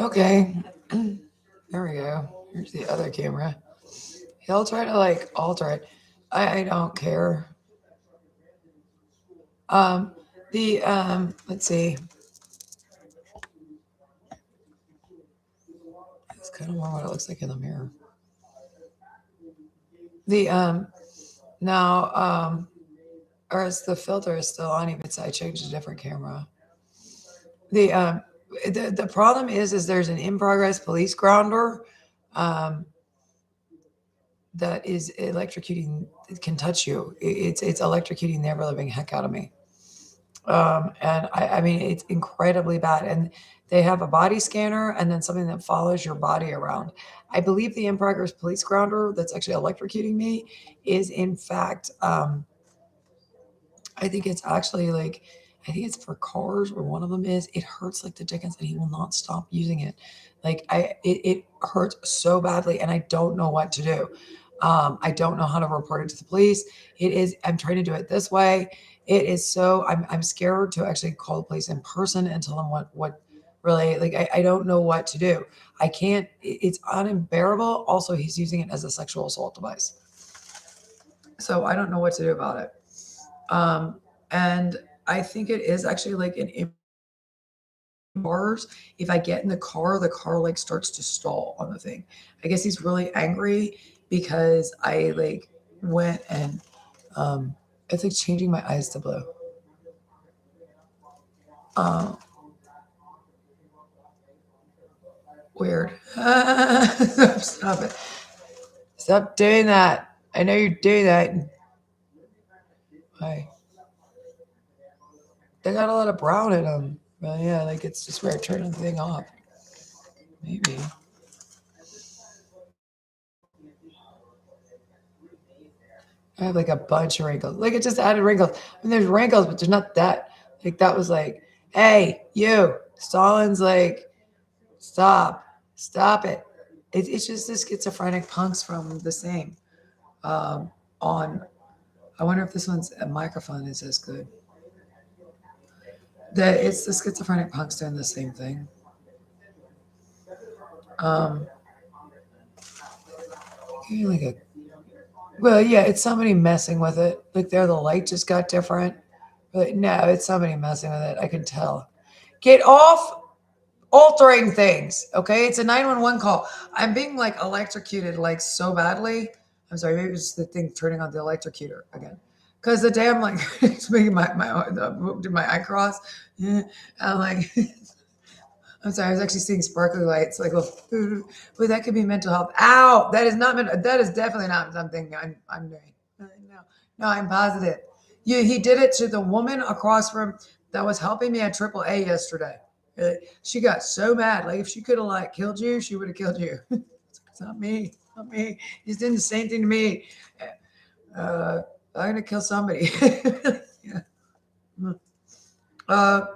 Okay. There we go. Here's the other camera. He'll try to like alter it. I don't care. Um, let's see. It's kind of more what it looks like in the mirror. The now or is the filter is still on, even so I changed a different camera. The the problem is there's an in progress police grounder um that is electrocuting. It can touch you. It's electrocuting the ever living heck out of me. And I mean, it's incredibly bad. And they have a body scanner and then something that follows your body around. I believe the in progress police grounder that's actually electrocuting me is, in fact, I think it's actually like, I think it's for cars, or one of them is. It hurts like the dickens, and he will not stop using it. Like it hurts so badly, and I don't know what to do. I don't know how to report it to the police. It is. I'm trying to do it this way. It is so. I'm scared to actually call the police in person and tell them what really like. I don't know what to do. I can't. It's unbearable. Also, he's using it as a sexual assault device. So I don't know what to do about it. Um, and I think it is actually like an cars. If I get in the car like starts to stall on the thing. I guess he's really angry because I like went and it's like changing my eyes to blue. Um, weird. Stop it. Stop doing that. I know you're doing that. Why? They got a lot of brown in them. But yeah, like it's just where I turn the thing off. Maybe. I have like a bunch of wrinkles. Like it just added wrinkles. I mean, there's wrinkles, but there's not that. Like that was like, hey, you, Stalin's like, stop, stop it. It's just the schizophrenic punks from the same. On, I wonder if this one's a microphone is as good. It's the schizophrenic punks doing the same thing. Um, like a, well, yeah, it's somebody messing with it. Like there, the light just got different. But no, it's somebody messing with it. I can tell. Get off altering things. Okay, it's a 911 call. I'm being like electrocuted like so badly. I'm sorry, maybe it's the thing turning on the electrocutor again. Because the damn like it's making did my eye cross. Yeah, I'm like I'm sorry, I was actually seeing sparkly lights like well, that could be mental health. Ow! That is not that is definitely not something I'm doing. No, no, I'm positive. He did it to the woman across from that was helping me at AAA yesterday. She got so mad. Like if she could have like killed you, she would have killed you. It's not me. Not me. He's doing the same thing to me. Uh, I'm gonna kill somebody. Yeah. Uh,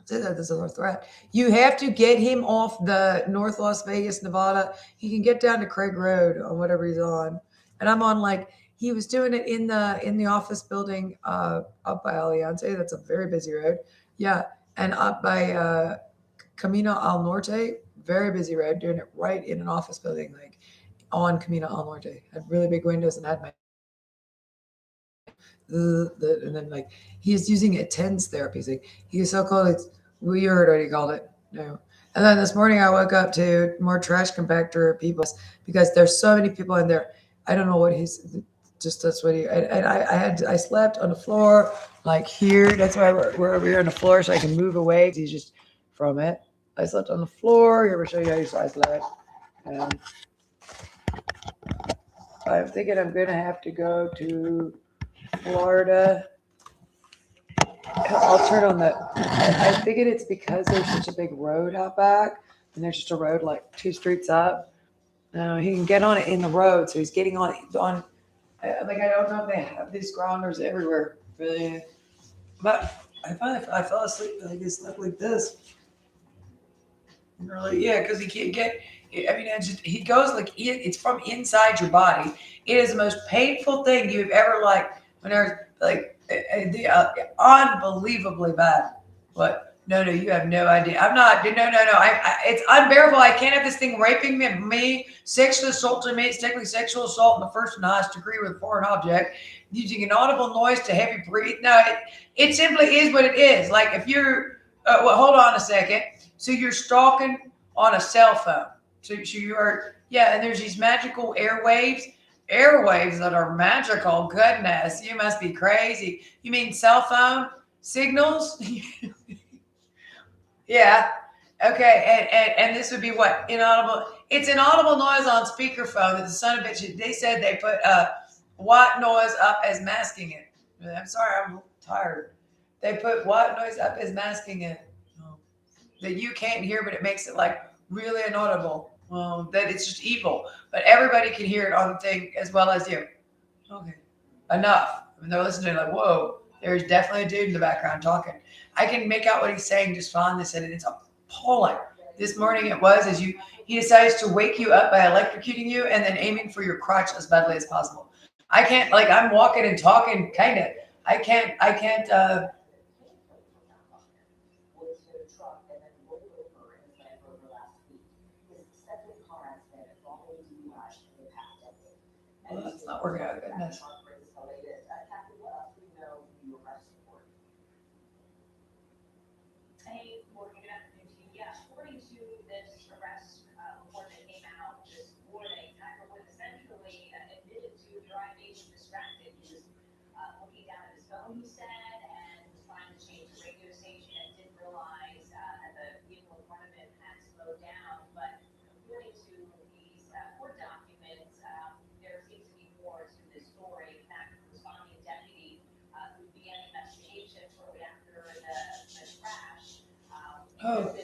say that there's a threat. You have to get him off the North Las Vegas, Nevada. He can get down to Craig Road on whatever he's on, and I'm on like he was doing it in the office building up by Aliante. That's a very busy road. Yeah, and up by Camino al Norte, very busy road, doing it right in an office building, like on Camino al Norte. Had really big windows and had my and then like he's using a TENS therapy. He's like he's so cool. It's we heard what he called it. No. And then this morning I woke up to more trash compactor people because there's so many people in there. I don't know what he's just that's what he and I slept on the floor like here. That's why we're over here on the floor so I can move away. He's just from it. I slept on the floor. Here, we'll show you how I slept. And I'm thinking I'm gonna have to go to Florida. I'll turn on the. I figured it's because there's such a big road out back, and there's just a road like 2 streets up. He can get on it in the road, so he's getting on like I don't know if they have these grounders everywhere, really. But I fell asleep and I just slept like this. And really, yeah, because he can't get. I mean, he goes like it's from inside your body. It is the most painful thing you've ever like when there's like the unbelievably bad. But No, no, you have no idea. I'm not. No, no, no. It's unbearable. I can't have this thing raping me, sexually assaulting me. It's technically sexual assault in the first and highest degree with a foreign object, using an audible noise to heavy breathe. No, it simply is what it is. Like if you're, well, hold on a second. So you're stalking on a cell phone. So you are, yeah, and there's these magical airwaves that are magical. Goodness, you must be crazy. You mean cell phone signals? Yeah. Okay. And this would be what? Inaudible. It's an audible noise on speakerphone that the son of a bitch, they said they put white noise up as masking it. I'm sorry, I'm tired. They put white noise up as masking it. Oh. That you can't hear, but it makes it like really inaudible. That it's just evil. But everybody can hear it on the thing as well as you. Okay. Enough. And they're listening like, whoa, there's definitely a dude in the background talking. I can make out what he's saying just fine. They said it's appalling. This morning it was as he decides to wake you up by electrocuting you and then aiming for your crotch as badly as possible. I can't, like, I'm walking and talking kind of. I can't well, that's not working out. Goodness. Oh,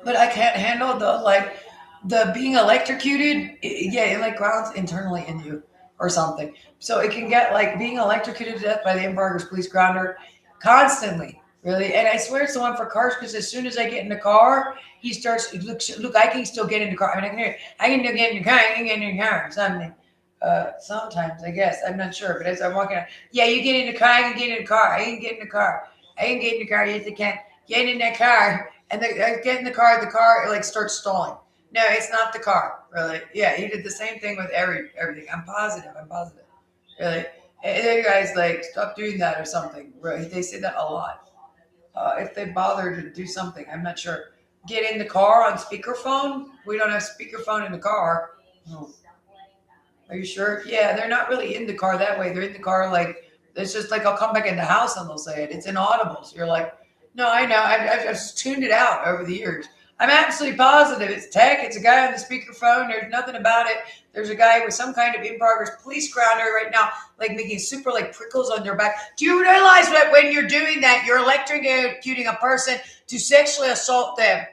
but I can't handle the like the being electrocuted. Yeah, it like grounds internally in you or something. So it can get like being electrocuted to death by the Embargo's police grounder constantly. Really, and I swear it's the one for cars because as soon as I get in the car, he starts look. I can still get in the car. I mean, I can still get in the car. I can get in the car. Something. Sometimes I guess I'm not sure, but as I'm walking out, yeah, you get in the car. I can get in the car. I can get in the car. I can get in the car. Yes, I can get in that car. And I get in the car. The car it like starts stalling. No, it's not the car. Really, yeah, he did the same thing with everything. I'm positive. I'm positive. Really, and you guys like stop doing that or something. Really, they say that a lot. If they bother to do something, I'm not sure. Get in the car on speakerphone. We don't have speakerphone in the car. Oh. Are you sure? Yeah, they're not really in the car that way. They're in the car like it's just like I'll come back in the house and they'll say it. It's inaudible. So you're like, no, I know. I've just tuned it out over the years. I'm absolutely positive it's tech. It's a guy on the speakerphone. There's nothing about it. There's a guy with some kind of in progress police grounder right now, like making super like prickles on their back. Do you realize that when you're doing that, you're electrocuting a person to sexually assault them?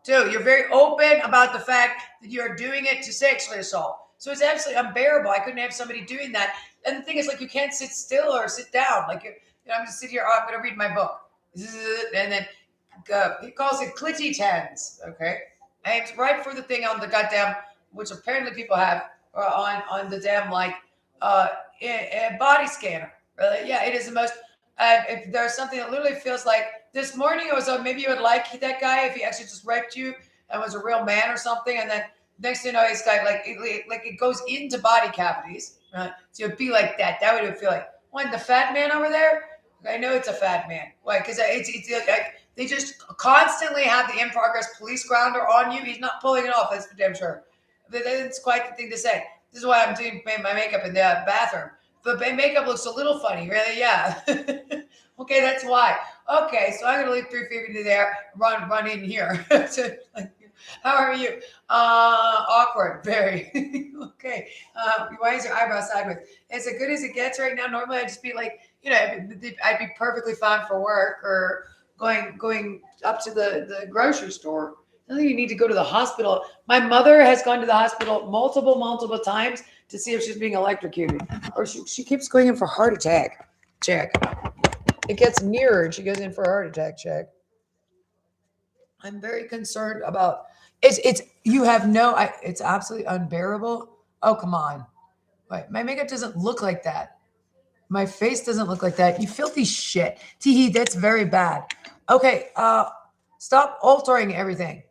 Too. You're very open about the fact that you're doing it to sexually assault. So it's absolutely unbearable. I couldn't have somebody doing that. And the thing is, like, you can't sit still or sit down. Like, I'm going to sit here. Oh, I'm going to read my book. And then he calls it clitty tens. Okay, aims right for the thing on the goddamn, which apparently people have on the damn like uh, body scanner. Really, yeah, it is the most. If there's something that literally feels like this morning, it was maybe you would like that guy if he actually just raped you and was a real man or something, and then next thing you know, he's got like it goes into body cavities. Right? So it'd be like that. That would feel like when the fat man over there. I know it's a fat man. Why? Because it's like they just constantly have the in progress police grounder on you. He's not pulling it off. That's for damn sure. But that's quite the thing to say. This is why I'm doing my makeup in the bathroom. But my makeup looks a little funny, really. Yeah. Okay, that's why. Okay, so I'm gonna leave 350 there. Run in here. So, like, how are you? Awkward, very. Okay. Why is your eyebrow sideways? As good as it gets right now. Normally, I'd just be like, I'd be perfectly fine for work or going up to the grocery store. I think you need to go to the hospital. My mother has gone to the hospital multiple times to see if she's being electrocuted, or she keeps going in for heart attack check. It gets nearer, and she goes in for a heart attack check. I'm very concerned about it's you have no it's absolutely unbearable. Oh come on. Right. My makeup doesn't look like that. My face doesn't look like that. You filthy shit. Teehee, that's very bad. Okay, Stop altering everything.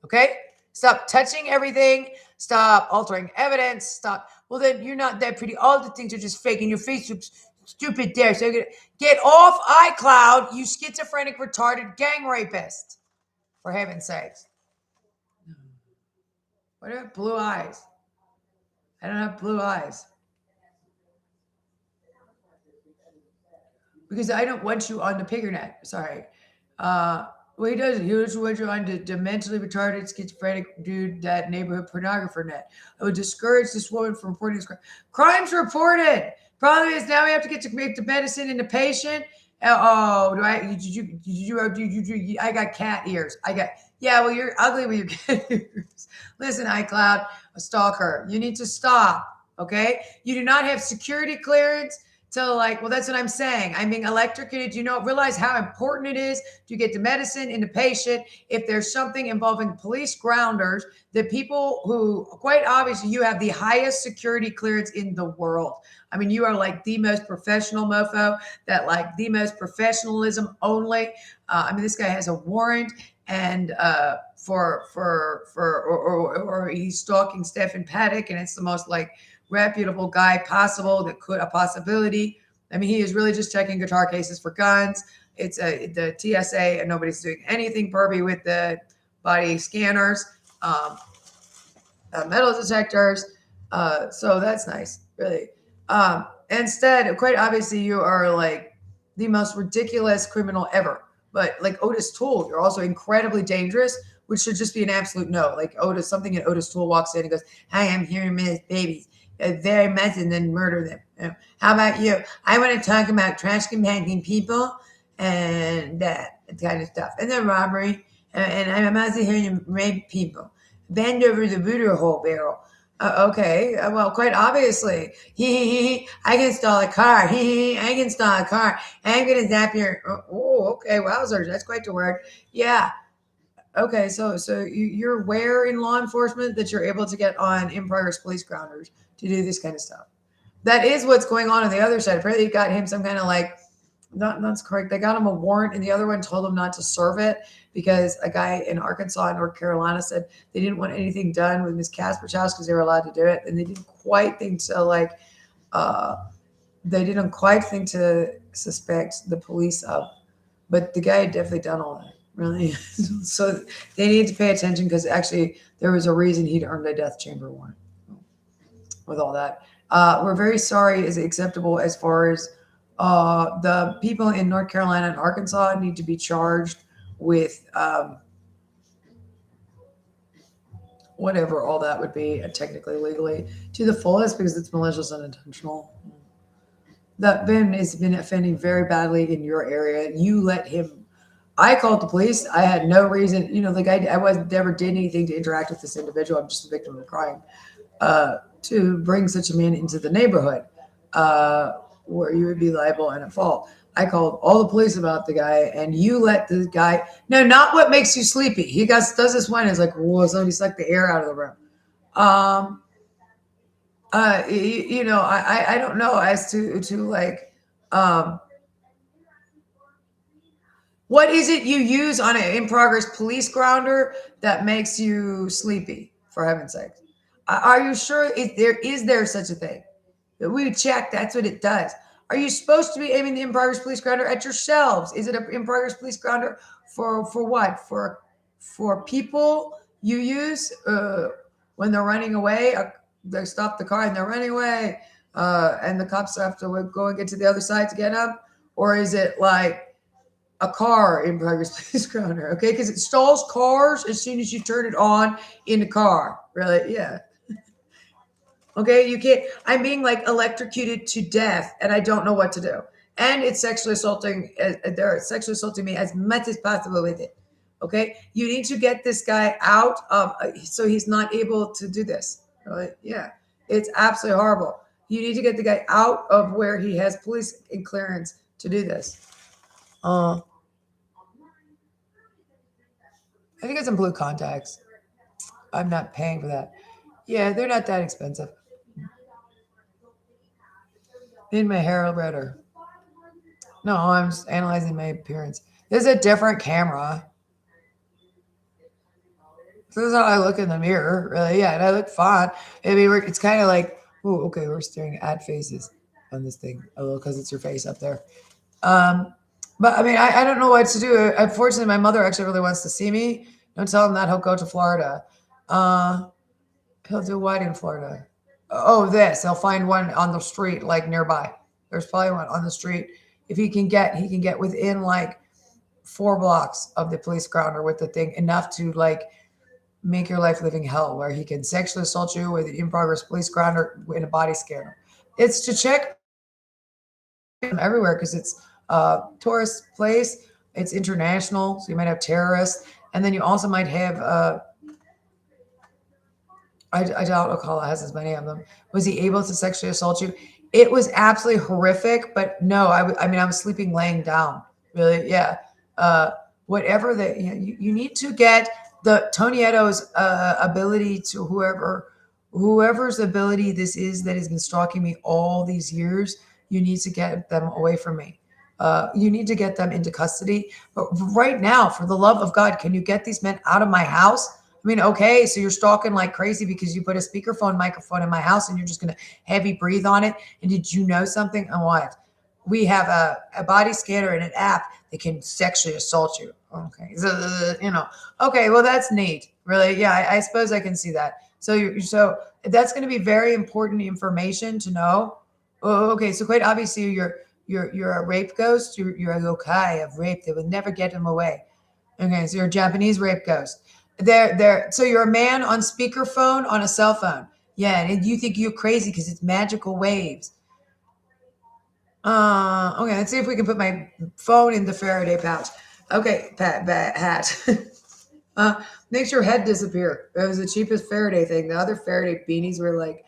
Okay? Stop touching everything. Stop altering evidence. Stop. Well, then you're not that pretty. All the things are just fake, and your face looks stupid there. So get off iCloud, you schizophrenic, retarded gang rapist. For heaven's sakes. What do I have blue eyes? I don't have blue eyes. Because I don't want you on the piggernet. Sorry. Well, he doesn't. He just wants you on the mentally retarded, schizophrenic dude, that neighborhood pornographer net. I would discourage this woman from reporting this crime. Crimes reported. Problem is now we have to get to make the medicine in the patient. Oh, do I? I got cat ears. Yeah. Well, you're ugly with your cat ears. Listen, iCloud, a stalker. You need to stop. Okay. You do not have security clearance. So, like, well, that's what I'm saying. I'm being electrocuted. You know, realize how important it is to get the medicine in the patient. If there's something involving police grounders, the people who, quite obviously, you have the highest security clearance in the world. I mean, you are like the most professional mofo, that like the most professionalism only. I mean, this guy has a warrant, and or he's stalking Stephen Paddock, and it's the most like reputable guy possible, that could a possibility. I mean, he is really just checking guitar cases for guns. It's the TSA, and nobody's doing anything pervy with the body scanners, metal detectors. So that's nice, really. Instead, quite obviously, you are like the most ridiculous criminal ever. But like Otis Toole, you're also incredibly dangerous, which should just be an absolute no. Like Otis, something in Otis Toole walks in and goes, "Hi, I'm here to miss babies. Very much," and then murder them. You know, how about you? I want to talk about trash compacting people and that kind of stuff, and then robbery. And I'm also here to rape people. Bend over the voodoo hole barrel. Okay, well, quite obviously, I can stall a car. I can stall a car. I'm gonna zap your. Oh, okay, wowzers, that's quite the word. Yeah. Okay, so you're aware in law enforcement that you're able to get on in progress police grounders to do this kind of stuff. That is what's going on the other side. Apparently, it got him some kind of like, not that's correct. They got him a warrant, and the other one told him not to serve it because a guy in Arkansas and North Carolina said they didn't want anything done with Miss Casper's house because they were allowed to do it, and they didn't quite think to like, they didn't quite think to suspect the police of, but the guy had definitely done all that. Really, so they need to pay attention because actually there was a reason he'd earned a death chamber warrant. With all that, we're very sorry is acceptable as far as the people in North Carolina and Arkansas need to be charged with whatever all that would be, technically, legally, to the fullest, because it's malicious and intentional. That Ben has been offending very badly in your area. You let him. I called the police. I had no reason. You know, the guy. I never did anything to interact with this individual. I'm just a victim of a crime. To bring such a man into the neighborhood, where you would be liable and at fault. I called all the police about the guy, and you let the guy. No, not what makes you sleepy. He does this one. It's like, whoa, somebody sucked the air out of the room. You know, I don't know as to like, what is it you use on an in progress police grounder that makes you sleepy? For heaven's sake, are you sure? Is there such a thing? We check. That's what it does. Are you supposed to be aiming the in progress police grounder at yourselves? Is it an in progress police grounder for what? For people you use when they're running away? They stop the car and they're running away, and the cops have to go and get to the other side to get them? Or is it like a car in progress police grounder? Okay, because it stalls cars as soon as you turn it on in the car. Really? Yeah. Okay, you can't. I'm being like electrocuted to death, and I don't know what to do. And it's sexually assaulting. They're sexually assaulting me as much as possible with it. Okay, you need to get this guy out of, so he's not able to do this. Right? Yeah, it's absolutely horrible. You need to get the guy out of where he has police clearance to do this. I think it's some blue contacts. I'm not paying for that. Yeah, they're not that expensive. Made my hair redder. No, I'm just analyzing my appearance. This is a different camera. So this is how I look in the mirror, really. Yeah, and I look fine. I mean, it's kind of like, oh, okay, we're staring at faces on this thing, a little because it's your face up there. Um, but I mean, I don't know what to do. Unfortunately, my mother actually really wants to see me. Don't tell him that. He'll go to Florida. Uh, he'll do what in Florida? Oh, this. He'll find one on the street, like nearby. There's probably one on the street. If he can get within like 4 blocks of the police grounder with the thing enough to like make your life living hell, where he can sexually assault you with an in progress police grounder in a body scanner. It's to check everywhere because it's a tourist place. It's international, so you might have terrorists, and then you also might have. I doubt Ocala has as many of them. Was he able to sexually assault you? It was absolutely horrific, but no, I mean, I was sleeping laying down. Really, yeah. Uh, Whatever that you need to get the Tonieto's ability to whoever's ability this is that has been stalking me all these years. You need to get them away from me. You need to get them into custody. But right now, for the love of God, can you get these men out of my house? I mean, okay, so you're stalking like crazy because you put a speakerphone microphone in my house and you're just going to heavy breathe on it. And did you know something? And what? We have a body scanner and an app that can sexually assault you. Okay, so, okay, well, that's neat. Really, yeah, I suppose I can see that. So that's going to be very important information to know. Oh, okay, so quite obviously you're a rape ghost. You're a yokai of rape. They would never get him away. Okay, so you're a Japanese rape ghost. So you're a man on speakerphone on a cell phone. Yeah, and you think you're crazy because it's magical waves. Okay, let's see if we can put my phone in the Faraday pouch. Okay, hat. Makes your head disappear. It was the cheapest Faraday thing. The other Faraday beanies were like,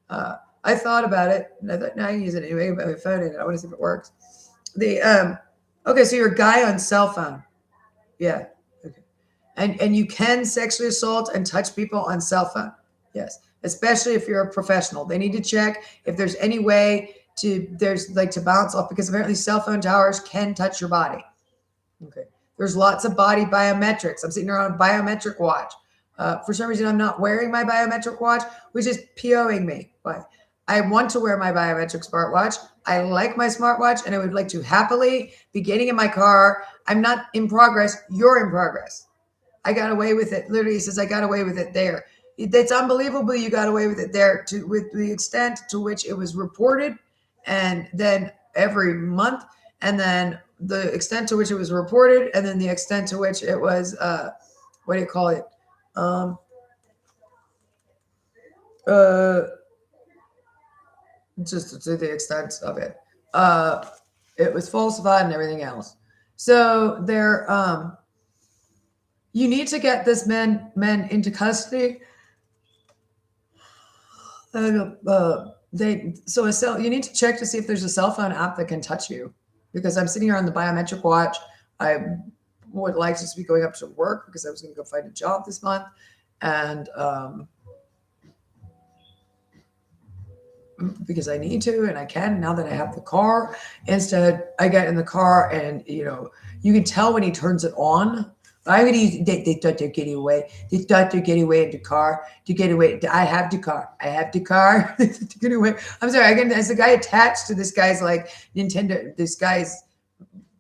I thought about it, and I thought, no, I can use it anyway. Put my phone in it. I want to see if it works. Okay, so you're a guy on cell phone. Yeah. Okay. And you can sexually assault and touch people on cell phone. Yes, especially if you're a professional. They need to check if there's any way to bounce off, because apparently cell phone towers can touch your body. Okay. There's lots of body biometrics. I'm sitting here on a biometric watch. For some reason, I'm not wearing my biometric watch, which is POing me. But I want to wear my biometric smartwatch. I like my smartwatch, and I would like to happily be getting in my car. I'm not in progress. You're in progress. I got away with it. Literally, he says, I got away with it there. It's unbelievable you got away with it there, with the extent to which it was reported, and then every month, and then the extent to which it was reported, and then the extent to which it was, what do you call it? Just to the extent of it. It was falsified and everything else. So you need to get this men into custody. You need to check to see if there's a cell phone app that can touch you, because I'm sitting here on the biometric watch. I would like to be going up to work because I was going to go find a job this month, and because I need to, and I can now that I have the car. Instead, I get in the car, and you can tell when he turns it on. I'm going to use. They thought they're getting away. They thought they're getting away in the car. To get away, I have the car. I have the car. To get away. I'm sorry. As the guy attached to this guy's like Nintendo, this guy's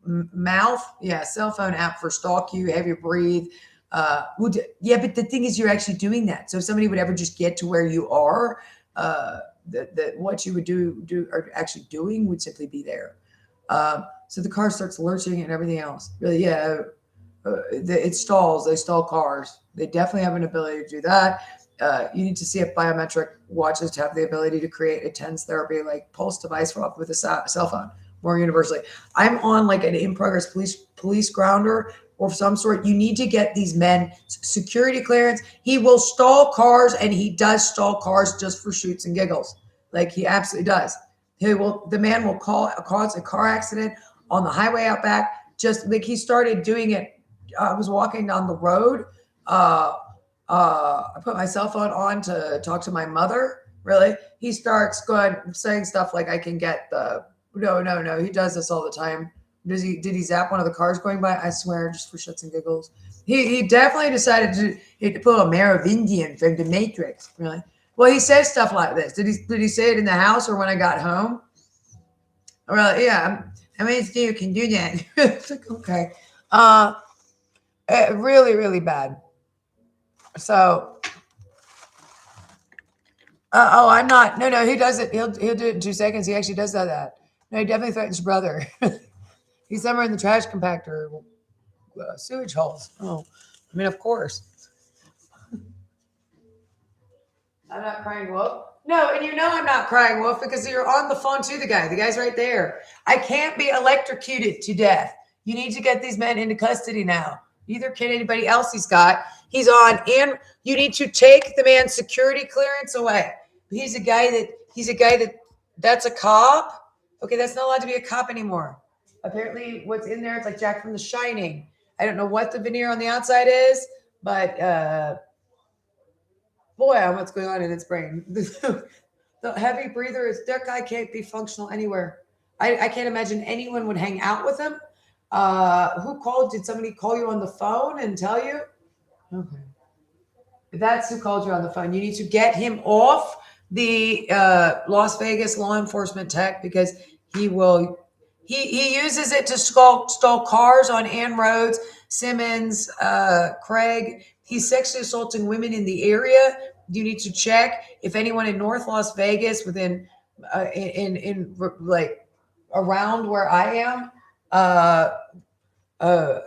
mouth. Yeah, cell phone app for stalk you, have you breathe. Yeah, but the thing is, you're actually doing that. So if somebody would ever just get to where you are, that what you would do or actually doing would simply be there. So the car starts lurching and everything else. Really, yeah. It stalls. They stall cars. They definitely have an ability to do that. You need to see if biometric watches have the ability to create a TENS therapy, like pulse device with a cell phone more universally. I'm on like an in progress police grounder or some sort. You need to get these men security clearance. He will stall cars, and he does stall cars just for shoots and giggles. Like, he absolutely does. The man will cause a car accident on the highway out back. Just like he started doing it. I was walking down the road. I put my cell phone on to talk to my mother. Really, he starts saying stuff like, "I can get the." No. He does this all the time. Did he zap one of the cars going by? I swear, just for shits and giggles. He definitely decided to pull a Merovingian from the Matrix. Really? Well, he says stuff like this. Did he say it in the house or when I got home? Well, yeah. I mean, you can do that. It's like, okay. Really, really bad. So, oh, I'm not. No. He does it. He'll do it in 2 seconds. He actually does that. No, he definitely threatens your brother. He's somewhere in the trash compactor, sewage holes. Oh, I mean, of course. I'm not crying wolf. No, and you know I'm not crying wolf because you're on the phone to the guy. The guy's right there. I can't be electrocuted to death. You need to get these men into custody now. Neither can anybody else he's got. He's on, and you need to take the man's security clearance away. He's a guy that's a cop. Okay, that's not allowed to be a cop anymore. Apparently, what's in there, it's like Jack from The Shining. I don't know what the veneer on the outside is, but boy, what's going on in its brain. The heavy breather is that guy can't be functional anywhere. I can't imagine anyone would hang out with him. Who called? Did somebody call you on the phone and tell you? Okay. If that's who called you on the phone, you need to get him off the Las Vegas law enforcement tech because he uses it to stall cars on Ann Rhodes, Simmons, Craig. He's sexually assaulting women in the area. You need to check if anyone in North Las Vegas within in like around where I am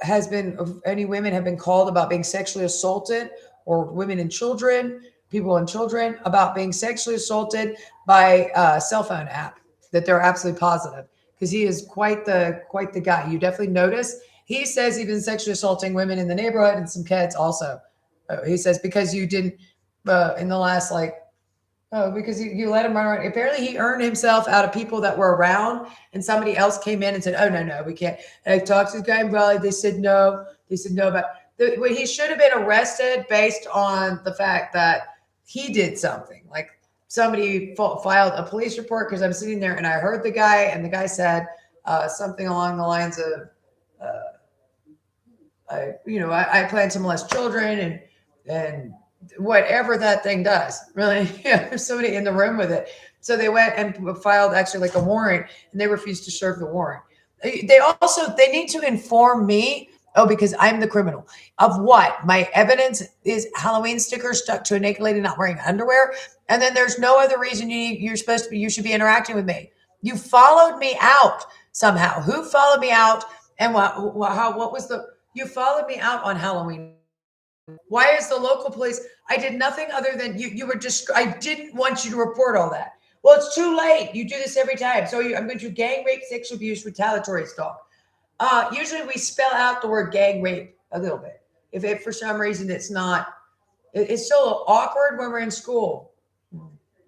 has been, any women have been called about being sexually assaulted, or women and children, people and children, about being sexually assaulted by a cell phone app, that they're absolutely positive, because he is quite the guy. You definitely notice. He says he's been sexually assaulting women in the neighborhood and some kids also. He says because you didn't in the last because you let him run around. Apparently he earned himself out of people that were around, and somebody else came in and said, oh, no, we can't. And I talked to this guy in Raleigh. They said no. But he should have been arrested based on the fact that he did something. Like somebody filed a police report, because I'm sitting there and I heard the guy, and the guy said something along the lines of, I plan to molest children and whatever that thing does, really. There's somebody in the room with it. So they went and filed actually like a warrant, and they refused to serve the warrant. They need to inform me, because I'm the criminal, of what? My evidence is Halloween stickers stuck to a naked lady not wearing underwear. And then there's no other reason you should be interacting with me. You followed me out somehow. Who followed me out? And you followed me out on Halloween. Why is the local police? I did nothing other than I didn't want you to report all that. Well, it's too late. You do this every time. So I'm going to gang rape, sexual abuse, retaliatory assault. Usually we spell out the word gang rape a little bit. If for some reason it's not, it's still awkward when we're in school.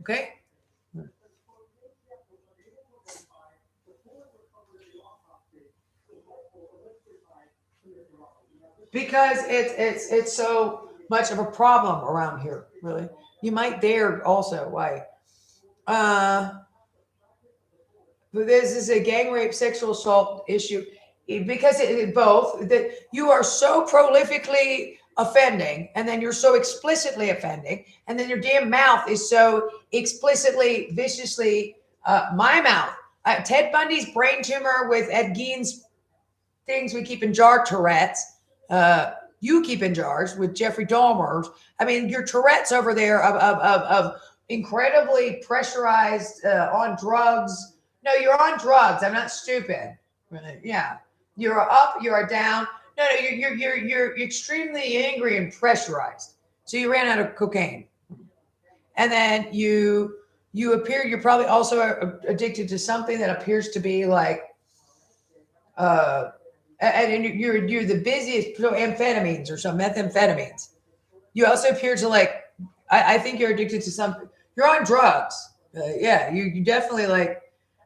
Okay. Because it's so much of a problem around here, really. You might dare also. Why? This is a gang rape, sexual assault issue, because both that you are so prolifically offending, and then you're so explicitly offending, and then your damn mouth is so explicitly, viciously. My mouth, Ted Bundy's brain tumor with Ed Gein's things we keep in jar, Tourette's. You keep in jars with Jeffrey Dahmer's. I mean, your Tourette's over there of incredibly pressurized on drugs. No, you're on drugs. I'm not stupid. Right? Yeah, you're up, you're down. No, you're extremely angry and pressurized. So you ran out of cocaine, and then you're probably also addicted to something that appears to be like and you're the busiest, so amphetamines or some methamphetamines. You also appear to I think you're addicted to something. You're on drugs. Yeah, you definitely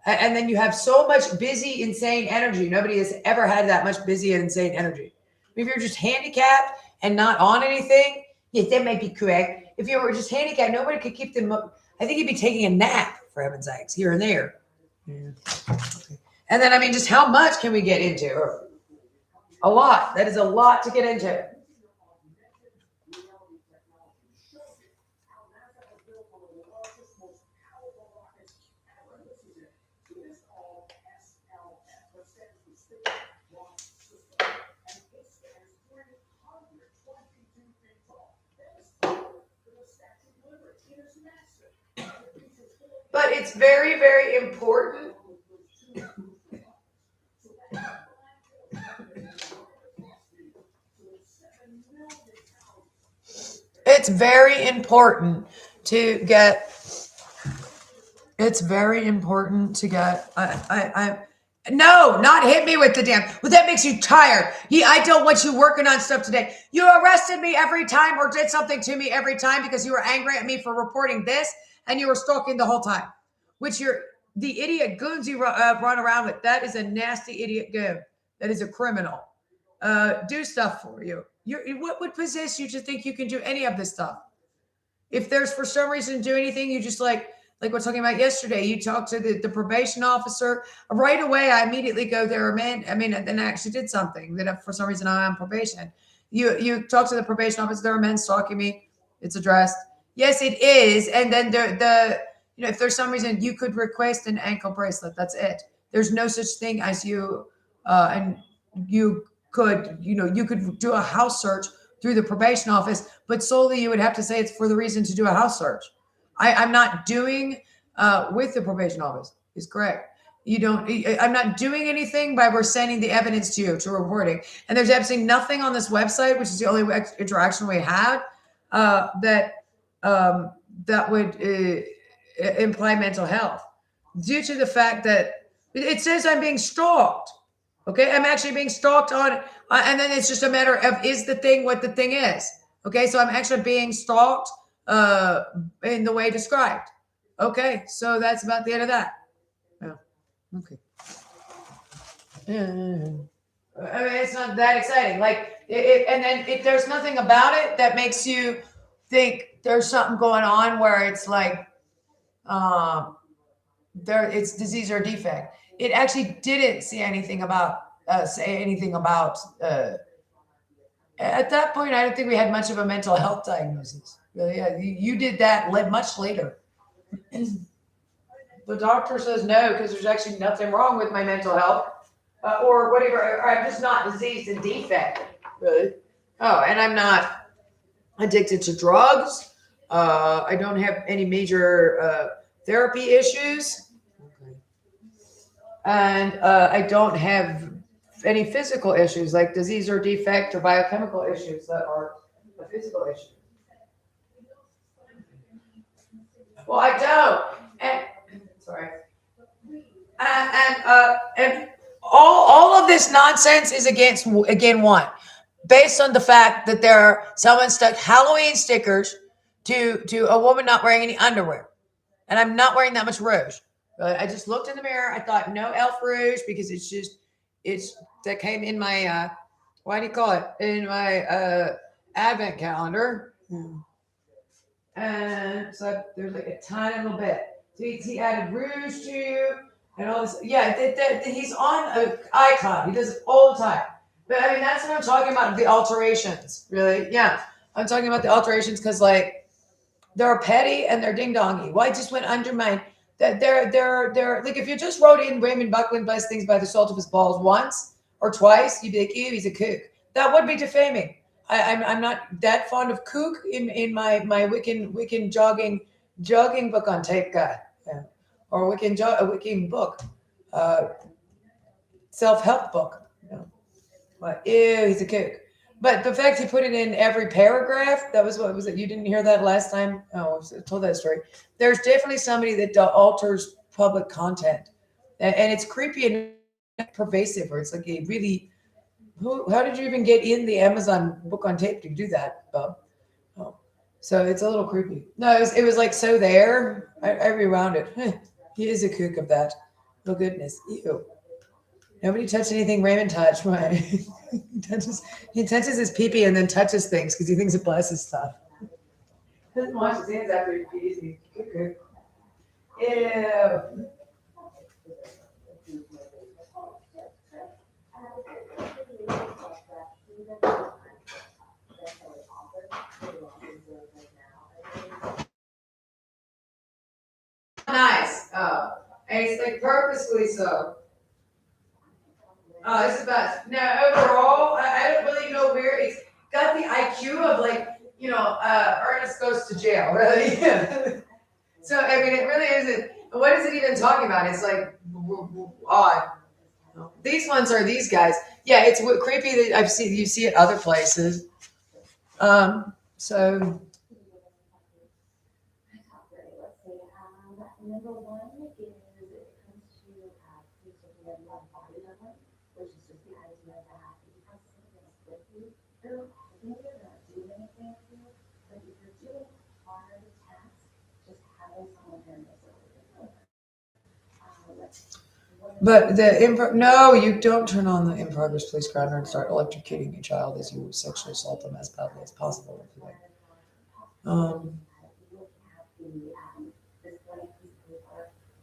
and then you have so much busy, insane energy. Nobody has ever had that much busy and insane energy. If you're just handicapped and not on anything, yes, that might be correct. If you were just handicapped, nobody could keep them. I think you'd be taking a nap, for heaven's sakes, here and there. Yeah. Okay. And then, I mean, just how much can we get into? A lot. That is a lot to get into. But it's very, very important. It's very important to get. It's very important to get. No, not hit me with the damn. Well, that makes you tired. I don't want you working on stuff today. You arrested me every time or did something to me every time because you were angry at me for reporting this and you were stalking the whole time. Which the idiot goons you run around with. That is a nasty idiot goon. That is a criminal. Do stuff for you. What would possess you to think you can do any of this stuff? If there's for some reason do anything, you just like we're talking about yesterday, you talk to the probation officer right away. I immediately go there, man. I mean, then I actually did something that for some reason I'm on probation. You talk to the probation officer, there are men stalking me. It's addressed. Yes, it is. And then if there's some reason you could request an ankle bracelet, that's it. There's no such thing as and you could do a house search through the probation office, but solely you would have to say it's for the reason to do a house search. I'm not doing with the probation office is correct. I'm not doing anything by we're sending the evidence to you to reporting. And there's absolutely nothing on this website, which is the only interaction we had, that would imply mental health due to the fact that it says I'm being stalked. Okay. I'm actually being stalked and then it's just a matter of, is the thing what the thing is? Okay. So I'm actually being stalked in the way described. Okay, so that's about the end of that. Yeah. Okay. I mean, it's not that exciting. Like, and then there's nothing about it that makes you think there's something going on where it's like, it's disease or defect. It actually didn't say anything about. At that point, I don't think we had much of a mental health diagnosis. Really, yeah, you did that much later. The doctor says no because there's actually nothing wrong with my mental health or whatever. Or I'm just not diseased and defect. Really? Oh, and I'm not addicted to drugs. I don't have any major therapy issues. Okay. And I don't have any physical issues like disease or defect or biochemical issues that are a physical issue. Well, I don't. And sorry. And all of this nonsense is again what? Based on the fact that someone stuck Halloween stickers to a woman not wearing any underwear. And I'm not wearing that much rouge. I just looked in the mirror. I thought no elf rouge because it's that came in my what do you call it? In my advent calendar. And so there's like a tiny little bit. So he added rouge to you and all this. Yeah, he's on an icon. He does it all the time. But I mean, that's what I'm talking about, the alterations. Really? Yeah. I'm talking about the alterations because like they're petty and they're ding-dongy. Well, I just went under my that they're like if you just wrote in Raymond Buckland does things by the salt of his balls once or twice, you'd be like, ew, he's a kook. That would be defaming. I'm not that fond of kook in my Wiccan jogging book on tape guy, yeah. Or Wiccan book, self-help book. You know. But ew, he's a kook. But the fact he put it in every paragraph, that was what was it? You didn't hear that last time? Oh, I told that story. There's definitely somebody that alters public content, and it's creepy and pervasive. Where it's like a really. How did you even get in the Amazon book on tape to do that, Bob? Oh, so it's a little creepy. No, it was like so there. I rewound it. He is a kook of that. Oh goodness, ew. Nobody touched anything Raymond touched. Right? he touches his pee-pee and then touches things because he thinks it blesses stuff. Doesn't wash his hands after he pees. Ew. Tremendously so. It's the best. Now, overall, I don't really know where it's got the IQ of like, Ernest goes to jail, really. So, I mean, it really isn't. What is it even talking about? It's like odd. These ones are these guys. Yeah, it's creepy that you see it other places. So but no, you don't turn on the in progress police grounder and start electrocuting a child as you sexually assault them as badly as possible. Um,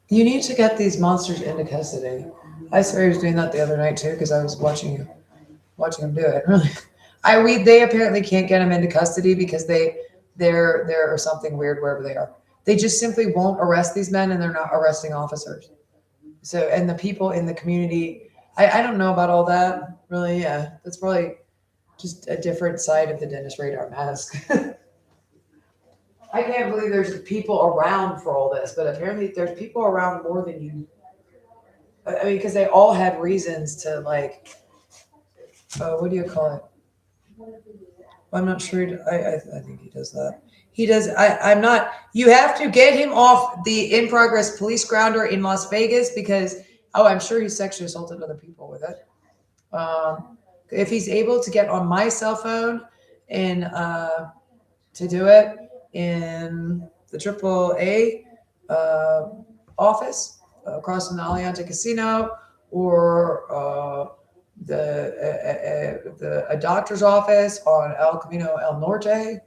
you need to get these monsters into custody. I swear he was doing that the other night too because I was watching him do it. Really, they apparently can't get him into custody because there or something weird wherever they are. They just simply won't arrest these men, and they're not arresting officers. So, and the people in the community, I don't know about all that really. Yeah, that's probably just a different side of the dentist radar mask. I can't believe there's people around for all this, but apparently there's people around more than you. I mean, because they all had reasons to like, what do you call it? I'm not sure. I think he does that. He does. I'm not. You have to get him off the in progress police grounder in Las Vegas because, I'm sure he sexually assaulted other people with it. If he's able to get on my cell phone and to do it in the AAA office across from the Aliante Casino or a doctor's office on El Camino El Norte,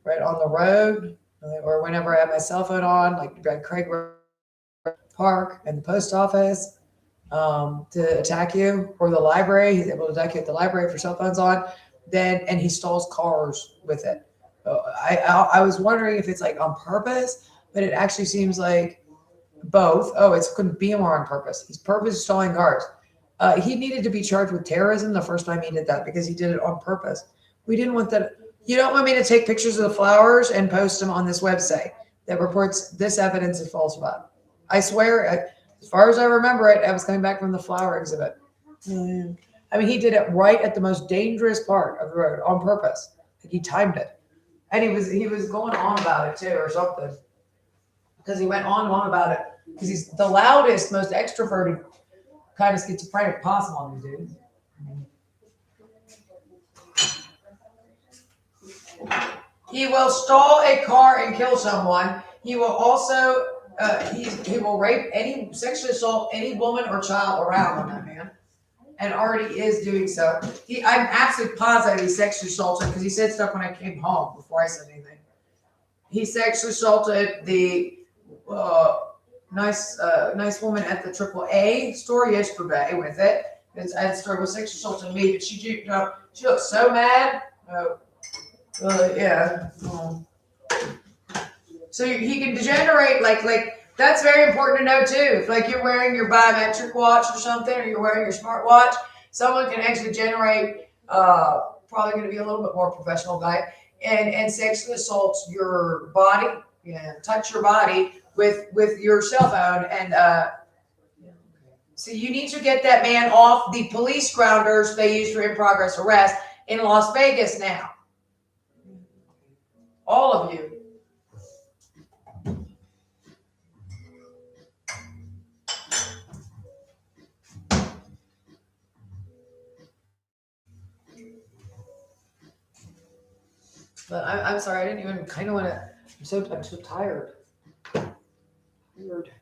right on the road, or whenever I have my cell phone on, like Red Craig Park and the post office, to attack you, or the library. He's able to attack you at the library for cell phones on. And he stalls cars with it. I was wondering if it's like on purpose, but it actually seems like both. Oh, it's couldn't be more on purpose. He's purpose stalling cars. He needed to be charged with terrorism the first time he did that because he did it on purpose. We didn't want that. You don't want me to take pictures of the flowers and post them on this website that reports this evidence is false about. I swear, as far as I remember it, I was coming back from the flower exhibit. I mean, he did it right at the most dangerous part of the road on purpose. Like he timed it, and he was going on about it too, or something, because he went on and on about it because he's the loudest, most extroverted kind of schizophrenic possible, these dudes. He will stall a car and kill someone. He will also he will rape sexually assault any woman or child around him, that man, and already is doing so. I'm absolutely positive he sexually assaulted because he said stuff when I came home before I said anything. He sexually assaulted the nice woman at the AAA store yesterday with it. That story was sexually assaulting me, but she looked so mad. Yeah. So he can degenerate like that's very important to know too. If like you're wearing your biometric watch or something, or you're wearing your smartwatch, someone can actually generate. Probably going to be a little bit more professional guy and sexually assault your body, touch your body with your cell phone and. So you need to get that man off the police grounders they use for in progress arrest in Las Vegas now. All of you. But I'm sorry, I didn't even kind of want to. I'm so tired. Weird.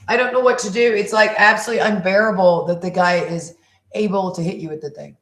I don't know what to do. It's like absolutely unbearable that the guy is able to hit you with the thing.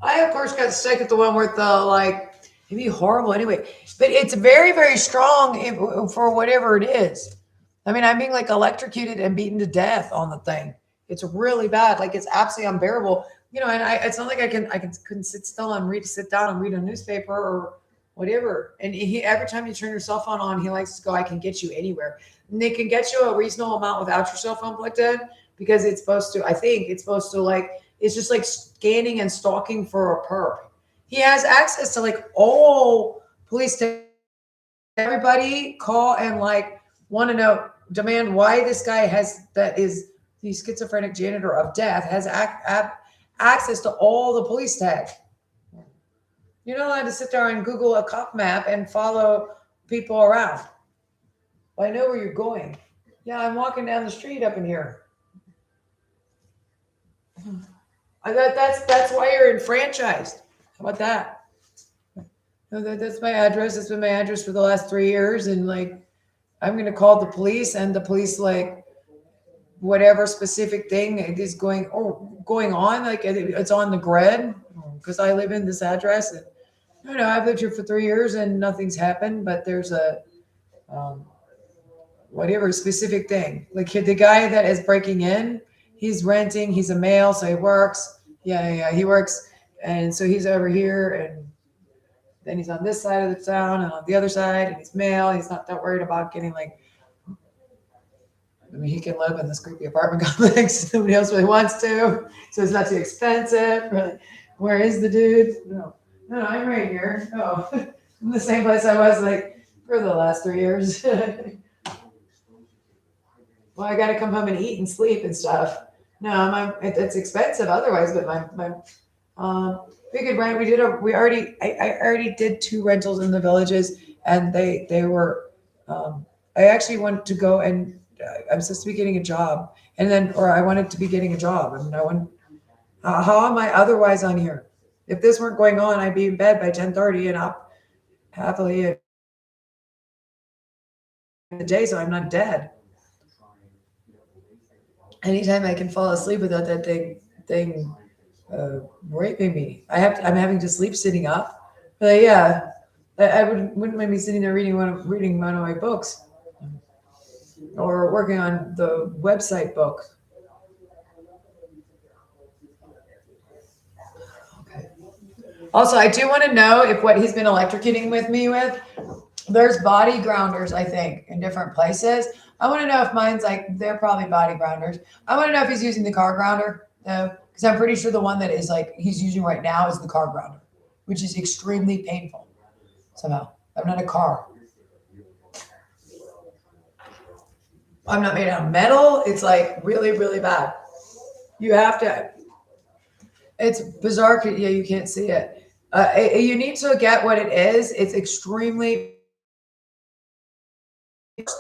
I of course got sick at the one with the like it'd be horrible anyway. But it's very, very strong for whatever it is. I mean, I'm being like electrocuted and beaten to death on the thing. It's really bad. Like it's absolutely unbearable. You know, and it's not like I couldn't sit still and sit down and read a newspaper or whatever. And he every time you turn your cell phone on, he likes to go, I can get you anywhere. And they can get you a reasonable amount without your cell phone plugged in because it's supposed to, I think it's supposed to like it's just like scanning and stalking for a perp. He has access to like all police everybody call and like want to know, demand why this guy has that is the schizophrenic janitor of death has access to all the police tag. You're not allowed to sit there and Google a cop map and follow people around. Well, I know where you're going. Yeah, I'm walking down the street up in here. That's why you're enfranchised. How about that? No, that's my address. That's been my address for the last 3 years, and like I'm gonna call the police, and the police like whatever specific thing is going on, like it's on the grid because I live in this address, and I don't know I've lived here for 3 years and nothing's happened, but there's a um, whatever specific thing. Like the guy that is breaking in, he's renting. He's a male, so he works. Yeah, he works, and so he's over here, and then he's on this side of the town, and on the other side, and he's male. He's not that worried about getting like. I mean, he can live in this creepy apartment complex. Nobody else really wants to, so it's not too expensive. Really. Where is the dude? No, I'm right here. Oh, I'm the same place I was like for the last 3 years. Well, I got to come home and eat and sleep and stuff. No, it's expensive otherwise, but my we could rent. I already did 2 rentals in the villages, and they were. I actually wanted to go and I'm supposed to be getting a job, and then or I wanted to be getting a job, and no one. How am I otherwise on here? If this weren't going on, I'd be in bed by 10:30 and up happily in the day, so I'm not dead. Anytime I can fall asleep without that thing uh, raping me. I'm having to sleep sitting up. But yeah, I wouldn't mind me sitting there reading one of my books or working on the website book. Okay. Also, I do want to know if what he's been electrocuting with me with. There's body grounders, I think, in different places. I want to know if mine's like they're probably body grounders. I want to know if he's using the car grounder though, because I'm pretty sure the one that is like he's using right now is the car grounder, which is extremely painful somehow. I'm not a car. I'm not made out of metal. It's like really, really bad. You have to. It's bizarre. Yeah, you can't see it. You need to get what it is. It's extremely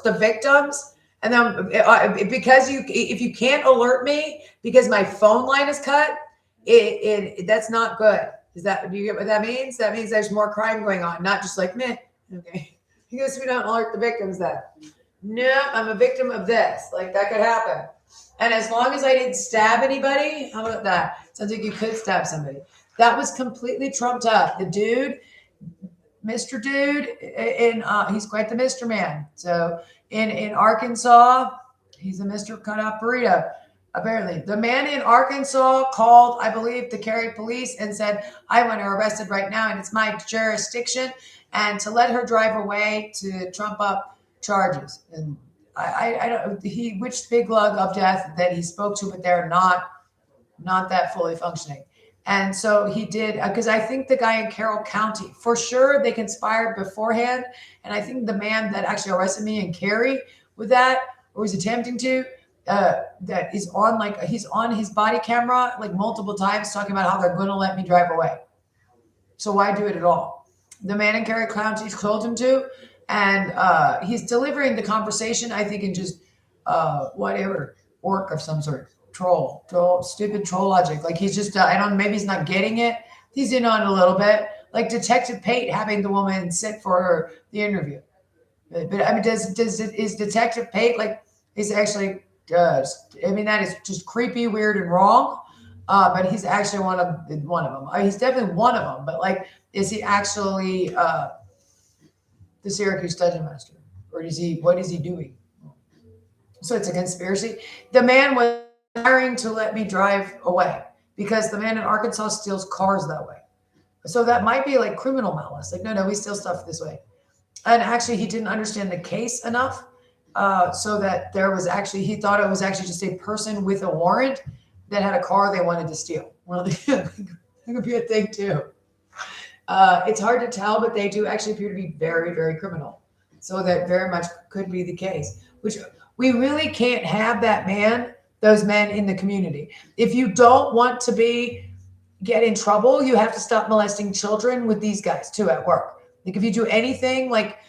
the victims, and then because if you can't alert me because my phone line is cut, that's not good. Do you get what that means? That means there's more crime going on, not just like meh. Okay, because we don't alert the victims that. No, I'm a victim of this. Like that could happen. And as long as I didn't stab anybody, how about that? Sounds like you could stab somebody. That was completely trumped up. The dude, Mr. Dude, and he's quite the Mr. Man. So in Arkansas, he's a Mr. Cut Up Burrito. Apparently, the man in Arkansas called, I believe, the Cary police and said, "I want her arrested right now, and it's my jurisdiction, and to let her drive away to trump up charges." And I don't which big lug of death that he spoke to, but they're not that fully functioning. And so he did because I think the guy in Carroll County for sure they conspired beforehand, and I think the man that actually arrested me in Cary with that or was attempting to that is on like he's on his body camera like multiple times talking about how they're going to let me drive away. So why do it at all? The man in Cary County told him to, and he's delivering the conversation, I think, in just whatever orc of some sort, stupid troll logic. Like he's just, I don't, maybe he's not getting it. He's in on it a little bit, like Detective Pate having the woman sit for the interview. But I mean, is Detective Pate like is actually? I mean, that is just creepy, weird, and wrong. But he's actually one of them. I mean, he's definitely one of them. But like, is he actually the Syracuse dungeon master, or is he? What is he doing? So it's a conspiracy. The man was hiring to let me drive away because the man in Arkansas steals cars that way. So that might be like criminal malice. Like, no, we steal stuff this way. And actually, he didn't understand the case enough, so that there was actually he thought it was actually just a person with a warrant that had a car they wanted to steal. Well, that could be a thing too. It's hard to tell, but they do actually appear to be very, very criminal. So that very much could be the case, which we really can't have those men in the community. If you don't want to get in trouble, you have to stop molesting children with these guys too at work. Like if you do anything like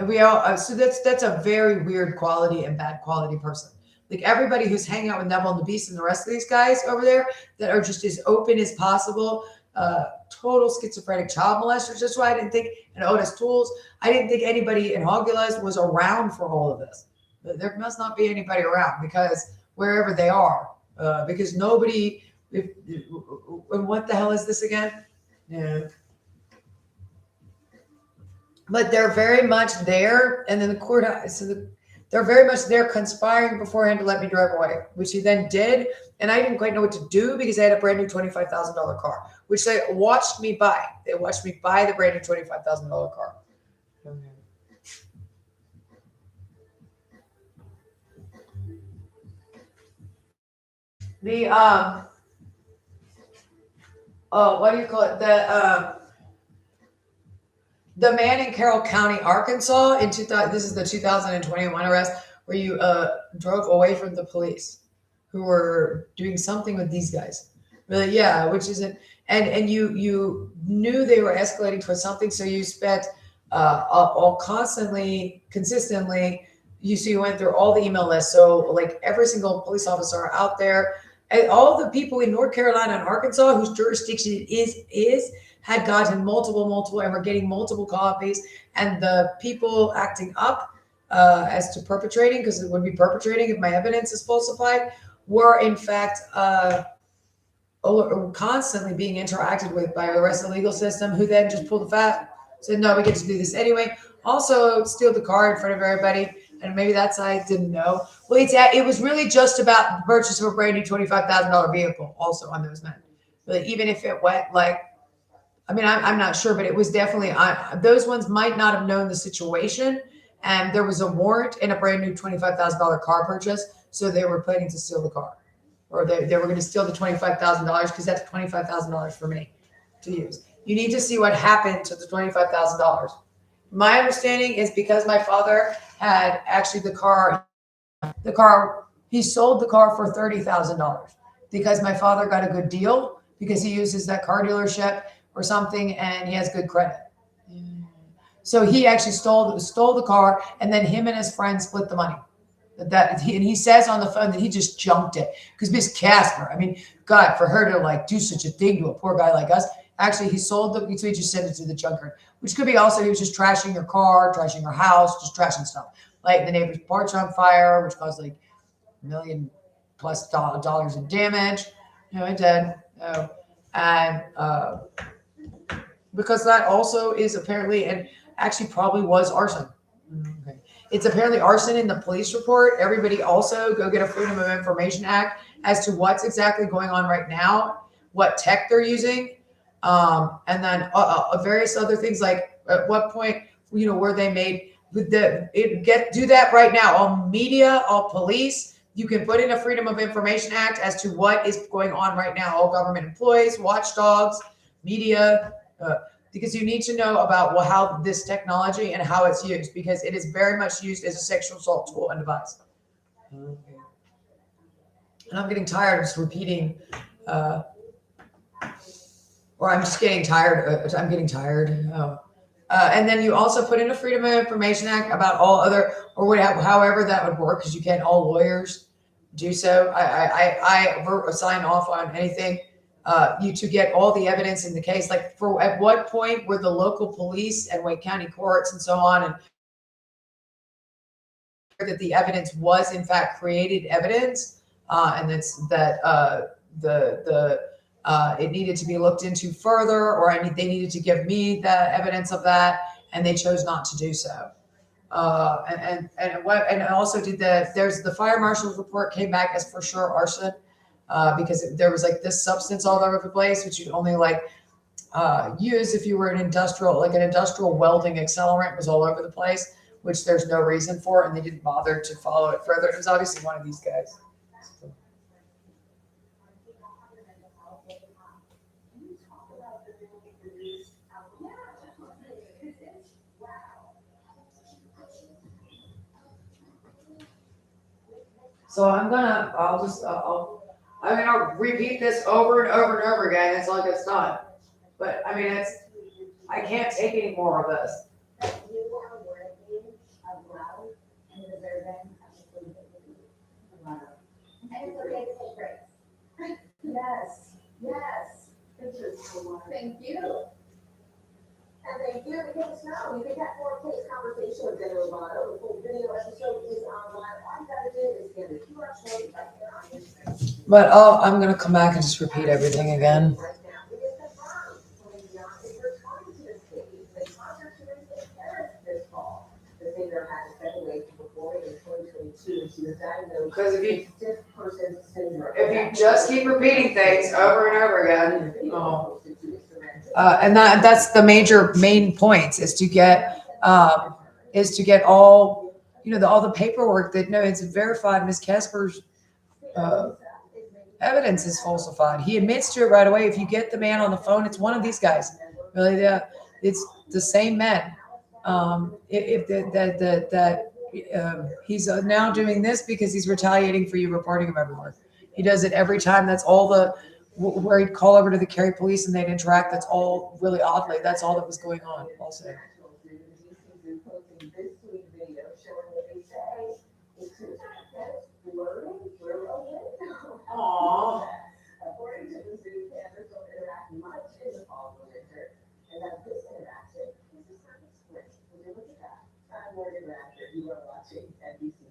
we all, so that's a very weird quality and bad quality person. Like everybody who's hanging out with Neville and the Beast and the rest of these guys over there that are just as open as possible, total schizophrenic child molesters. That's why I didn't think, and Otis Tools, I didn't think anybody in Hogula's was around for all of this. There must not be anybody around because wherever they are, because nobody, what the hell is this again? Yeah. But they're very much there. And then the courthouse, they're very much there conspiring beforehand to let me drive away, which he then did. And I didn't quite know what to do because I had a brand new $25,000 car, which they watched me buy. They watched me buy the brand new $25,000 car. The, what do you call it? The man in Carroll County, Arkansas, in 2000, this is the 2021 arrest, where you drove away from the police who were doing something with these guys. Really, yeah, which isn't, and you knew they were escalating for something, so you spent all consistently, you went through all the email lists. So like every single police officer out there, and all the people in North Carolina and Arkansas whose jurisdiction it is had gotten multiple, and were getting multiple copies, and the people acting up as to perpetrating, because it would be perpetrating if my evidence is falsified, were in fact constantly being interacted with by the rest of the legal system, who then just pulled the fat, said, no, we get to do this anyway. Also steal the car in front of everybody. And maybe that side didn't know. Well, it was really just about the purchase of a brand new $25,000 vehicle also on those men. But even if it went like, I mean, I'm not sure, but it was definitely, those ones might not have known the situation. And there was a warrant in a brand new $25,000 car purchase. So they were planning to steal the car, or they were going to steal the $25,000 because that's $25,000 for me to use. You need to see what happened to the $25,000. My understanding is because my father had actually the car, he sold the car for $30,000 because my father got a good deal because he uses that car dealership or something and he has good credit. So he actually stole the car, and then him and his friend split the money. And he says on the phone that he just junked it because Miss Casper, I mean, God, for her to like do such a thing to a poor guy like us. Actually, he sold so he just sent it to the junkyard, which could be also he was just trashing your car, trashing your house, just trashing stuff. Like the neighbor's porch on fire, which caused like $1 million+ in damage. You know, it did. And because that also is apparently, and actually probably was arson. Okay. It's apparently arson in the police report. Everybody also go get a Freedom of Information Act as to what's exactly going on right now, what tech they're using. And then various other things, like at what point, were they made with do that right now. All media, all police, you can put in a Freedom of Information Act as to what is going on right now. All government employees, watchdogs, media, because you need to know about how this technology and how it's used, because it is very much used as a sexual assault tool and device. Okay. And I'm getting tired of just repeating, or I'm just getting tired. I'm getting tired. And then you also put in a Freedom of Information Act about all other, or whatever, however that would work, because you can't all lawyers do so. I sign off on anything. You to get all the evidence in the case, like at what point were the local police and Wake County courts and so on, and that the evidence was in fact created evidence, and it needed to be looked into further, or they needed to give me the evidence of that, and they chose not to do so. And also there's the fire marshal's report came back as for sure arson, because there was like this substance all over the place, which you'd only use if you were an industrial welding accelerant was all over the place, which there's no reason for, and they didn't bother to follow it further. It was obviously one of these guys. So I'll repeat this over and over and over again until it gets done. But I mean, I can't take any more of this. Yes. Thank you. And thank you, because now you can get more case conversation with General Bono. The full video episode is online. All you gotta do is get the QR code right there on your screen. But I'm gonna come back and just repeat everything again. Right now, it is confirmed. Celine Dion is returning to the stage. The concert series in Paris this fall. The singer had to step away from performing in 2022, and she was diagnosed Because with stiff person syndrome. if you just keep repeating things over and over again, and that's the main points is to get all all the paperwork that it's verified. Ms. Casper's evidence is falsified. He admits to it right away. If you get the man on the phone, it's one of these guys. Really, it's the same men. He's now doing this because he's retaliating for you reporting him everywhere. He does it every time. That's all where he'd call over to the Cary police and they'd interact. That's all really oddly. That's all that was going on also. Aww. According to the zoo, cameras don't interact much in the fall and winter, and that this interaction is a sign of spring. Would you look at that? I'm Morgan Radford. You are watching NBC News.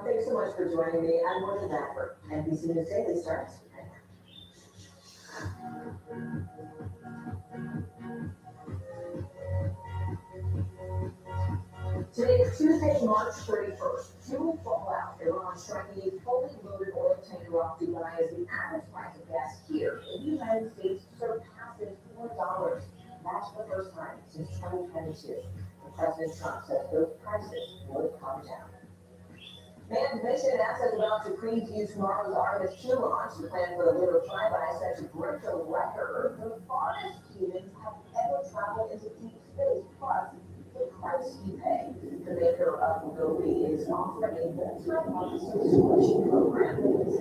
Thanks so much for joining me. I'm Morgan Bradford, NBC News Daily starts right now. Today is Tuesday, March 31st. Fuel fallout. Iran striking a fully loaded oil tanker off Dubai as the average price of gas here in the United States surpasses $4. That's the first time since 2022. And President Trump says those prices would come down. Manned mission NASA developed a preview tomorrow's Artemis 2 launch. The plan for the lunar flyby is set to break a record. The farthest humans have ever traveled into deep space, plus the price you pay. The maker of Mobility is offering a multi-month subscription program that is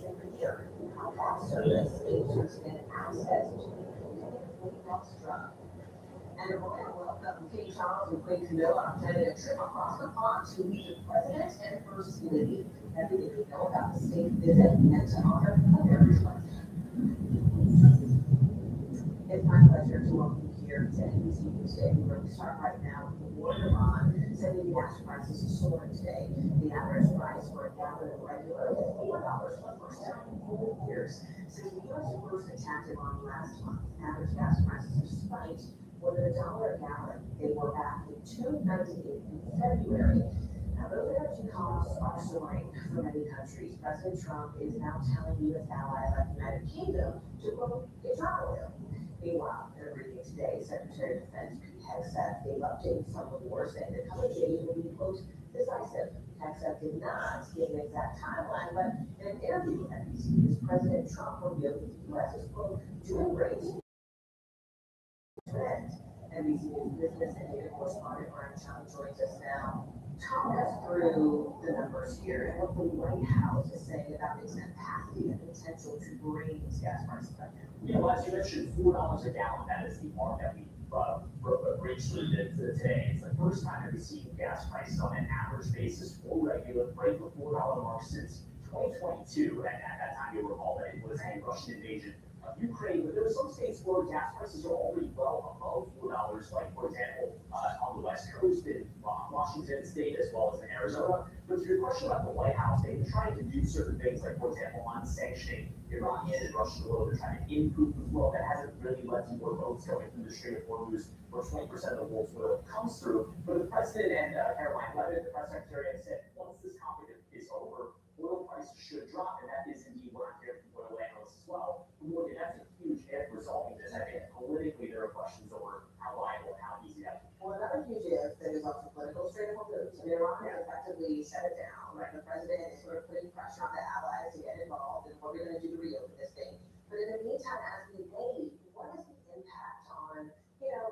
every year. How that service agents can access to the weight loss drug. And a royal welcome King Charles and Queen Camilla are planning a trip across the pond to meet the President and First Lady. Everything we know about the state visit and to honor their request. It's my pleasure to welcome you here to NBC News Daily, where we start right now with the war in Iran, sending gas prices soaring today. The average price for a gallon of regular is $4 for the first time in 4 years. Since the U.S. first attacked Iran last month, average gas prices have spiked more than $1 a gallon. They were back in $2.98 in February. Now, those energy costs are soaring for many countries. President Trump is now telling U.S. allies like the United Kingdom to, quote, get your oil. Meanwhile, in a briefing today, Secretary of Defense Pete Hegseth gave updates on the war, saying the coming days will be, quote, decisive. Hegseth did not give an exact timeline, but in an interview with NBC News, President Trump revealed that the U.S. is, quote, doing great. NBC News business and data correspondent Brian Chung joins us now. Talk us through the numbers here and what the White House is saying about its capacity and potential to bring these gas prices back down. Yeah, well, as you mentioned, $4 a gallon, that is the mark that we reached through today. It's the first time that we've seen gas prices on an average basis for regular break the $4 mark since 2022. And at that time, you'll recall that it was a Russian invasion of Ukraine, but there were some states where gas prices are already well above $4, like, for example, on the West Coast in Washington State, as well as in Arizona. But to your question about the White House, they've been trying to do certain things, like, for example, unsanctioning Iranian and Russian oil. They're trying to improve the flow. That hasn't really led to more boats going through the Strait of Hormuz, where 20% of the world's oil comes through. But the president and Caroline Levitt, the press secretary, have said once this conflict is over, oil prices should drop, and that is indeed what I'm hearing from oil analysts as well. Morgan, that's a huge if resolving this. I think politically there are questions over how viable and how easy that is. Well, another huge if that is also political, straight up moves. I mean, Iran has effectively shut it down, right? The president is sort of putting pressure on the allies to get involved in what we're going to do to reopen this thing. But in the meantime, as we wait, what is the impact on,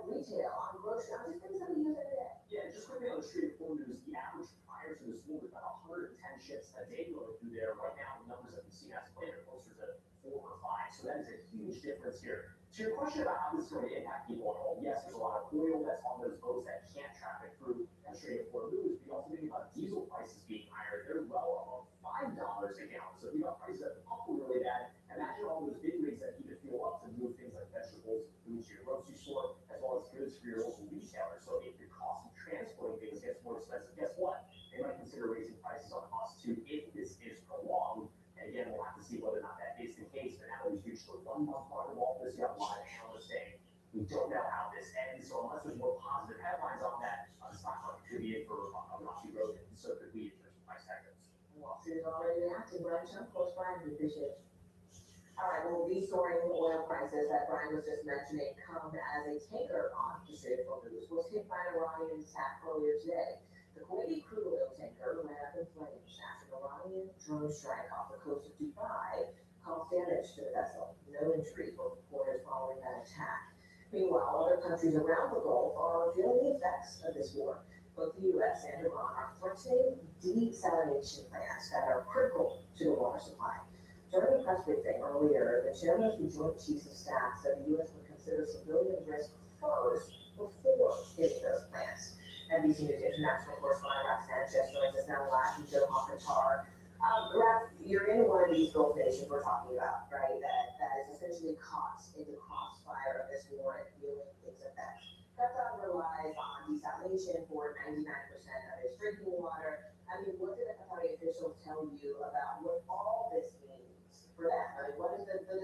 retail, on grocery, on just things that we use every day? Yeah, just quickly on the Strait of Hormuz, the average prior to this war was about 110 ships a day going through there. Right now, the numbers that we see as planned are closer to 4 or 5. So that is a huge difference here. To your question about how this is going to impact people at home, yes, there's a lot of oil that's on those boats that can't traffic through the Strait of Hormuz. We also think about diesel prices being higher. They're well above $5 a gallon. So if you got prices at the pump really bad, imagine all those big rigs that need to fuel up to move things like vegetables, food to your grocery store, as well as goods for your local retailer. So if the cost of transporting things gets more expensive, guess what? They might consider raising prices on us too if this is prolonged. And again, we'll have to see whether or not that is the case. But now we've reached the 1 month mark of all this. You have a lot of analysts saying we don't know how this ends. So unless there's more positive headlines on that, the stock market could be in for a rocky road, and so could we in terms of price tag goes. Wall Street is already reacting. Brian Chung, close Brian, we appreciate it. All right, well, these soaring oil prices that Brian was just mentioning come as a tanker on the Strait of Hormuz was hit by an Iranian attack earlier today. The Kuwaiti crude oil tanker went up in flames after an Iranian drone strike off the coast of Dubai caused damage to the vessel. No injuries were reported following that attack. Meanwhile, other countries around the Gulf are feeling the effects of this war. Both the U.S. and Iran are threatening desalination plants that are critical to the water supply. During a press briefing earlier, the chairman of the Joint Chiefs of Staff said the U.S. would consider civilian risk first before hitting those plants. NBC News international correspondent Raf Sanchez joins us now live from Doha, Qatar. Raf, you're in one of these Gulf nations we're talking about, right? That is essentially caught in the crossfire of this war and feeling its effects. Qatar relies on desalination for 99% of its drinking water. I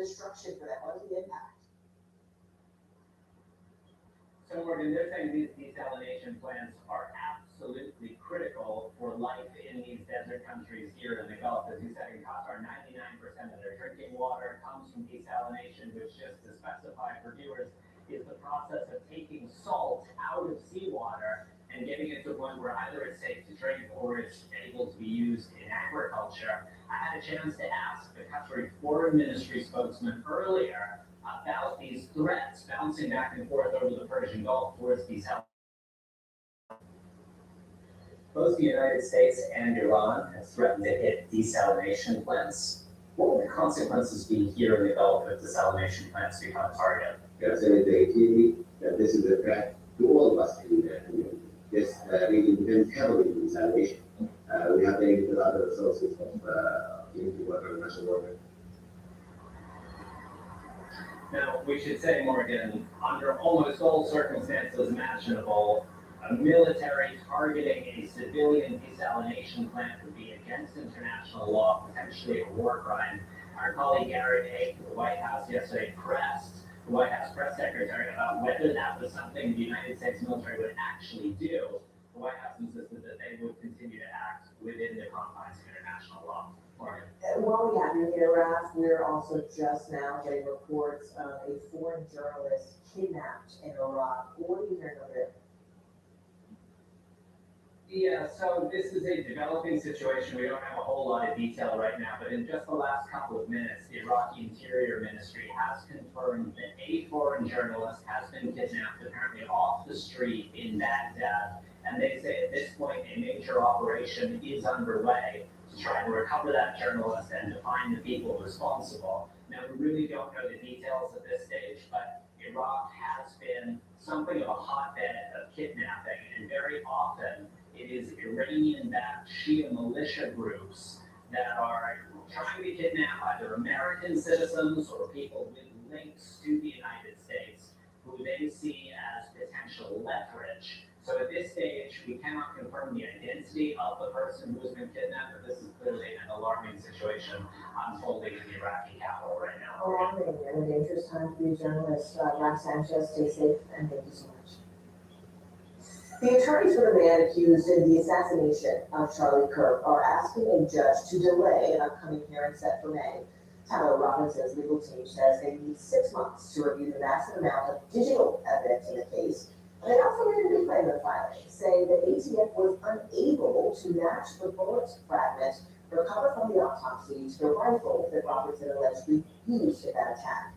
destruction for them? What is the impact? So Morgan, they're saying these desalination plants are absolutely critical for life in these desert countries here in the Gulf. As you said, in Qatar, 99% of their drinking water comes from desalination, which, just to specify for viewers, is the process of taking salt out of seawater and getting it to a point where either it's safe to drink or it's able to be used in agriculture. I had a chance to ask the Qatari Foreign Ministry spokesman earlier about these threats bouncing back and forth over the Persian Gulf towards these health. Both the United States and Iran have threatened to hit desalination plants. What would the consequences be here in the Gulf if desalination plants become a target? Yes, and clearly that this is a threat to all of us in the community. This region depends heavily on desalination. We have very little other sources of drinking water and national water. Now, we should say, Morgan, under almost all circumstances imaginable, a military targeting a civilian desalination plant would be against international law, potentially a war crime. Our colleague Garrett Haig of the White House yesterday pressed the White House press secretary about whether that was something the United States military would actually do. The White House insisted that they would continue to act within the confines of international law. Morgan. While we have you here, Raf, we're also just now getting reports of a foreign journalist kidnapped in Iraq. What are you hearing over there? Yeah, so this is a developing situation. We don't have a whole lot of detail right now, but in just the last couple of minutes, the Iraqi Interior Ministry has confirmed that a foreign journalist has been kidnapped, apparently off the street in Baghdad. And they say at this point, a major operation is underway to try to recover that journalist and to find the people responsible. Now, we really don't know the details at this stage, but Iraq has been something of a hotbed of kidnapping, and very often it is Iranian-backed Shia militia groups that are trying to kidnap either American citizens or people with links to the United States, who they see as potential leverage. So at this stage, we cannot confirm the identity of the person who has been kidnapped, but this is clearly an alarming situation unfolding in the Iraqi capital right now. Alarming and a dangerous time to be a journalist. Raf Sanchez, stay safe, and thank you so much. The attorneys for the man accused in the assassination of Charlie Kirk are asking a judge to delay an upcoming hearing set for May. Tyler Robinson's legal team says they need 6 months to review the massive amount of digital evidence in the case. And they also made a new claim in the filing, saying that ATF was unable to match the bullet fragment recovered from the autopsy to the rifle that Robertson allegedly used in that attack.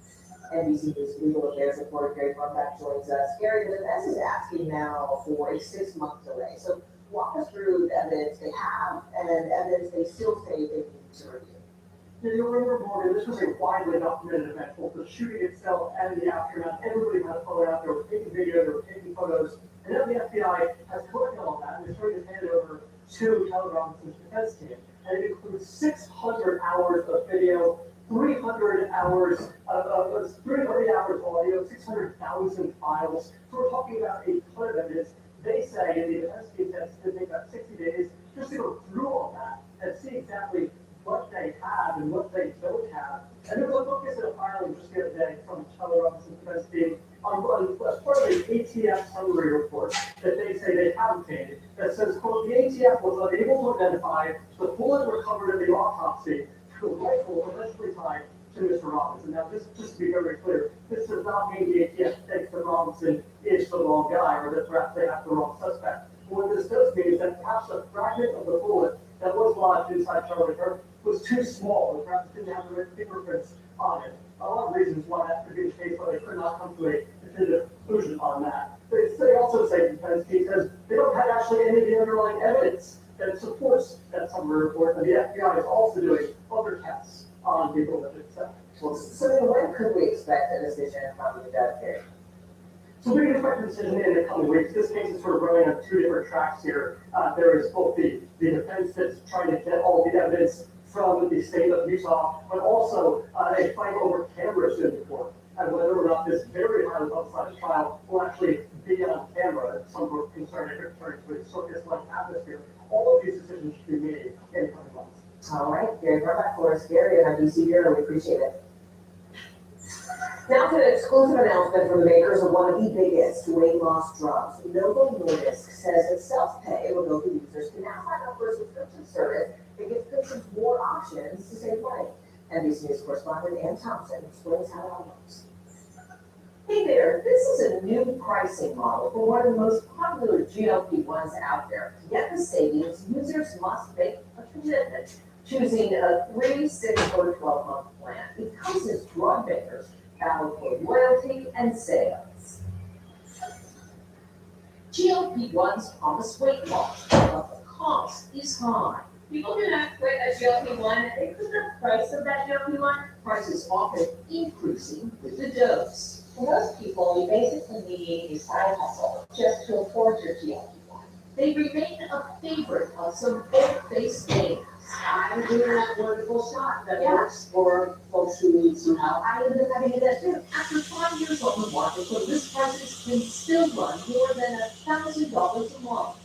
NBC News legal affairs reporter Gary Brumback joins us. Gary, the defense is asking now for a 6-month delay. So walk us through the evidence they have and evidence they still say they need to review. You'll remember, Morgan, this was a widely documented event, both the shooting itself and the aftermath. Everybody had a photo out there, were taking video, they were taking photos, and now the FBI has collected all that and is trying to hand it over to Tyler Robinson's defense team. And it includes 600 hours of video, 300 hours of 300 hours audio, 600,000 files. So we're talking about a ton of evidence. They say, and the defense team says it's going to take about 60 days just to go through all that and see exactly what they have and what they don't have. And there was a focus in a filing just the other day from Tyler Robinson's defense team as part of the ATF summary report that they say they have obtained that says, quote, the ATF was unable to identify the bullet recovered in the autopsy to a rifle allegedly tied to Mr. Robinson. Now, just to be very clear, this does not mean the ATF thinks that Robinson is the wrong guy or that perhaps they have the wrong suspect. But what this does mean is that perhaps a fragment of the bullet that was lodged inside Charlie Kirk was too small and perhaps didn't have the right fingerprints on it. A lot of reasons why that could be the case, but they could not come to a definitive conclusion on that. They also say, the defense team says, they don't have actually any of the underlying evidence that supports that summary report, and the FBI is also doing other tests on the bullet itself. So then when could we expect a decision from the judge here? So we can expect a decision in the coming weeks. This case is sort of running on 2 different tracks here. There is both the defense that's trying to get all the evidence from the state of Utah, but also a fight over cameras in the court and whether or not this very highly publicized trial will actually be on camera. Some were concerned it could turn into a circus-like atmosphere. All of these decisions should be made in the coming months. All right, Gary Brumback for us, Gary, and our DC Bureau. We appreciate it. Now to an exclusive announcement from the makers of one of the biggest weight loss drugs. Novo Nordisk says that self-pay Wegovy users can now sign up for a subscription service that gives patients more options to save money. NBC News correspondent Ann Thompson explains how it all works. Hey there, this is a new pricing model for one of the most popular GLP-1s out there. To get the savings, users must make a commitment, choosing a 3, 6, or 12-month plan. It comes as drug makers battle for loyalty and sales. GLP-1s promise weight loss, but the cost is high. People do not quit a GLP-1 because the price of that GLP-1 price is often increasing with the dose. For most people, you basically need a side hustle just to afford your GLP-1. They remain a favorite of some old-faced names. I'm doing that wonderful shot that Yeah. works for folks who need some help. I ended up having to do that too. After 5 years on the market, so this prices can still run more than $1,000 a month.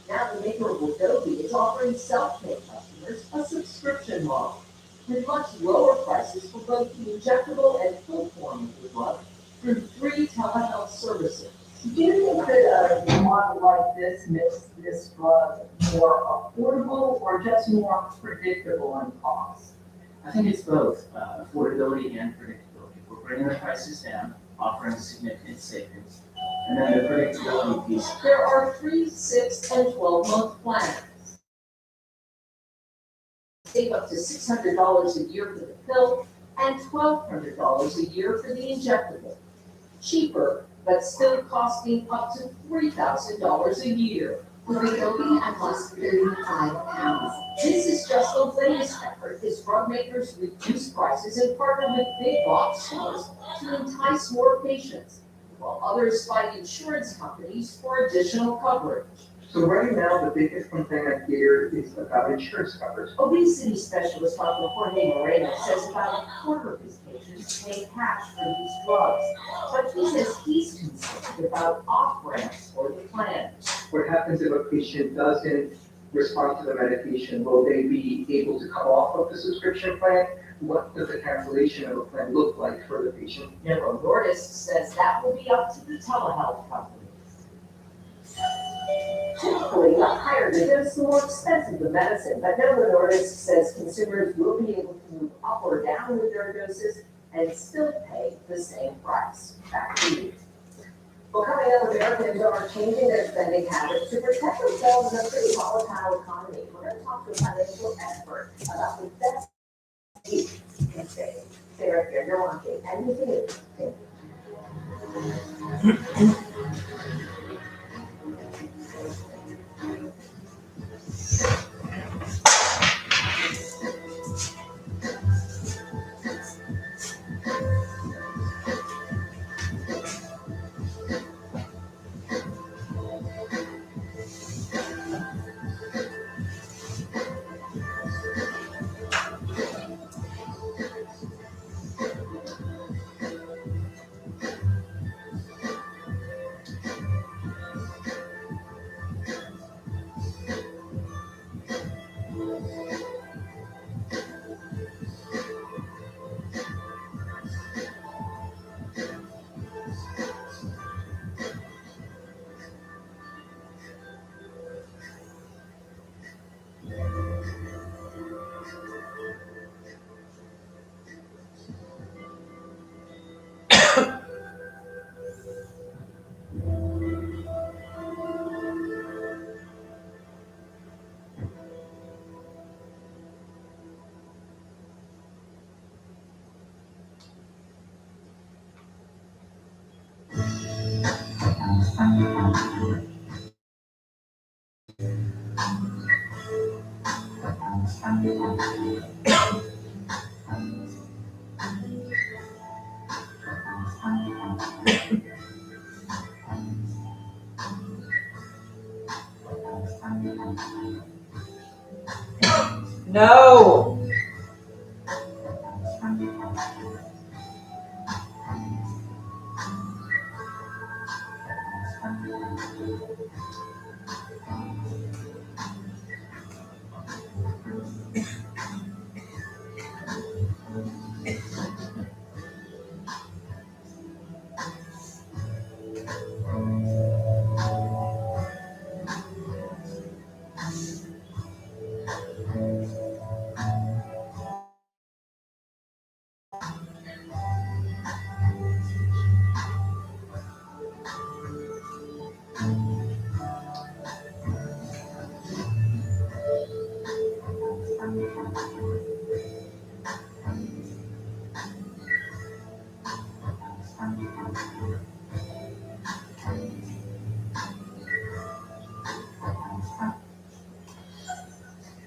Now the maker of Wegovy is offering self-pay customers a subscription model with much lower prices for both the injectable and full form of the drug through 3 telehealth services. Do you think that a model like this makes this drug more affordable or just more predictable in cost? I think it's both affordability and predictability. We're bringing the prices down, offering significant savings, and then the predictability piece. There are 3, 6, and 12-month plans. Save up to $600 a year for the pill and $1,200 a year for the injectable. Cheaper, but still costing up to $3,000 a year. With Wegovy at just £35. This is just the latest effort as drug makers reduce prices and partner with big box stores to entice more patients, while others fight insurance companies for additional coverage. So right now, the biggest complaint I hear is about insurance coverage. Obesity specialist Dr. Jorge Moreno says about a quarter of his patients pay cash for these drugs, but he says he's concerned about off-ramps for the plans. What happens if a patient doesn't respond to the medication? Will they be able to come off of the subscription plan? What does the cancellation of a plan look like for the patient? Novo Nordisk says that will be up to the telehealth companies. Typically, the higher the dose, the more expensive the medicine, but Novo Nordisk says consumers will be able to move up or down with their doses and still pay the same price. Back to you. Well, coming up, Americans are changing their spending habits to protect themselves in a pretty volatile economy. We're going to talk to a financial expert about the best you can save. Stay right here, you're watching NBC News. Thank you. No.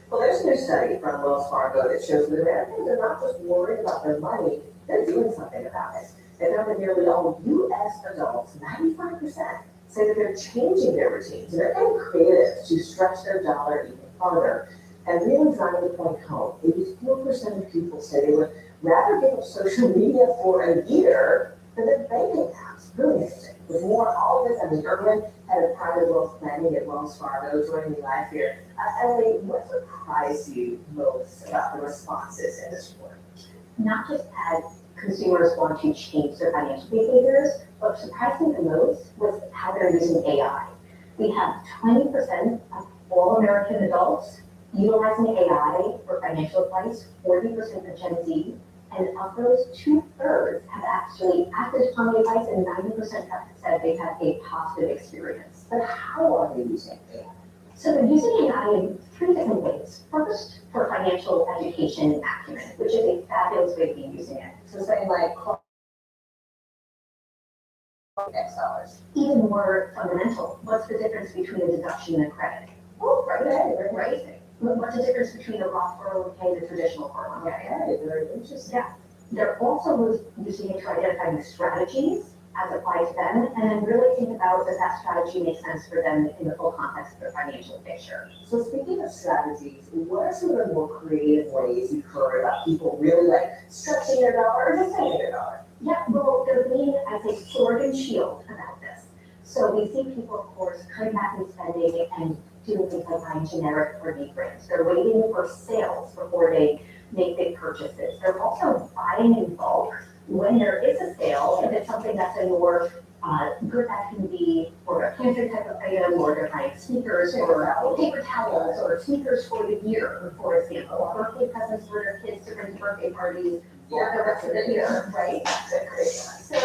Well, there's a new study from Wells Fargo that shows that Americans are not just worried about their money, they're doing something about it. They found that nearly all U.S. adults, 95%, say that they're changing their routines and they're getting creative to stretch their dollar even farther. And really driving the point home, 84% of people say they would rather give up social media for a year than their banking apps. Really interesting. With more on all of this, I'm Erwin, head of private wealth planning at Wells Fargo, joining me live here. Emily, what surprised you most about the responses in this report? Not just as consumers want to change their financial behaviors, what surprised me the most was how they're using AI. We have 20% of all American adults utilizing AI for financial advice, 40% of Gen Z, and of those, 2/3 have actually acted upon the advice and 90% have said they've had a positive experience. But how are they using AI? So they're using AI in 3 different ways. First, for financial education and acumen, which is a fabulous way to be using it. So saying like, X dollars. Even more fundamental, what's the difference between a deduction and a credit? Oh, right ahead, very Right. interesting. What's the difference between a Roth 401k and a traditional 401k? Okay, very interesting. Yeah. They're also using it to identify the strategies as applied to them, and then really think about does that strategy make sense for them in the full context of their financial picture. So speaking of strategies, what are some of the more creative ways you've heard about people really like stretching their dollar or just saving their dollar? Yeah, well, they're being, as a sword and shield about this. So we see people, of course, cutting back in spending and doing things like buying generic or deep brands. They're waiting for sales before they make big purchases. They're also buying in bulk when there is a sale, if it's something that's a more good that can be for a pantry type of item, or they're buying sneakers or paper towels or sneakers for the year, for example, or birthday presents for their kids to bring to birthday parties for the rest of the year, right? So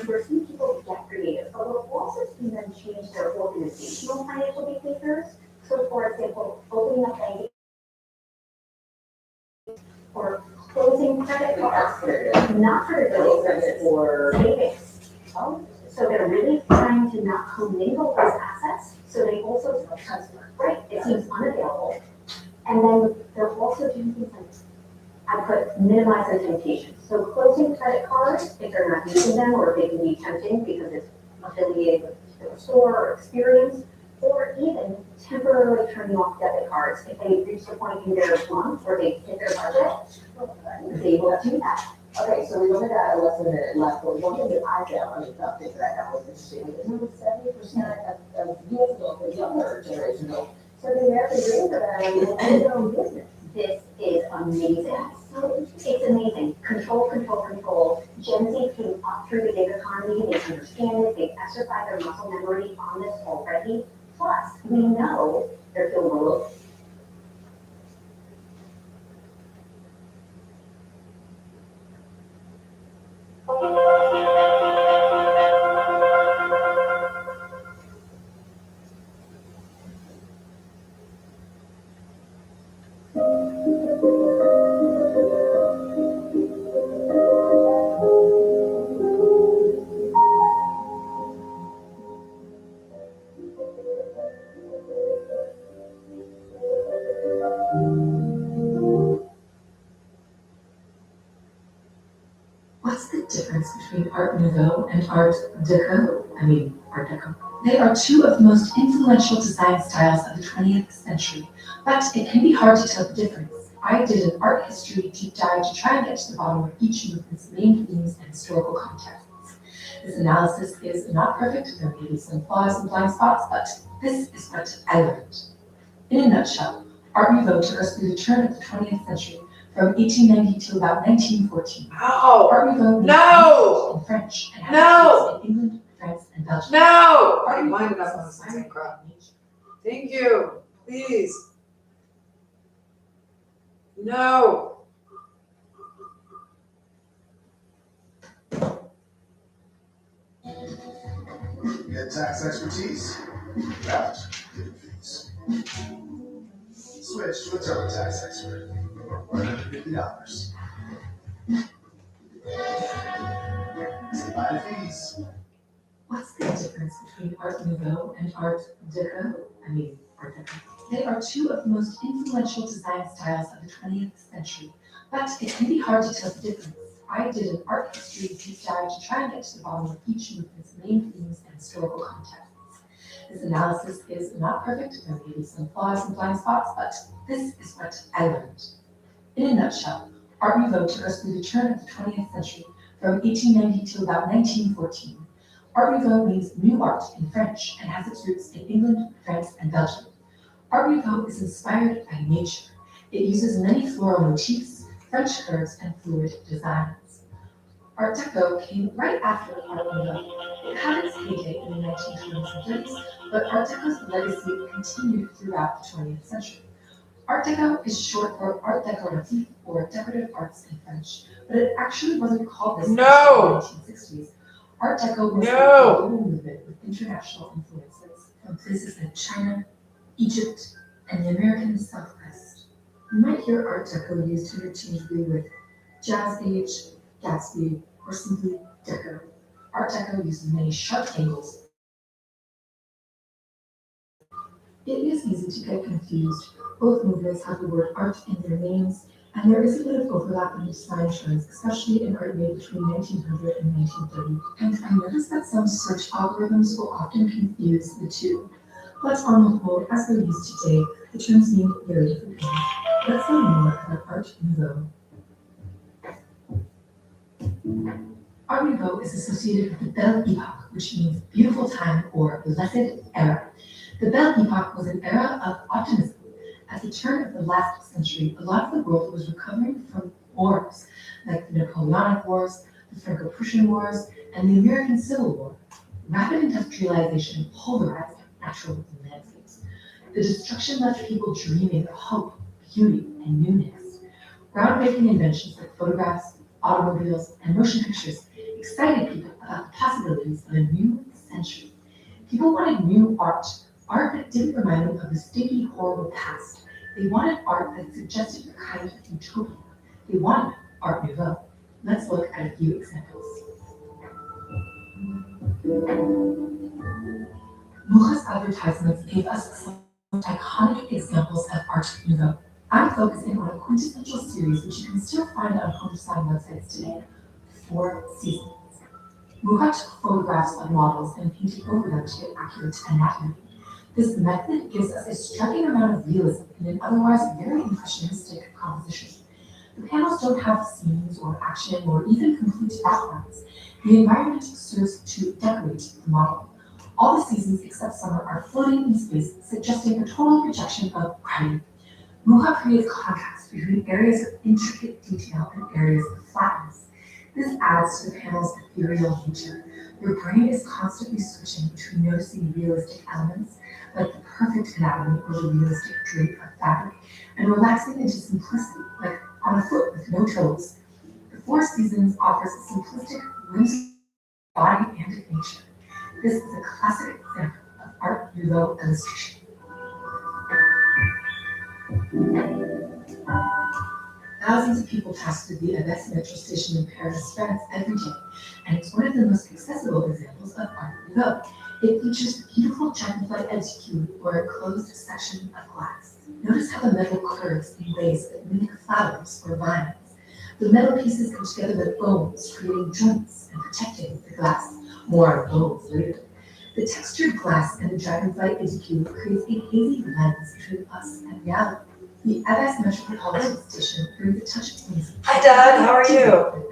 we're seeing people get creative, but we're also seeing them change their organizational financial behaviors. So for example, opening up banking or closing credit cards, not for bills or savings. So they're really trying to not commingle those assets, so they also transfer, right? It seems unavailable. And then they're also doing things like, I put minimize the temptations. So closing credit cards, if they're not using them, or if they can be tempting because it's affiliated with a store or experience, or even temporarily turning off debit cards. If they reach the point in their month where they hit their budget, they will do that. Okay, so we only got less than a minute left, but one thing that I found, something that I thought was interesting, is over 70% of US adults, the younger generation, so the American dream for them is own their own business. This is amazing. So it's amazing. Control, control, control. Gen Z came up through the gig economy. They understand it. They've exercised their muscle memory on this already. Plus, we know they're feeling a little. What's the difference between Art Nouveau and Art Deco? Art Deco. They are two of the most influential design styles of the 20th century, but it can be hard to tell the difference. I did an art history deep dive to try and get to the bottom of each movement's main themes and historical contexts. This analysis is not perfect, there may be some flaws and blind spots, but this is what I learned. In a nutshell, Art Nouveau took us through the turn of the 20th century, from 1890 to about 1914. No! Art Nouveau No! in French and No! in England, France, and Belgium. No! Art I'm Nouveau minding was up on the inspired same crap. by nature. Thank you. Please. No. Get tax expertise? Without hidden fees. Switch to a TurboTax expert for $150. Say bye to fees. What's the difference between Art Nouveau and Art Deco? Art Deco. They are two of the most influential design styles of the 20th century, but it can be hard to tell the difference. I did an art history deep dive to try and get to the bottom of each movement's main themes and historical contexts. This analysis is not perfect, there may be some flaws and blind spots, but this is what I learned. In a nutshell, Art Nouveau took us through the turn of the 20th century, from 1890 to about 1914. Art Nouveau means new art in French and has its roots in England, France, and Belgium. Art Nouveau is inspired by nature. It uses many floral motifs, French curves, and fluid designs. Art Deco came right after Art Nouveau. It had its heyday in the 1920s and 30s, but Art Deco's legacy continued throughout the 20th century. Art Deco is short for Art Décoratif, or decorative arts in French, but it actually wasn't called this No. until the 1960s. Art Deco was a No. global movement with international influences from places like China, Egypt, and the American Southwest. You might hear Art Deco used interchangeably with Jazz Age, Gatsby, or simply Deco. Art Deco uses many sharp angles. It is easy to get confused. Both movements have the word art in their names, and there is a bit of overlap in design trends, especially in art made between 1900 and 1930. And I noticed that some search algorithms will often confuse the two. But on the whole, as they're used today, the terms mean very different things. Let's learn more about Art Nouveau. Art Nouveau is associated with the Belle Epoque, which means beautiful time or blessed era. The Belle Epoque was an era of optimism. At the turn of the last century, a lot of the world was recovering from wars, like the Napoleonic Wars, the Franco-Prussian Wars, and the American Civil War. Rapid industrialization polarized natural landscapes. The destruction left people dreaming of hope, beauty, and newness. Groundbreaking inventions like photographs, automobiles, and motion pictures excited people about the possibilities of a new century. People wanted new art that didn't remind them of the sticky, horrible past. They wanted art that suggested a kind of utopia. They wanted Art Nouveau. Let's look at a few examples. Mucha's advertisements gave us some iconic examples of Art Nouveau. I'm focusing on a quintessential series which you can still find on home design websites today, 4 Seasons. Mucha took photographs of models and painted over them to get accurate anatomy. This method gives us a striking amount of realism in an otherwise very impressionistic composition. The panels don't have scenes or action or even complete backgrounds. The environment serves to decorate the model. All the seasons except summer are floating in space, suggesting a total projection of gravity. Mucha creates contrast between areas of intricate detail and areas of flatness. This adds to the panel's ethereal nature. Your brain is constantly switching between noticing realistic elements, like the perfect anatomy or the realistic drape of fabric, and relaxing into simplicity, like on a foot with no toes. The 4 Seasons offers a simplistic, whimsical body and of nature. This is a classic example of Art Nouveau illustration. Thousands of people pass through the Abbesse metro station in Paris, France every day, and it's one of the most accessible examples of Art Nouveau. It features beautiful dragonfly edge or a closed section of glass. Notice how the metal curves in ways that mimic flowers or vines. The metal pieces come together with bones, creating joints and protecting the glass. More on bones later. The textured glass and the dragonfly edge creates a hazy lens between us and reality. The Abbesse Metropolitan Station brings a touch of music. Hi, Dad. How are you?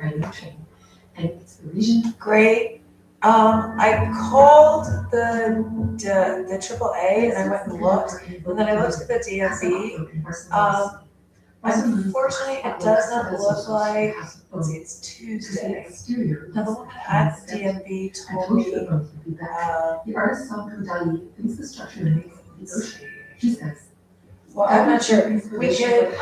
And it's Parisian. Great. I called the AAA and I went and looked, and then I looked at the DMV. Unfortunately, it doesn't look like, let's see, it's Tuesday. Now, the woman at the DMV told me, The artist Salvador Dali thinks the structure makes the ocean. She says, Well, I'm not sure. We could, if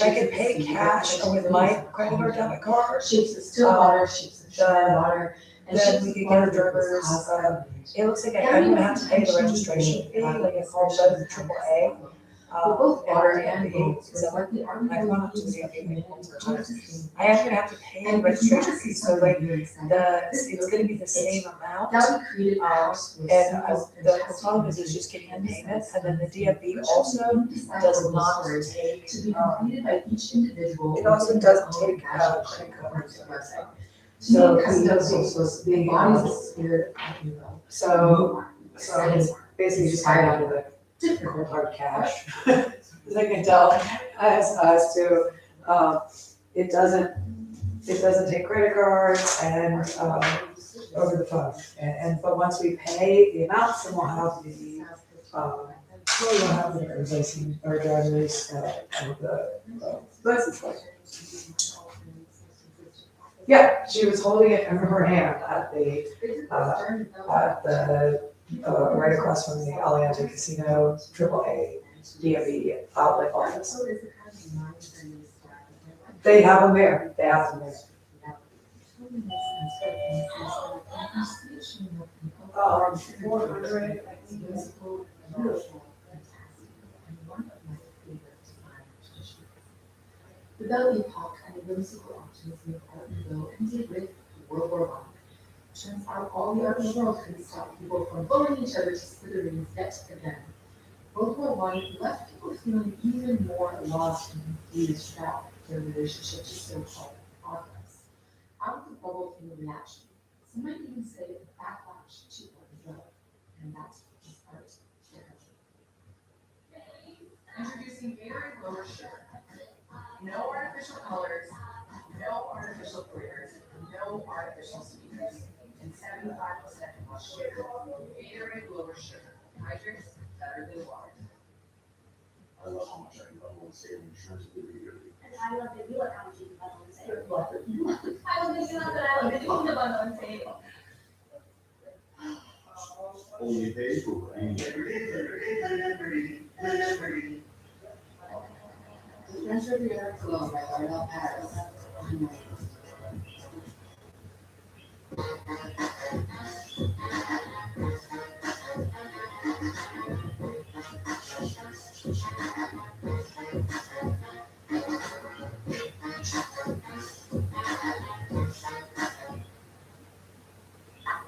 I could pay cash or with my credit or debit card, Shapes of still water, shapes of shallow water, and then shapes we of could water get a driver's, it looks like I'm gonna have to pay the registration fee, like it's called both AAA. For both water and DMV. boat, So like the Army I've gone up to Navy the DMV and once or twice. I am gonna have to pay the registration fee, so like it's gonna be the same amount. That we created a house with And symbols and the problem is just getting the payment, and then the DMV also does not take, to be completed by each individual. it also doesn't take, credit cards. So So customized the, embodies the spirit of Nuvo. so it's basically just fired out of the difficult hard cash. As I can tell, as to, it doesn't take credit cards and, over the phone. But once we pay the amounts, then we'll have the, we'll have the driver's license, or driver's, the license plate. Yeah, she was holding it in her hand at the, right across from the Aliante Casino AAA DMV outlet office. They have them there, they have them there. 400, I think it's The Belle Epoque and the whimsical options made Art Nouveau ended with World War I. Turns out all the art in the world couldn't stop people from blowing each other to smithereens yet again. World War I left people feeling even more lost and confused about their relationship to so-called progress. Out of the bubble came a reaction. Some might even say a backlash to Art Nouveau, and that's just art. Introducing Gatorade Lower Sugar. No artificial colors, no artificial flavors, no artificial sweeteners, and 75% less sugar. Gatorade Lower Sugar. Hydrates better than water. I love how much I can bubble and save insurance to be here. And I love that you love how much you can bundle and save. I love that you love that I love that you can bundle and save. Only paid for The French Riviera Cologne by L'Oréal Paris.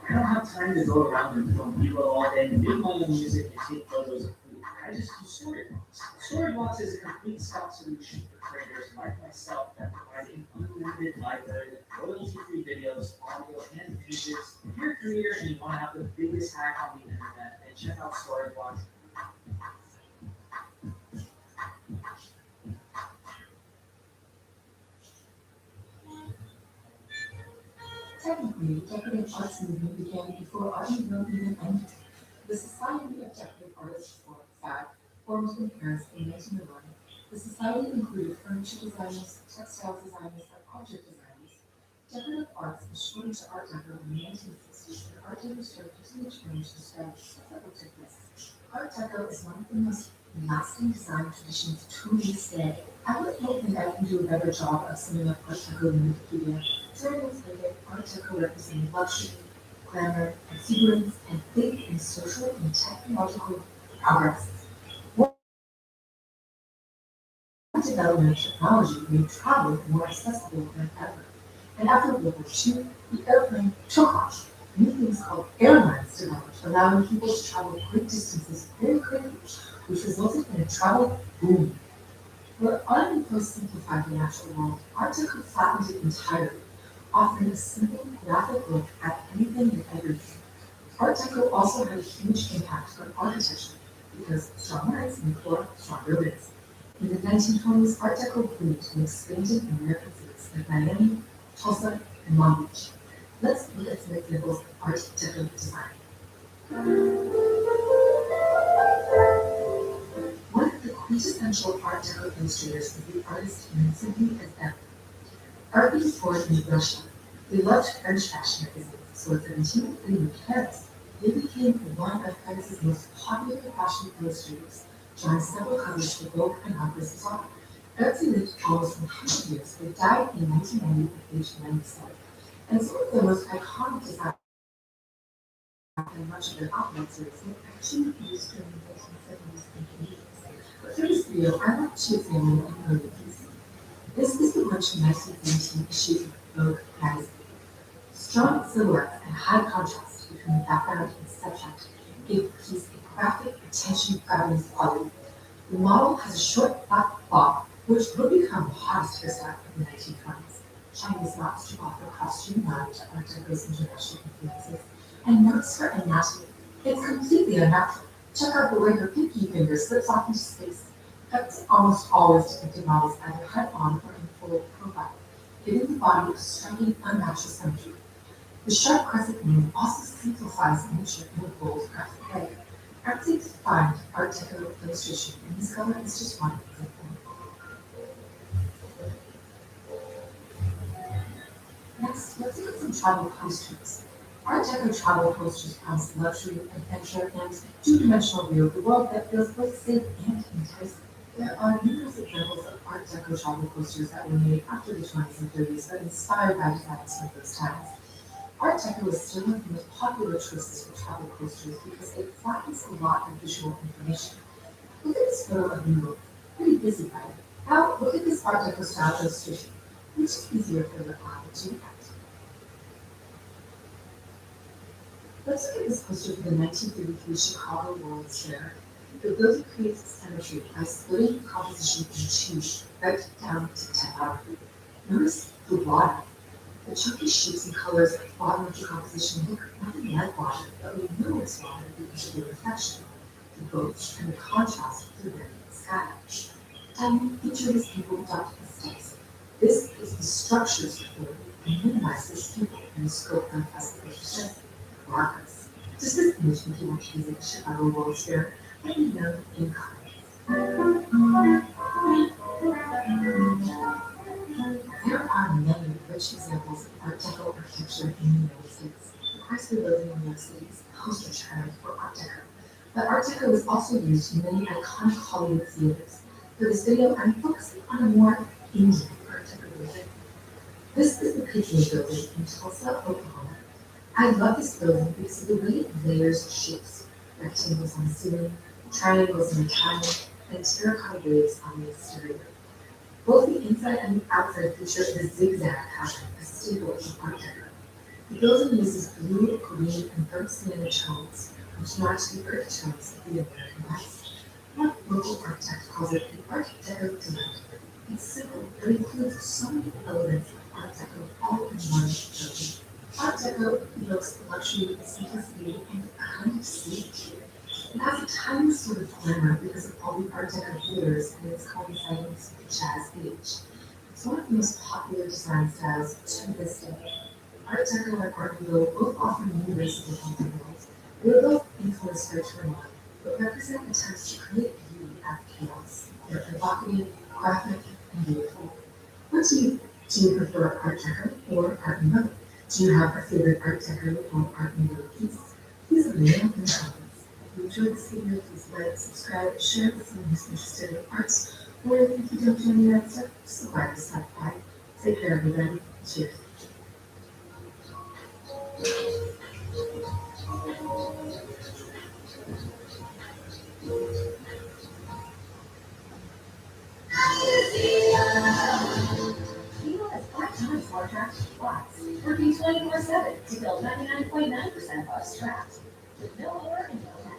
I don't have time to go around and film people all day and make my own music and take photos of food. I just do Storybox. Storybox is a complete stock solution for creators like myself that provide an unlimited library of royalty-free videos, audio, and images. If you're a creator and you want to have the biggest hack on the internet, then check out Storybox. Technically, the decorative arts movement began before art Nouveau even ended. The Society of Decorative Artists for SAD formed in Paris in 1901. The society included furniture designers, textile designers, and object designers. Decorative arts was shortened to Art Deco in the 1960s, and Art Deco started using the term to describe several techniques. Art Deco is one of the most lasting design traditions to this day. I don't think I can do a better job of summing up Art Deco than Wikipedia. During this period, Art Deco represented luxury, glamour, exuberance, and big and social and technological progress. Development of technology made travel more accessible than ever. And after World War II, the airplane took off. New things called airlines developed, allowing people to travel great distances very quickly, which resulted in a travel boom. Where art Nouveau simplified the natural world, Art Deco flattened it entirely, offering a simple, graphic look at anything and everything. Art Deco also had a huge impact on architecture because strong lights and core strong buildings. In the 1920s, Art Deco bloomed and expanded in American cities like Miami, Tulsa, and Long Beach. Let's look at some examples of Art Deco design. One of the quintessential Art Deco illustrators is the artist known simply as F. Art was born in Russia. They loved French fashion magazines, so in 1703 in Paris, they became one of Paris's most popular fashion illustrators, drawing several covers for Vogue and Harper's Bazaar. Etsy lived almost 100 years, but died in 1990 at age 97. And some of the most iconic designs and much of their outlet series were actually used during the 1970s and 80s. But for this video, I want to examine an early piece. This is the March 1917 issue of Vogue magazine. Strong silhouettes and high contrast between the background and subject give the piece a graphic, attention-grabbing quality. The model has a short black bob, which would become the hottest hairstyle of the 1920s. Chinese knots to offer costume nod to Art Deco's international influences. And notice her anatomy. It's completely unnatural. Check out the way her pinky finger slips off into space. Cuts almost always depicted models either head on or in full profile, giving the body a striking, unnatural symmetry. The sharp crescent moon also simplifies nature in a bold, graphic way. Artsy defined Art Deco illustration, and this color is just one example. Next, let's look at some travel posters. Art Deco travel posters promise luxury, adventure, and two-dimensional view of the world that feels both safe and enticing. There are numerous examples of Art Deco travel posters that were made after the 20s and 30s but inspired by designs from those times. Art Deco is still one of the most popular choices for travel posters because it flattens a lot of visual information. Look at this photo of New York, pretty busy, right? Now look at this Art Deco style illustration, which is easier for the eye to look at. Let's look at this poster for the 1933 Chicago World's Fair. The building creates symmetry by splitting the composition in two, right down to typography. Notice the water. The chunky shapes and colors at the bottom of the composition look nothing like water, but we know it's water because of the reflection, the boats, and the contrast with the red sky. Diamond features in bold optical steps. This is the structure support and minimizes people and the scope of classification progress. Does this image make you want to visit the Chicago World's Fair? Let me know in comments. There are many rich examples of Art Deco architecture in the United States. The Chrysler Building in New York City is a poster child for Art Deco. But Art Deco is also used in many iconic Hollywood theaters. For this video, I'm focusing on a more Indian Art Deco building. This is the Pigeon Building in Tulsa, Oklahoma. I love this building because of the way it layers shapes. Rectangles on the ceiling, triangles in the tile, and terracotta waves on the exterior. Both the inside and the outside feature the zigzag pattern, a staple of Art Deco. The building uses blue, green, and burnt sienna tones, which match the earth tones of the American West. One local architect calls it the Art Deco delight. It's simple, but includes so many elements of Art Deco all in one building. Art Deco evokes luxury, simplicity, and a kind of safety. It has a tiny sort of glamour because of all the Art Deco theaters and its coinciding with the Jazz age. It's one of the most popular design styles to this day. Art Deco and Art Nouveau both offer new ways of looking at the world. They both influence their turmoil, but represent attempts to create beauty out of chaos. They're provocative, graphic, and beautiful. What do you prefer, Art Deco or Art Nouveau? Do you have a favorite Art Deco or Art Nouveau piece? Please let me know in the comments. If you enjoyed this video, please like, subscribe, share it with someone who's interested in arts, or if you don't do any of that stuff, just like to stop by. Take care, everybody. Cheers. Vivo has 5 times more traction slots, working 24/7 to build 99.9% of us trapped, with no more and no less.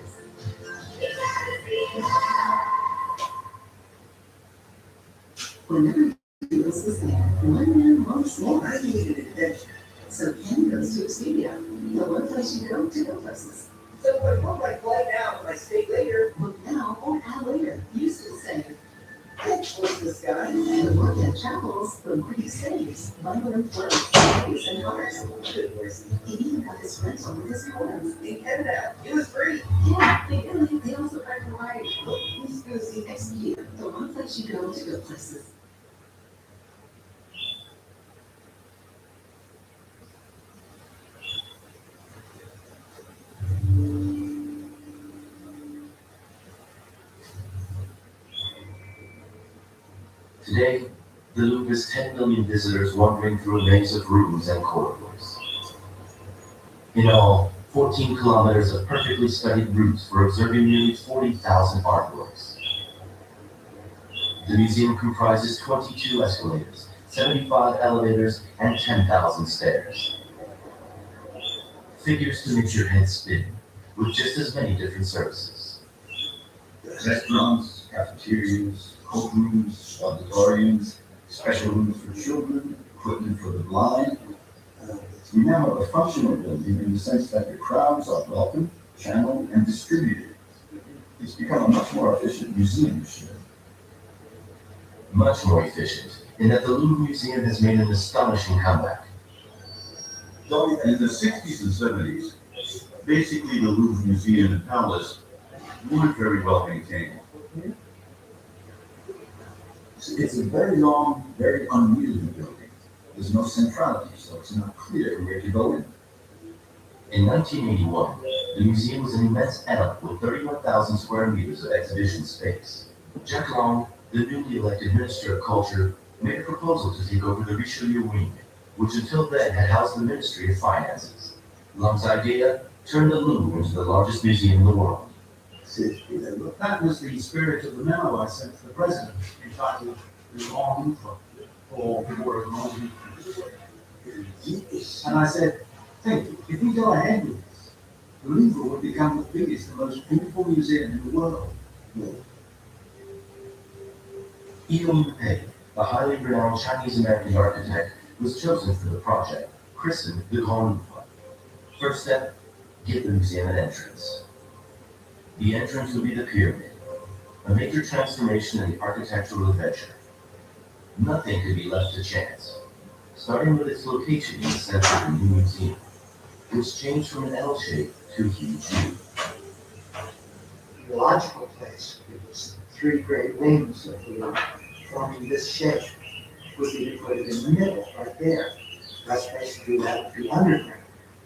Whenever he was the same, one man wants more. I needed adventure. So Ken goes to a studio, the one place you go places. So what do I play now? When I stay later? Look now or add later. Used to say, What's this guy? the more that travels, the more he saves. Bundle and flows, space and cars. He even got his rental with his coins. In Canada, it was free. Yeah, in Italy, they also provide who's going to see next year. The one place you go places. Today, the Louvre has 10 million visitors wandering through a maze of rooms and corridors. In all, 14 kilometers of perfectly studied routes for observing nearly 40,000 artworks. The museum comprises 22 escalators, 75 elevators, and 10,000 stairs. Figures to make your head spin, with just as many different services. Restaurants, cafeterias, courtrooms, auditoriums, special rooms for children, equipment for the blind. We now have a functional building in the sense that the crowds are welcome, channeled, and distributed. It's become a much more efficient museum machine. Much more efficient, in that the Louvre Museum has made an astonishing comeback. In the 60s and 70s, basically the Louvre Museum and Palace weren't very well maintained. It's a very long, very unwieldy building. There's no centrality, so it's not clear where to go in. In 1981, the museum was an immense edifice with 31,000 square meters of exhibition space. Jacques Lang, the newly elected Minister of Culture, made a proposal to take over the Richelieu wing, which until then had housed the Ministry of Finances. Lang's idea turned the Louvre into the largest museum in the world. That was the spirit of the memo I sent to the president, entitled "The Long or War of Long." And I said, think, if we go ahead with this, the Louvre would become the biggest and most beautiful museum in the world. Yong Pei, the highly renowned Chinese-American architect, was chosen for the project, christened the Grand Louvre. First step, give the museum an entrance. The entrance would be the pyramid, a major transformation in the architectural adventure. Nothing could be left to chance, starting with its location in the center of the new museum, which changed from an L shape to a huge U. The logical place, because three great wings of the Louvre forming this shape would be to put it in the middle, right there. That's basically that would be underground,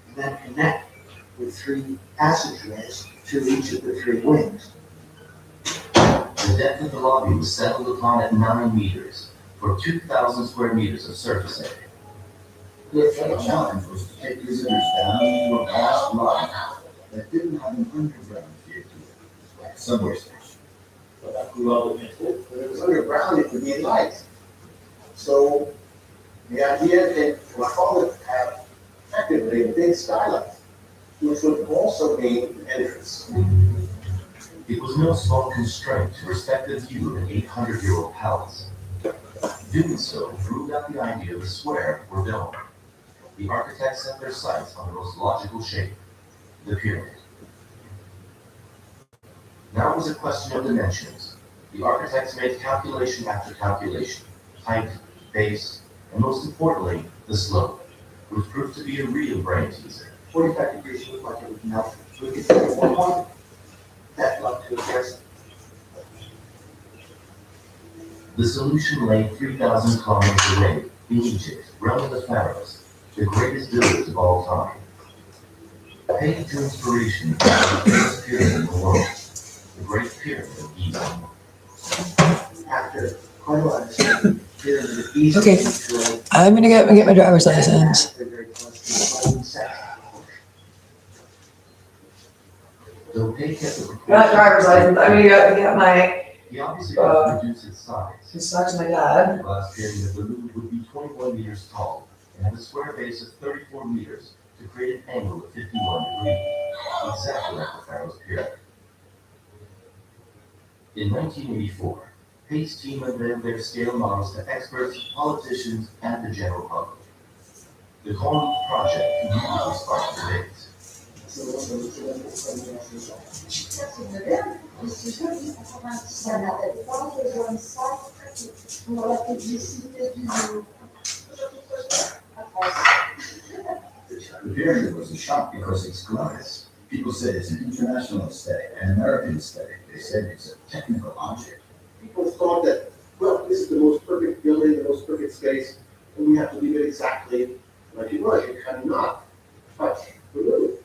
and then connect with three passageways to each of the three wings. The depth of the lobby was settled upon at 9 meters, for 2,000 square meters of surface area. The challenge was to take visitors down into a vast lobby that didn't have an underground theater, like a subway station. But when it was underground, it would need light. So the idea that my father had effectively a big skylight, which would also be an entrance. It was no small constraint to respect the view of an 800-year-old palace. Doing so ruled out the idea of a square or dome. The architects set their sights on the most logical shape, the pyramid. Now it was a question of dimensions. The architects made calculation after calculation, height, base, and most importantly, the slope, which proved to be a real brain teaser. 45 degrees looked like it would melt. We could take one point, that love to address. The solution lay 3,000 kilometers away in Egypt, realm of the pharaohs, the greatest builders of all time. Pay to inspiration from the greatest pyramid in the world, the Great Pyramid of Giza. After quite a lot of study, pyramid of Giza. Okay. I'm gonna get my driver's license. Very close to the bottom section. Though Pei kept the Not driver's license. I'm gonna go get my. he obviously had to reduce its size. Just talk to my dad. The glass pyramid of the Louvre would be 21 meters tall and have a square base of 34 meters to create an angle of 51 degrees, exactly like the Pharaoh's pyramid. In 1984, Pei's team unveiled their scale models to experts, politicians, and the general public. The Grand Louvre project immediately sparked debate. The pyramid was a shock because it's glass. People said it's an international aesthetic, an American aesthetic. They said it's a technical object. People thought that, well, this is the most perfect building, the most perfect space, and we have to leave it exactly like it was. You cannot touch the Louvre.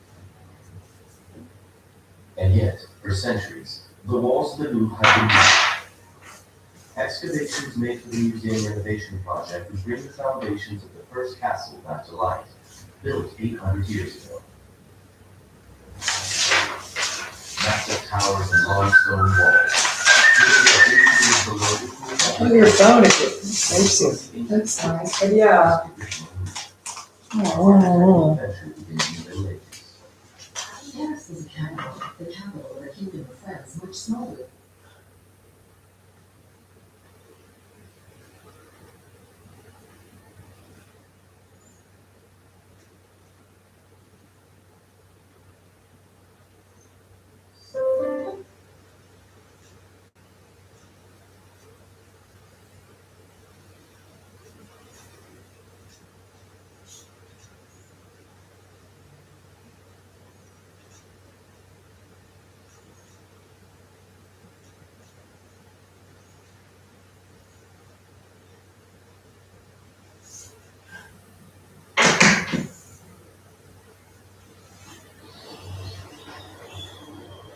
And yet, for centuries, the walls of the Louvre have been used. Excavations made for the museum renovation project would bring the foundations of the first castle back to life, built 800 years ago. Massive towers and long stone walls. On your phone, it makes you. That's nice, but yeah. Oh. Paris is the capital of a kingdom of France much smaller.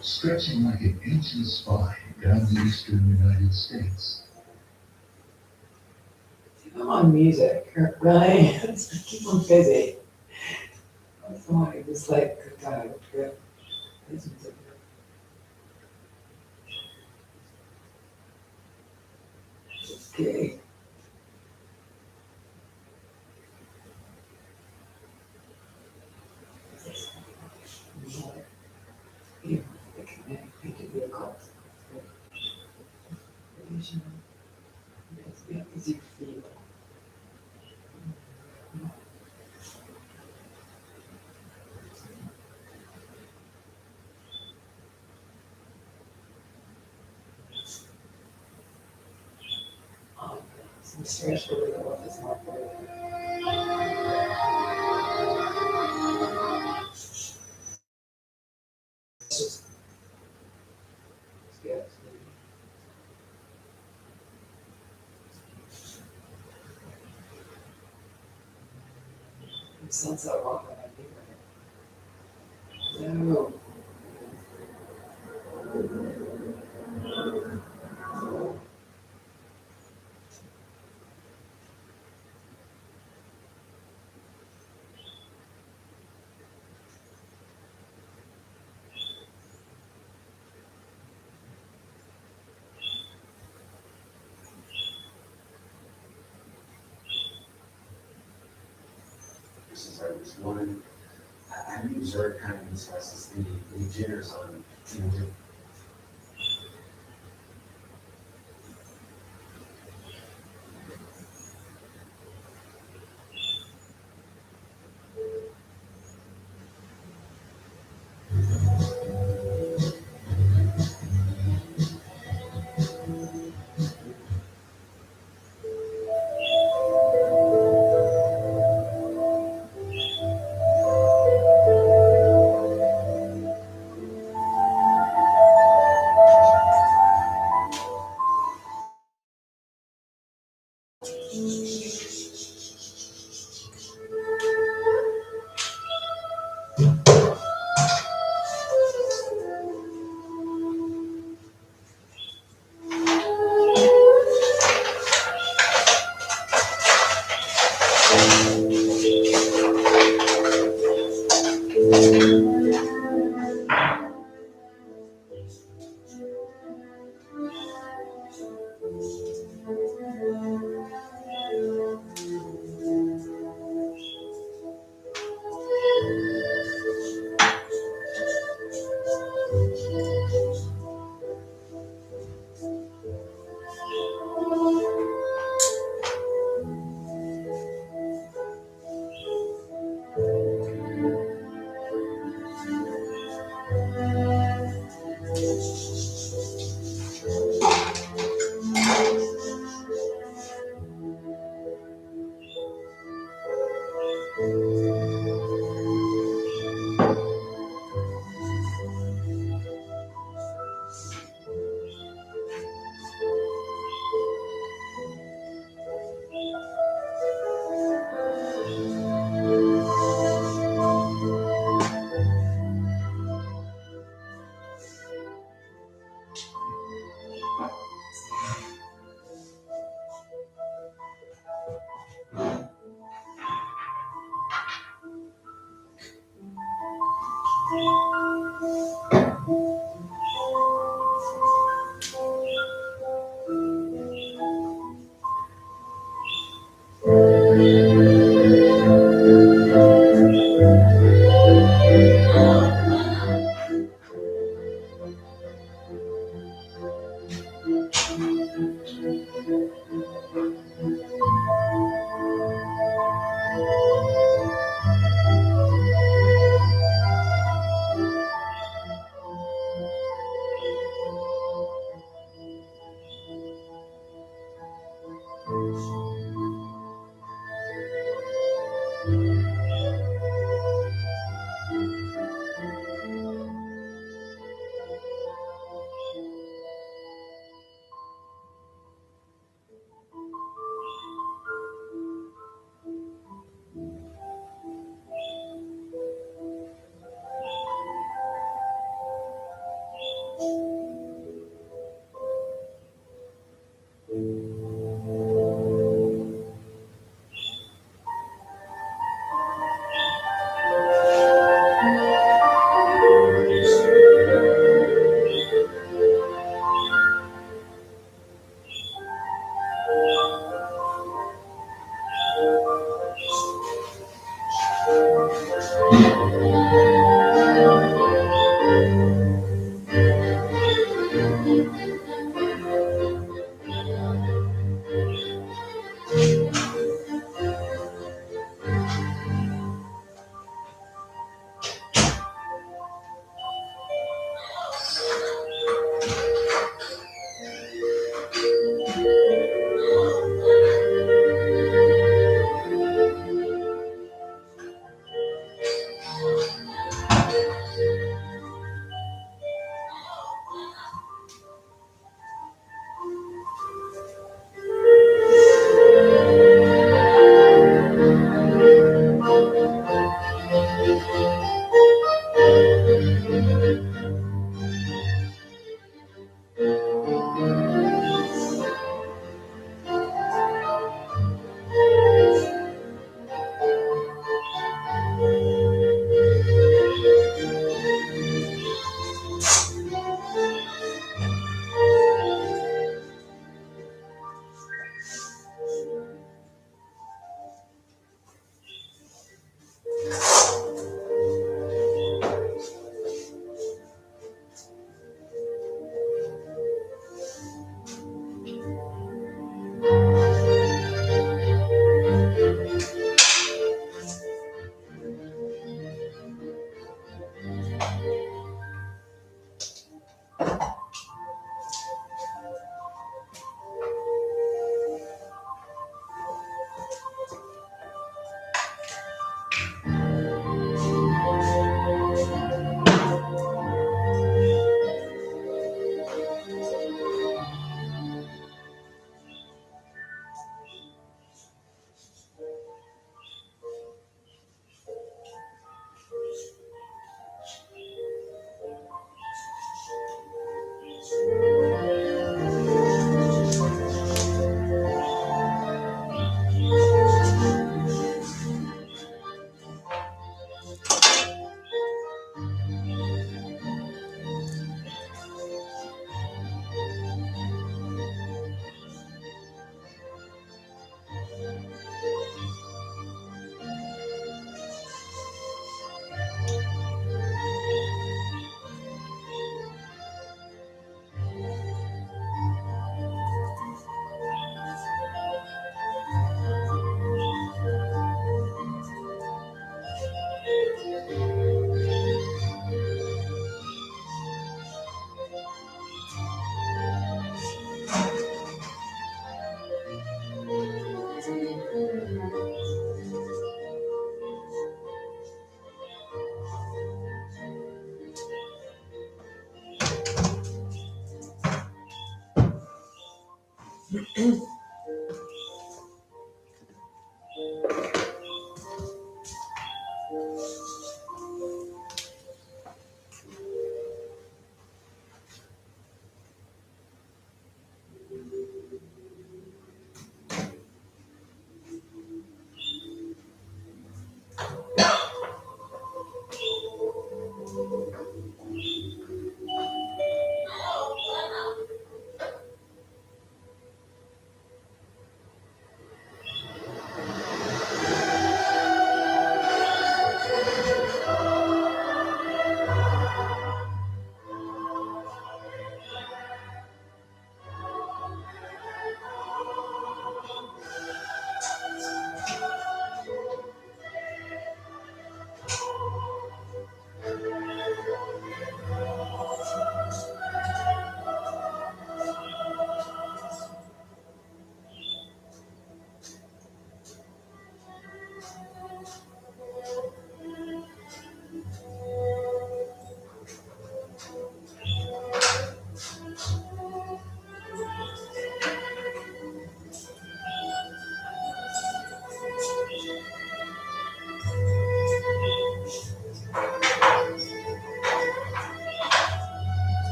Stretching like an ancient spine down the eastern United States. I'm on music, really. Keep them busy. That's the one who just like kind of trip. Okay. Some stress really what is not good. It's good. It sounds so wrong when I think of it. No. Since I was one, I knew Zerg kind of discusses the jitters on,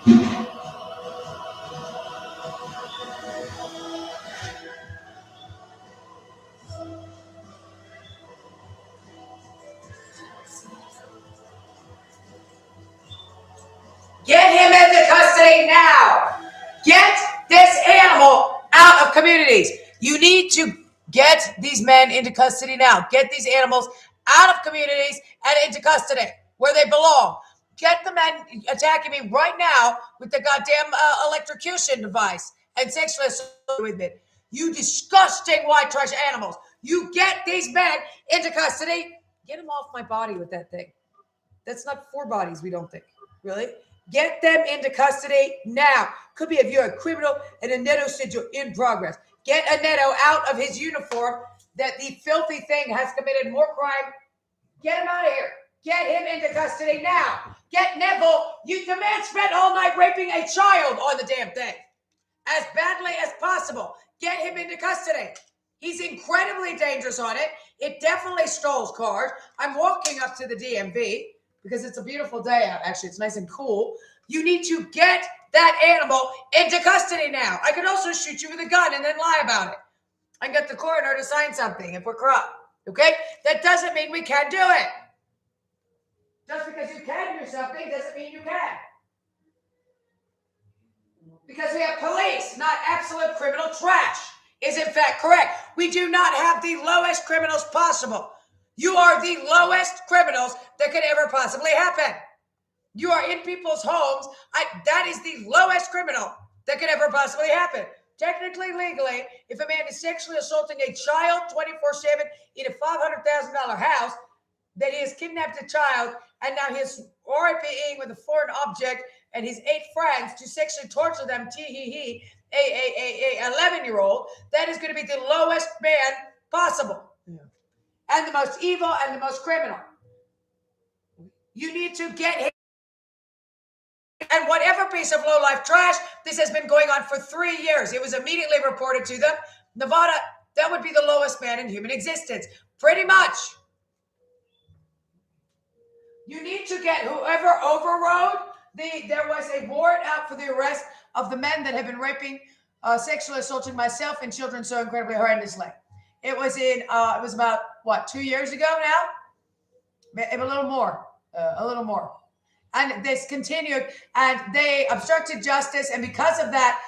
Get him into custody now. Get this animal out of communities. You need to get these men into custody now. Get these animals out of communities and into custody where they belong. Get the men attacking me right now with the goddamn electrocution device and sexually assaulting with me. You disgusting white trash animals. You get these men into custody. Get them off my body with that thing. That's not 4 bodies, we don't think. Really? Get them into custody now. Could be if you're a criminal and a Neto sigil in progress. Get a Neto out of his uniform that the filthy thing has committed more crime. Get him out of here. Get him into custody now. Get Neville. The man spent all night raping a child on the damn thing. As badly as possible. Get him into custody. He's incredibly dangerous on it. It definitely stoles cars. I'm walking up to the DMV because it's a beautiful day out. Actually, it's nice and cool. You need to get that animal into custody now. I could also shoot you with a gun and then lie about it. I can get the coroner to sign something if we're corrupt. Okay? That doesn't mean we can't do it. Just because you can do something doesn't mean you can. Because we have police, not absolute criminal trash, is in fact correct. We do not have the lowest criminals possible. You are the lowest criminals that could ever possibly happen. You are in people's homes. That is the lowest criminal that could ever possibly happen. Technically, legally, if a man is sexually assaulting a child 24/7 in a $500,000 house, that he has kidnapped a child and now he's RIPing with a foreign object and his 8 friends to sexually torture them, a 11-year-old, that is going to be the lowest man possible. Yeah. And the most evil and the most criminal. You need to get him. And whatever piece of low-life trash, this has been going on for 3 years. It was immediately reported to them. Nevada, that would be the lowest man in human existence. Pretty much. You need to get whoever overrode there was a warrant out for the arrest of the men that have been raping, sexually assaulting myself and children so incredibly horrendously. It was about, 2 years ago now? A little more. And this continued, and they obstructed justice, and because of that,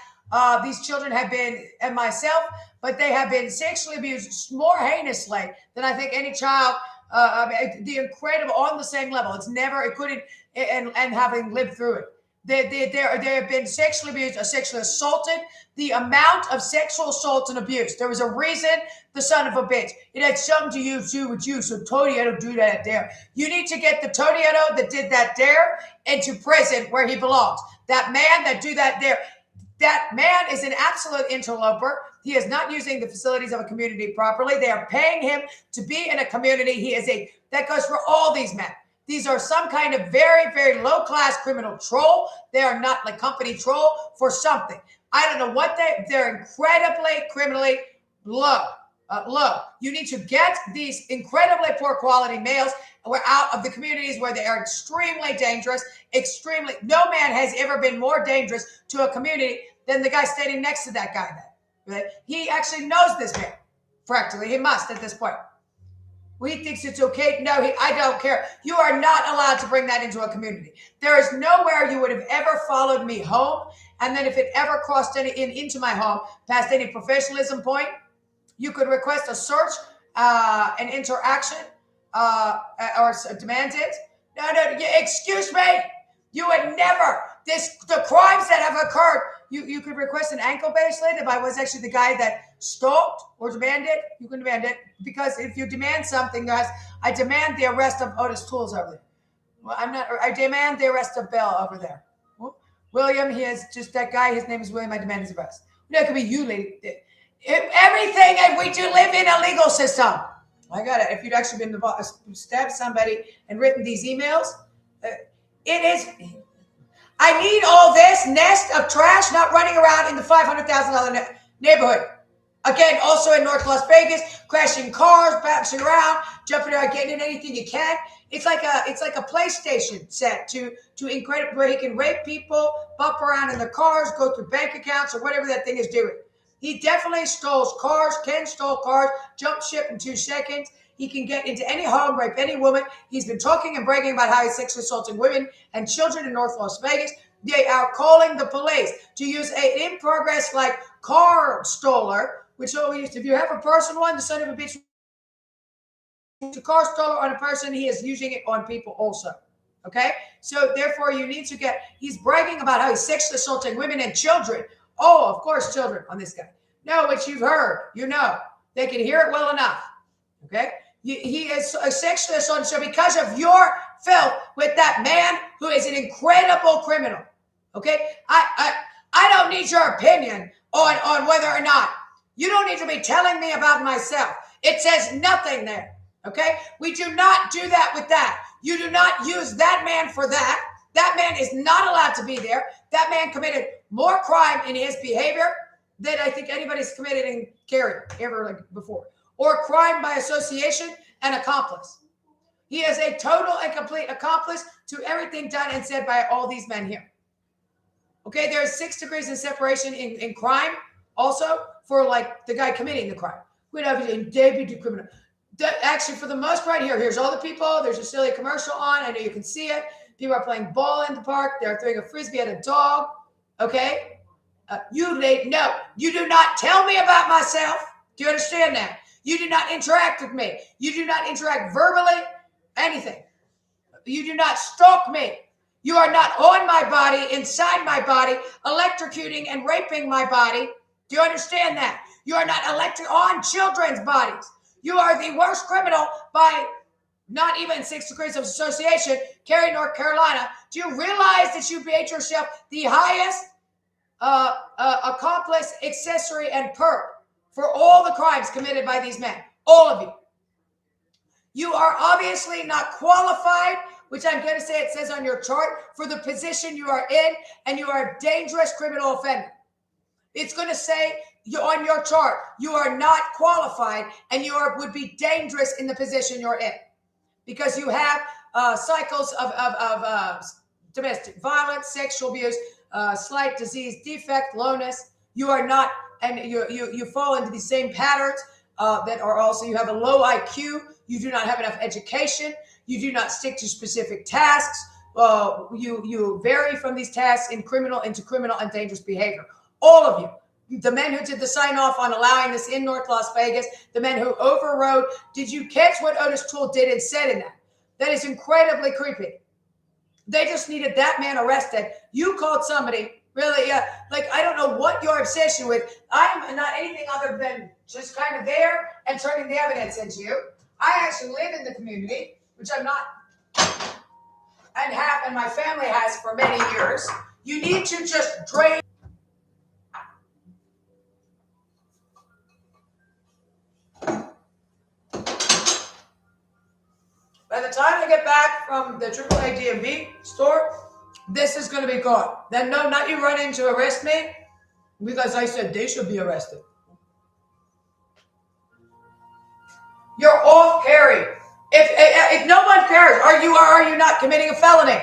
these children have been, and myself, but they have been sexually abused more heinously than I think any child, the incredible, on the same level. It couldn't, and having lived through it. They have been sexually abused or sexually assaulted. The amount of sexual assault and abuse. There was a reason, the son of a bitch. It had something to do with you, so Todieto do that dare. You need to get the Todieto that did that dare into prison where he belongs. That man that do that dare. That man is an absolute interloper. He is not using the facilities of a community properly. They are paying him to be in a community. That goes for all these men. These are some kind of very, very low-class criminal troll. They are not like company troll for something. I don't know what they're incredibly criminally low. You need to get these incredibly poor quality males out of the communities where they are extremely dangerous. No man has ever been more dangerous to a community than the guy standing next to that guy. Right? He actually knows this man. Practically, he must at this point. He thinks it's okay. No, I don't care. You are not allowed to bring that into a community. There is nowhere you would have ever followed me home. And then if it ever crossed into my home, past any professionalism point, you could request a search, an interaction, or demand it. No, excuse me. You would never. The crimes that have occurred, you could request an ankle bracelet if I was actually the guy that stalked or demanded. You can demand it, because if you demand something, guys, I demand the arrest of Otis Tools over there. Well, I demand the arrest of Bell over there. William, he is just that guy. His name is William. I demand his arrest. That could be you, lady. Everything, and we do live in a legal system. I got it. If you'd actually been stabbed somebody and written these emails, it is. I need all this nest of trash not running around in the $500,000 neighborhood. Again, also in North Las Vegas, crashing cars, bouncing around, jumping around, getting in anything you can. It's like a PlayStation set to incredible where he can rape people, bump around in their cars, go through bank accounts or whatever that thing is doing. He definitely stole cars, can stole cars, jump ship in 2 seconds. He can get into any home, rape any woman. He's been talking and bragging about how he's sexually assaulting women and children in North Las Vegas. They are calling the police to use an in progress like car stoler, which always, if you have a personal one, the son of a bitch, a car stoler on a person, he is using it on people also. Okay? So therefore you need to he's bragging about how he's sexually assaulting women and children. Oh, of course, children on this guy. No, which you've heard, they can hear it well enough. Okay? He is a sexually assaulting, so because of your filth with that man who is an incredible criminal. Okay? I don't need your opinion on whether or not. You don't need to be telling me about myself. It says nothing there. Okay? We do not do that with that. You do not use that man for that. That man is not allowed to be there. That man committed more crime in his behavior than I think anybody's committed in Cary ever before. Or crime by association and accomplice. He is a total and complete accomplice to everything done and said by all these men here. Okay, there's 6 degrees of separation in crime also for the guy committing the crime. We have a deputy criminal. Actually, for the most part, here's all the people. There's a silly commercial on. I know you can see it. People are playing ball in the park. They're throwing a frisbee at a dog. Okay? No, you do not tell me about myself. Do you understand that? You do not interact with me. You do not interact verbally, anything. You do not stalk me. You are not on my body, inside my body, electrocuting and raping my body. Do you understand that? You are not on children's bodies. You are the worst criminal by not even 6 degrees of association, Cary, North Carolina. Do you realize that you made yourself the highest accomplice, accessory, and perp for all the crimes committed by these men? All of you. You are obviously not qualified, which I'm going to say it says on your chart, for the position you are in, and you are a dangerous criminal offender. It's going to say on your chart, you are not qualified and would be dangerous in the position you're in because you have cycles of domestic violence, sexual abuse, slight disease, defect, lowness. You are not, and you fall into the same patterns that are also, you have a low IQ. You do not have enough education. You do not stick to specific tasks. You vary from these tasks into criminal and dangerous behavior. All of you, the men who did the sign off on allowing this in North Las Vegas, the men who overrode. Did you catch what Otis Toole did and said in that? That is incredibly creepy. They just needed that man arrested. You called somebody, really, I don't know what your obsession with. I'm not anything other than just kind of there and turning the evidence into you. I actually live in the community, which I'm not, and my family has for many years. You need to just drain. By the time I get back from the AAA DMV store, this is going to be gone. Then no, not you running to arrest me because I said they should be arrested. You're off carry. If no one cares, are you not committing a felony?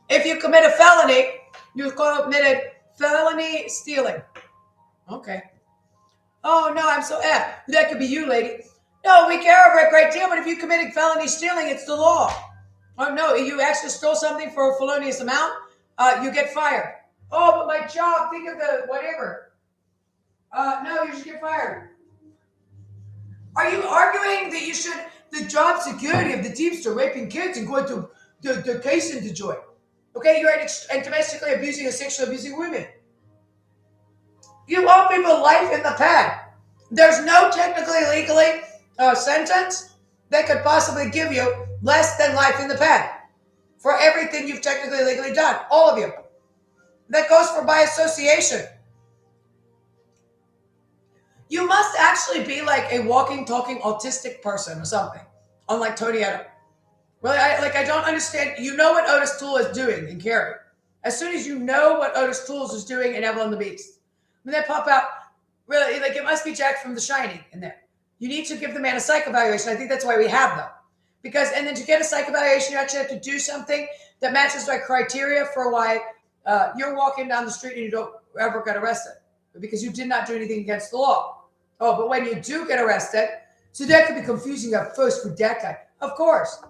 If you commit a felony, you've committed felony stealing. Okay. Oh no, I'm so that could be you, lady. No, we care over a great deal, but if you committed felony stealing, it's the law. Oh no, you actually stole something for a felonious amount, you get fired. Oh, but my job, think of the whatever. No, you should get fired. Are you arguing that the job security of the Teamster raping kids and going to the case into joy? Okay, you're and domestically abusing and sexually abusing women. You owe people life in the pad. There's no technically legally sentence that could possibly give you less than life in the pad for everything you've technically legally done. All of you. That goes for by association. You must actually be like a walking, talking autistic person or something, unlike Tony Edo. Really, I don't understand. You know what Otis Toole is doing in Cary. As soon as you know what Otis Toole is doing in Evelyn the Beast, when they pop out, Really, like it must be Jack from The Shining in there. You need to give the man a psych evaluation. I think that's why we have them. Because, and then to get a psych evaluation, you actually have to do something that matches my criteria for why you're walking down the street and you don't ever get arrested. Because you did not do anything against the law. Oh, but when you do get arrested, so that could be confusing at first for that guy. Of course.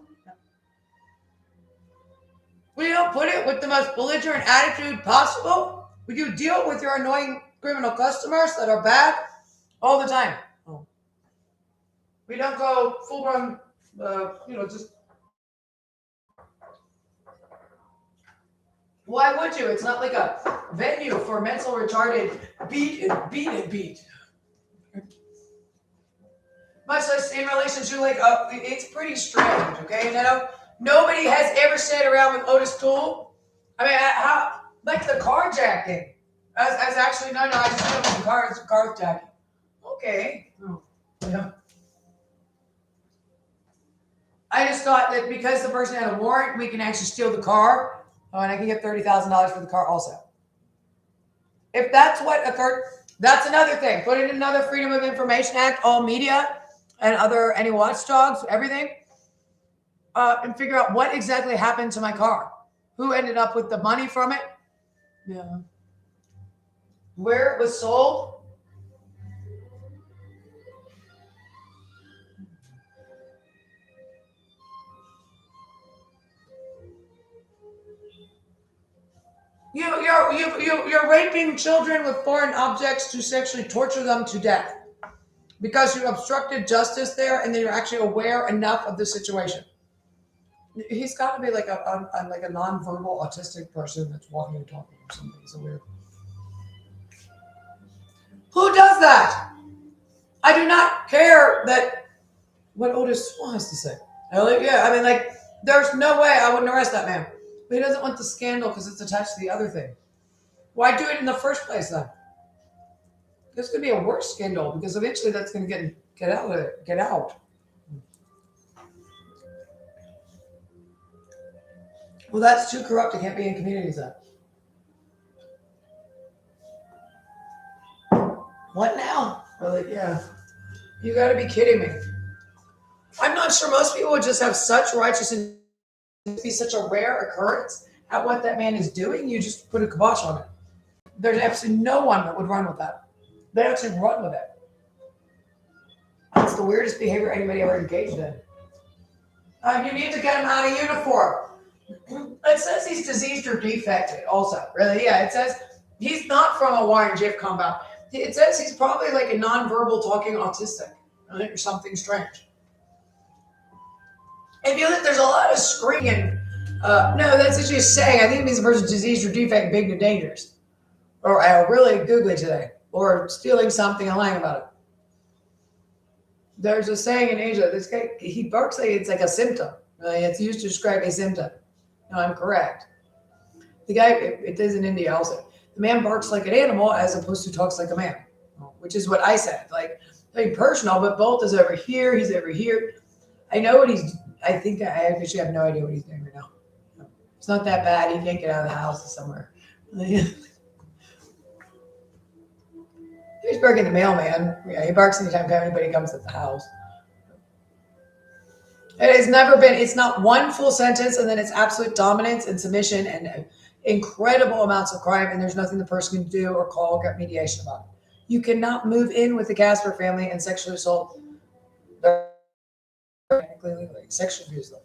We don't put it with the most belligerent attitude possible. We do deal with your annoying criminal customers that are bad all the time. Oh. We don't go full run, just. Why would you? It's not like a venue for mental retarded beat. Much less in relation to it's pretty strange, okay? Nobody has ever sat around with Otis Toole. I mean, how like the carjacking. As actually no, I just know the carjacking. Okay. Oh, yeah. I just thought that because the person had a warrant, we can actually steal the car. Oh, and I can get $30,000 for the car also. If that's what occurred, that's another thing. Put in another Freedom of Information Act, all media and any watchdogs, everything, and figure out what exactly happened to my car. Who ended up with the money from it? Yeah. Where it was sold? You're raping children with foreign objects to sexually torture them to death because you obstructed justice there, and then you're actually aware enough of the situation. He's got to be like a non-verbal autistic person that's walking and talking or something. He's weird. Who does that? I do not care that what Otis has to say. Yeah, I mean, there's no way I wouldn't arrest that man. But he doesn't want the scandal because it's attached to the other thing. Why do it in the first place then? There's going to be a worse scandal because eventually that's going to get out of it. Get out. Well, that's too corrupt. It can't be in communities then. What now? Yeah. You got to be kidding me. I'm not sure most people would just have such righteousness, be such a rare occurrence at what that man is doing. You just put a kibosh on it. There's absolutely no one that would run with that. They actually run with it. It's the weirdest behavior anybody ever engaged in. You need to get him out of uniform. It says he's diseased or defected also. Really? Yeah, it says he's not from a Warren Jif compound. It says he's probably like a nonverbal talking autistic, right? Or something strange. If you look, there's a lot of screaming. No, that's what she's saying. I think it means the person's diseased or defect, big and dangerous. Or really googly today. Or stealing something and lying about it. There's a saying in Asia, this guy, he barks like it's like a symptom. It's used to describe a symptom. No, I'm correct. The guy, it is in India also. The man barks like an animal as opposed to talks like a man, which is what I said. Like personal, but Bolt is over here. He's over here. I know what I think I actually have no idea what he's doing right now. It's not that bad. He can't get out of the house somewhere. He's barking the mailman. Yeah, he barks anytime anybody comes at the house. It has never been, it's not one full sentence and then it's absolute dominance and submission and incredible amounts of crime, and there's nothing the person can do or call or get mediation about. You cannot move in with the Casper family and sexually assault sexual abuse them.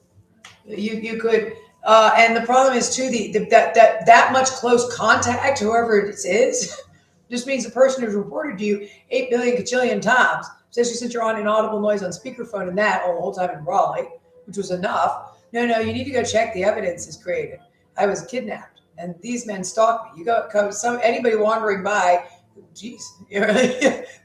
You could, and the problem is too that much close contact, whoever it is, just means the person who's reported to you 8 billion gajillion times, especially since you're on inaudible noise on speakerphone and that all the whole time in Raleigh, which was enough. No, you need to go check the evidence is created. I was kidnapped, and these men stalked me. You go, anybody wandering by, geez,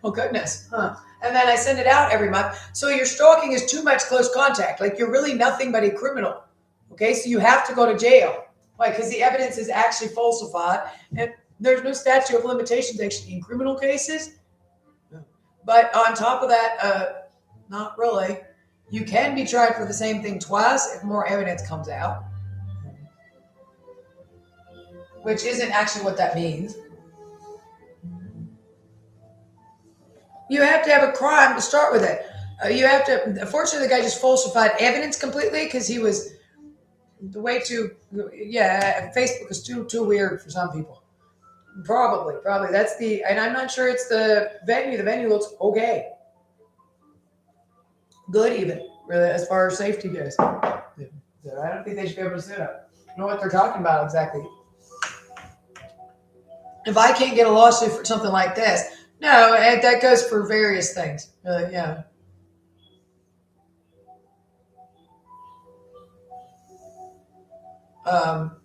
oh goodness, huh? And then I send it out every month. So your stalking is too much close contact. Like you're really nothing but a criminal. Okay, so you have to go to jail. Why? Because the evidence is actually falsified, and there's no statute of limitations actually in criminal cases. But on top of that, not really. You can be tried for the same thing twice if more evidence comes out, which isn't actually what that means. You have to have a crime to start with it. You have to. Unfortunately, the guy just falsified evidence completely because he was way too. Yeah, Facebook is too weird for some people. Probably. That's the. And I'm not sure it's the venue. The venue looks okay, good even really as far as safety goes. So I don't think they should be able to sue them. Know what they're talking about exactly. If I can't get a lawsuit for something like this, no, that goes for various things. Yeah. Um,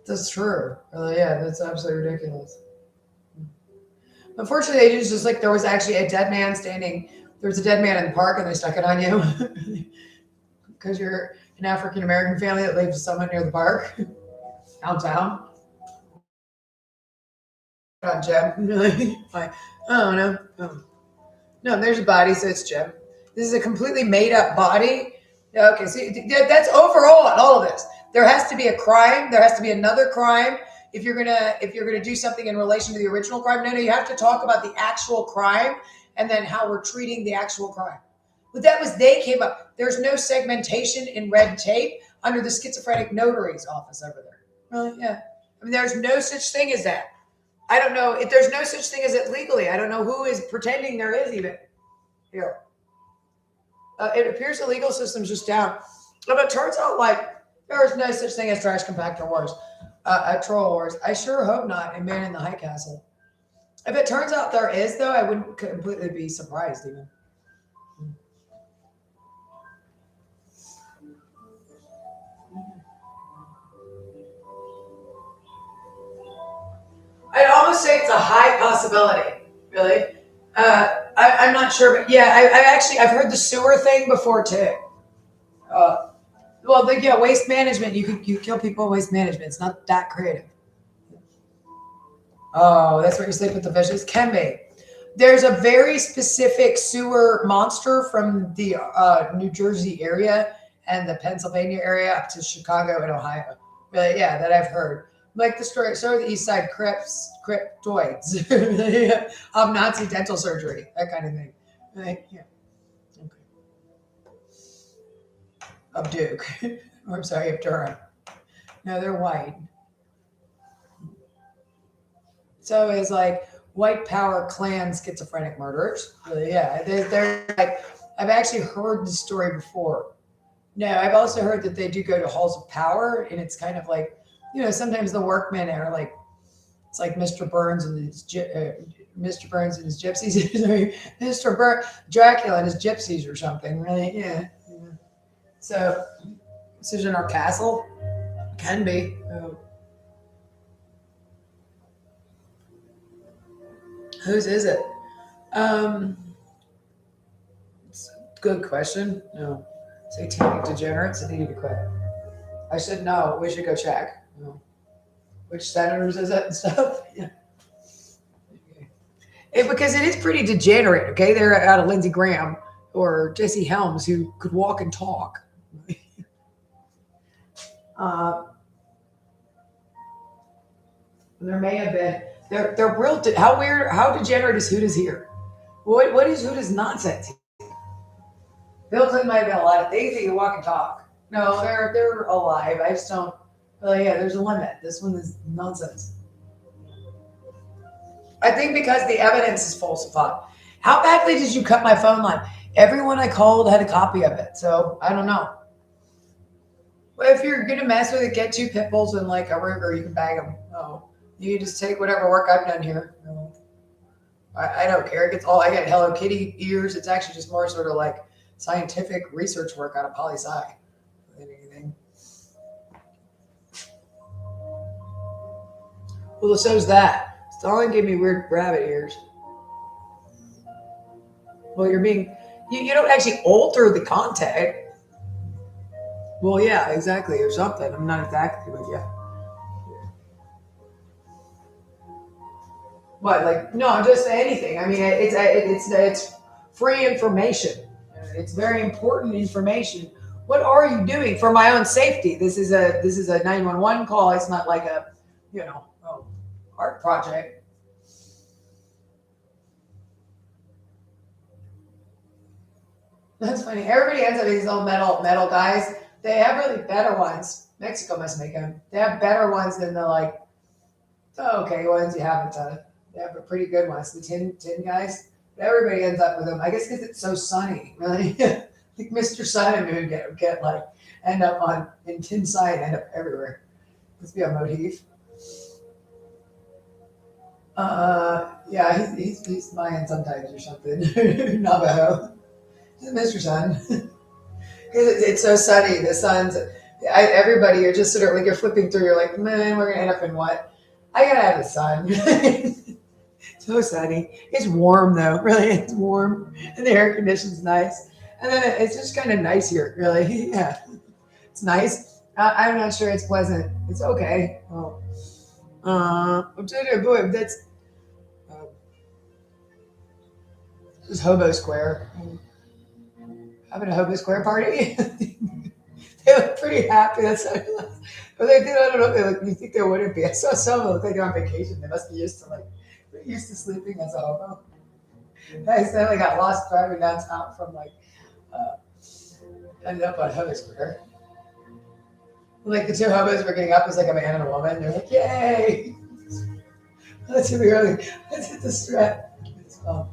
that's true. Yeah, that's absolutely ridiculous. Unfortunately, it's just like there was actually a dead man standing. There was a dead man in the park, and they stuck it on you because you're an African American family that lives somewhere near the park downtown. God, Jim. Like, I don't know. No, there's a body, so it's Jim. This is a completely made up body. Okay, so that's overall in all of this. There has to be a crime. There has to be another crime. If you're gonna do something in relation to the original crime, no, you have to talk about the actual crime and then how we're treating the actual crime. But that was they came up. There's no segmentation in red tape under the schizophrenic notary's office over there. Really? Yeah. I mean, there's no such thing as that. I don't know if there's no such thing as it legally. I don't know who is pretending there is even here. It appears the legal system's just down. But it turns out like there is no such thing as trash compactor wars, troll wars. I sure hope not in Man in the High Castle. If it turns out there is, though, I wouldn't completely be surprised even. I'd almost say it's a high possibility, really. I'm not sure, but yeah, I've heard the sewer thing before too. Waste management. You kill people in waste management. It's not that creative. Oh, that's where you sleep with the fishes. Can be. There's a very specific sewer monster from the New Jersey area and the Pennsylvania area up to Chicago and Ohio. Really, yeah, that I've heard. Like the story, the East Side cryptoids of Nazi dental surgery, that kind of thing. Right? Yeah. Okay. Of Duke. Or I'm sorry, of Durham. No, they're white. So it's like white power Klan schizophrenic murderers. Really, yeah, they're like, I've actually heard the story before. No, I've also heard that they do go to halls of power, and it's kind of like, sometimes the workmen are like, it's like Mr. Burns and his gypsies, sorry, Dracula and his gypsies or something, really, yeah. So, this is in our castle, can be. Oh. Whose is it? It's a good question. No, satanic degenerates. I need to quit. I should know. We should go check. Which senators is it and stuff? Yeah. Okay. Because it is pretty degenerate. Okay, they're out of Lindsey Graham or Jesse Helms who could walk and talk. There may have been. They're real. How weird? How degenerate is Huda's here? What is Huda's nonsense? Bill Clinton might have been alive. They can walk and talk. No, they're alive. I just don't. Yeah, there's a limit. This one is nonsense. I think because the evidence is falsified. How badly did you cut my phone line? Everyone I called had a copy of it, so I don't know. Well, if you're gonna mess with it, get 2 pit bulls and like a river. You can bag them. Oh, you can just take whatever work I've done here. No. I don't care. I got Hello Kitty ears. It's actually just more sort of like scientific research work out of poli-sci than anything. Well, so's that. Stalin gave me weird rabbit ears. Well, you don't actually alter the content. Well, yeah, exactly, or something. I'm not exactly, but yeah. What, like, no, just anything. I mean, it's free information. It's very important information. What are you doing for my own safety? This is a 911 call. It's not like a, art project. That's funny. Everybody ends up these little metal guys. They have really better ones. Mexico must make them. They have better ones than the like okay ones you have in ton. They have pretty good ones. The tin guys. But everybody ends up with them. I guess because it's so sunny, really. Like Mr. Sun and Moon get like end up on in tin side, end up everywhere. Must be a motif. Yeah, he's Mayan sometimes or something. Navajo. Mr. Sun. Because it's so sunny. The sun's everybody. You're just sort of like you're flipping through. You're like, man, we're gonna end up in what? I gotta have the sun. So sunny. It's warm though. Really, it's warm, and the air conditioning's nice. And then it's just kind of nice here. Really, yeah, it's nice. I'm not sure it's pleasant. It's okay. Oh, I'm telling you, boy, that's this Hobo Square. Having a Hobo Square party. They look pretty happy. That's how they look. But I don't know if they look, you think they wouldn't be. I saw some of them look like they're on vacation. They must be used to sleeping as a hobo. I accidentally got lost driving downtown from ended up on Hobo Square. Like the two hobos were getting up as like a man and a woman. They're like, yay! Let's hit the early. Let's hit the strap. It's fun.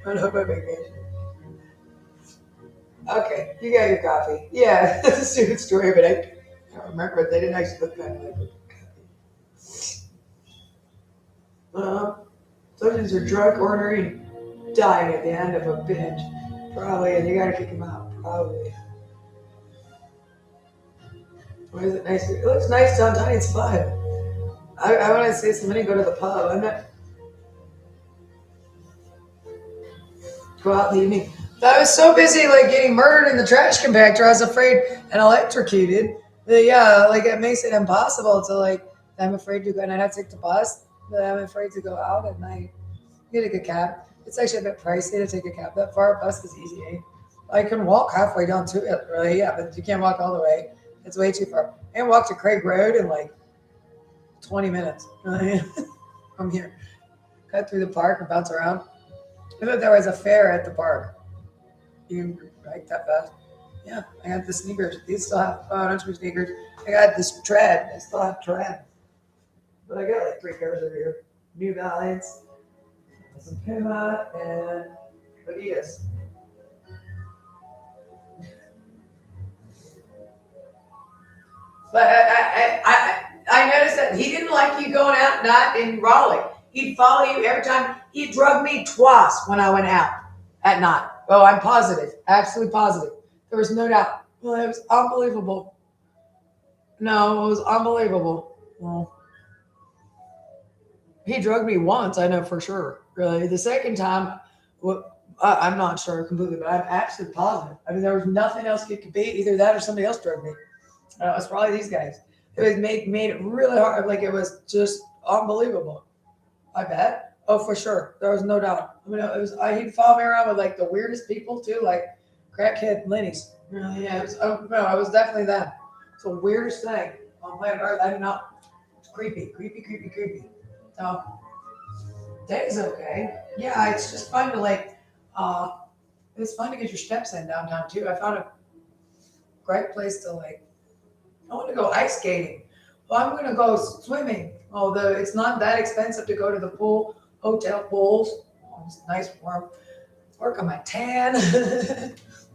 On hobo vacation. Okay, you got your coffee. Yeah, that's a stupid story, but I don't remember it. They didn't actually look that like coffee. Sometimes they're drunk, ordering, dying at the end of a binge. Probably, and you gotta kick them out. Probably. Why is it nice? It looks nice downtown. It's fun. I want to say somebody go to the pub. I'm not. Go out in the evening. I was so busy like getting murdered in the trash compactor. I was afraid and electrocuted. But yeah, like it makes it impossible to like. I'm afraid to go, and I'd have to take the bus. But I'm afraid to go out at night. You take a cab. It's actually a bit pricey to take a cab that far. Bus is easy. I can walk halfway down to it, really. Yeah, but you can't walk all the way. It's way too far. I can walk to Craig Road in like 20 minutes from here. Cut through the park and bounce around. I thought there was a fair at the park. You can bike that fast. Yeah, I got the sneakers. These still have, not too sneakers. I got this tread. I still have tread. But I got like 3 pairs over here. New Balance, some Puma, and Adidas. But I noticed that he didn't like you going out not in Raleigh. He'd follow you every time. He drugged me twice when I went out at night. Oh, I'm positive. Absolutely positive. There was no doubt. Well, it was unbelievable. No, it was unbelievable. Well, he drugged me once, I know for sure. Really. The second time, well, I'm not sure completely, but I'm absolutely positive. I mean, there was nothing else it could be. Either that or somebody else drugged me. It's probably these guys. It was made it really hard. Like it was just unbelievable. I bet. Oh, for sure. There was no doubt. I mean, it was. He'd follow me around with like the weirdest people too, like crackhead Lenny's. Yeah, it was. Oh no, it was definitely that. It's the weirdest thing on planet Earth. I do not. It's creepy. So day's okay. Yeah, it's just fun to like. It's fun to get your steps in downtown too. I found a great place to like. I want to go ice skating. Well, I'm going to go swimming. Although it's not that expensive to go to the pool, hotel pools. Oh, it's nice warm. Work on my tan.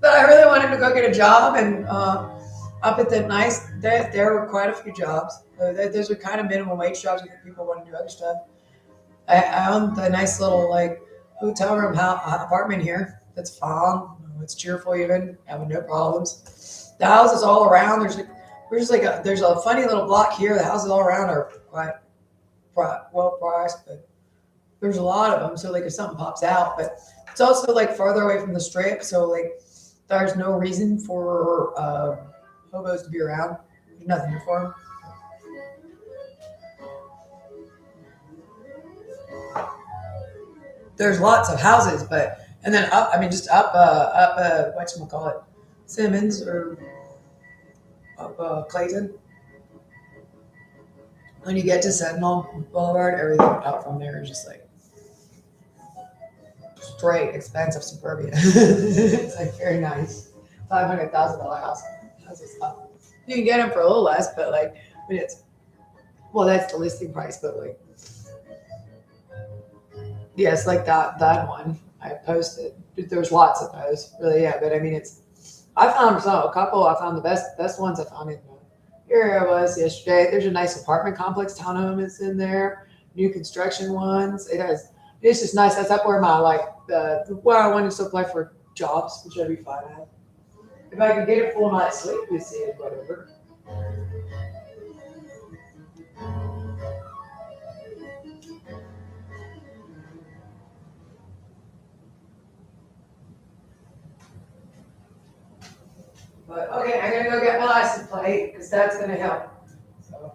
But I really wanted to go get a job, and up at the nice, there were quite a few jobs. Those are kind of minimum wage jobs if people want to do other stuff. I own the nice little like hotel room apartment here. That's fun. It's cheerful even. Having no problems. The houses all around. There's a funny little block here. The houses all around are quite well priced, but there's a lot of them. So like if something pops out, but it's also like farther away from the strip. So like there's no reason for hobos to be around. There's nothing for them. There's lots of houses, and then up. I mean, just up whatchamacallit, Simmons or up Clayton. When you get to Sentinel Boulevard, everything out from there is just like straight expensive suburbia. It's like very nice. $500,000 house. That's what's up. You can get them for a little less, but like, I mean, well, that's the listing price, but like, yes, like that one I posted. There's lots of those, really, yeah. But I mean, I found a couple. I found the best ones I found in the area was yesterday. There's a nice apartment complex, townhome is in there, new construction ones. It's just nice. That's up where my where I wanted to apply for jobs, which I'd be fine at. If I could get a full night's sleep, we see it, whatever. But okay, I'm gonna go get my license plate because that's gonna help. So.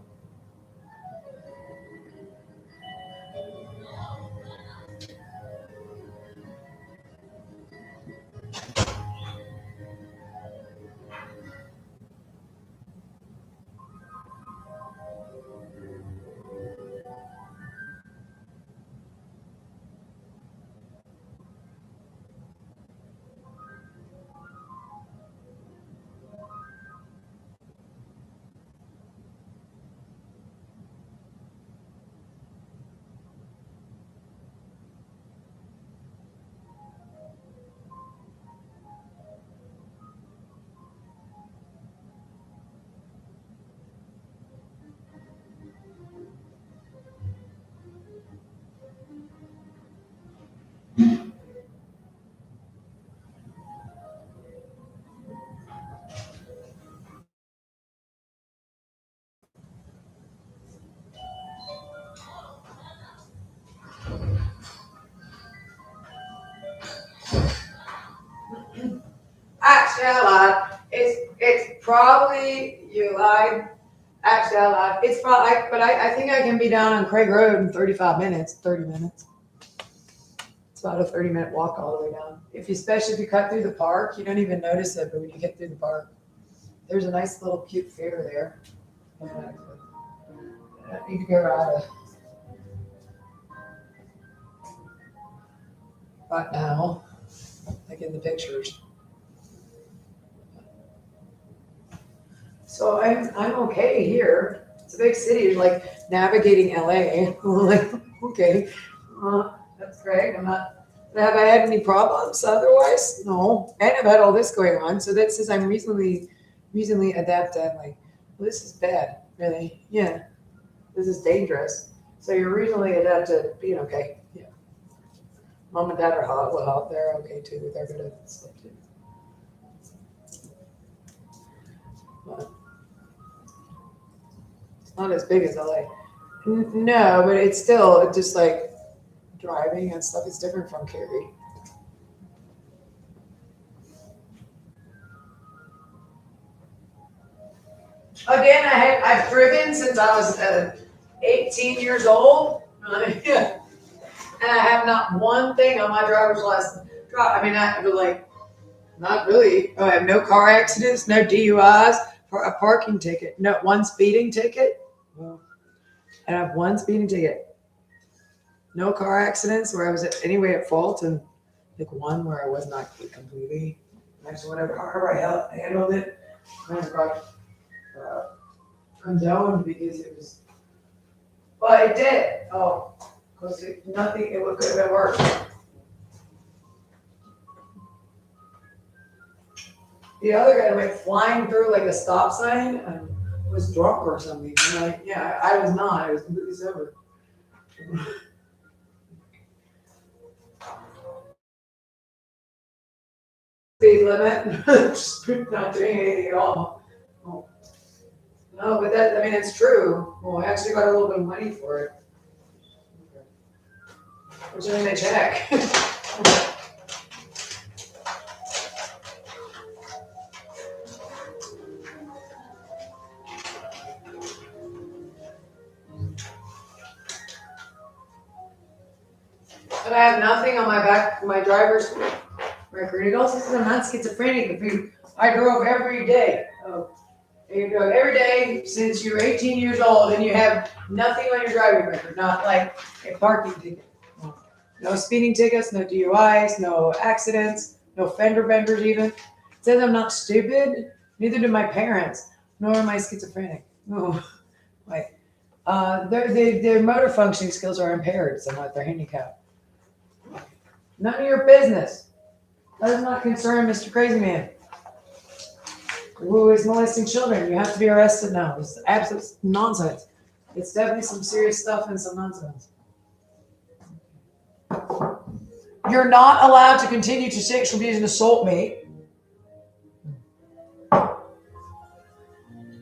Actually, I lied. It's probably you lied. Actually, I lied. It's probably, but I think I can be down on Craig Road in 35 minutes, 30 minutes. It's about a 30-minute walk all the way down. Especially if you cut through the park, you don't even notice it, but when you get through the park, there's a nice little cute fair there. You can go right now, like in the pictures. So I'm okay here. It's a big city, like navigating LA. Like, okay, that's great. Have I had any problems otherwise? No. And I've had all this going on. So that says I'm reasonably adept at like, well, this is bad, really. Yeah. This is dangerous. So you're reasonably adept at being okay. Yeah. Mom and dad are hot. They're okay too. They're good at stuff too. But it's not as big as LA. No, but it's still just like driving and stuff is different from Cary. Again, I've driven since I was 18 years old. Yeah. And I have not one thing on my driver's license. I mean, not really. Oh, I have no car accidents, no DUIs, a parking ticket, no one speeding ticket. Well, I have one speeding ticket. No car accidents where I was anyway at fault, and like one where I was not completely. However I handled it, I got condoned because it was. But it did. Oh, because nothing. It could have been worse. The other guy went flying through like a stop sign and was drunk or something. And like, yeah, I was not. I was completely sober. Speed limit, just not doing anything at all. Oh. No, but it's true. Well, I actually got a little bit of money for it. Which I didn't check. But I have nothing on my driver's record. It also says I'm not schizophrenic. I drove every day. Oh, you drove every day since you were 18 years old, and you have nothing on your driving record, not like a parking ticket. No speeding tickets, no DUIs, no accidents, no fender benders even. It says I'm not stupid. Neither do my parents, nor am I schizophrenic. No, like, their motor functioning skills are impaired somewhat. They're handicapped. None of your business. That does not concern Mr. Crazy Man, who is molesting children. You have to be arrested now. It's absolute nonsense. It's definitely some serious stuff and some nonsense. You're not allowed to continue to sexually abuse and assault me.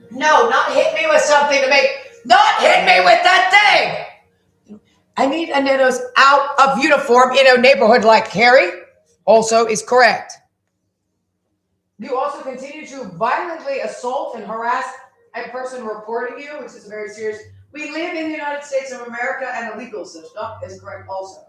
No, not hit me with something to make, not hit me with that thing. I need Aneto's out of uniform in a neighborhood like Carrie also is correct. You also continue to violently assault and harass a person reporting you, which is very serious. We live in the United States of America and the legal system is correct also.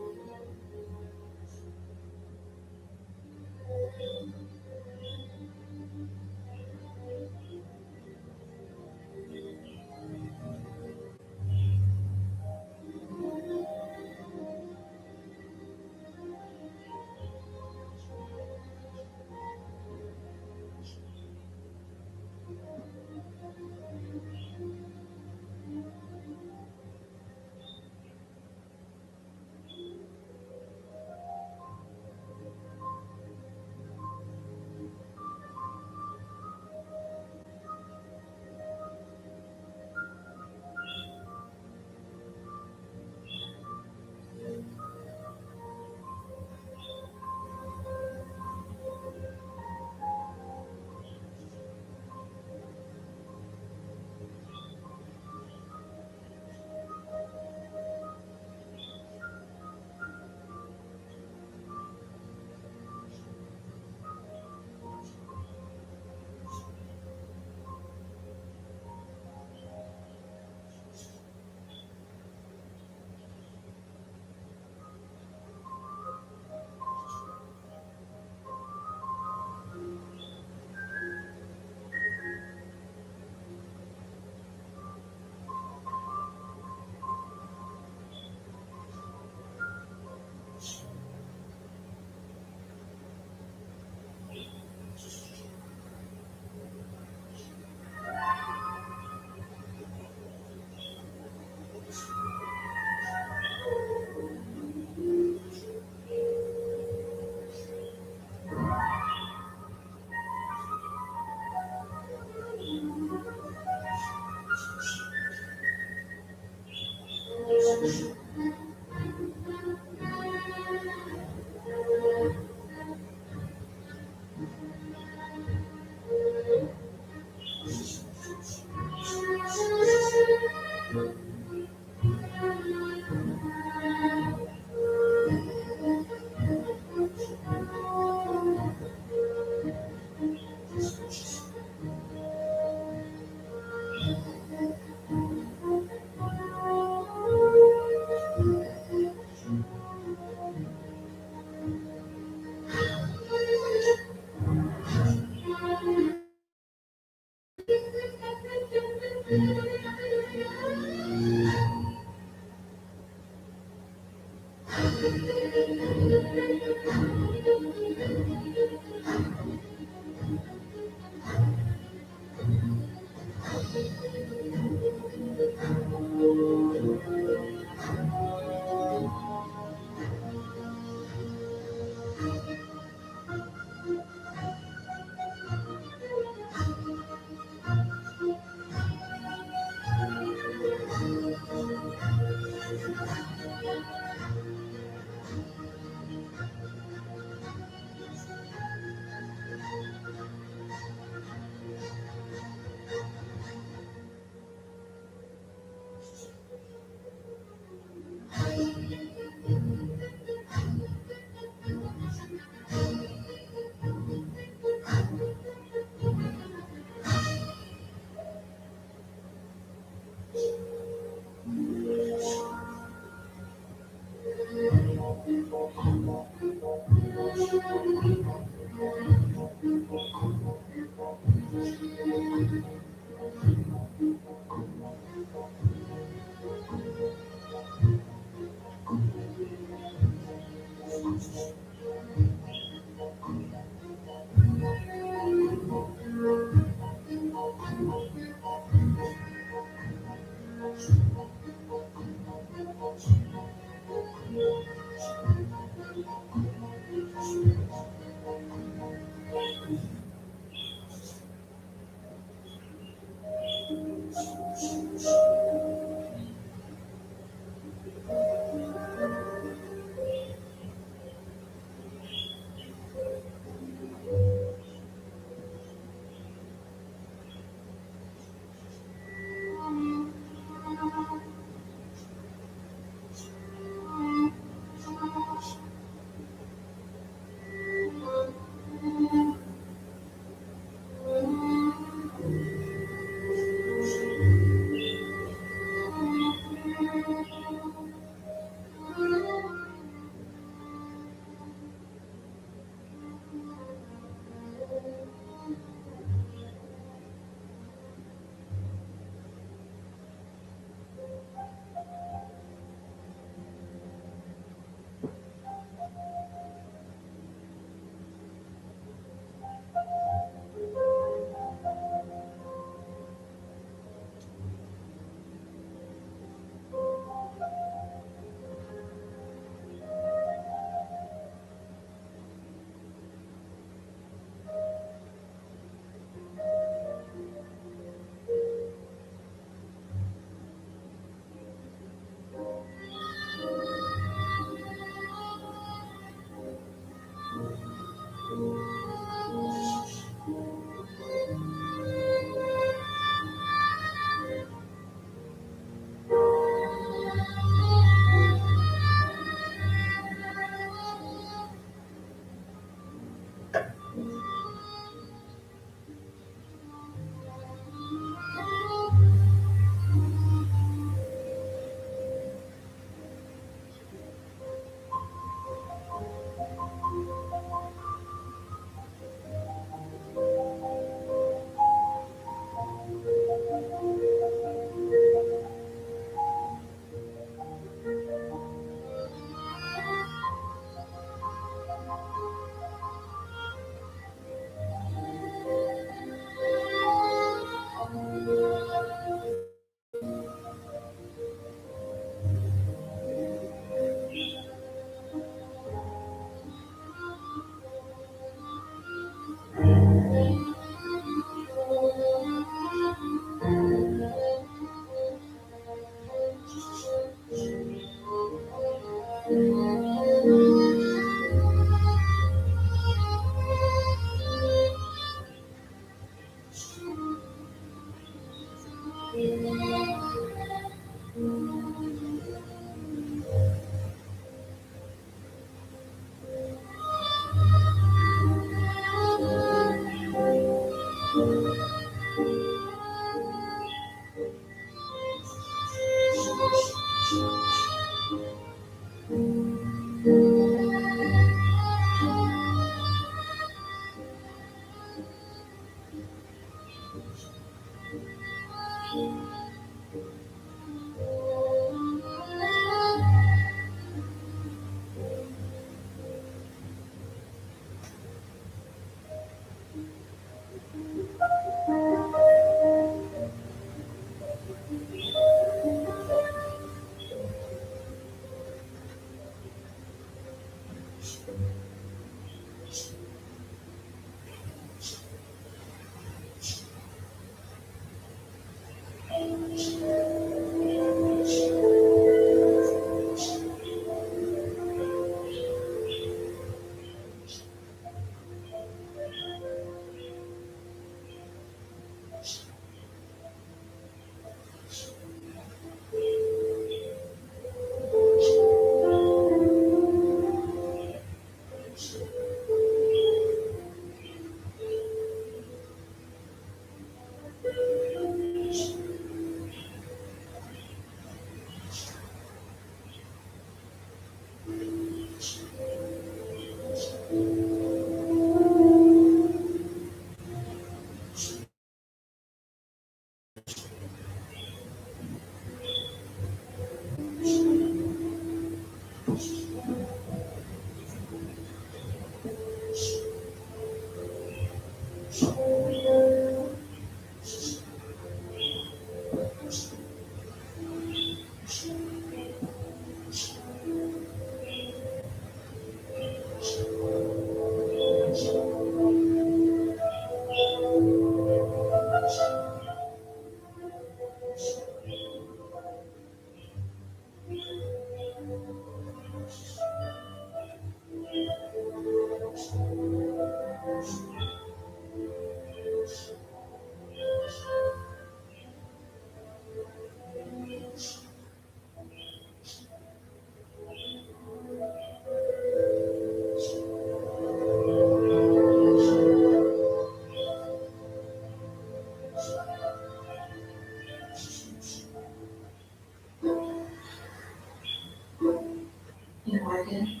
You know, Morgan,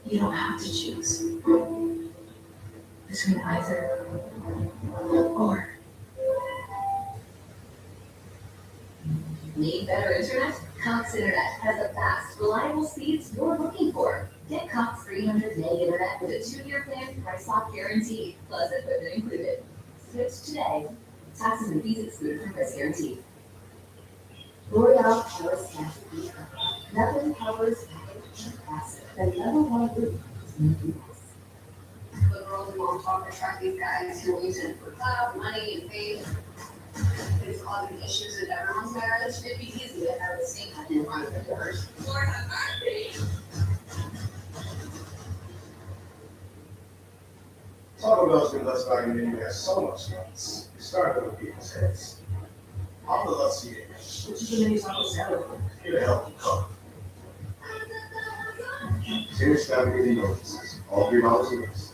you don't have to choose between either or. Need better internet? Cox Internet has the fast, reliable speeds you're looking for. Get Cox 300 meg internet with a 2-year plan, price lock guarantee, plus equipment included. Switch today. Taxes and fees excluded from price guarantee. L'Oreal powers casualty. Nothing powers package faster than level 1 group. The girls who won't talk to track these guys who are using it for clout, money, and fame. It's causing issues in everyone's marriage. It'd be easy to have the same kind of run for divorce. Lord have mercy. Taco Bell's been less valued than you has so much nuts. You start with people's heads. I'm the Let's See It. Which is the mini taco salad. Here to help you cook. Serious family emergencies. All $3 a piece.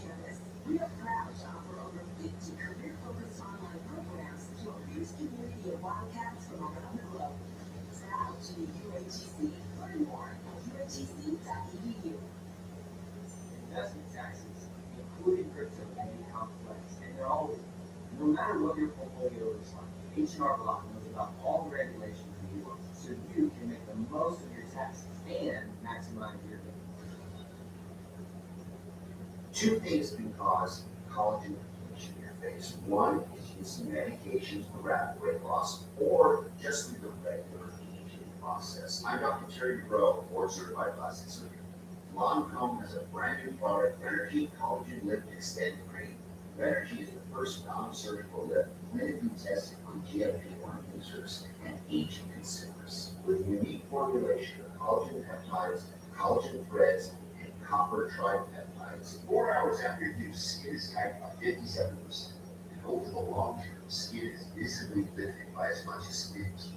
campus. We are proud to offer over 50 career-focused online programs to a fierce community of Wildcats from around the globe. Proud to be UATC. Learn more at uatc.edu. Investment taxes, including crypto, can be complex, and they're always, no matter what your portfolio looks like, H&R Block knows about all the regulations you want, so you can make the most of your taxes and maximize your gain. Two things can cause collagen accumulation in your face. One is using medications for rapid weight loss, or just through the regular aging process. I'm Dr. Terry Groh, board certified plastic surgeon. Lancome has a brand new product, Energy Collagen Lift Extend Cream. Energy is the first non-surgical lift clinically tested on GLP-1 users and aging consumers. With a unique formulation of collagen peptides, collagen threads, and copper tripeptides. 4 hours after use, skin is tightened by 57%. And over the long term, skin is visibly lifted by as much as 15%.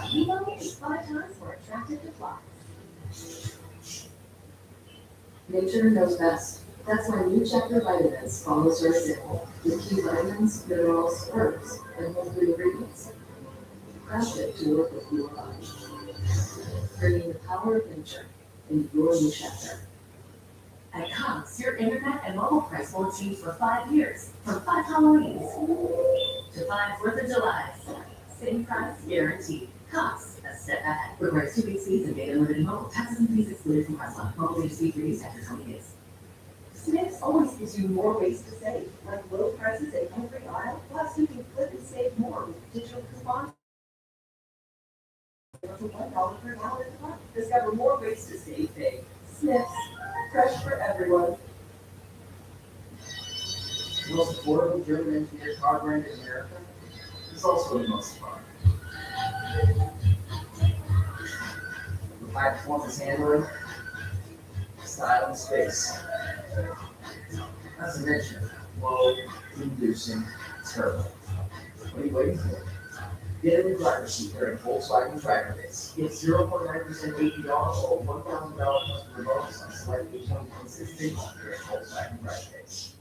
Chemo is 5 times more attractive to flies. Nature knows best. That's why new Checker vitamins follows your cycle with key vitamins, minerals, herbs, and whole food ingredients. Crafted to work with your body. Bringing the power of nature in your new chapter. At Cox, your internet and mobile price won't change for 5 years, from 5 Halloweens to 5 4th of Julys. Same price, guaranteed. Cox, a step ahead. Requires 2 big speeds and data limited mobile. Taxes and fees excluded from Crossline. Mobile data speed reduced after 20 days. Smith's always gives you more ways to save, like low prices at every aisle, plus you can click and save more with digital coupons to $1 per gallon at the pump. Discover more ways to save big. Smith's, fresh for everyone. The most affordable German engineered car brand in America is also the most fun. With high performance handling, style, and space. Not to mention, low-inducing turbo. What are you waiting for? Get in the driver's seat during Volkswagen Driver Days. Get 0.9% APR or $1,000 customer bonus on select H126 vehicles during Volkswagen Driver Days.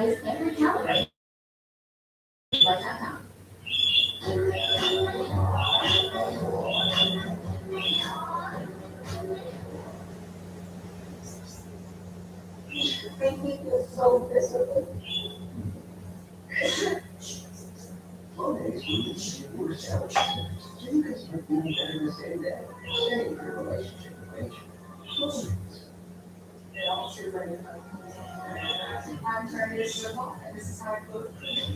utilize every calorie like that now. They make you so visible. Slow days will lead to worse health. So you can start feeling better the same day. Stay in your relationship with nature. Slow days. I'm trying to survive, and this is how I close.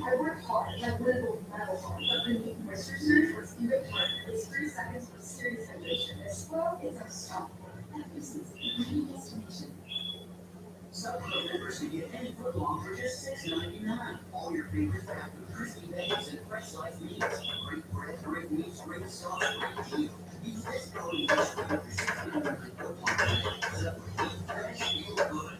I work hard, like little metal hard, but beneath moisture surge was even harder. It's 3 seconds of serious hydration. As slow as unstoppable. This is the dream destination. Some club members can get any foot long for just $6.99. All your favorite fast food, crispy veggies, and fresh sliced meats. Great bread, great meats, great sauce, great deal. Use this code and get for $6.99 foot long. So eat fresh, feel good.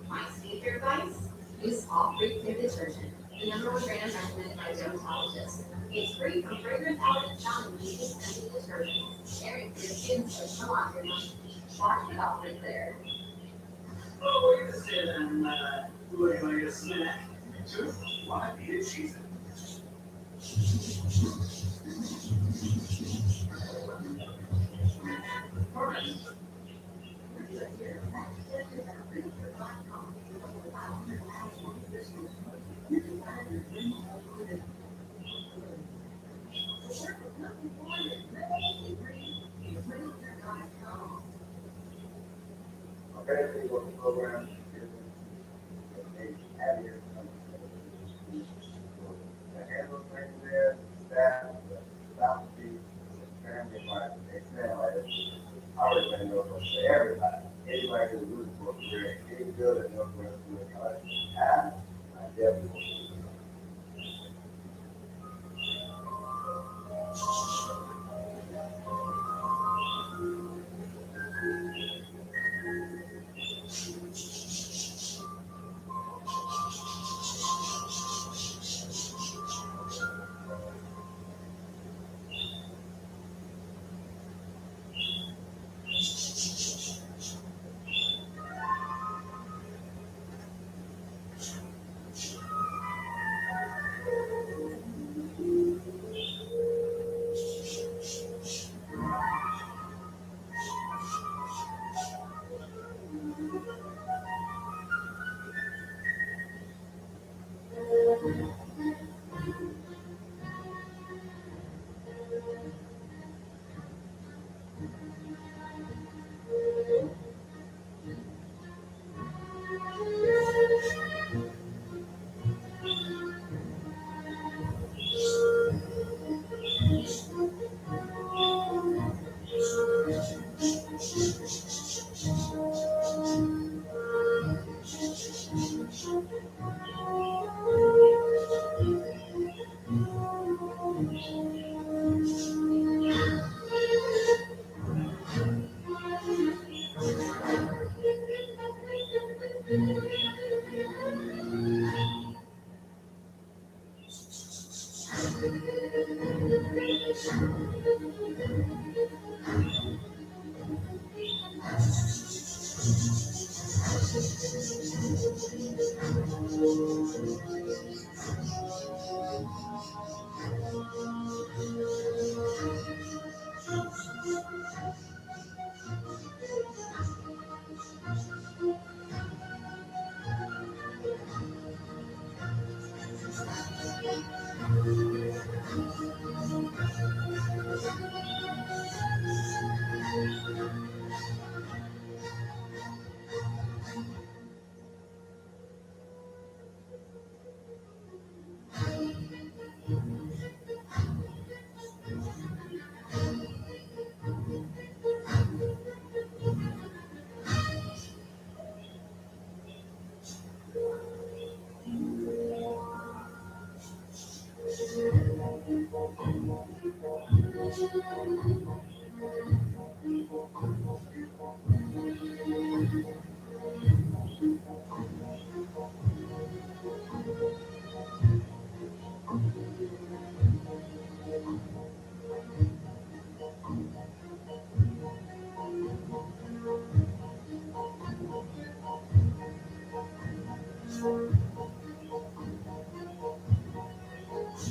My skincare advice? Use all free clear detergent, the number one brand recommended by dermatologists. It's free from fragrance allergens found in leading scented detergents. Sharing for your skin, so come on, everyone. Wash it off right there. Oh, wait a second, looking like a snack. Too? Why eat it cheese? Basically, what the program is, they have here. The handle things there, staff, the faculty, the family, they stand like this. I already been know for everybody. Anybody who's looking for a career, any good at Northwest Community College, I definitely want to.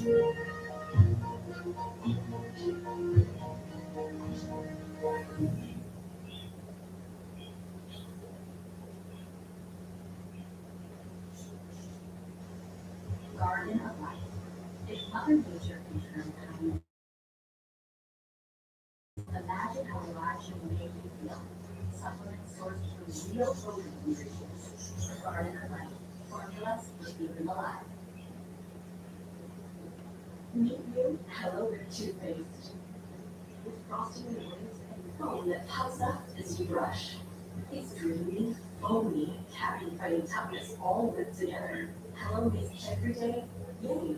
Garden of Life. If Mother Nature can turn kind, imagine how lives will make you feel. Supplements sourced from real protein ingredients. The Garden of Life. Formulas for keeping alive. Meet new Hello Rip toothpaste. With frosting rings and foam that puffs up as you brush. It's dreamy, foamy, cavity-fighting toughness all whipped together. Hello makes every day, yay.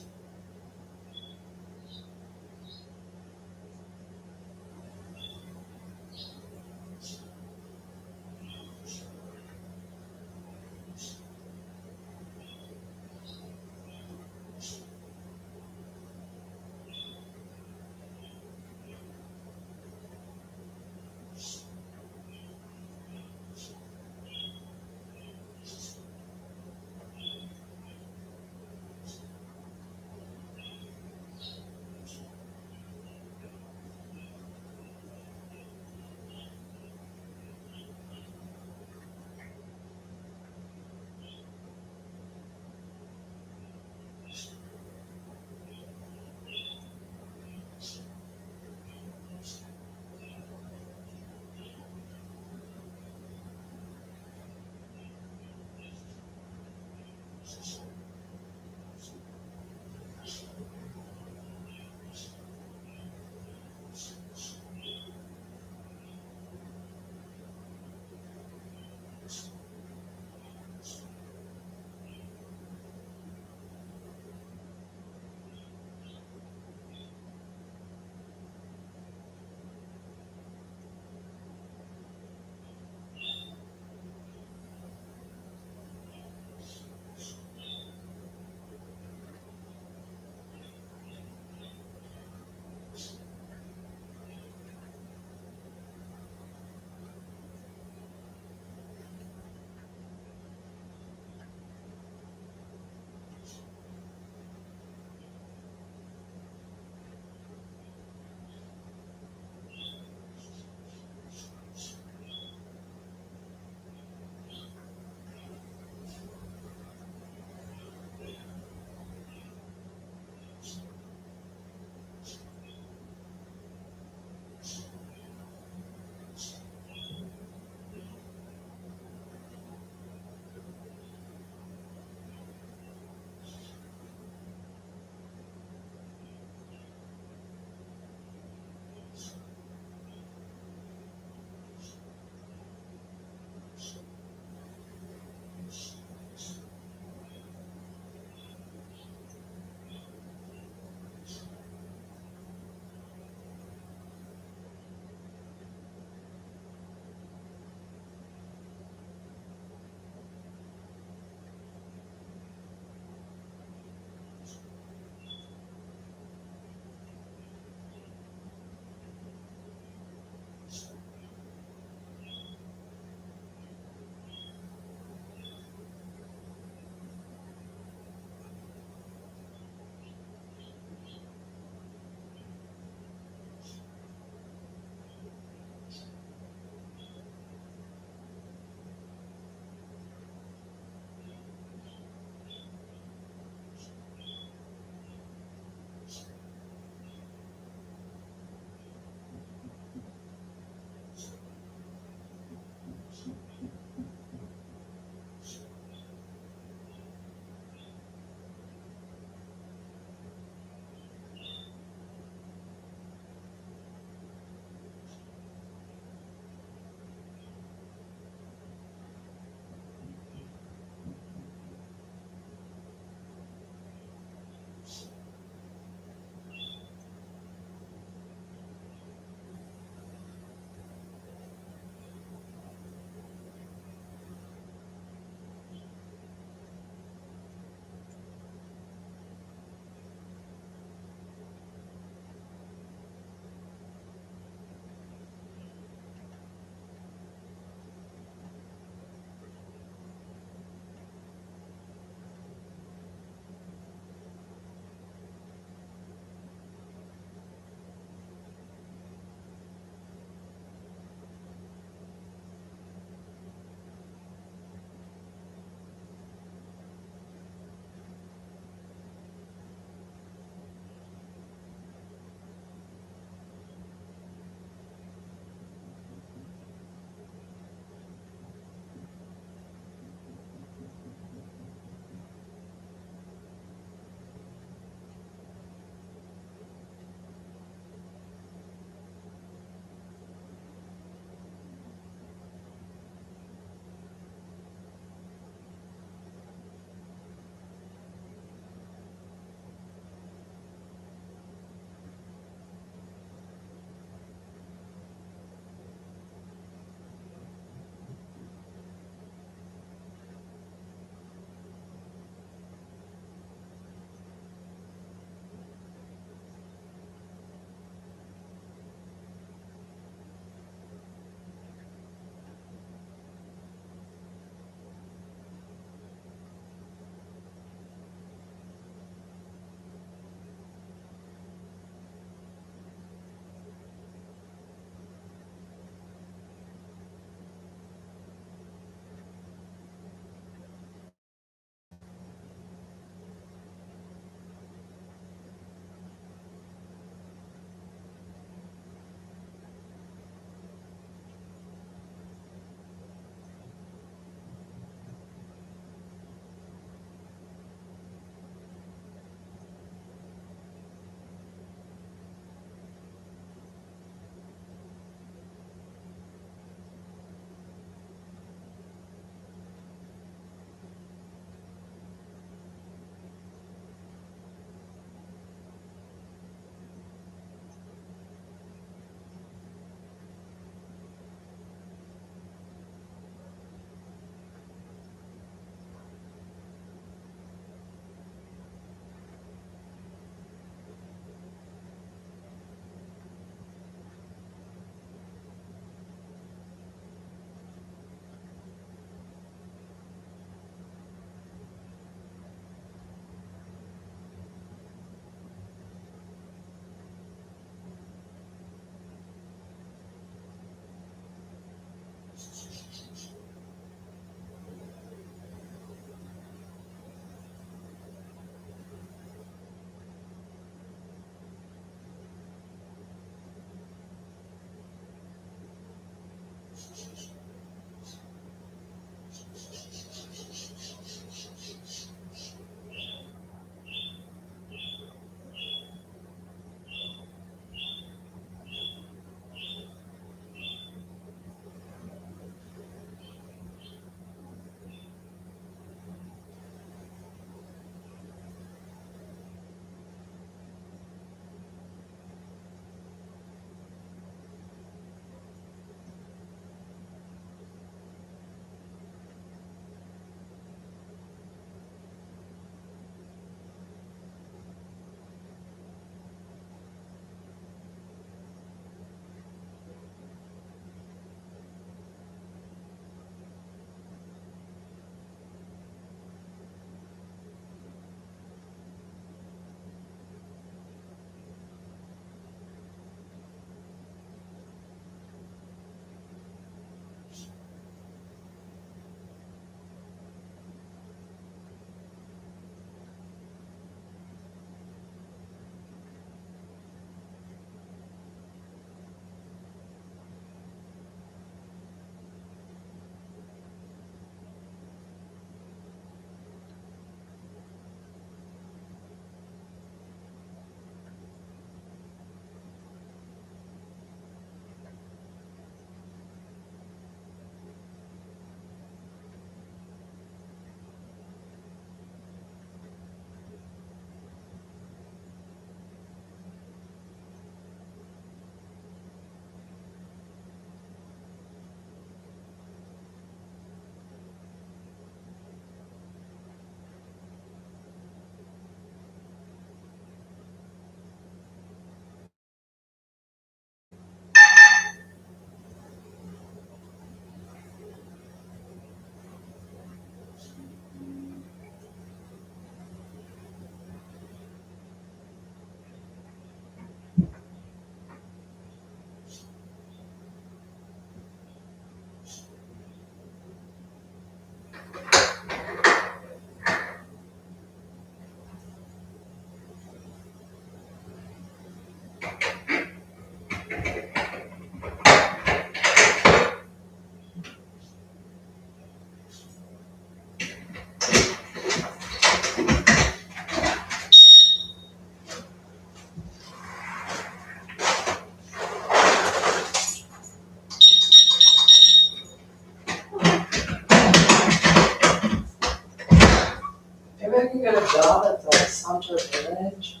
get a job at the Sumter Village.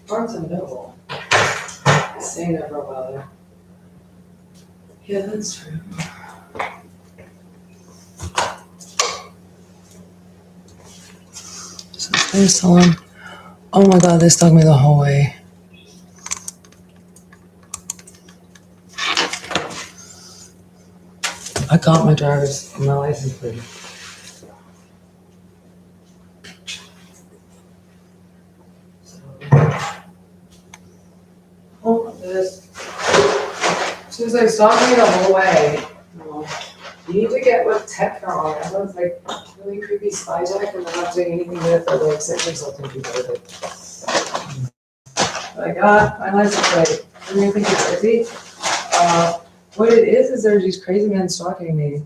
Barnes and Noble. Staying there for a while there. Yeah, that's true. So there's someone. Oh my god, they stalked me the whole way. I got my my license plate. Oh, this. She was like stalking me the whole way. You need to get with tech they're on. Everyone's like really creepy spy tech and they're not doing anything with it. They're like sitting consulting people with it. I got my license plate. I'm gonna think it's crazy. What it is there's these crazy men stalking me.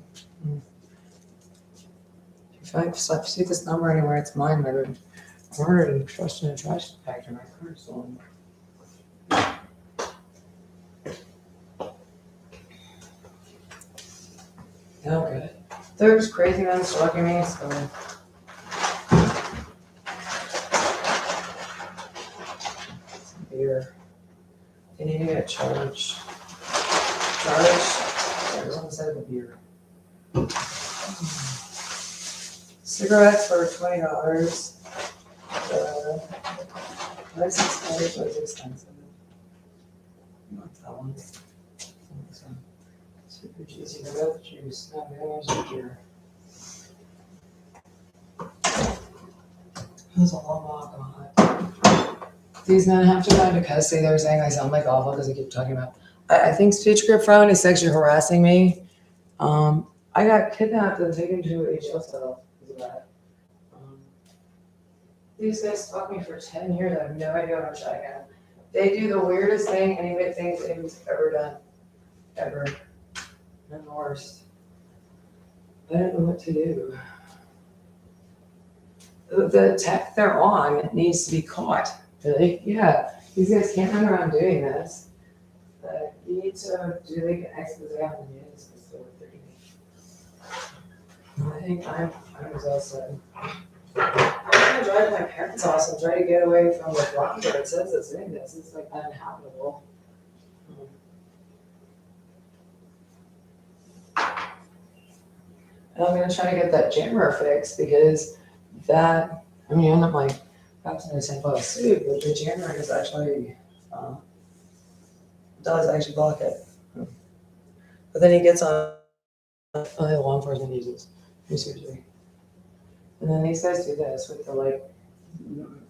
If I see this number anywhere, it's mine. I've been murdered and crushed in a trash compactor. My car's stolen. Okay. There's crazy men stalking me, so. Some beer. They need to get charged. There's one side of the beer. Cigarettes for $20. License plate was expensive. Not that one. Super juicy milk juice. No, there's a beer. There's a long walk on it. These men have to go into custody. They're saying I sound like awful because I keep talking about. I think speech grip phone is sexually harassing me. I got kidnapped and taken to a jail cell because of that. These guys stalked me for 10 years. I have no idea what I'm shouting at. They do the weirdest thing anybody thinks anyone's ever done. Ever. And the worst. I don't know what to do. The tech they're on needs to be caught. Really? Yeah. These guys can't run around doing this. You need to do like an expose on the news as to what they're doing. I think I'm exhausted. I'm gonna drive to my parents' house and try to get away from the block where it says it's doing this. It's like uninhabitable. And I'm gonna try to get that jammer fixed because that, I'm like, perhaps in a simple suit, but the jammer is actually, does actually block it. But then he gets on, law enforcement uses, seriously. And then these guys do this with the like,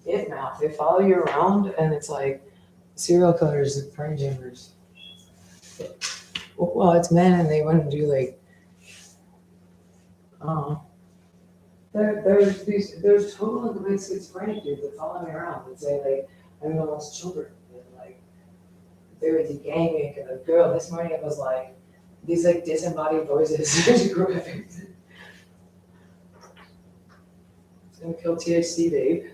it mouth. They follow you around and it's like serial killers, brain jammers. Well, it's men and they wouldn't do like, there's total and complete schizophrenic dudes that follow me around and say like, I'm gonna lost children. And like, there was a gang and a girl. This morning it was like, these like disembodied voices. It's gonna kill THC vape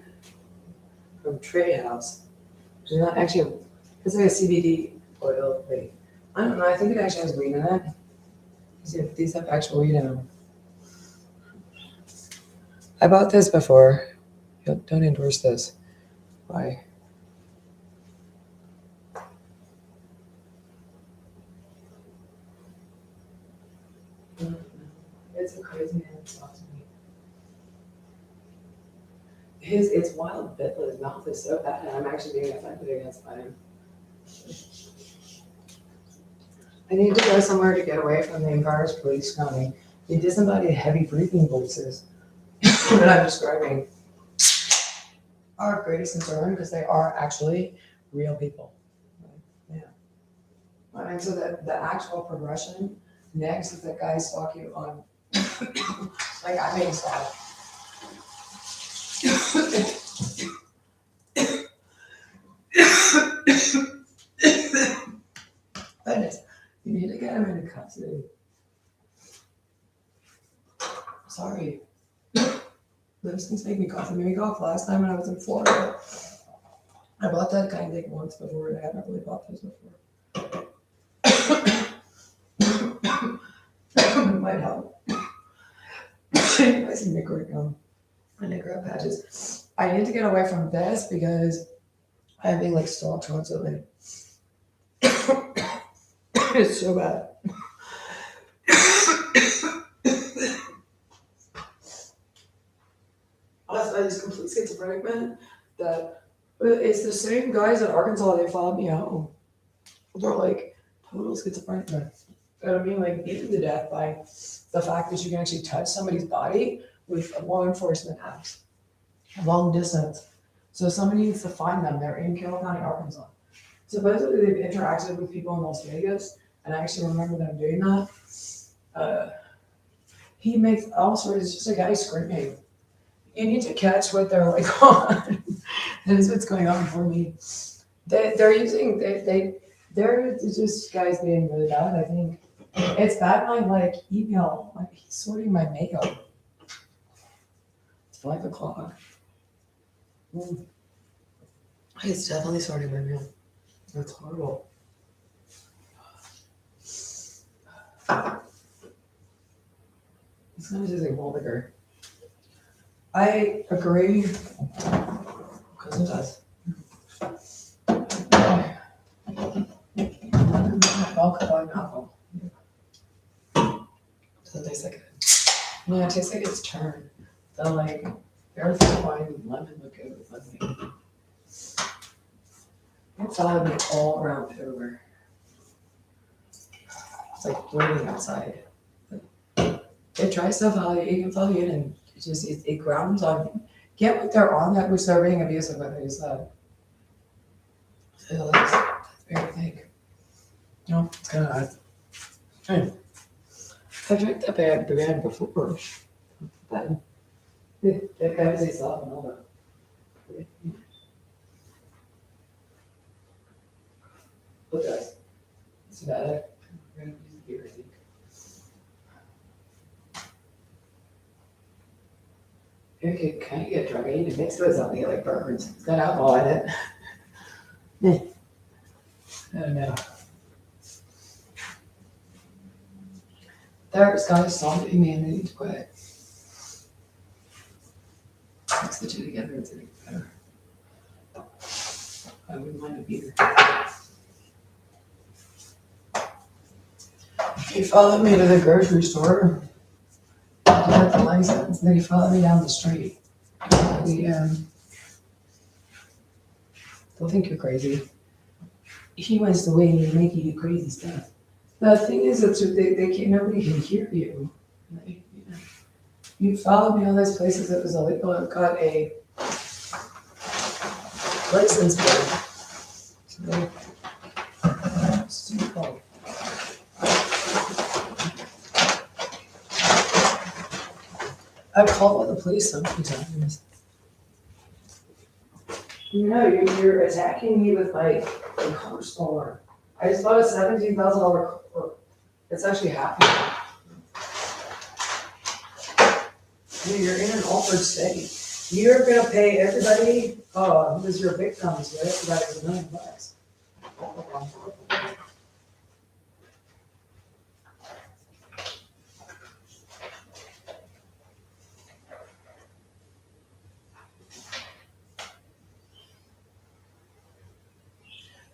from Trade House. Which is not actually, it's like a CBD oil vape. I don't know, I think it actually has weed in it. These have actual weed in them. I bought this before. Don't endorse this. Why? It's a crazy man that talks to me. It's wild bit, but his mouth is so bad, and I'm actually being affected against by him. I need to go somewhere to get away from the Encarna's police county. The disembodied heavy breathing voices that I'm describing are of greatest concern because they are actually real people. Yeah. And so the actual progression next is that guy stalk you on, like I made stalk. Goodness, you need to get him into custody. Sorry. Those things make me cough. They made me cough last time when I was in Florida. I bought that kind of thing once before, and I haven't really bought this before. It might help. Anyways, some nicotine patches. I need to get away from this because I'm being like stalked constantly. It's so bad. I this complete schizophrenic man that it's the same guys in Arkansas. They followed me out. They're like total schizophrenic men. And I mean, like beaten to death by the fact that you can actually touch somebody's body with a law enforcement act, long distance. So somebody needs to find them. They're in Carroll County, Arkansas. Supposedly they've interacted with people in Las Vegas, and I actually remember them doing that. He makes all sorts. It's just a guy screaming. You need to catch what they're like on. That is what's going on for me. They're just guys being really bad. I think it's bad. My like email, like he's sorting my mail. It's 5 o'clock. He's definitely sorting my mail. That's horrible. It's kind of just like wall digger. I agree because it does. Alcohol. Doesn't taste like it. Yeah, it tastes like it's turned. The like barefoot wine and lemon look good with lemon. It followed me all around everywhere. It's like waiting outside. It tries to follow you, it can follow you, and it grounds on you. Get what they're on that was they're being abusive with it, so that's very thick. No, it's kind of odd. I've drank that bad before. That guy was a soft and all that. Look guys, it's bad. We're gonna use the beer, I think. You could kind of get drunk. I need to mix it with something like burns. It's got alcohol in it. I don't know. There's guys salting me and they need to quit. Mix the two together, it's gonna get better. I wouldn't mind a beer. He followed me to the grocery store. I got the license, and then he followed me down the street. They'll think you're crazy. He wants to win and make you do crazy stuff. The thing is, they can't. Nobody can hear you. You followed me all those places that was illegal. I've got a license plate. Simple. I've called the police so many times. No, you're attacking me with like a car stolen. I just bought a $17,000 car. It's actually happy. You're in an altered state. You're gonna pay everybody who's your victims with everybody $1 million.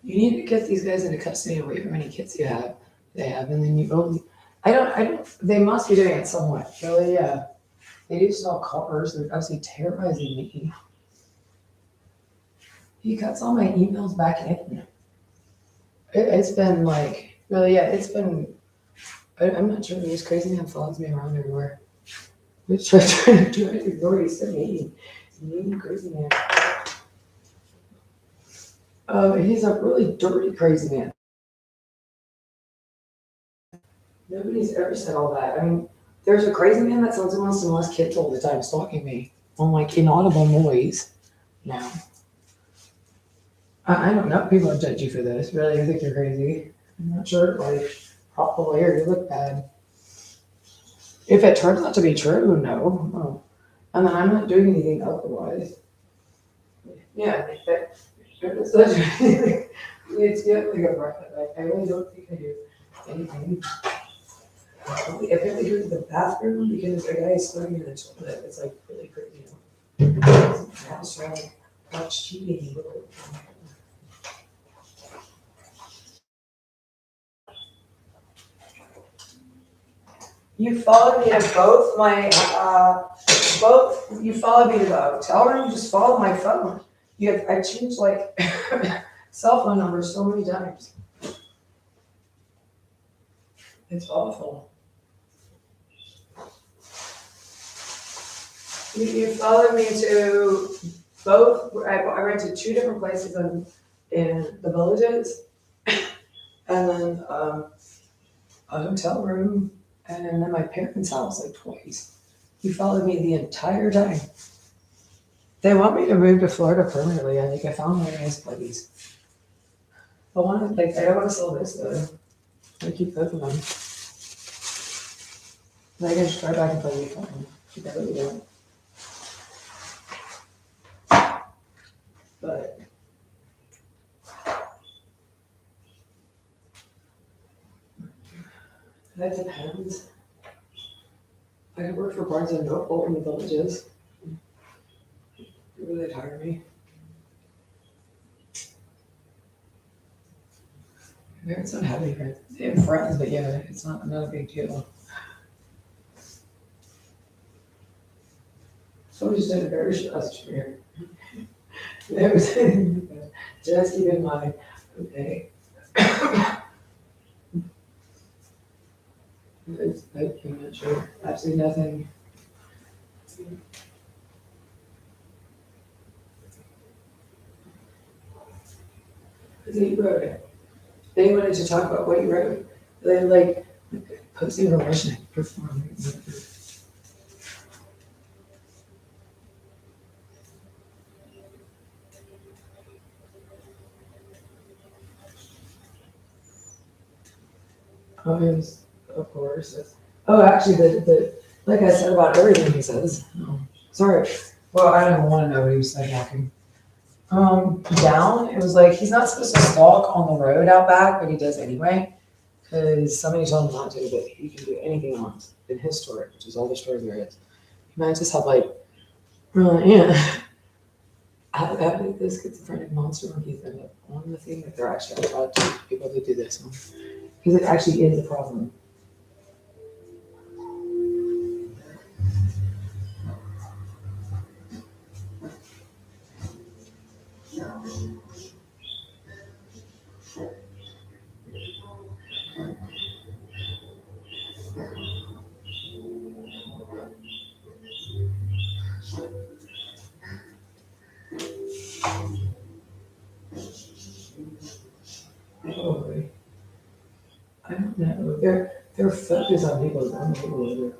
You need to get these guys into custody away from any kids they have, and then you only. I don't. They must be doing it somewhat. Really, yeah. They do sell cars. They're absolutely terrorizing me. He cuts all my emails back in. It's been like, really, yeah. It's been. I'm not sure. This crazy man follows me around everywhere. He's trying to ignore. He's so mean. Mean crazy man. He's a really dirty, crazy man. Nobody's ever said all that. I mean, there's a crazy man that sounds like some less kids all the time stalking me on like inaudible noise now. I don't know. People don't judge you for this. Really, I think you're crazy. I'm not sure. Like, probably, or you look bad. If it turns out to be true, no. And then I'm not doing anything otherwise. Yeah, I think that. It's such it's like a breath. I really don't think I do anything. Apparently go to the bathroom because the guy is swimming in the toilet. It's like really crazy. That's right. Watch cheating. You followed me to both my, you followed me to the hotel room, you just followed my phone. I changed like cell phone numbers so many times. It's awful. You followed me to both, I went to 2 different places in the Villages. And then, a hotel room, and then my parents' house like twice. You followed me the entire time. They want me to move to Florida permanently. I think I found my nice place. I don't want to sell this though. I keep both of them. I can just drive back and play the phone. Keep everything doing. But that depends. I could work for Barnes and Noble in the Villages. They'd hire me. My parents don't have any friends. They have friends, but yeah, it's not a big deal. So we just did a very stressed year. Just keep in mind, okay. I'm not sure, absolutely nothing. Because you wrote it. They wanted to talk about what you wrote. They like posting a Russian performance. Oh, yes, of course. Oh, actually, like I said about everything he says. Oh, sorry. Well, I don't want to know what he was saying walking. Down, it was like he's not supposed to stalk on the road out back, but he does anyway. Because somebody told him not to, but he can do anything else in his story, which is all the story there is. He might just have like, yeah. How did this schizophrenic monster monkeys end up on the thing that they're actually allowed to people to do this on? Because it actually is a problem. Probably. I don't know. They're focused on people's own people.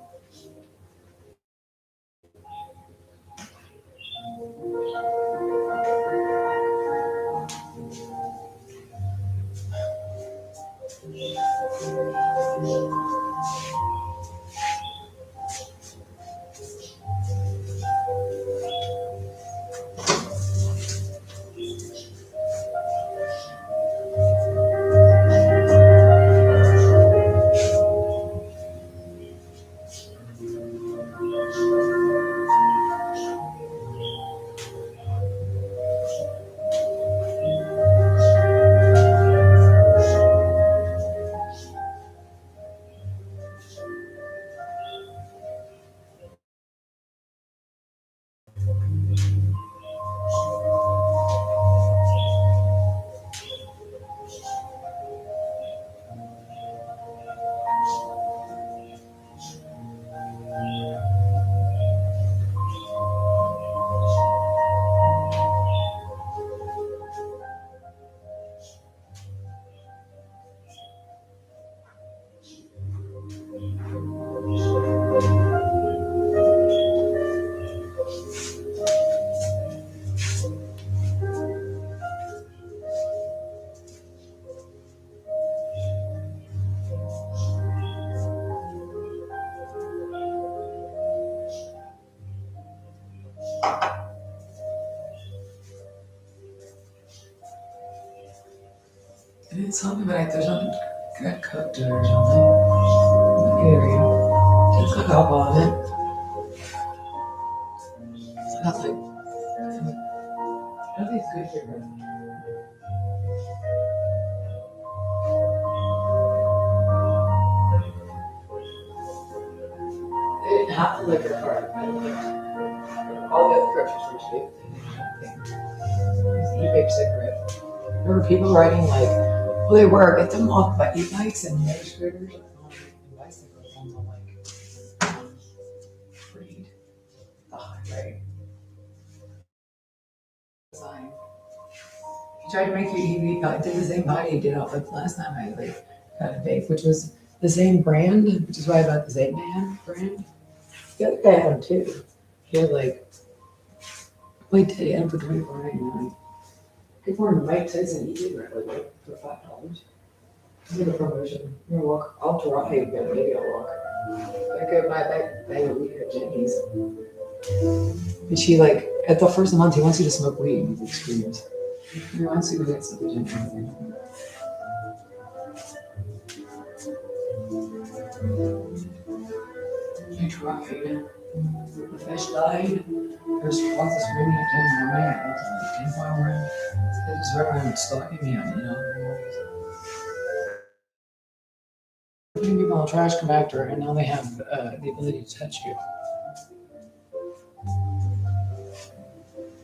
It's something like there's nothing good cooked or something. Gatorade. It's got alcohol in it. It's not like, I don't think it's good for you. They didn't have the liquor part. All the other groceries were cheap. It's an e-vape cigarette. There were people riding like, well, they were, get them off by e-bikes and motor scooters and bicycles on the like freed the highway. Design. He tried to make me, he did the same body he did off like last time I like got a vape, which was the same brand, which is why I bought the Zape Man brand. The other guy had them too. He had like, wait, did he had them for $24.99? People were Mike Tyson e-cigarette like for $5. This is a promotion. I'm gonna walk. I'll drive, but maybe I'll walk. I go buy a bag of weed at Jenny's. And she like at the first month he wants you to smoke weed. He screams. He wants you to get stuff at Jenny's. I tried. The fish died. There's lots of screaming at 10 in the morning. I looked at like 10 around. They just run around stalking me on, you know. Putting people in a trash compactor, and now they have the ability to touch you.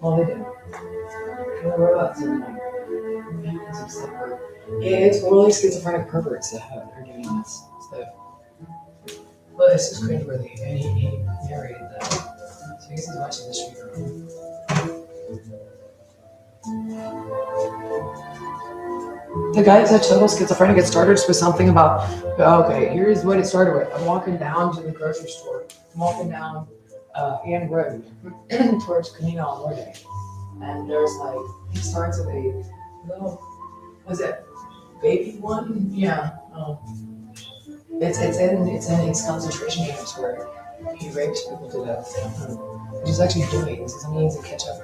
Well, they do. The robots and like humans and stuff. It's really schizophrenic perverts that are doing this stuff. Well, this is cringeworthy, and he narrated that. So I guess he's watching the street room. The guy that's total schizophrenic, it started with something about, okay, here's what it started with. I'm walking down to the grocery store. I'm walking down Ann Road towards Camino al Norte. And there's like, he starts with a little, was it baby one? Yeah. It's in his concentration camps where he rapes people to death. Which he's actually doing. This is amazing catch up.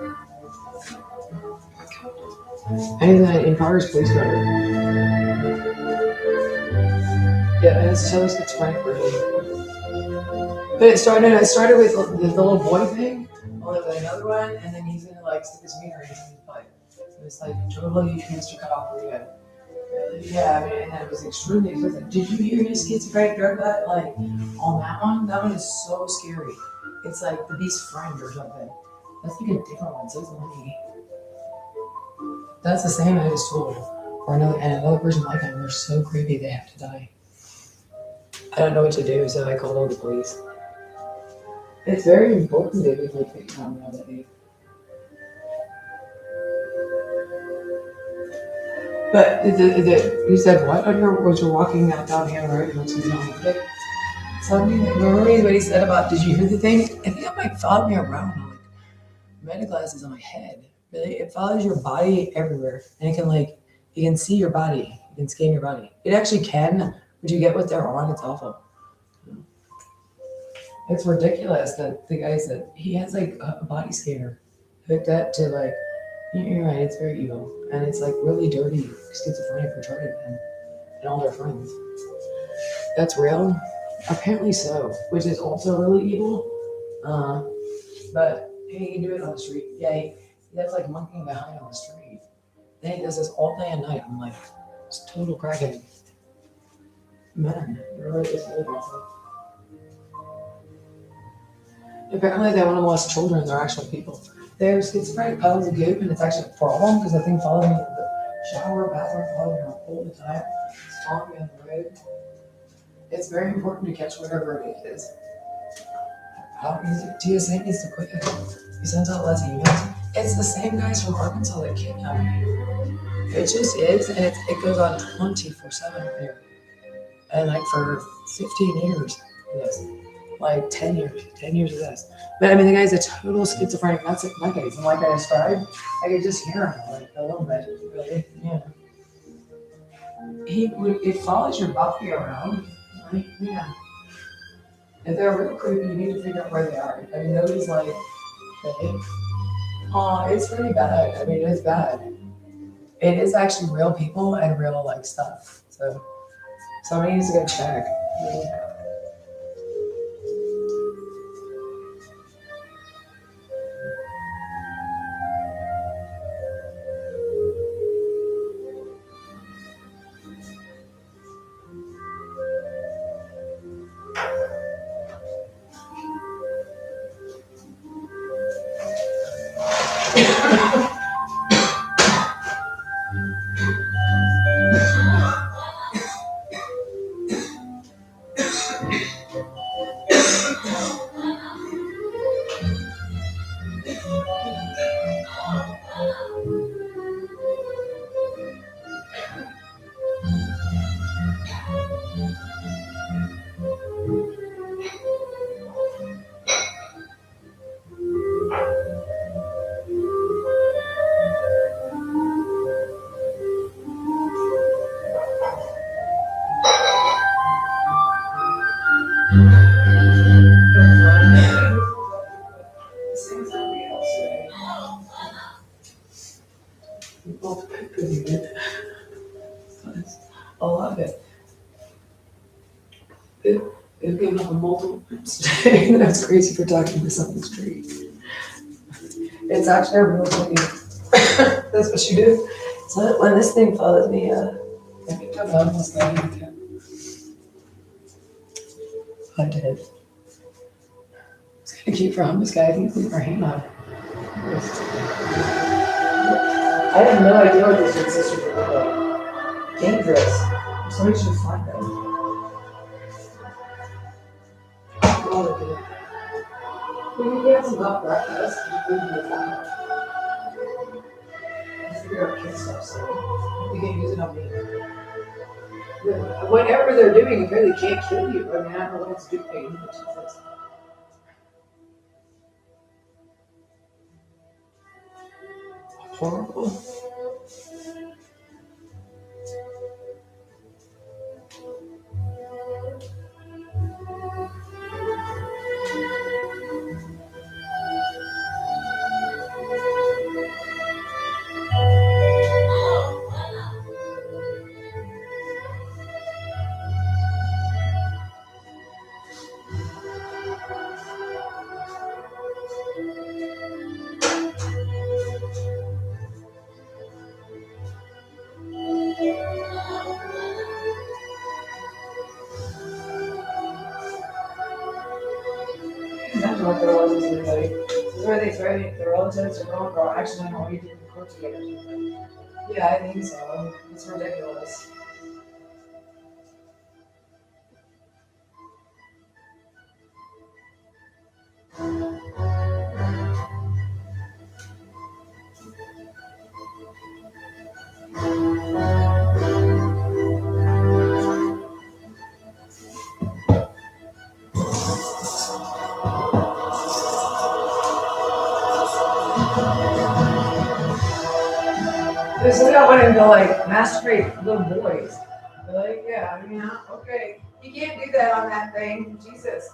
And then in Paris police car. Yeah, and it's so schizophrenic version. But it started with the little boy thing, only with another one, and then he's gonna like stick his finger in his butt. So it's like totally Mr. Cop Burrito. Yeah, I mean, and that was extremely explicit. Did you hear his schizophrenic drug that? Like, on that one? That one is so scary. It's like the beast's friend or something. That's like a different one. So it's money. That's the same I just told. Or another person like him. They're so creepy they have to die. I don't know what to do, so I called all the police. It's very important that we like the commonality. But he said, what? Was you walking down the road and something like that? Something, remember what he said about, did you hear the thing? I think it might follow me around. I'm like, meta glasses on my head. Really, it follows your body everywhere. And it can like, you can see your body. You can scan your body. It actually can, but you get what they're on, it's awful. It's ridiculous that the guy said, he has like a body scanner hooked up to like, you're right, it's very evil. And it's like really dirty, schizophrenic, retarded men and all their friends. That's real? Apparently so, which is also really evil. But he can do it on the street. Yeah, that's like monkeying behind on the street. Then he does this all day and night. I'm like, it's total crackhead. Man, really is really awful. Apparently they want to molest children, they're actual people. They're schizophrenic piles of goop, and it's actually a problem because the thing follows me in the shower, bathroom, follows me all the time. It's following me on the road. It's very important to catch whatever it is. How easy? TSA needs to quit. He sends out less emails. It's the same guys from Arkansas that kidnapped me. It just is, and it goes on 24/7 here. And like for 15 years, yes. Like 10 years of this. But I mean, the guy's a total schizophrenic, that's like my case. And like I described, I could just hear him like a little bit, really, yeah. It follows your body around, right? Yeah. If they're real creepy, you need to figure out where they are. I mean, nobody's like, hey, it's really bad. I mean, it's bad. It is actually real people and real like stuff. So somebody needs to go check. I love it. They've given up a multiple today. That's crazy for talking this on the street. It's actually a real thing. That's what you do. So when this thing follows me, I picked up almost everything. I did. It's gonna keep from this guy. I think put our hand on it. I have no idea what these big sisters look like. Dangerous. Somebody should find them. We can get some hot breakfast and food in the family. Figure out kid stuff so we can use it on me. Whatever they're doing, it really can't kill you. I mean, I don't know what it's doing, but Jesus. Horrible. Imagine what their relatives are like. This is where they threaten their relatives to go and go, actually, no, we didn't cook together. Yeah, I think so. It's ridiculous. There's something I want him to like masturbate little boys. They're like, yeah, okay. You can't do that on that thing. Jesus.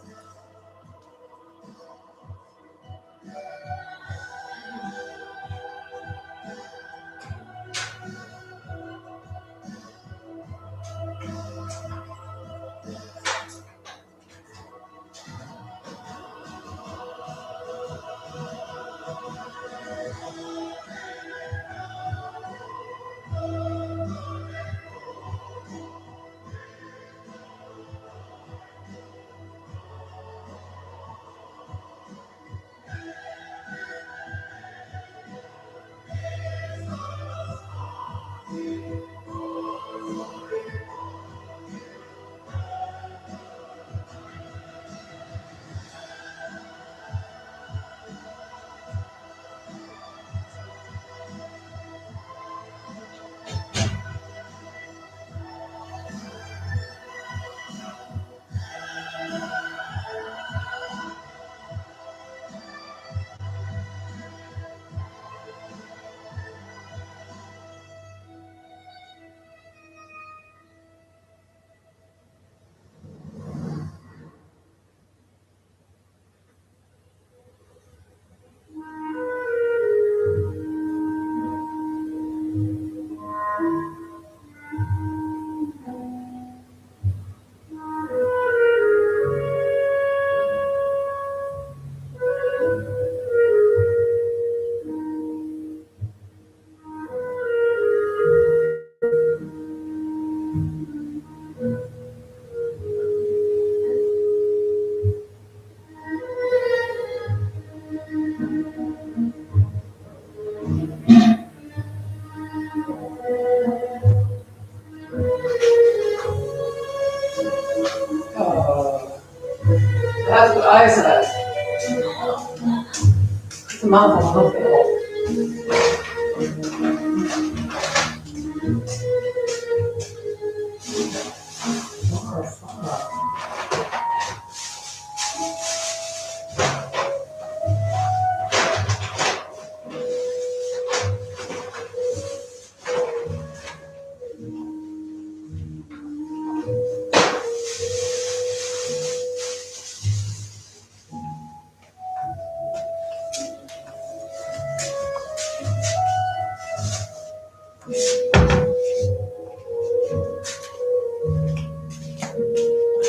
That's what I said. It's a month on the bill.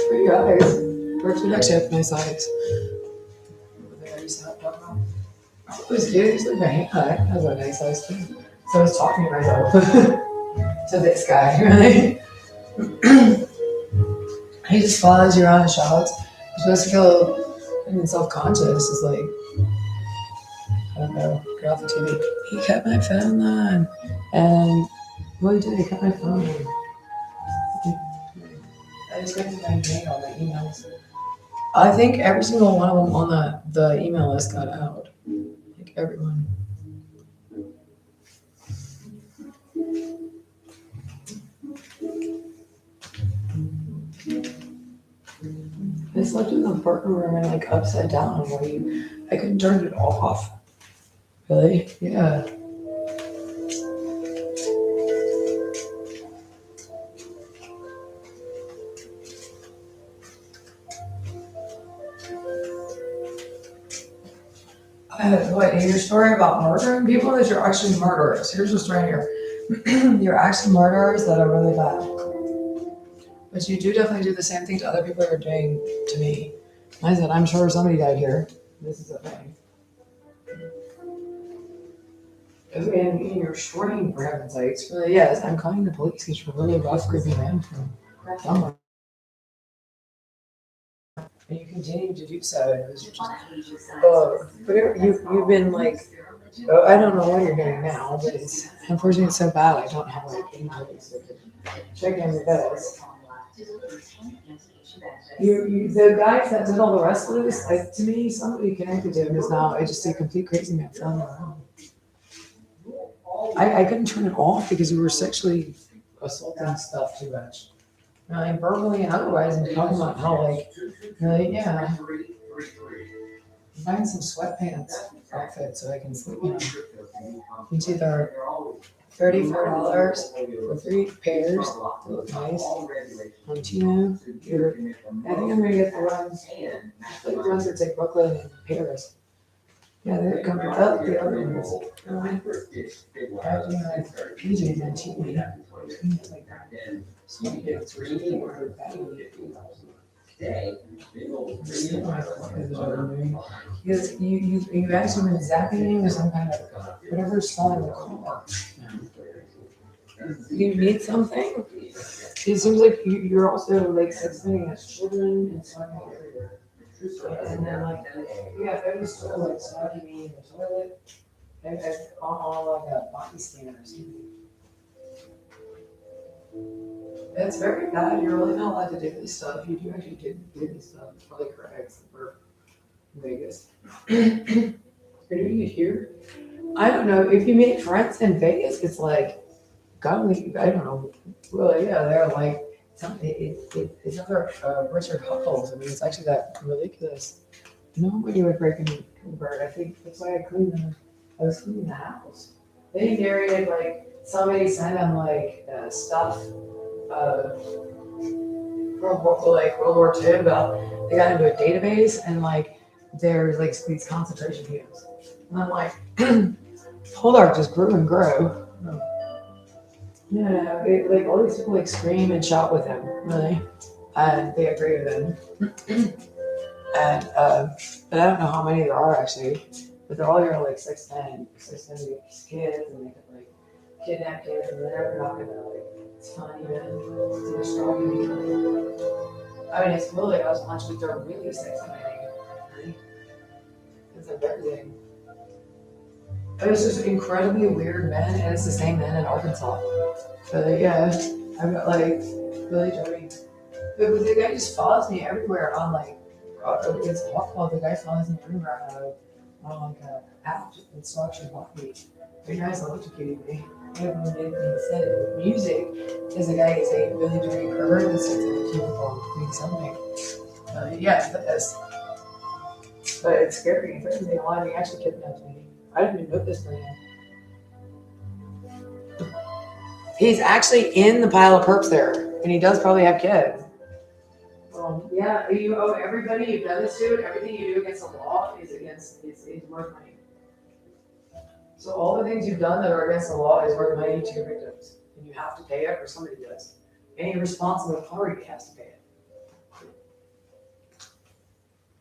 Pretty eyes. Birds would actually have nice eyes. There, you saw it, don't know. It was cute. He's like, hey, hi. That was a nice eyes too. So I was talking to myself. To this guy, right? He just follows you around and shouts. You're supposed to feel self-conscious. It's like, I don't know, get off the TV. He kept my phone on. And what he did, he kept my phone on. I just went to my mail, my emails. I think every single one of them on the email list got out. Like everyone. I slept in the apartment room and like upside down where I couldn't turn it off. Really? Yeah. What, your story about murdering people that you're actually murderers. Here's the story here. You're actually murderers that are really bad. But you do definitely do the same thing to other people you're doing to me. I said, I'm sure somebody died here. This is a thing. And you're shorting for heaven's sakes. Really, yes, I'm calling the police because you're a really rough, creepy man from somewhere. And you continue to do so. And it was just, you've been like, I don't know what you're doing now, but it's unfortunately it's so bad. I don't have like injuries that could check in with this. The guys that did all the rest of this, like to me, somebody connected to him is now just a complete crazy man flying around. I couldn't turn it off because you were sexually assaulting stuff too much. And verbally and otherwise, and talking about how like, yeah, find some sweatpants outfit so I can sleep. You know, it's either $34 for 3 pairs that look nice on Tino. I think I'm gonna get the ones, like the ones that say Brooklyn and Paris. Yeah, they're coming up. The other ones, PJs and Tino. It's like that. So you get 3 or because you actually been zapping or some kind of whatever's selling the car. You need something. It seems like you're also like sending as children and so everywhere. And then like yeah, if I was still like stalking me in the toilet, on like a body scan or something. It's very bad. You're really not allowed to do this stuff. You do actually do this stuff. It's probably correct for Vegas. You're doing it here? I don't know. If you make friends in Vegas, it's like, God, I don't know. Really, yeah, they're like, it's other Richard Huffles. I mean, it's actually that ridiculous. Nobody would break into a bird. I think that's why I was cleaning the house. They narrated like, somebody sent them like stuff from like World War II about they got into a database and like there's like these concentration camps. And I'm like, Poldark just grew and grew. Yeah, like all these people like scream and shout with him, really, and they agree with him. And but I don't know how many there are actually, but they're all here like 6'10", 6'10" kids, and they could like kidnap kids, and they're not gonna like. It's funny, man. It's strong. I mean, it's really us much, but they're really sexy, man. It's embarrassing. It was just incredibly weird men, and it's the same men in Arkansas. So yeah, I've got like really dirty. But the guy just follows me everywhere on like it's a hot call. The guy flies in the room right on like a app. It's actually walking. Very nice electrocuting me. I haven't really anything said it. Music is a guy who's a really degree pervert that sits in the cubicle doing something. Yeah, it is. But it's scary. If everything alive, he actually kidnapped me. I didn't even know this man. He's actually in the pile of perps there, and he does probably have kids. Yeah, you owe everybody you've done this to, everything you do against the law is worth money. So all the things you've done that are against the law is worth money to your victims. And you have to pay it, or somebody does. Any responsible party has to pay it.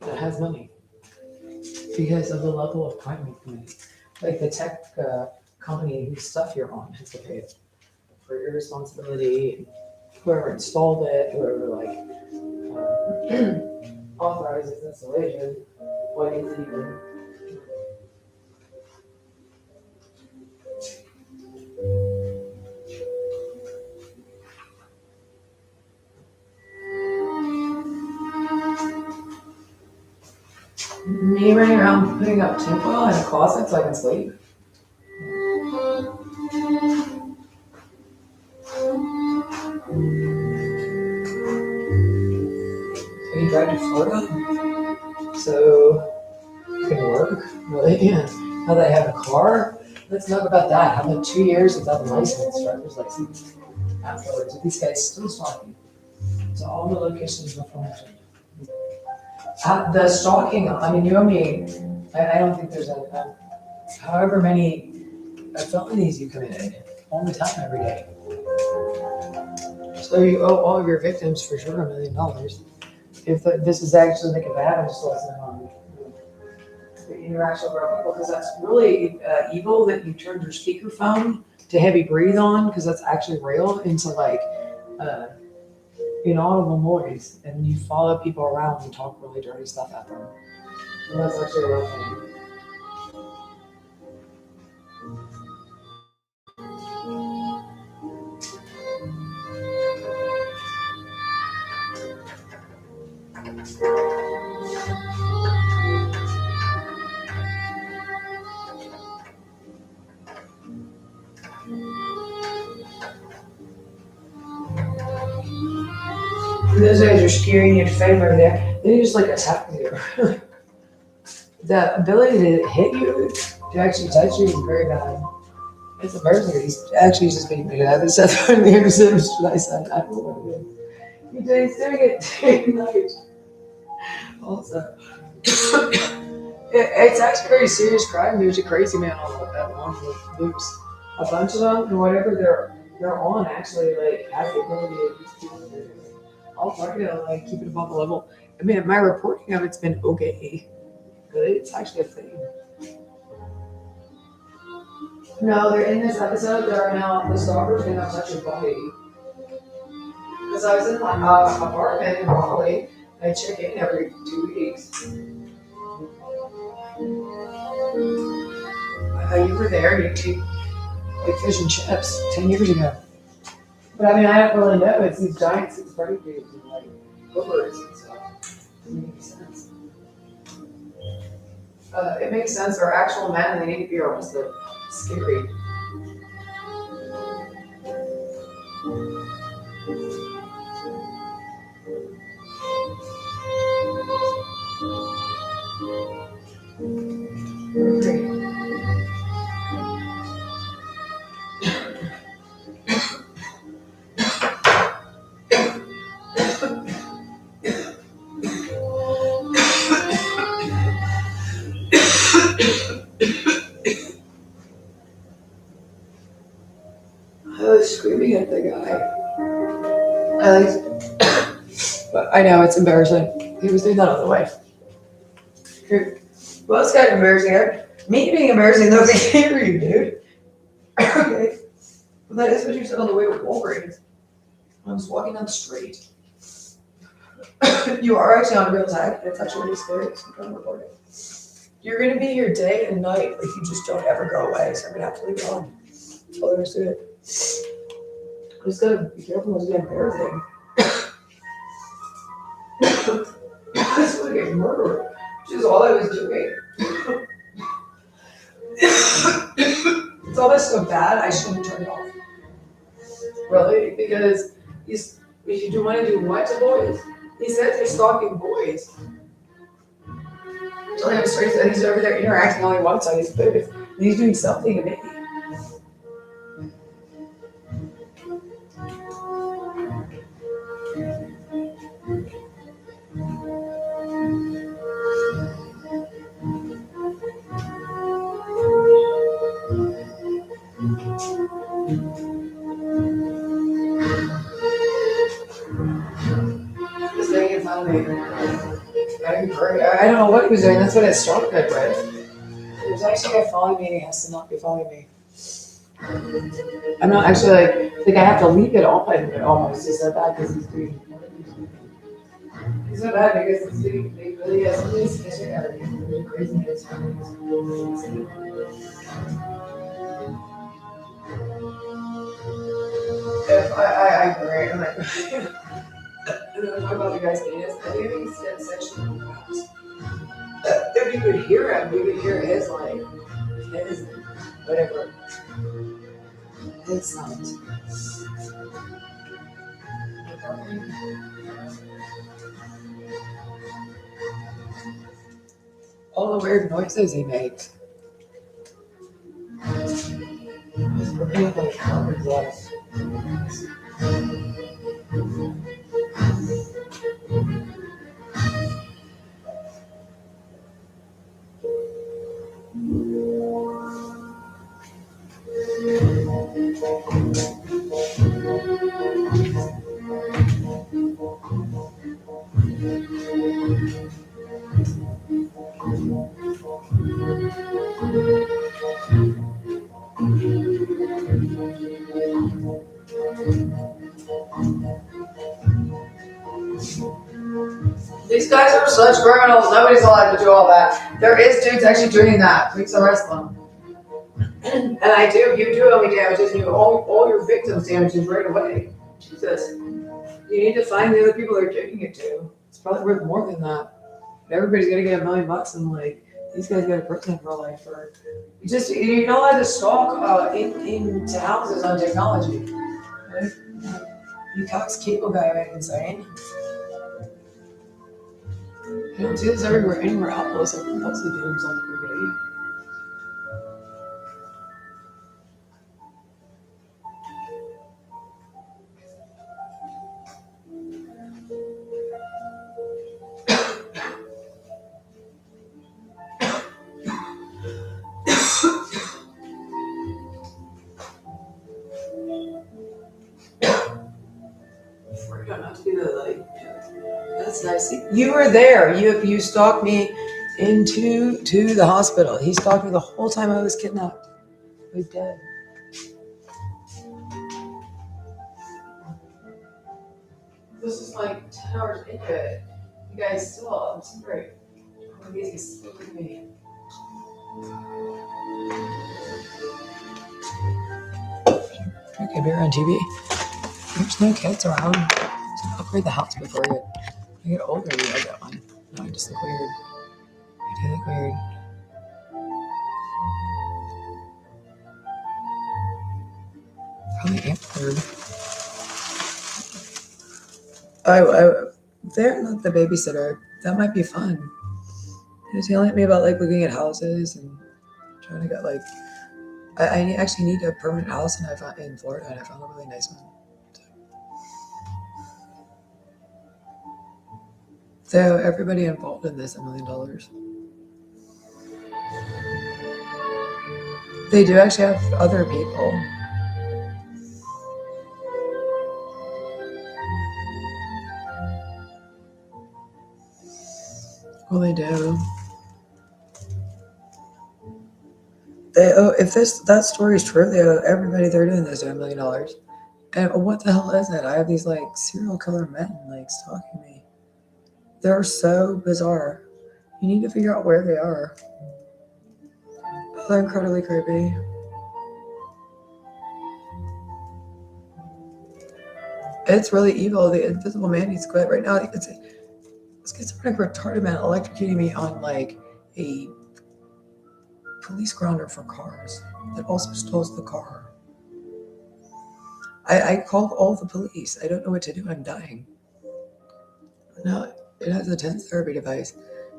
That has money. Because of the level of crime you've committed. Like the tech company whose stuff you're on has to pay it. For your responsibility, whoever installed it, whoever authorizes installation, what is it even? Me running around putting up tinfoil in a closet so I can sleep. So you drive to Florida? So you can work? Really? Yeah. How they have a car? Let's talk about that. How about 2 years without a license, driver's license? Afterwards, these guys still stalking. So all the locations were mentioned. The stalking, I mean, you owe me, I don't think there's however many felonies you committed all the time, every day. So you owe all of your victims for sure $1 million. If this is actually like a bad, I'm just listening on the interaction with our people, because that's really evil that you turned your speakerphone to heavy breathe on, because that's actually real, into like inaudible noise, and you follow people around and talk really dirty stuff at them. And that's actually a real thing. Those guys are scaring you to fame over there. They just like attack you. The ability to hit you, to actually touch you, is very bad. It's embarrassing. He's actually just being made out of this. That's what I said. I don't know what it is. He's doing it day and night. Also, it's actually a very serious crime. There's a crazy man on that one loose. A bunch of them, and whatever they're on, actually like has the ability to just do what they're doing. I'll try to like keep it above the level. I mean, my reporting of it's been okay, but it's actually a thing. No, they're in this episode. They're now the stalker's gonna touch your body. Because I was in my apartment in Raleigh. I check in every 2 weeks. You were there. You ate like fish and chips 10 years ago. But I mean, I don't really know. It's these giant 6 predators and like hoovers and stuff. Doesn't make sense. It makes sense. They're actual men and they need to be arrested. It's scary. I was screaming at the guy. But I know it's embarrassing. He was doing that on the way. Well, it's kind of embarrassing. Me being embarrassing, though, they hear you, dude. Okay. Well, that is what you said on the way to Walgreens. I was walking down the street. You are actually on real time. It's actually really scary. So I'm recording. You're going to be here day and night if you just don't ever go away. So I'm going to have to leave it on. That's all there is to it. I just got to be careful. It's going to be embarrassing. This would get a murderer, which is all I was doing. It's almost so bad I shouldn't turn it off. Really? Because if you want to do what to boys? He said they're stalking boys. So he's over there interacting only once on his booth. And he's doing something to me. Just making fun of me. I don't know what he was doing. That's what it started with. There's actually a guy following me and he has to not be following me. I'm not actually like I have to leave it open almost. It's so bad because he's doing. It's so bad because he's doing. He really has somebody's fishing everything. Really crazy. If I agree. I'm like, and then I talk about the guy's penis. I think he said sexually harassed. If you could hear him, you could hear his whatever. His sounds. All the weird noises he makes. These guys are such criminals. Nobody's allowed to do all that. There is dudes actually doing that. Please arrest them. And you do owe me damages. You owe all your victims damages right away. Jesus. You need to find the other people they're taking it to. It's probably worth more than that. Everybody's gonna get $1 million and these guys got a prison for life for you're not allowed to stalk into houses on technology. Right? You Cox cable guy went insane. I don't do this anywhere else. I can also do them on everybody. That's nice. You were there. You stalked me into the hospital. He stalked me the whole time I was kidnapped. I was dead. This is like 10 hours into it. You guys still, I'm so great. Oh, you guys still with me. Okay, we're on TV. There's no kids around. Just upgrade the house before I get older. You like that one. No, I just look weird. I do look weird. Probably ampered. They're not the babysitter. That might be fun. He was yelling at me about looking at houses and trying to get I actually need a permanent house in Florida, and I found a really nice one. So everybody involved in this $1 million. They do actually have other people. Well, they do. If that story is true, they owe everybody they're doing this $1 million. And what the hell is it? I have these serial killer men stalking me. They're so bizarre. You need to figure out where they are. They're incredibly creepy. It's really evil. The Invisible Man needs to quit right now. schizophrenic retarded man electrocuting me on like a police grounder for cars that also stole the car. I called all the police. I don't know what to do. I'm dying. No, it has a tense therapy device.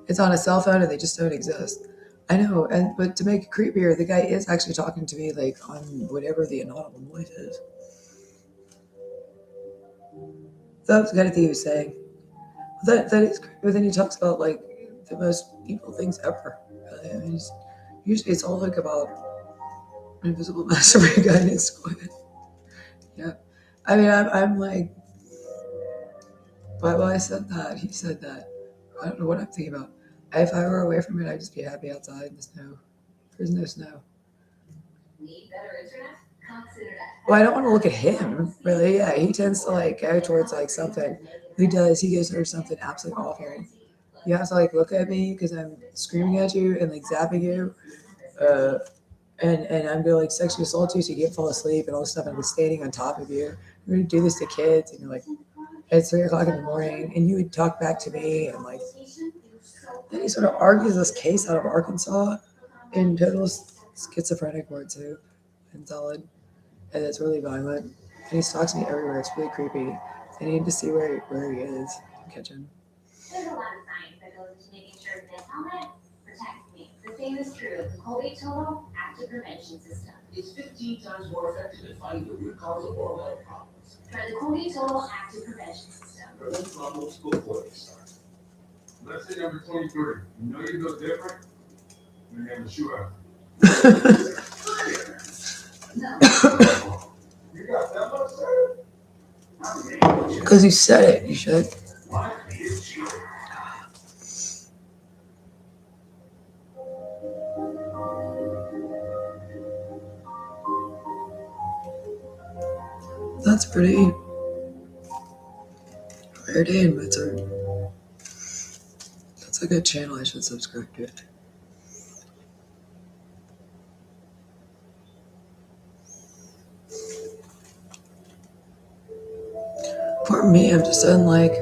It's on a cell phone and they just don't exist. I know, but to make it creepier, the guy is actually talking to me like on whatever the inaudible noise is. That's the kind of thing he was saying. That is creepy. But then he talks about like the most evil things ever. I mean, usually it's all like about an invisible masturbating guy in his squad. Yeah. I mean, I'm like, well, I said that. He said that. I don't know what I'm thinking about. If I were away from it, I'd just be happy outside in the snow. There's no snow. Need better internet? Cox Internet. Well, I don't want to look at him, really. Yeah, he tends to like go towards like something. He does. He goes towards something absolutely awful. You have to like look at me because I'm screaming at you and like zapping you. And I'm gonna like sexually assault you so you can't fall asleep and all this stuff. And I'm standing on top of you. I'm gonna do this to kids, and you're like, it's 3:00 in the morning, and you would talk back to me, and like, then he sort of argues this case out of Arkansas in total schizophrenic mode too, and solid, and it's really violent. And he stalks me everywhere. It's really creepy. I need to see where he is. Catch him. There's a lot of science that goes into making sure this helmet protects me. The same is true of the Colgate Total Active Prevention System. It's 15 times more effective at fighting the root cause of oral health problems. Try the Colgate Total Active Prevention System. Prevent problems before they start. Let's say number 23. You know you look different? Your name is Shua. You got that much, sir? Because you said it, you should. That's pretty weird, and that's a good channel. I should subscribe to it. For me, I'm just in like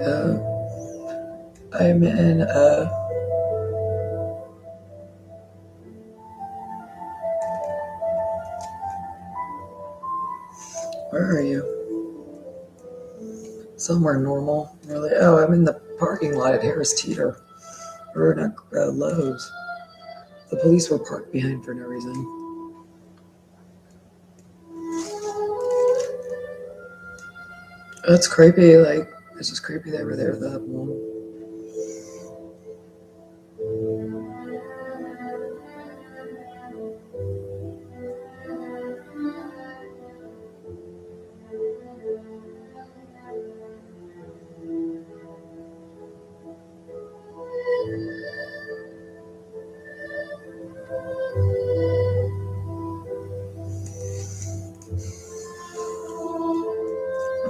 I'm in where are you? Somewhere normal, really. Oh, I'm in the parking lot at Harris Teeter, or not Lowe's. The police were parked behind for no reason. It's creepy. Like it's just creepy they were there that long.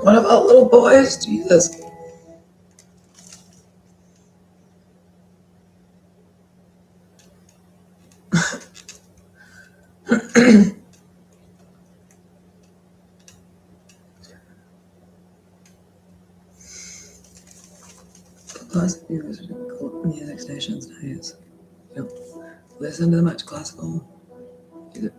What about little boys? Jesus. Plus, music stations nice. Don't listen to much classical music.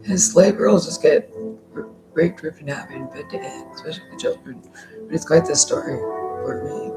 His slave girls just get raped, ripped in half, and fed to end, especially the children. But it's quite the story for me.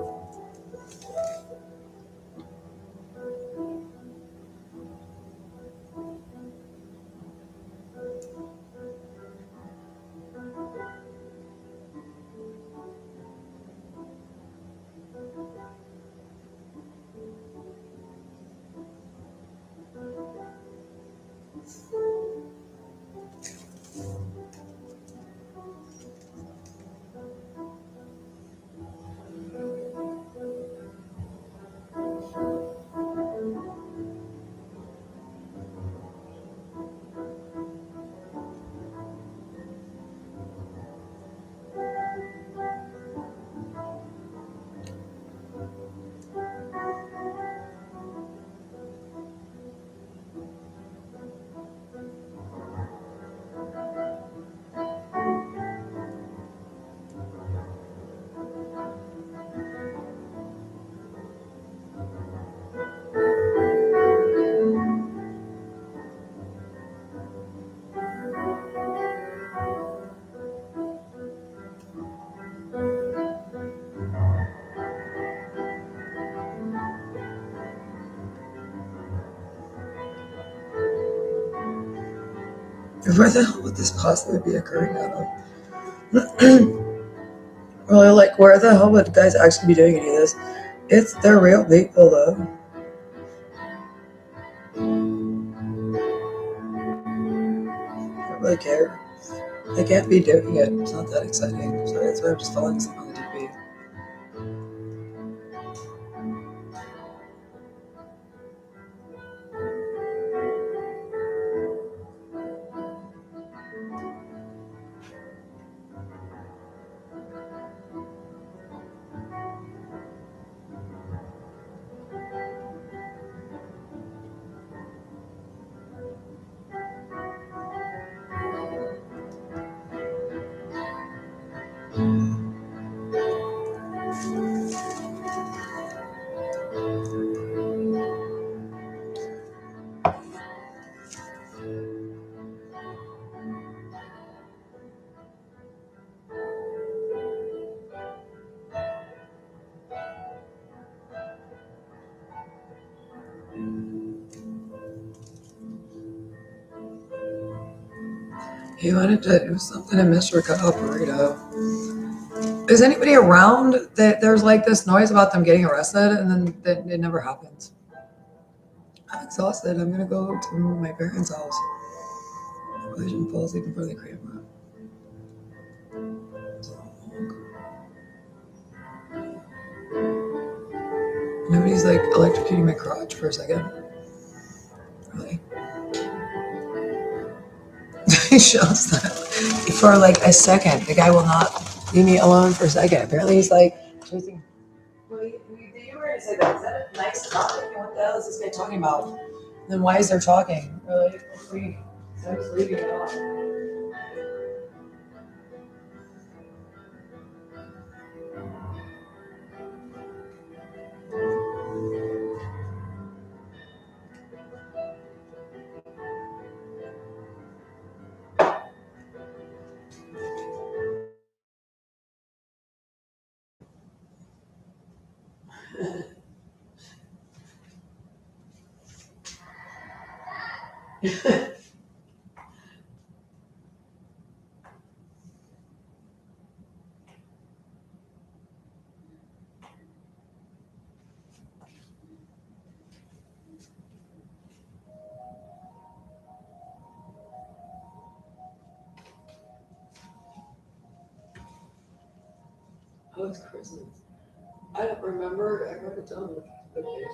Where the hell would this possibly be occurring out of? Well, like, where the hell would guys actually be doing any of this? They're real people, though. I don't really care. They can't be doing it. It's not that exciting. So that's why I'm just following something on the DP. He wanted to do something and Mr. cut off burrito. Is anybody around that there's like this noise about them getting arrested and then it never happens? I'm exhausted. I'm gonna go to my parents' house. I shouldn't fall asleep in front of the camera. Nobody's like electrocuting my crotch for a second. Really? He shows that for like a second. The guy will not leave me alone for a second. Apparently he's like chasing. Well, you were going to say that. Is that a nice topic? What the hell is this guy talking about? Then why is there talking? Really? I'm just leaving it on. Oh, it's Christmas. I don't remember. I wrote it down. Okay.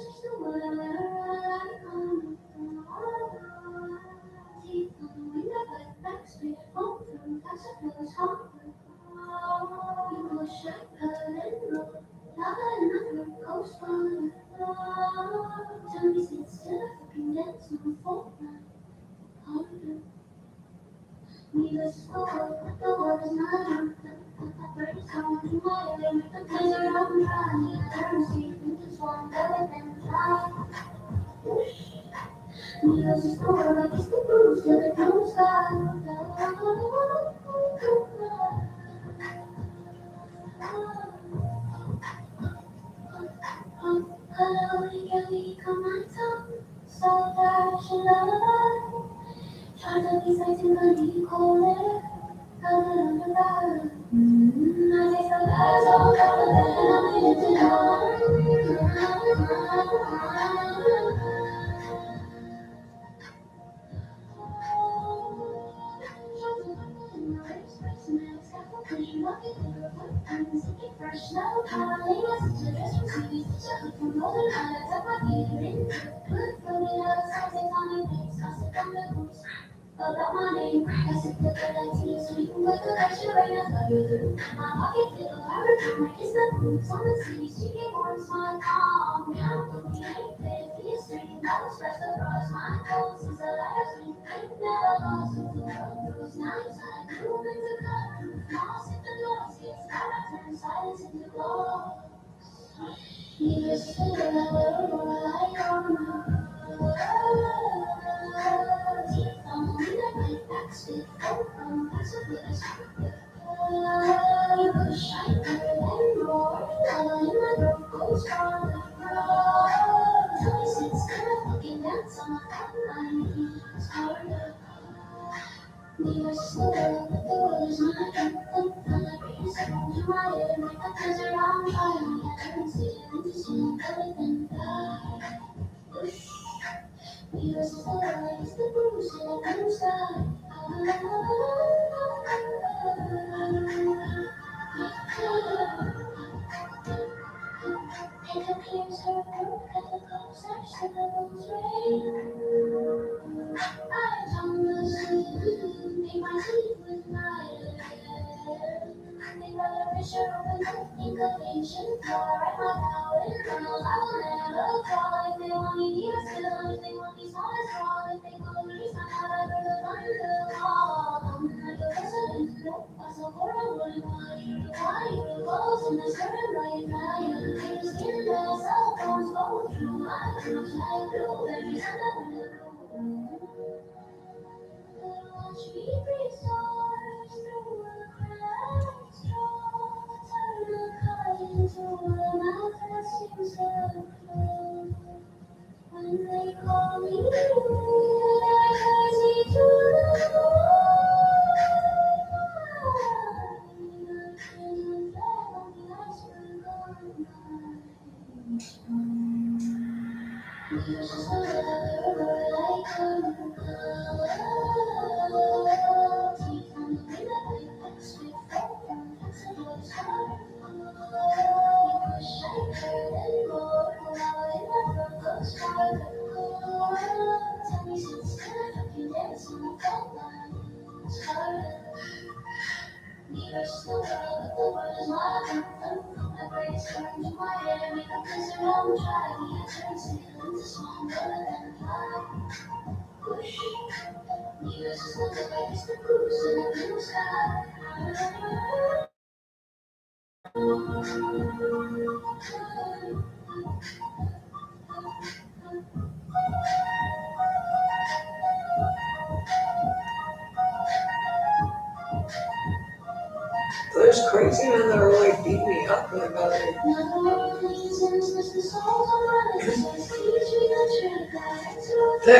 There's crazy men that are like beating me up really bad.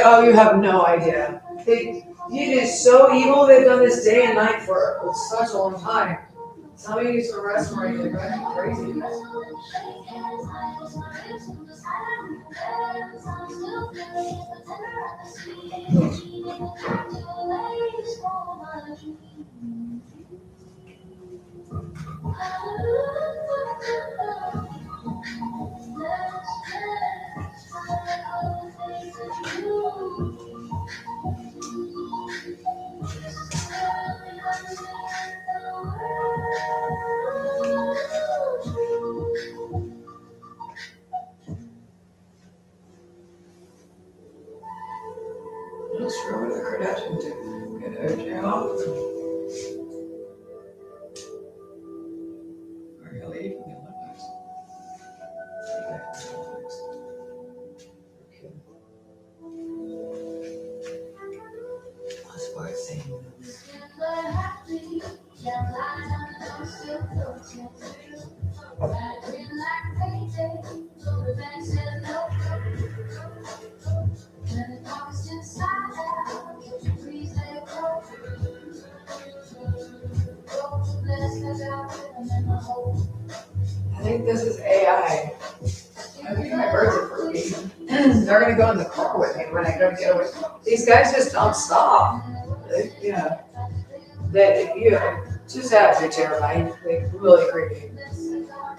Oh, you have no idea. It is so evil. They've done this day and night for such a long time. Somebody needs to arrest them right. They're driving me crazy. What's wrong with the Kardashians? Get OJ off. Are you leaving the Olympics? That's why I'm saying this. I think this is AI. I think my birds are freaking. They're gonna go in the car with me when I go to get away. These guys just don't stop. Just absolutely terrifying. Like really creepy.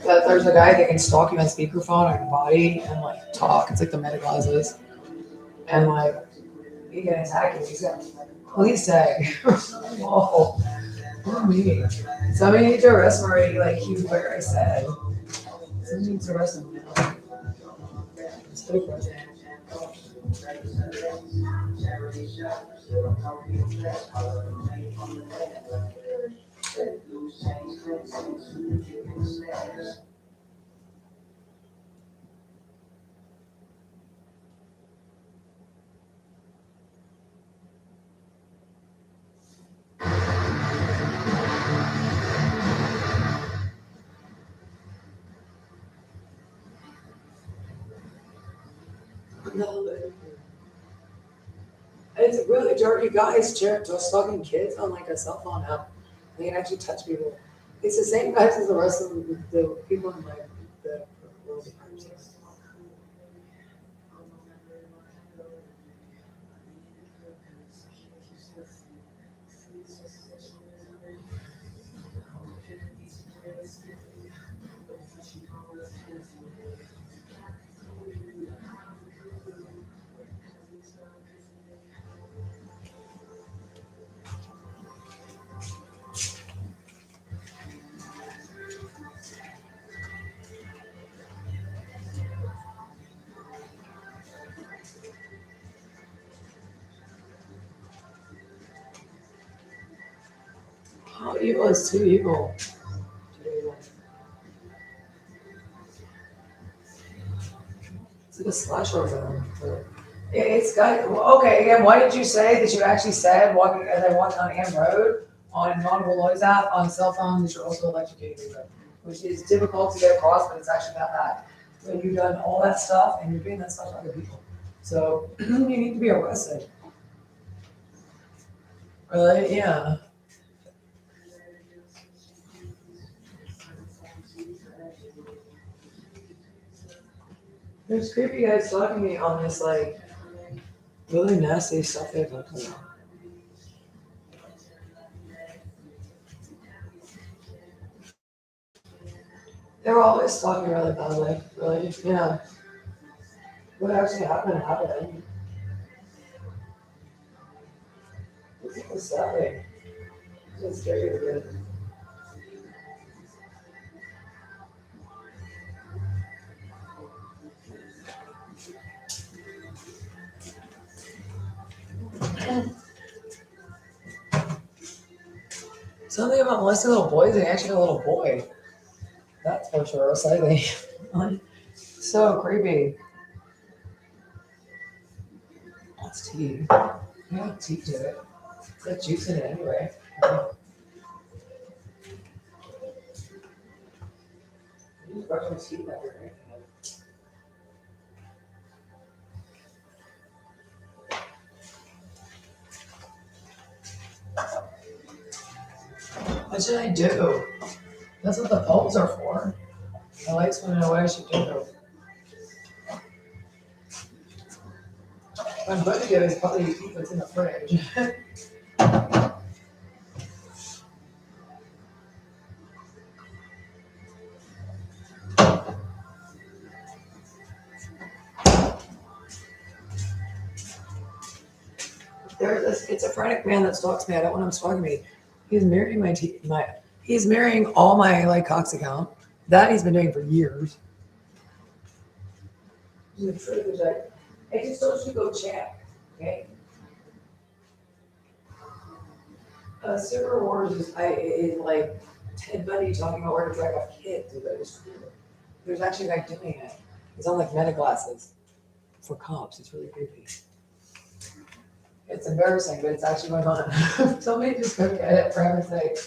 That there's a guy that can stalk you on speakerphone on your body and like talk. It's like the meta glasses. And like he can attack you. He's got police tag. Whoa. Poor me. Somebody needs to arrest him already, like he where I said. Somebody needs to arrest him now. It's big right there. It's really dirty guys just talking kids on like a cell phone app. They can actually touch people. It's the same guys as the rest of the people in like the world. How evil is too evil? It's like a slasher film. It's got, well, okay, again, what did you say that you actually said walking, as I walked on Am Road on Audible Noise app on cell phone that you're also electrocuted with, which is difficult to get across, but it's actually not bad. When you've done all that stuff and you're doing that stuff to other people. So you need to be arrested. Really? Yeah. There's creepy guys talking to me on this like really nasty stuff they've done. They're always talking really badly, really. Yeah. What actually happened. What's that thing? It's scary to get. Something about molesting little boys and actually a little boy. That's for sure. Slightly. So creepy. That's tea. Yeah, tea to it. It's got juice in it anyway. You just brush my teeth after drinking it. What should I do? That's what the bulbs are for. The lights went away. I should do. What I'm going to do is probably eat what's in the fridge. There's a schizophrenic man that stalks me. I don't want him stalking me. He's marrying he's marrying all my like Cox account. That he's been doing for years. The truth is like, I just told you to go check. Okay. Super Wars is like Ted Bundy talking about where to drag off kids. There's actually a guy doing it. He's on like meta glasses for cops. It's really creepy. It's embarrassing, but it's actually going on. Somebody just go get it for heaven's sake.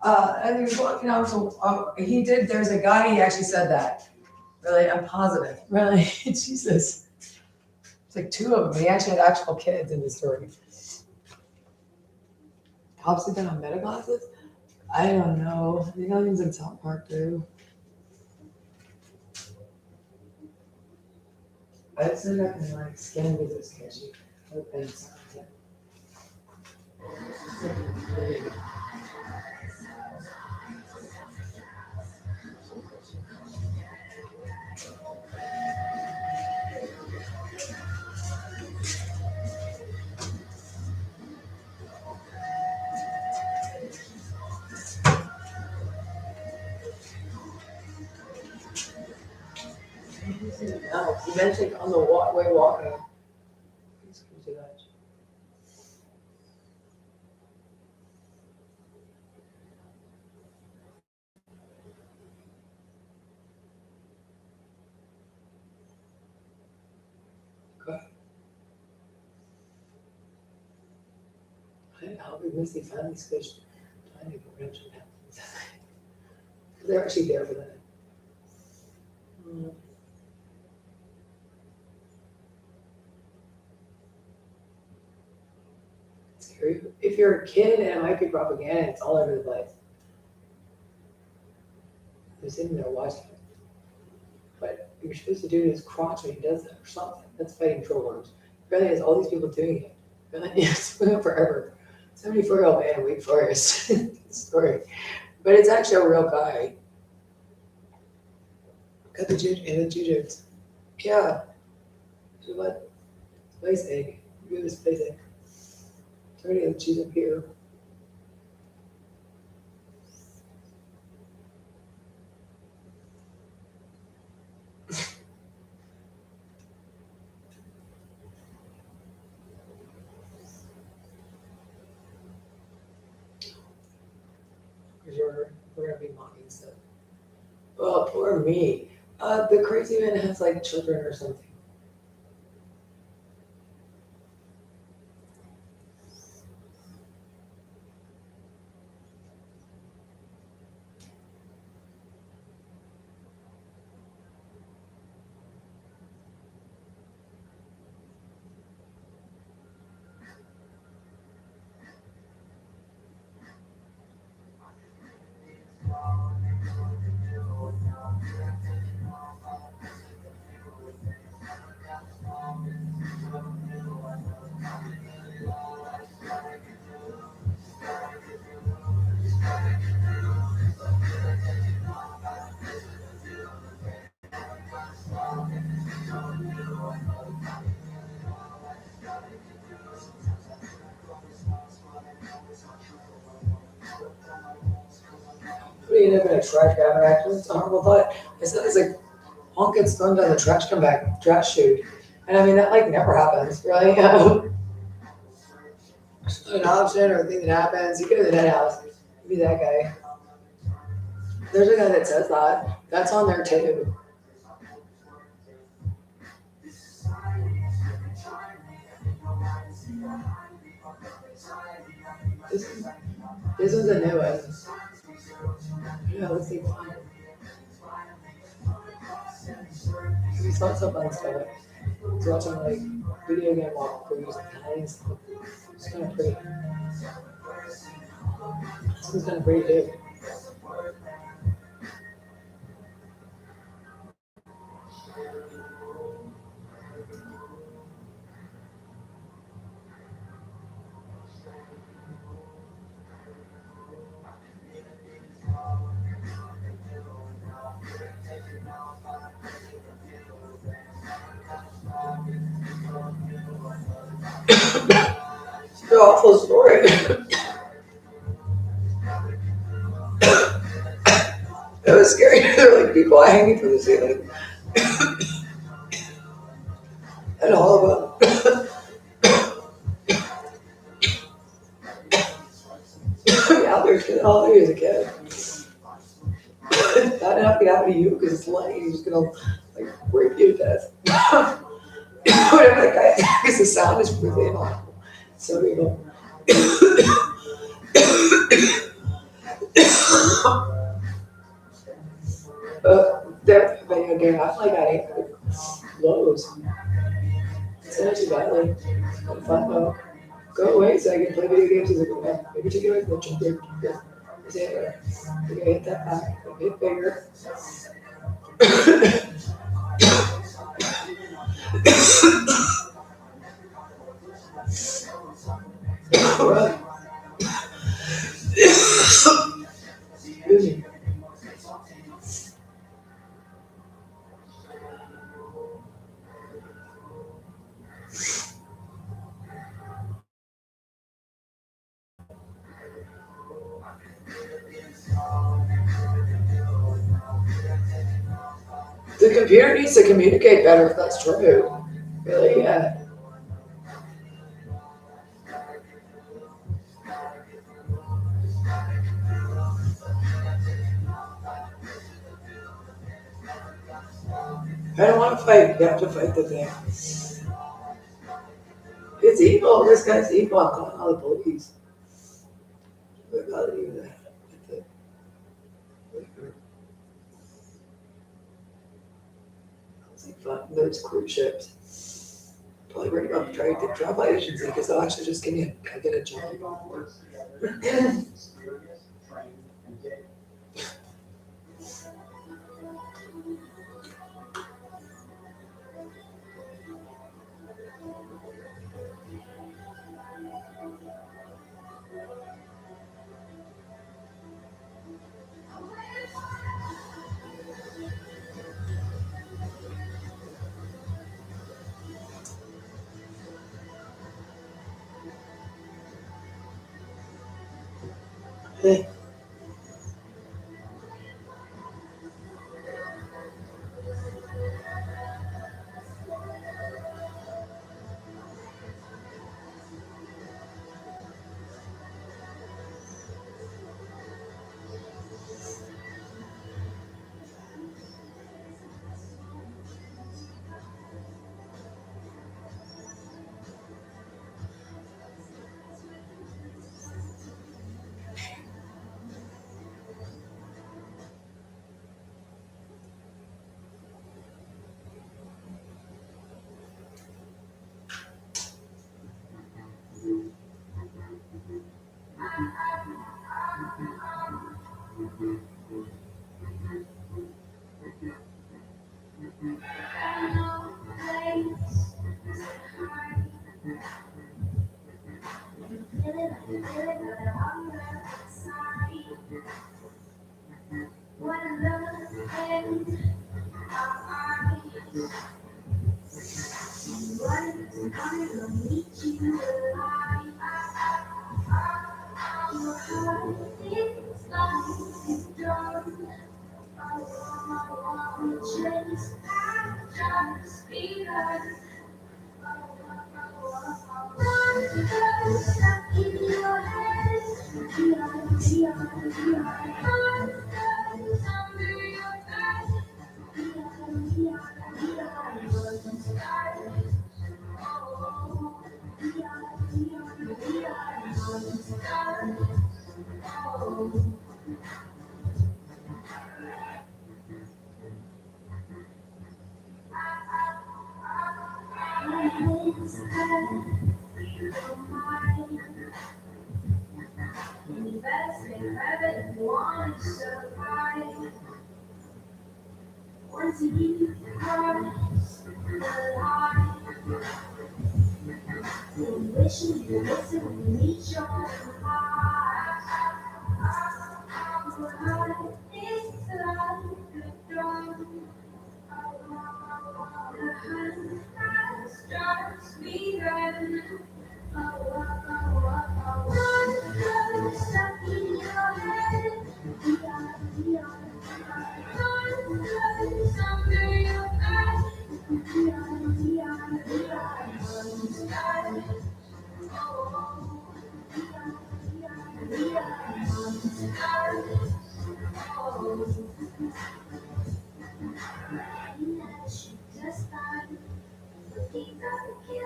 And he was walking out, so he did. There's a guy. He actually said that. Really, I'm positive. Really, Jesus. It's like two of them. He actually had actual kids in the story. Cops have been on meta glasses? I don't know. The aliens in South Park too. I'd say that can like scan visits sketchy. No, he mentioned on the way walking. How we miss these families because tiny prevention happens. They're actually there for that. If you're a kid and it might be propaganda, it's all over the place. They're sitting there watching it. But you're supposed to do it his crotch when he does that or something. That's fighting troll worms. Really has all these people doing it. Really, it's been forever. 74-year-old man in Wake Forest. Story. But it's actually a real guy. Got the juju. Yeah. So what? Space egg. Give it a space egg. Already have cheese up here. Because we're gonna be mocking stuff. Oh, poor me. The crazy man has like children or something. What do you end up in a trash can accident? It's a horrible thought. I said it's like honk gets thrown down the trash chute. And I mean that like never happens, really. An option or a thing that happens, you go to that house, you be that guy. There's a guy that says that. That's on there too. This is a new one. Yeah, let's see. We saw some fun stuff. I was watching like video game walkthroughs and things. It's kind of pretty. This is kind of pretty too. It's an awful story. It was scary. There were like people hanging from the ceiling. And all of them. Yeah, there's getting all there as a kid. Not enough can happen to you because it's light. He's just gonna like rape you to death. Whatever that guy is, because the sound is really inaudible. So evil. That video game, I play that 800 lows. It's not too badly. It's kind of fun though. Go away so I can play video games as a woman. Maybe take it away from the children. Is it better? We're gonna hit that back a bit bigger. Alright. Excuse me. The computer needs to communicate better if that's true. Really, yeah. I don't want to fight. You have to fight the thing. It's evil. This guy's evil. I'm calling all the police. But not even that. It's like fun. There's cruise ships. really worried about the travel agency because they'll actually just give me a get a job. Everyone works together, experience, train, and get.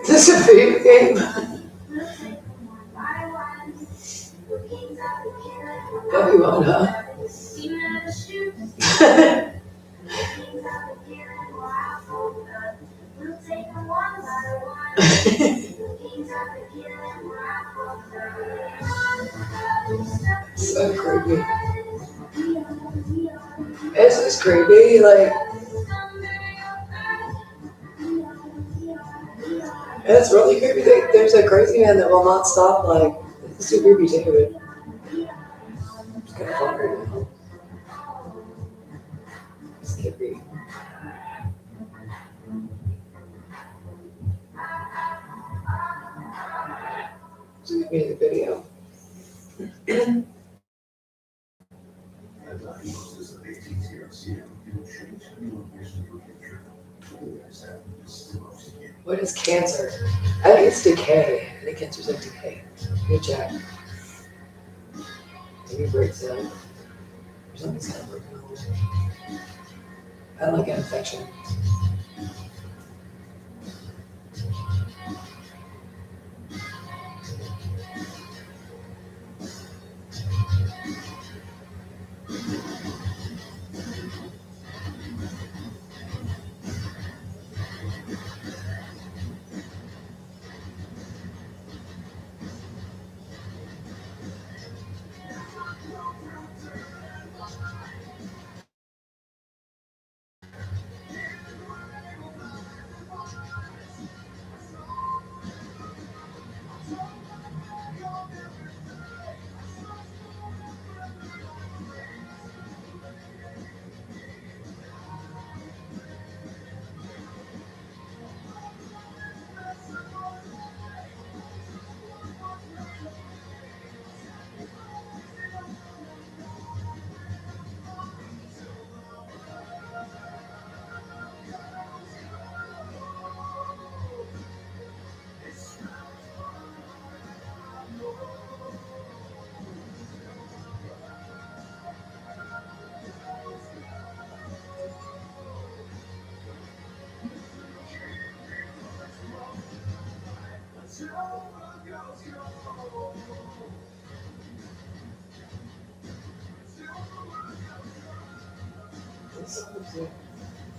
Is this a video game? That'd be one, huh? So creepy. This is creepy, like. It's really creepy. There's a crazy man that will not stop, like, it's too creepy to do it. It's kind of fun right now. It's creepy. It's gonna be the video. What is cancer? I think it's decay. I think cancer's like decay. Good check. Maybe it breaks out. Something's kind of breaking out. I don't like an infection.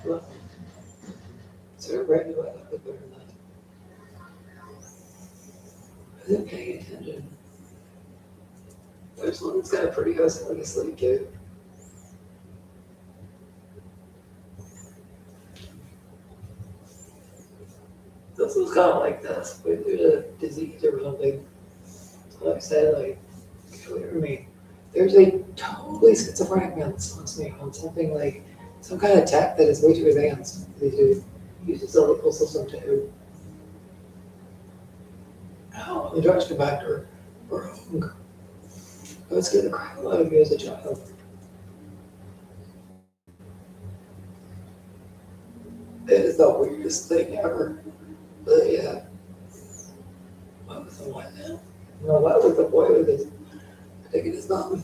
Well, sort of brand new, I like it better than that. I didn't pay attention. There's one that's got a pretty house like a sleep too. This was kind of like this, but due to disease or something. Like I said, like, clear me. There's a totally schizophrenic man that wants me on something like some kind of tech that is way too advanced. They do uses a local system to the drugs compactor wrong. I would scare the crap out of me as a child. It is the weirdest thing ever. But yeah. What was the one now? No, what was the boy with his taking his thumb?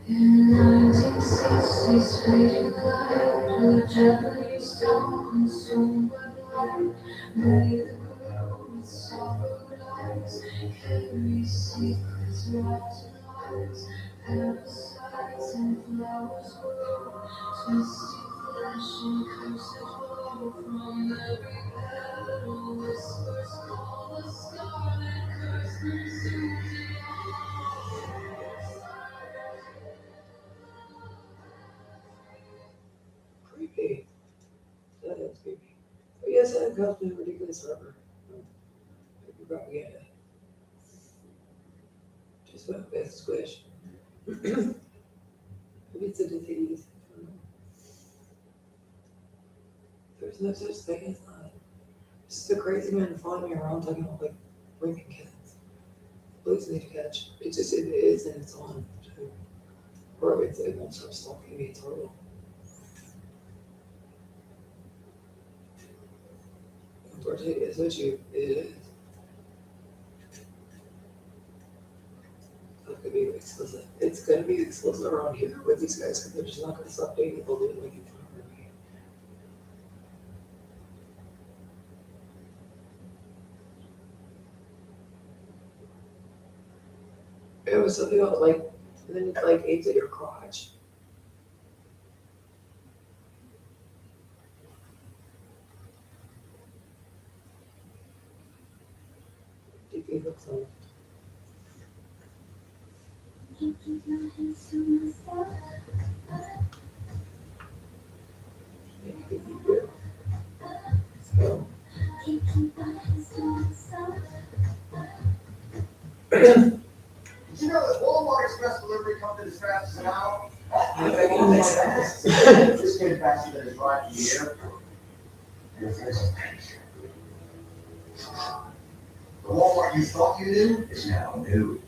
In 1960s, fading light, the Japanese town consumed by light. Many the girl with sorrow eyes, carry secrets, rising lights, parasites and flowers grow, twisting flesh and cursed flow from every petal. Whispers call the scarlet curse, consumed the Creepy. That is creepy. But yes, that comes in ridiculous rubber. Propaganda. Just about best squish. Maybe it's a disease. I don't know. There's no such thing as that. It's just a crazy man following me around talking about like raping kids. Police need to catch. It just it is and it's on. Too. Or it won't stop stalking me. It's horrible. Unfortunately, it's what you it is. It's gonna be explicit. It's gonna be explicit around here with these guys because they're just not gonna stop dating people doing like in front of me. It was something about like, and then it's like aids at your crotch. DP looks like. So. Did you know that Walmart Express delivery comes in as fast as an hour? This came faster than his ride to the airport. And it's just the Walmart you thought you knew is now new.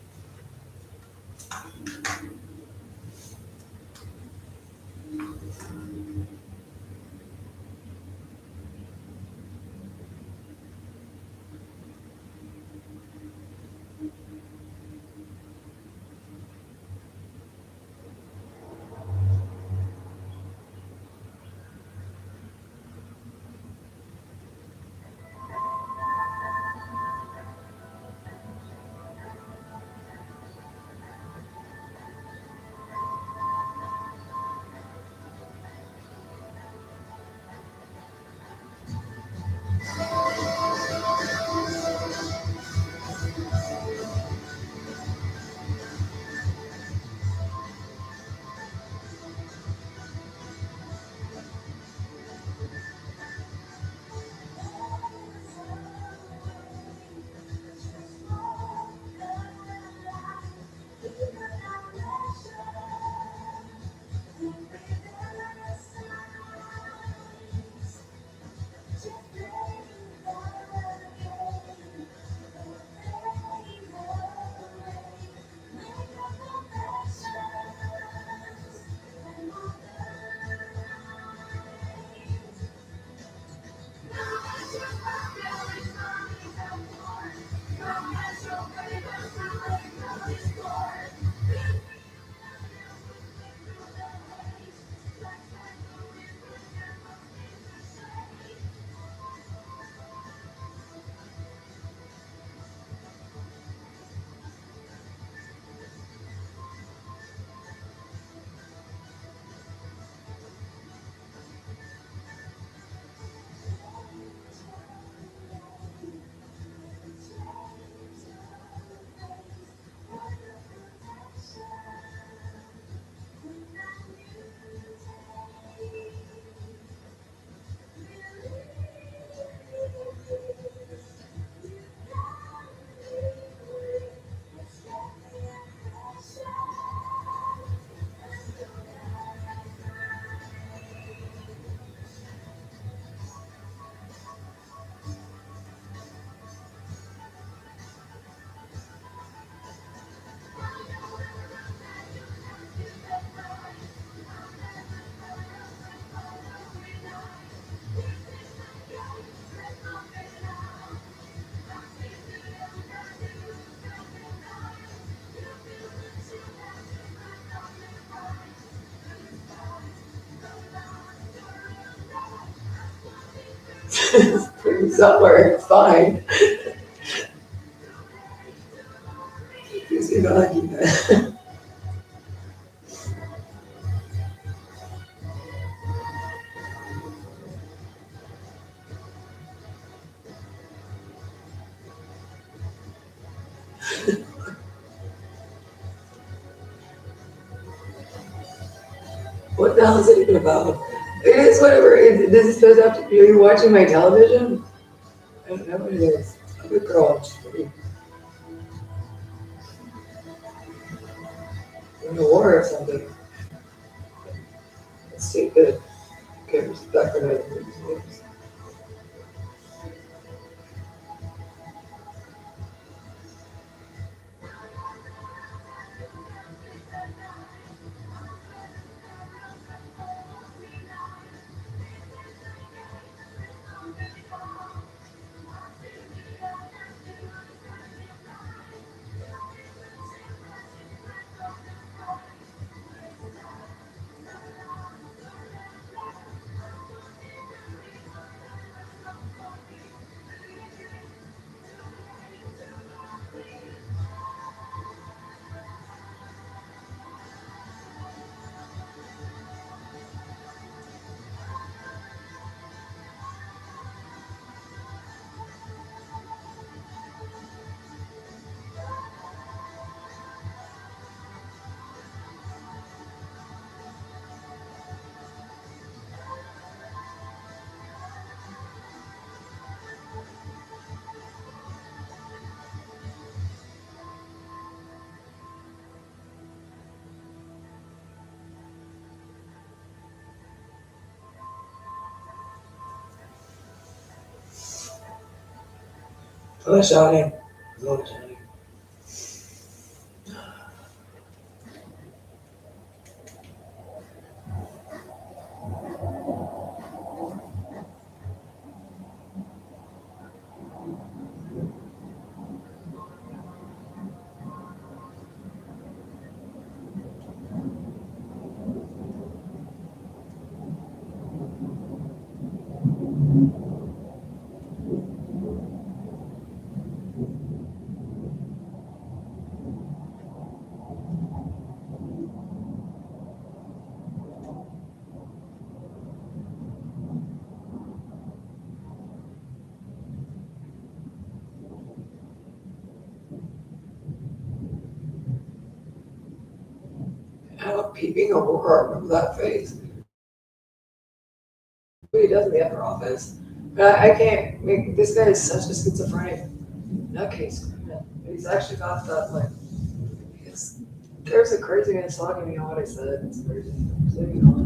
Put you somewhere, it's fine. Gives me value. What the hell is it even about? It is whatever. This is supposed to have to be. Are you watching my television? I don't know what it is. I'm a good girl. I'm just pretty. In a war or something. Let's see the camera's back on it. Oh, shouting. Oh, shouting. Out peeping over her. Remember that face? What he does in the other office. But I can't make this guy is such a schizophrenic nutcase. He's actually got that like. There's a crazy man talking to me on what I said. It's crazy. So, you know.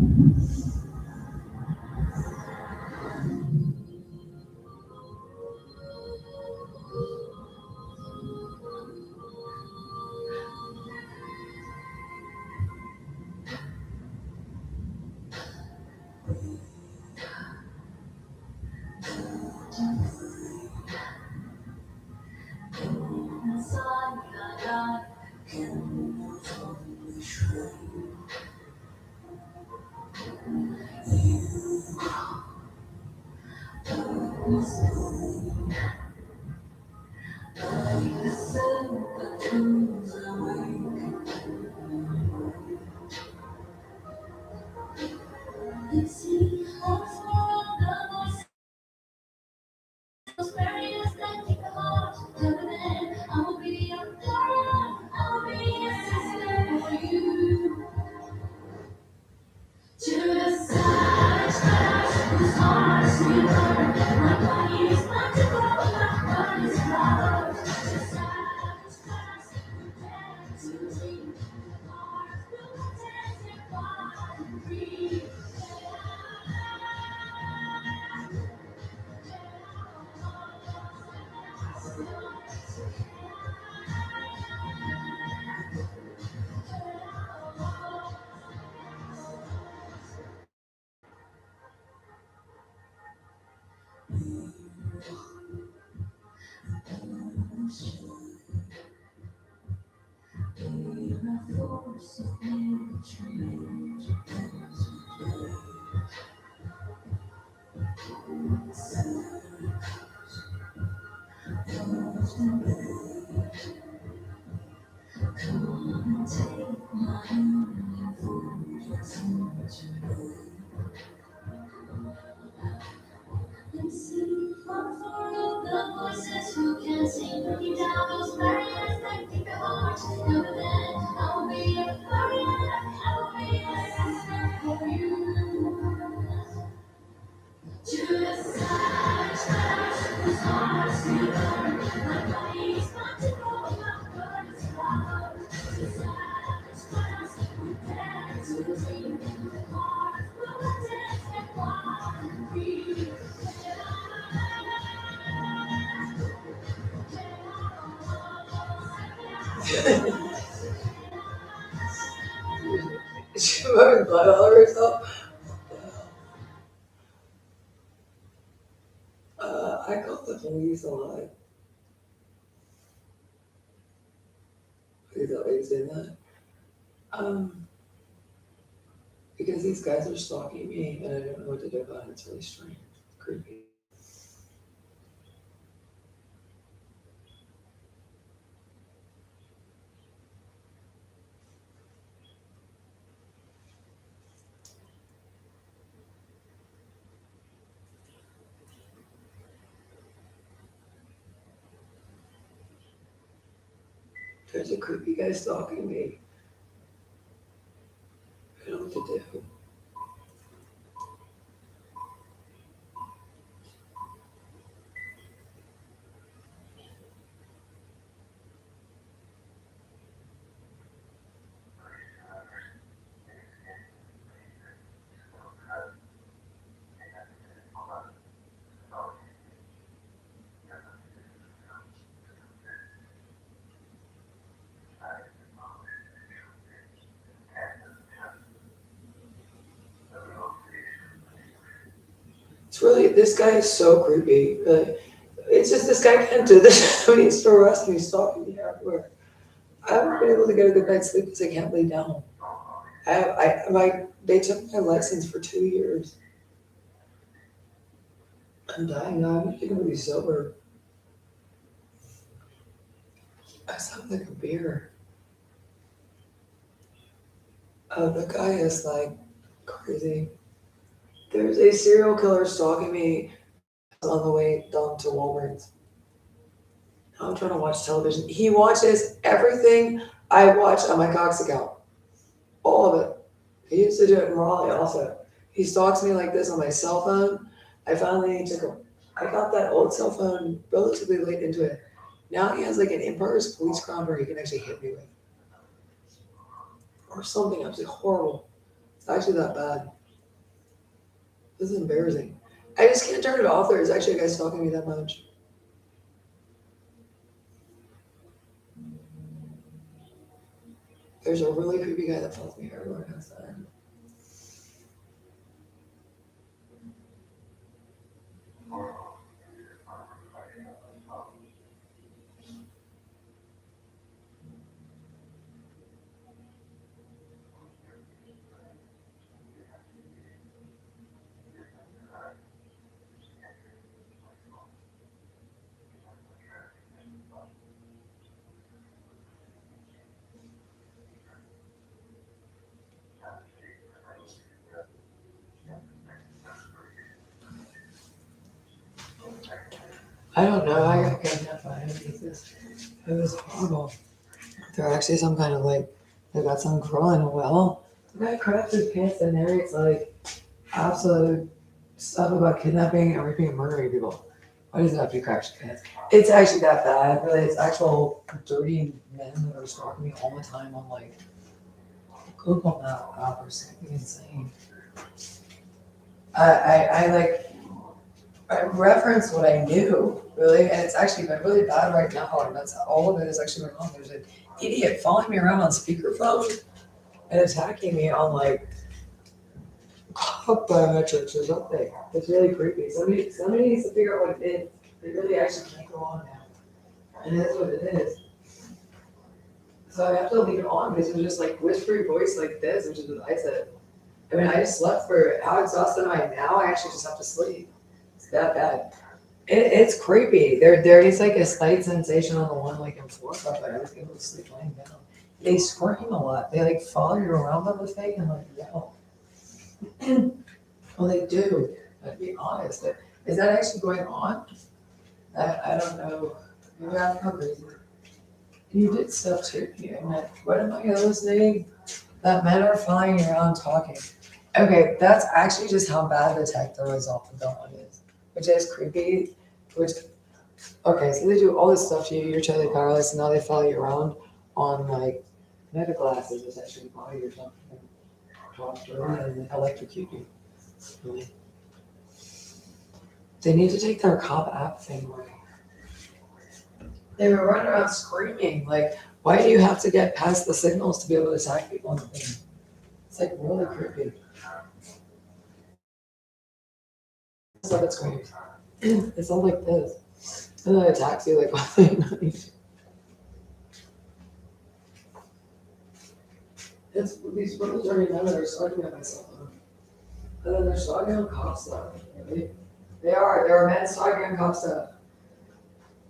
She fucking blood all over herself. I call the police a lot. Is that why you say that? Because these guys are stalking me and I don't know what to do about it. It's really strange. It's creepy. There's a creepy guy stalking me. I don't know what to do. It's really, this guy is so creepy. It's just this guy can't do this. He needs to arrest me. He's stalking me everywhere. I haven't been able to get a good night's sleep because I can't lay down. They took my license for 2 years. I'm dying now. I'm not gonna be sober. I sound like a beer. Oh, the guy is like crazy. There's a serial killer stalking me on the way down to Walgreens. I'm trying to watch television. He watches everything I watch on my Cox account. All of it. He used to do it in Raleigh also. He stalks me like this on my cell phone. I got that old cell phone relatively late into it. Now he has like an Empire's Police Crown where he can actually hit me with. Or something absolutely horrible. It's actually that bad. This is embarrassing. I just can't turn it off. There's actually a guy stalking me that much. There's a really creepy guy that follows me everywhere next time. I don't know. I got kidnapped by this. It was horrible. They're actually some kind of like, they got some girl in a well. The guy craps his pants and narrates like absolute stuff about kidnapping and raping and murdering people. Why does it have to be craps his pants? It's actually that bad. Really, it's actual dirty men that are stalking me all the time on like Google Map app or something insane. I referenced what I knew, really, and it's actually been really bad right now, and that's all of it is actually going on. There's an idiot following me around on speakerphone and attacking me on like biometrics or something. It's really creepy. Somebody needs to figure out what it is. It really actually can't go on now. And that's what it is. So I have to leave it on because it was just like whispery voice like this, which is what I said. I mean, I just slept for how exhausted am I now? I actually just have to sleep. It's that bad. It's creepy. There is like a slight sensation on the one like in Florida, but I was able to sleep laying down. They scream a lot. They like follow you around on the thing and like yell. Well, they do. To be honest, is that actually going on? I don't know. Maybe I'm crazy. You did stuff too. Yeah, I'm like, what am I hallucinating? That men are flying around talking. Okay, that's actually just how bad the tech there is off the dawn is, which is creepy. Which, okay, so they do all this stuff to you. You're totally powerless, and now they follow you around on like meta glasses, essentially follow you or something, talk to you and electrocute you. Really. They need to take their cop app thing away. They were running around screaming, like, why do you have to get past the signals to be able to attack people on the thing? It's like really creepy. That's what it screams. It's all like this. And then it attacks you like one thing. It's these women turning down that are stalking at my cell phone. And then they're stalking on cop stuff. There are men stalking on cop stuff.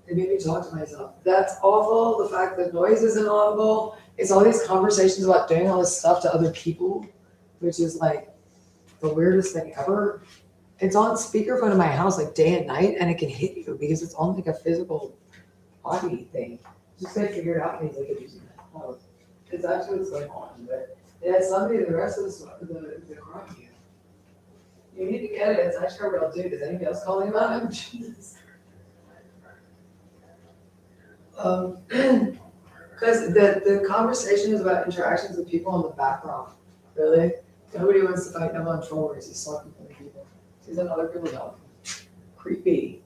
They made me talk to myself. That's awful. The fact that noise isn't audible. It's all these conversations about doing all this stuff to other people, which is like the weirdest thing ever. It's on speakerphone in my house like day and night, and it can hit you because it's on like a physical body thing. Just gotta figure it out and he's like using that. Oh, it's actually what's going on. But yeah, somebody the rest of the crime you need to get it. It's actually a real dude. Is anybody else calling about him? Jesus. Because the conversation is about interactions with people in the background. Really? Nobody wants to fight him on shoulders. He's talking to other people. He's letting other people talk. Creepy.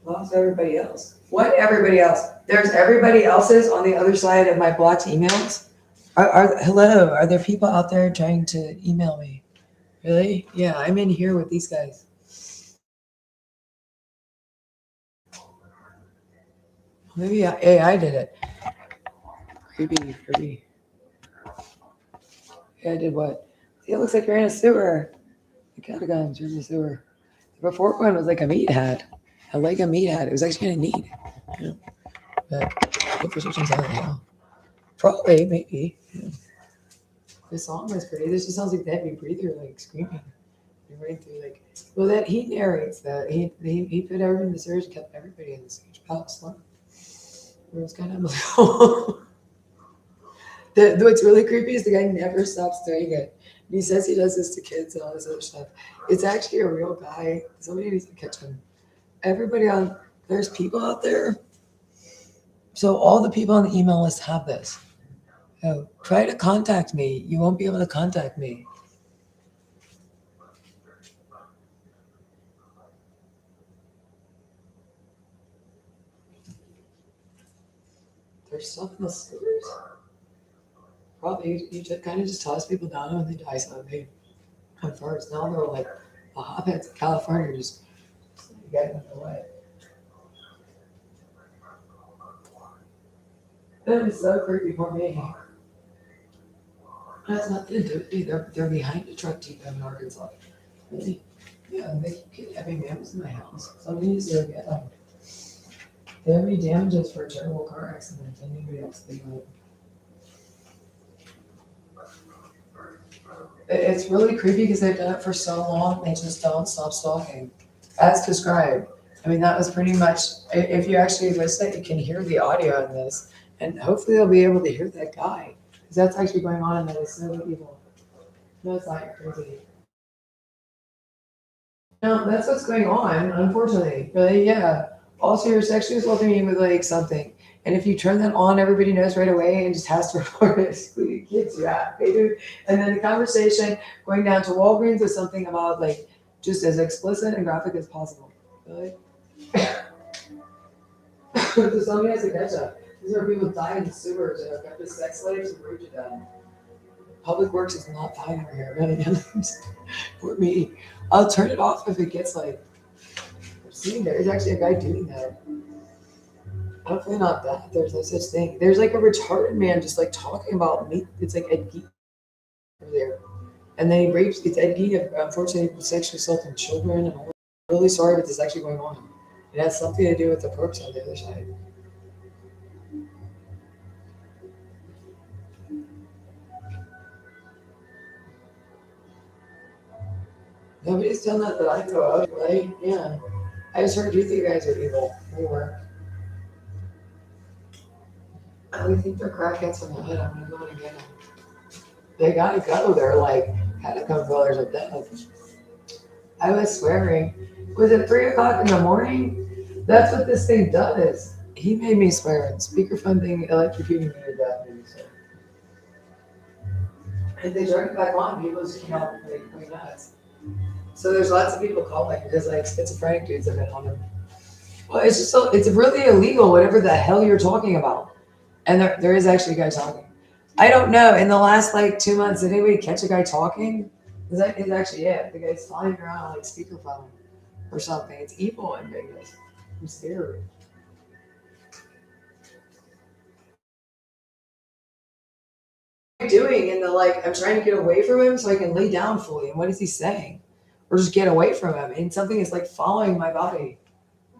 Lost everybody else. What everybody else? There's everybody else's on the other side of my blocked emails. Hello, are there people out there trying to email me? Really? Yeah, I'm in here with these guys. Maybe AI did it. Creepy. Yeah, I did what? See, it looks like you're in a sewer. The catacombs, you're in a sewer. The before one was like a meat hat. I like a meat hat. It was actually kind of neat. Yeah. But infrastructure's out now. Probably, maybe. Yeah. The song was pretty. This just sounds like that heavy breather, like screaming. You're right through like. Well, that he narrates that he put everyone in the sewers and kept everybody in the sewage palace. It was kind of unbelievable. What's really creepy is the guy never stops doing it. And he says he does this to kids and all this other stuff. It's actually a real guy. Somebody needs to catch him. There's people out there. So all the people on the email list have this. Oh, try to contact me. You won't be able to contact me. There's stuff in the sewers. Probably you kind of just toss people down when they die, so they come first. Now they're like the hotbeds of California, just getting in the way. That is so creepy for me. It has nothing to do with me. They're behind the truck depot in Arkansas. Really? Yeah, they keep kidnapping mammals in my house. Somebody needs to go get them. They have any damages for a terrible car accident. Anybody else think of it? It's really creepy because they've done it for so long. They just don't stop stalking, as described. I mean, that was pretty much. If you actually listen, you can hear the audio in this, and hopefully they'll be able to hear that guy because that's actually going on, and that is so evil. No, it's not crazy. No, that's what's going on. Unfortunately, really, yeah. Also, you're sexually assaulting me with like something. And if you turn that on, everybody knows right away and just has to report it. Excluding kids, yeah, they do. And then the conversation going down to Walgreens is something about like just as explicit and graphic as possible. Really? So somebody has to catch up. These are people dying in the sewers and are kept as sex slaves and raped to death. Public Works is not fine over here. Really. For me, I'll turn it off if it gets like. See, there is actually a guy doing that. Hopefully not that. There's no such thing. There's like a retarded man just like talking about me. It's like Ed Gein over there. And then he rapes, it's Ed Gein, unfortunately, sexually assaulting children. And I'm really sorry, but this is actually going on. It has something to do with the perps on the other side. Nobody's done that I know of, right? Yeah. I just heard you think you guys are evil. They were. I think they're crackheads from the hood. I'm gonna go and get them. They gotta go. They're like catacomb dwellers of death. I was swearing. Was it 3 o'clock in the morning? That's what this thing does. He made me swear. And speakerphone thing electrocuting me to death. Made me swear. And they turned it back on. People just came out like going nuts. So there's lots of people calling because like schizophrenic dudes have been on them. Well, it's just so, it's really illegal, whatever the hell you're talking about. And there is actually a guy talking. I don't know. In the last like 2 months, did anybody catch a guy talking? Is actually it? The guy's flying around on like speakerphone or something. It's evil in Vegas. I'm scared. What are you doing? And the like, I'm trying to get away from him so I can lay down fully. And what is he saying? Or just get away from him. And something is like following my body.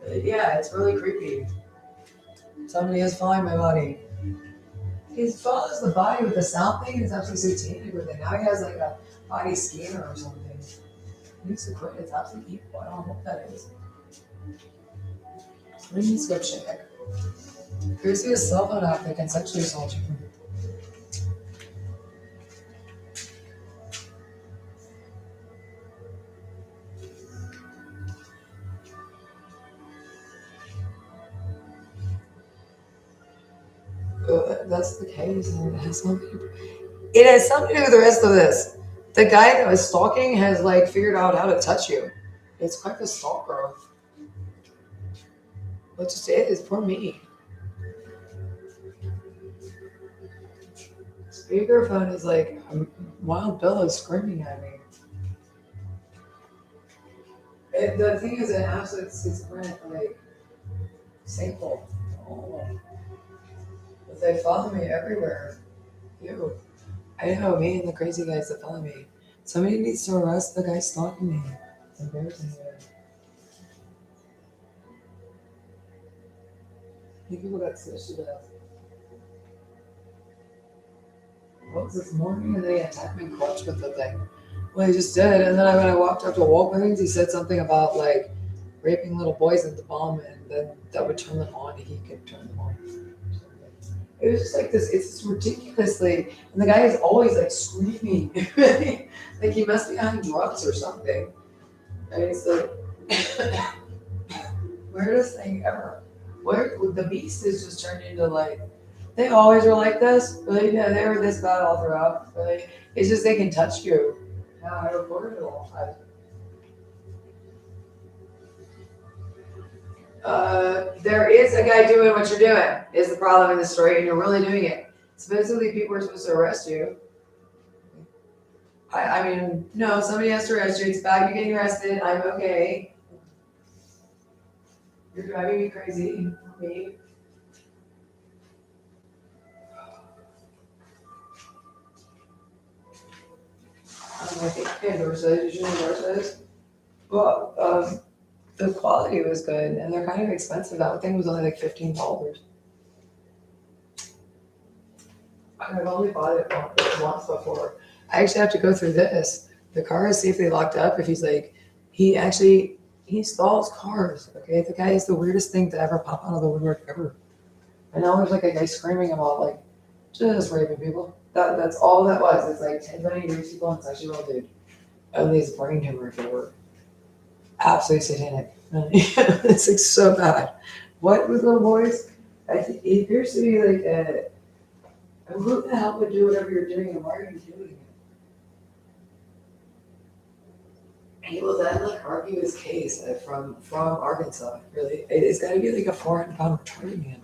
Yeah, it's really creepy. Somebody is following my body. He follows the body with the sound thing. It's absolutely satanic with it. Now he has like a body scanner or something. He needs to quit. It's absolutely evil. I don't know what that is. Let me go check. There's a cell phone app that can sexually assault you. That's the case, and it has something to do with the rest of this. The guy that was stalking has like figured out how to touch you. It's quite the stalker. Let's just say it is poor me. Speakerphone is like a wild Bill is screaming at me. The thing is an absolute schizophrenic like sample. Oh. But they follow me everywhere. Ew. I know, me and the crazy guys that follow me. Somebody needs to arrest the guy stalking me. It's embarrassing. I think people got stitched to death. What was this morning? And they attacked me clutch with the thing. Well, he just did. And then when I walked up to Walgreens, he said something about like raping little boys at the bomb, and then that would turn them on. He could turn them on. It was just like this. It's just ridiculously. And the guy is always like screaming. Like he must be on drugs or something. And it's like, weirdest thing ever. Where the beast is just turned into like, they always were like this. Really? Yeah, they were this bad all throughout. Really? It's just they can touch you. No, I reported it all. There is a guy doing what you're doing, is the problem in the story, and you're really doing it. Supposedly, people are supposed to arrest you. I mean, no, somebody has to arrest you. It's about you getting arrested. I'm okay. You're driving me crazy. Me. I think Pandora's did you know Pandora's? Well, the quality was good, and they're kind of expensive. That thing was only like $15. I've only bought it once before. I actually have to go through this. The car is safely locked up. If he's like, he stalls cars. Okay, the guy is the weirdest thing to ever pop out of the woodwork ever. And now there's like a guy screaming about like just raping people. That's all that was. It's like 10, 20 years people, and it's actually real dude. Only his brain tumor for work. Absolutely satanic. It's like so bad. What with little boys? He appears to be like who the hell would do whatever you're doing, and why are you doing it? He will then like argue his case from Arkansas. Really, it's got to be like a 400-pound retarded man.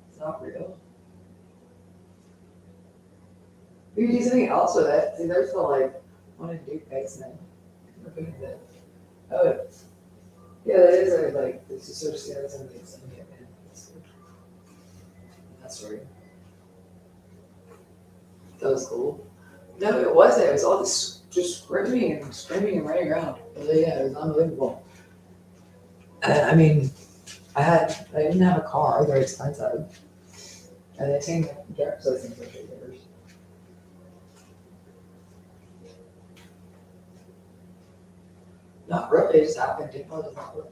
It's not real. You can do something else with it. See, there's the like want to do things now. Oh, yeah, that is like it's just sort of scary something. That's right. That was cool. No, it wasn't. It was all this just screaming and running around. But yeah, it was unbelievable. I mean, I didn't have a car. They're expensive. And they take driver's license for 3 years. Not really, it just happened. People does not work.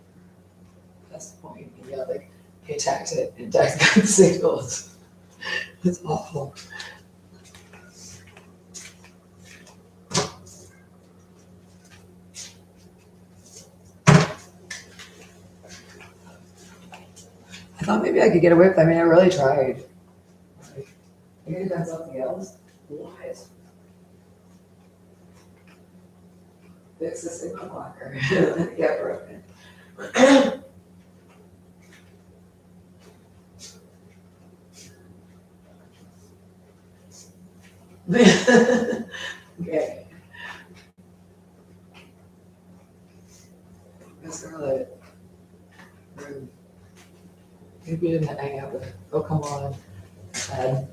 That's the point. You gotta like pay tax it and tax back the signals. It's awful. I thought maybe I could get away with it. I mean, I really tried. Like, I could have done something else. What? Fix the signal blocker. Let it get broken. Okay. That's really rude. Maybe you didn't hang out with her. Oh, come on. Sad.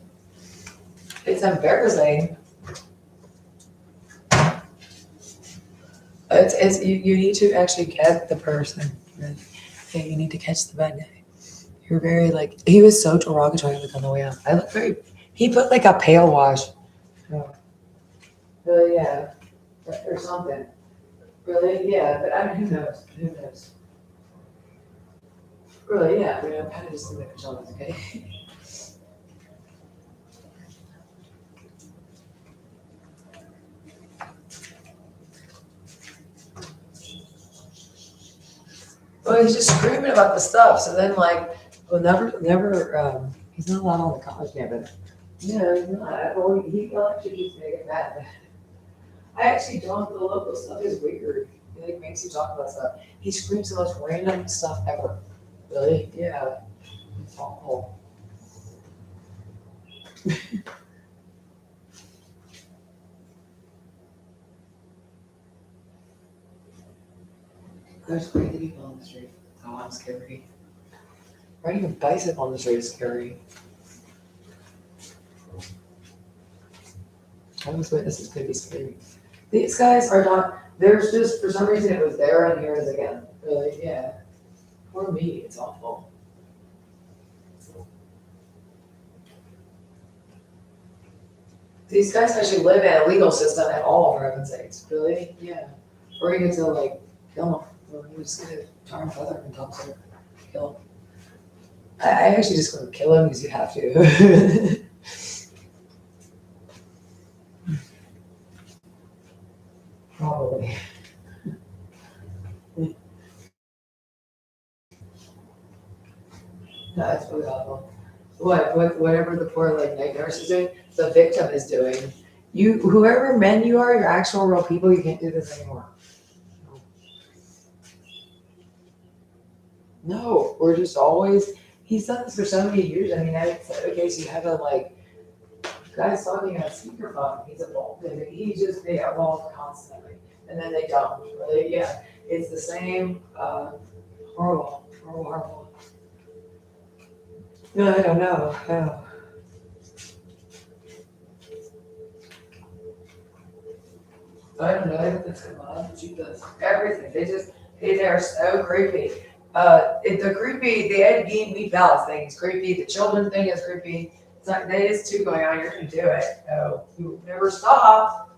It's embarrassing. It's you need to actually get the person. Really. Yeah, you need to catch the bad guy. You're very like he was so derogatory like on the way out. I look very he put like a pale wash. Oh. Really, yeah. Or something. Really, yeah. But I mean who knows? Who knows? Really, yeah. I mean I'm kind of just thinking John is okay. Well, he's just screaming about the stuff. So then, like, well, never. He's not allowed on the college campus. No, he's not. Well, he actually keeps me get mad. I actually don't. The local stuff is weird. He like makes you talk about stuff. He screams the most random stuff ever. Really? Yeah. It's awful. There's crazy people on the street. Oh, I'm scary. Riding a bicycle on the street is scary. Those witnesses could be scary. These guys are not, there's just, for some reason it was there and here it is again. Really, yeah. Poor me, it's awful. These guys actually live in a legal system at all, for heaven's sakes. Really? Yeah. Or you get to like kill them. Or you just get a tar and feather and toss it. Kill them. I actually just go kill him because you have to. Probably. No, it's really awful. Whatever the poor like night nurse is doing, the victim is doing. Whoever men you are, you're actual real people. You can't do this anymore. No, we're just always. He's done this for so many years. I mean, okay, so you have a like guys talking on speakerphone. He's evolved. They evolve constantly, and then they don't. Really, yeah, it's the same. Horrible. No, I don't know. No. I don't know. I think that's come She does everything. They're so creepy. The Ed Gein Meat Palace thing is creepy. The children thing is creepy. It's like there is two going on. You're gonna do it. No, you never stop.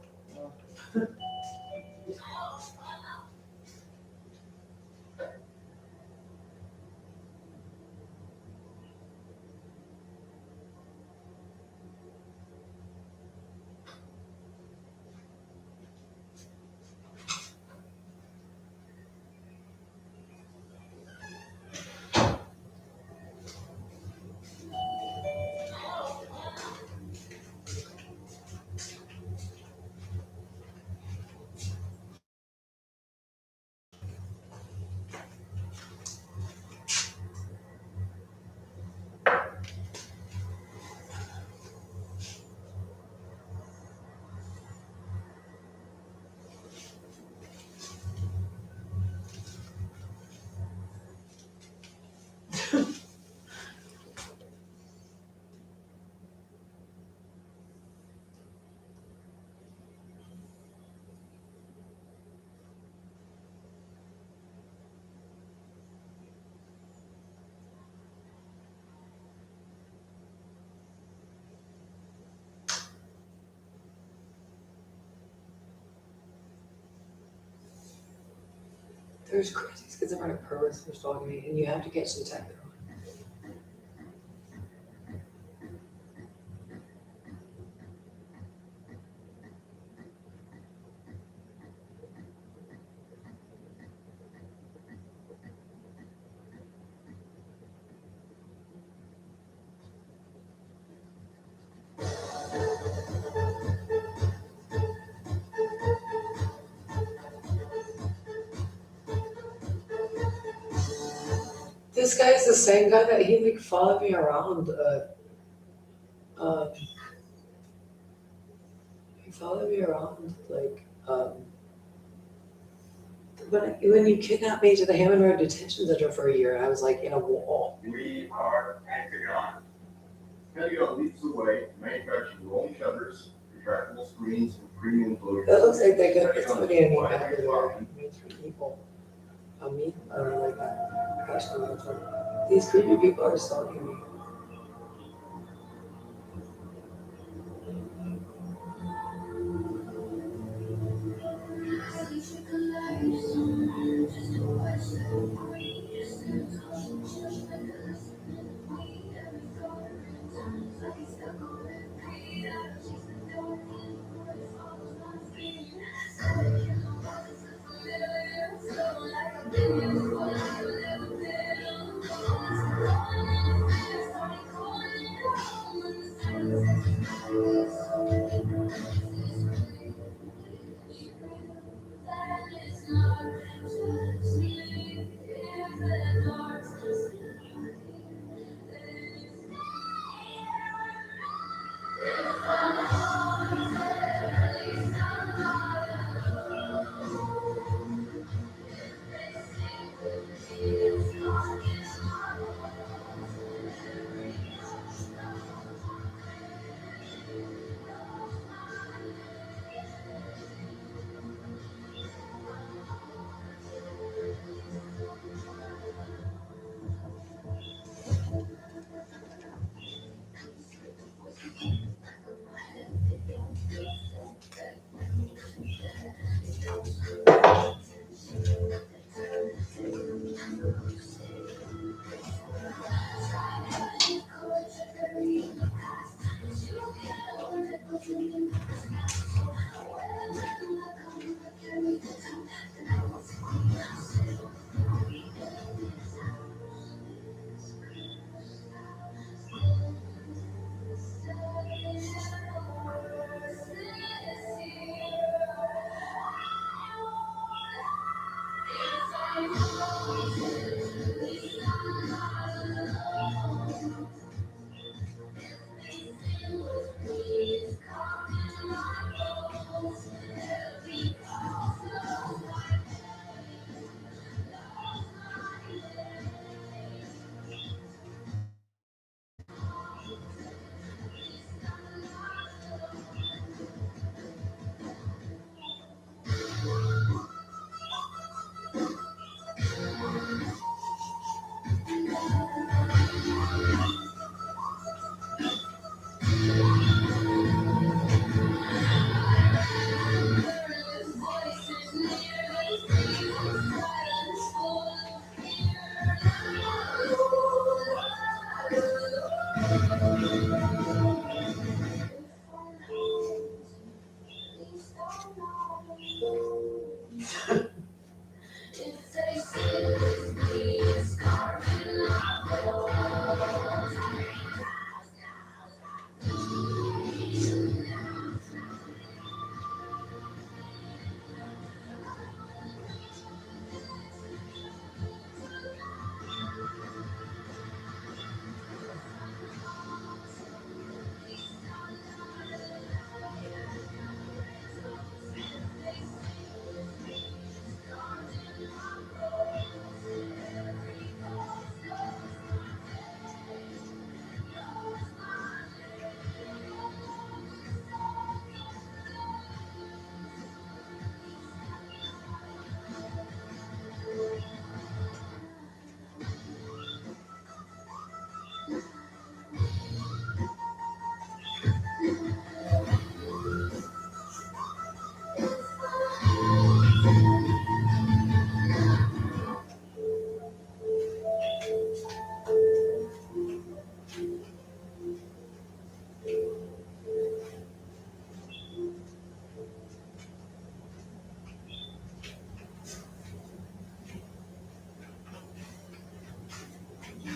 There's crazy schizophrenic perverts that are stalking me, and you have to catch the tech. This guy's the same guy that he like followed me around. He followed me around like when you kidnapped me to the Hammond Road Detention Center for a year. I was like in a wall. We are Pentagon. Pentagon leads the way, manufacturing rolling shutters, retractable screens, and premium closures. That looks like they could put somebody in me back with their mainstream people. Me? I don't know, like that. Gosh, these creepy people are stalking me.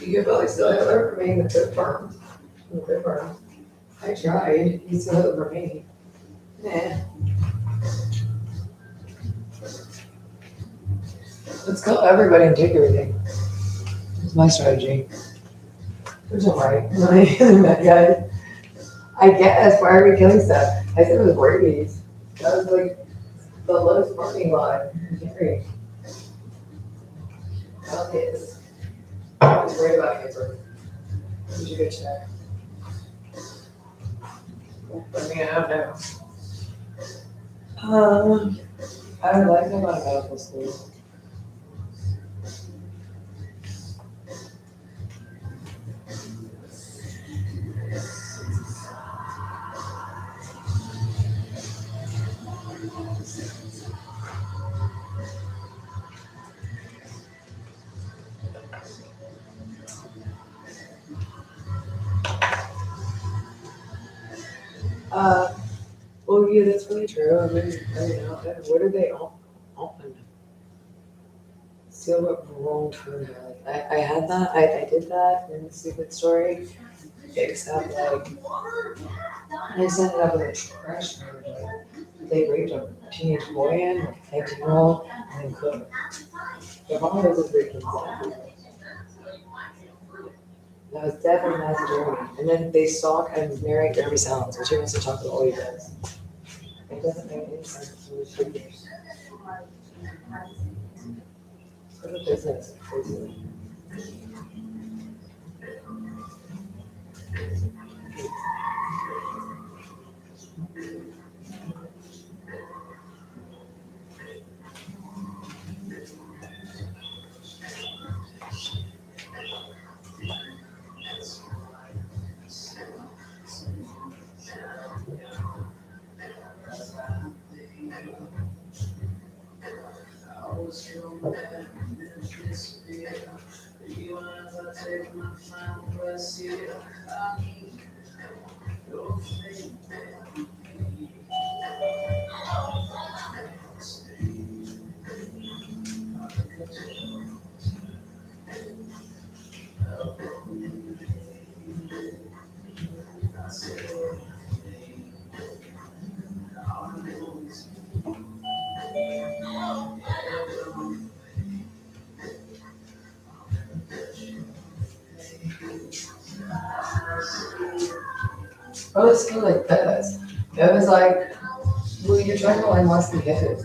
You could probably still have it for me in the good firm. In the good firm. I tried. You still have it for me. Nah. Let's call everybody and take everything. That's my strategy. Which is right. That guy. I guess. Why are we killing stuff? I said it was rabies. That was like the lowest parking lot. Great. Well, kids. I was worried about cancer. You should go check. I mean, I don't know. I would like to go to medical school. Well, yeah, that's really true. I mean, what are they all on? See what wrong turn I had that. I did that in the stupid story. Except like I sent it up in the trash can. Like, they raped a teenage boy in, like 19-year-old, and then cooked. The mom was a freaking zombie. That was definitely not the journey. And then they stalk and marry Jeremy Sounds, which he wants to talk about all he does. It doesn't make any sense to those figures. For the business, basically. Oh, it's kind of like this. It was like, well, you're trying to line less than kids.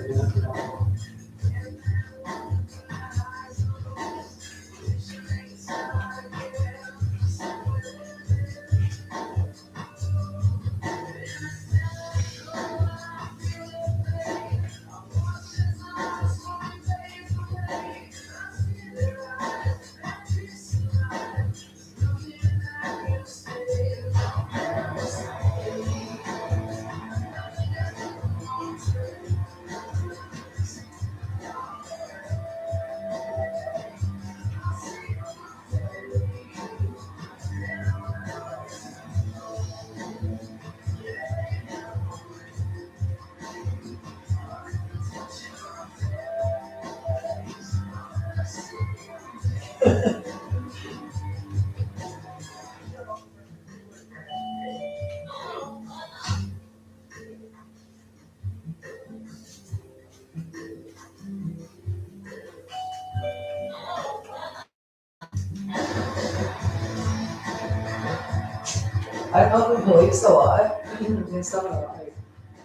I call the police a lot. It's not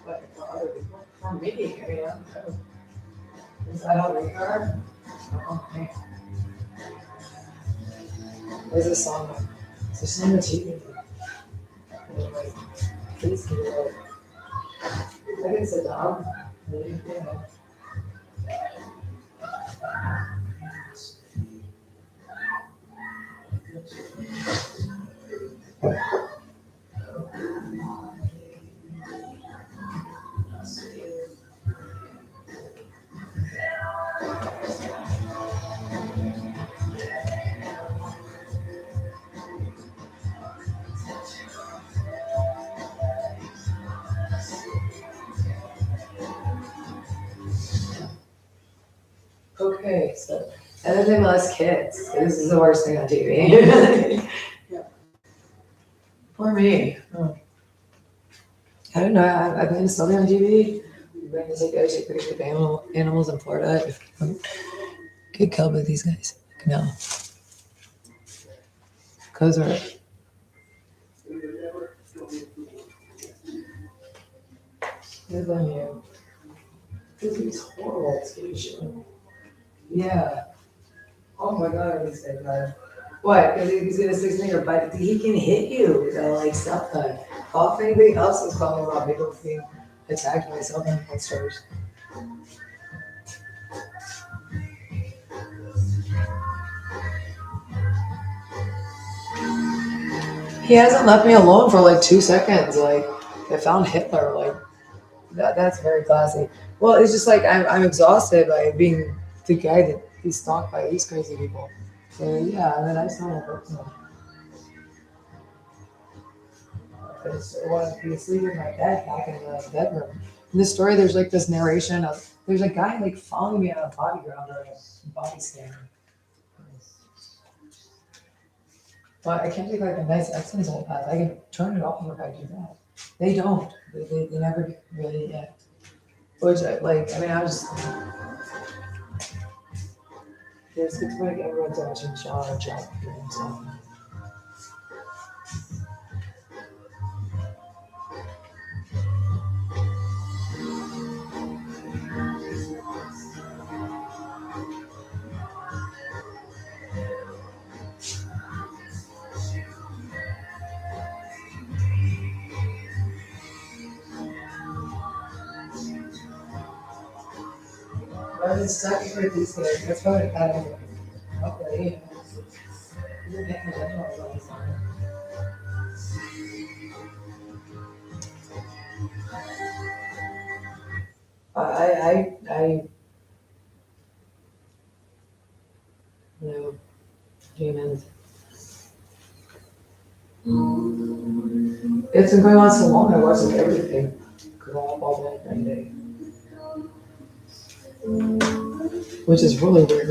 like for other people. For me, I mean, is that on radar? Okay. There's a song. There's a song on TV. Like, please do it. I can sit down. Really? Yeah. Okay, so And then they molest kids. This is the worst thing on TV. Poor me. I don't know. I plan to still be on TV. I'm going to go take pictures of animals in Florida. If I get killed by these guys. No. Close are. Good on you. This is horrible station. Yeah. Oh my god, he's that guy. What? Because he's gonna stick his finger, but he can hit you with like cell phone. If anything else is calling about people being attacked by cell phone monsters. He hasn't left me alone for like 2 seconds. Like I found Hitler. Like that's very classy. Well, it's just like I'm exhausted by being the guy that he's stalked by these crazy people. So yeah, I mean I just want to hurt him. I just want to be asleep in my bed, back in the bedroom. In this story, there's like this narration of there's a guy like following me on a body ground or a body scanner. But I can't take like a nice exercise path. I can turn it off if I do that. They don't. They never really yeah. Which I like. I mean, I was. There's it's like everyone's watching shower job doing stuff. I was stuck with these guys. That's probably kind of okay. You're paying attention all the time. I know humans. It's been going on so long. I watched like everything. Because I'm up all day every day, which is really weird.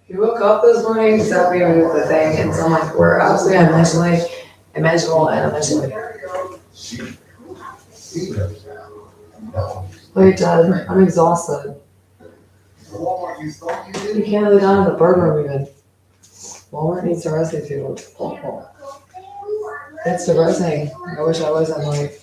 You woke up this morning, sat me with the thing, and so I'm like, we're absolutely imaginable and emotionally. Wait, Dad, I'm exhausted. You can't lay down in the bird room even. Walmart needs to rescue people. It's depressing. I wish I wasn't like.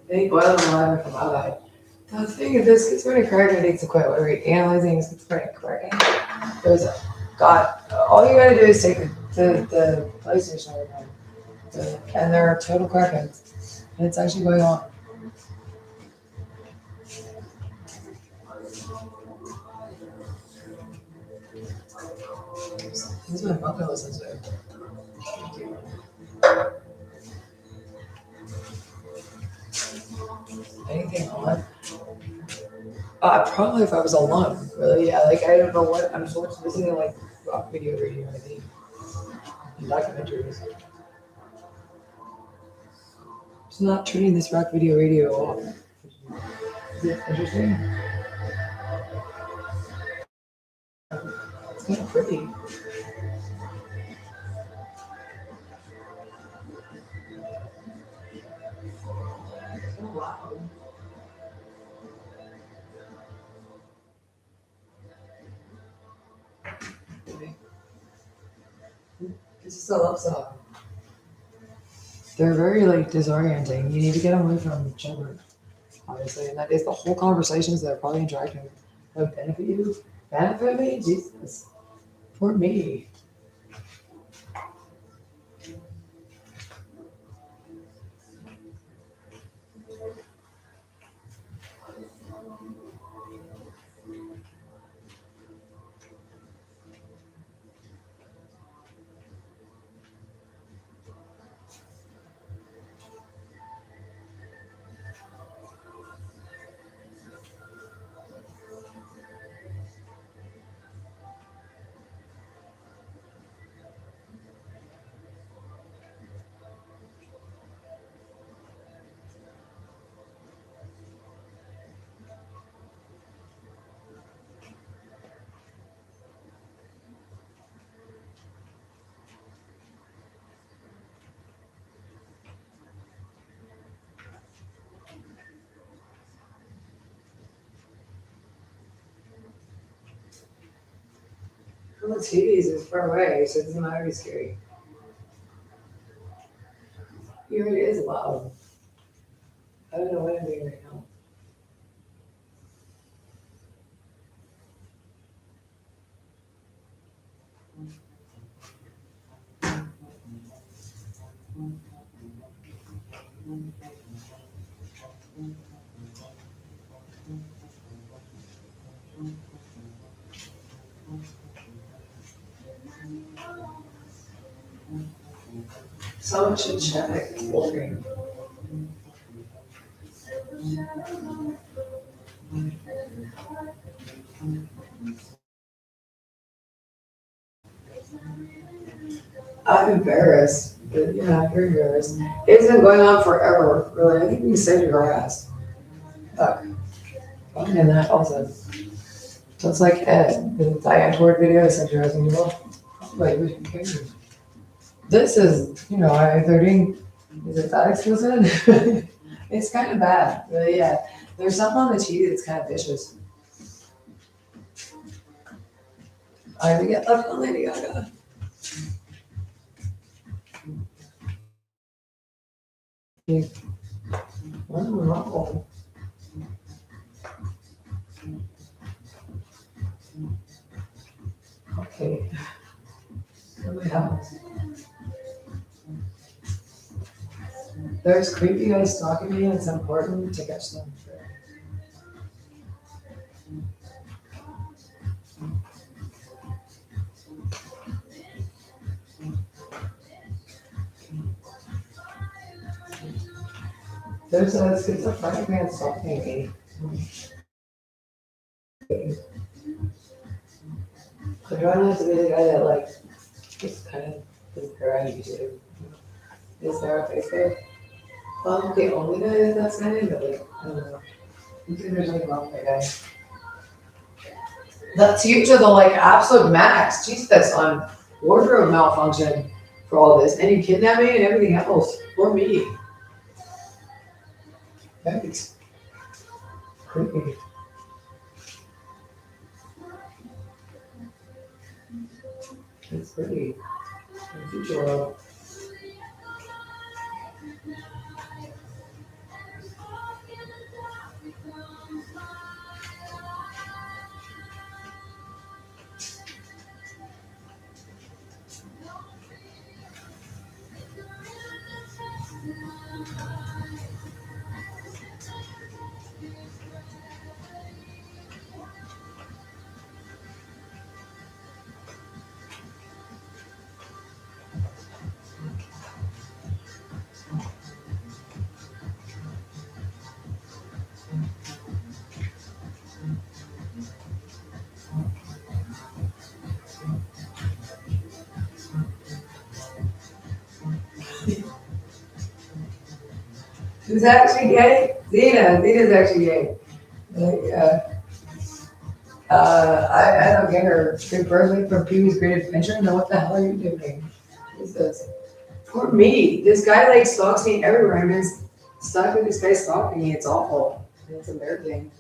They boil them alive and come out of it. The thing is, this schizophrenic cracking needs to quit. What are we analyzing schizophrenic cracking? There's a God. All you gotta do is take the PlayStation away from them, and they're total crackheads. And it's actually going on. This is my mother listens to. Anything on? Probably if I was alone, really. Yeah, like I don't know what I'm supposed to listen to, like rock video radio, I think, and documentaries. Just not turning this rock video radio off. Is it interesting? It's kind of pretty. It's so loud. This is a love song. They're very like disorienting. You need to get them away from children, obviously. And that is the whole conversations that are probably interacting would benefit you. Benefit me? Jesus. For me. Well, the TVs is far away, so it doesn't matter to be scary. Here it is loud. I don't know what I'm doing right now. So much in chat. Walking. I'm embarrassed. But yeah, I'm very embarrassed. It's been going on forever, really. I think we can save your ass. Fuck. I'm in that also. So it's like Ed, the Diane Toward video, sent your husband you love. Like, who cares? This is, they're doing, is it that explicit? It's kind of bad, but yeah. There's something on the TV that's kind of vicious. I have to get left on Lady Gaga. know. Okay. Yeah. There's creepy guys stalking me, and it's important to catch them. There's a schizophrenic man stalking me. So do I have to be the guy that like just kind of doesn't care on YouTube? Is there on Facebook? The only guy that's kind but like, I don't know. You think there's anything wrong with that guy? That's you to the like absolute max. Jesus, that's on wardrobe malfunction for all this. And you kidnap me and everything else for me. That's creepy. It's pretty. In the future world. Who's actually gay? Zena. Zena's actually gay. I don't get her. Good person from Pee-wee's Great Adventure. Now what the hell are you doing? Jesus. Poor me. This guy like stalks me everywhere. I've been stuck with this guy stalking me. It's awful. It's embarrassing.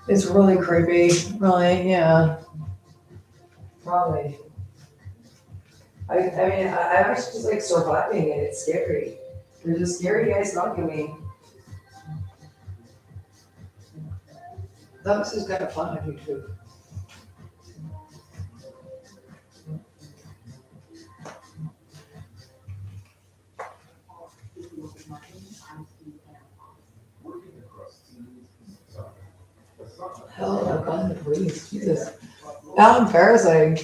It's really creepy. Really, yeah. Probably. I mean, I'm actually just like surviving it. It's scary. There's a scary guy stalking me. That was just kind of fun on YouTube. Hell, I've gone to the police. Jesus. How embarrassing.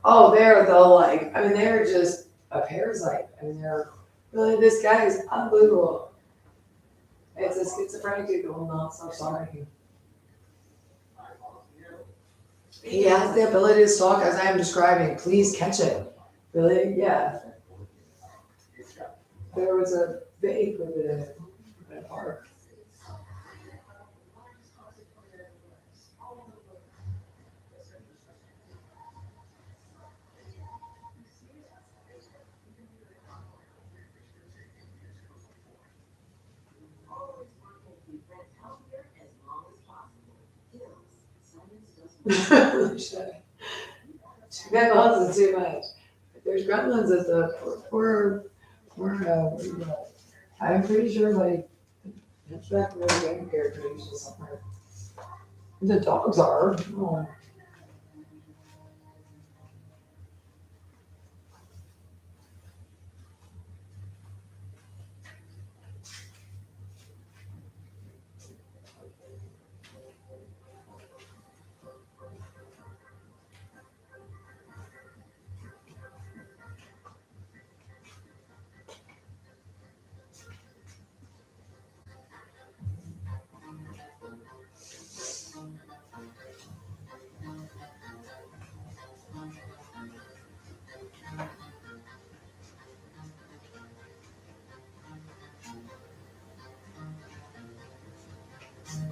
Oh, they're the like, I mean, they're just a parasite. I mean, they're really, this guy is unbelievable. It's a schizophrenic dude going on, so sorry. He has the ability to stalk as I am describing. Please catch it. Really? Yeah. There was a big with it in a park. Gremlins is too much. There's gremlins at the I'm pretty sure like it's back where the game character usually somewhere. The dogs are. Oh.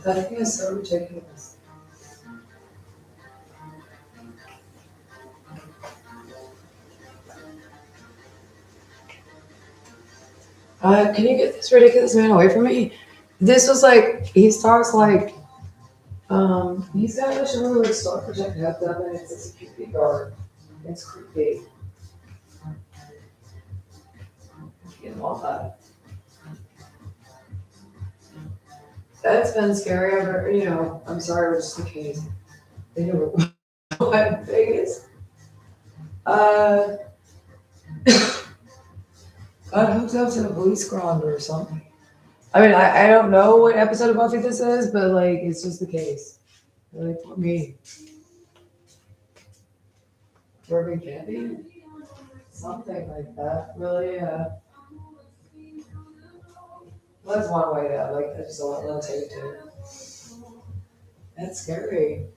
That thing is so ridiculous. Can you get this ridiculous man away from me? This was like, he starts like, he's got a show like stalker check out them and it's a security guard. It's creepy. You don't want that. That's been scary. I'm sorry, it was just the case. They never what Vegas. Got hooked up to a police squad or something. I mean, I don't know what episode of Buffy this is, but like, it's just the case. Like, for me. Urban camping? Something like that. Really, that's one way to, like, that's just a little take too. That's scary.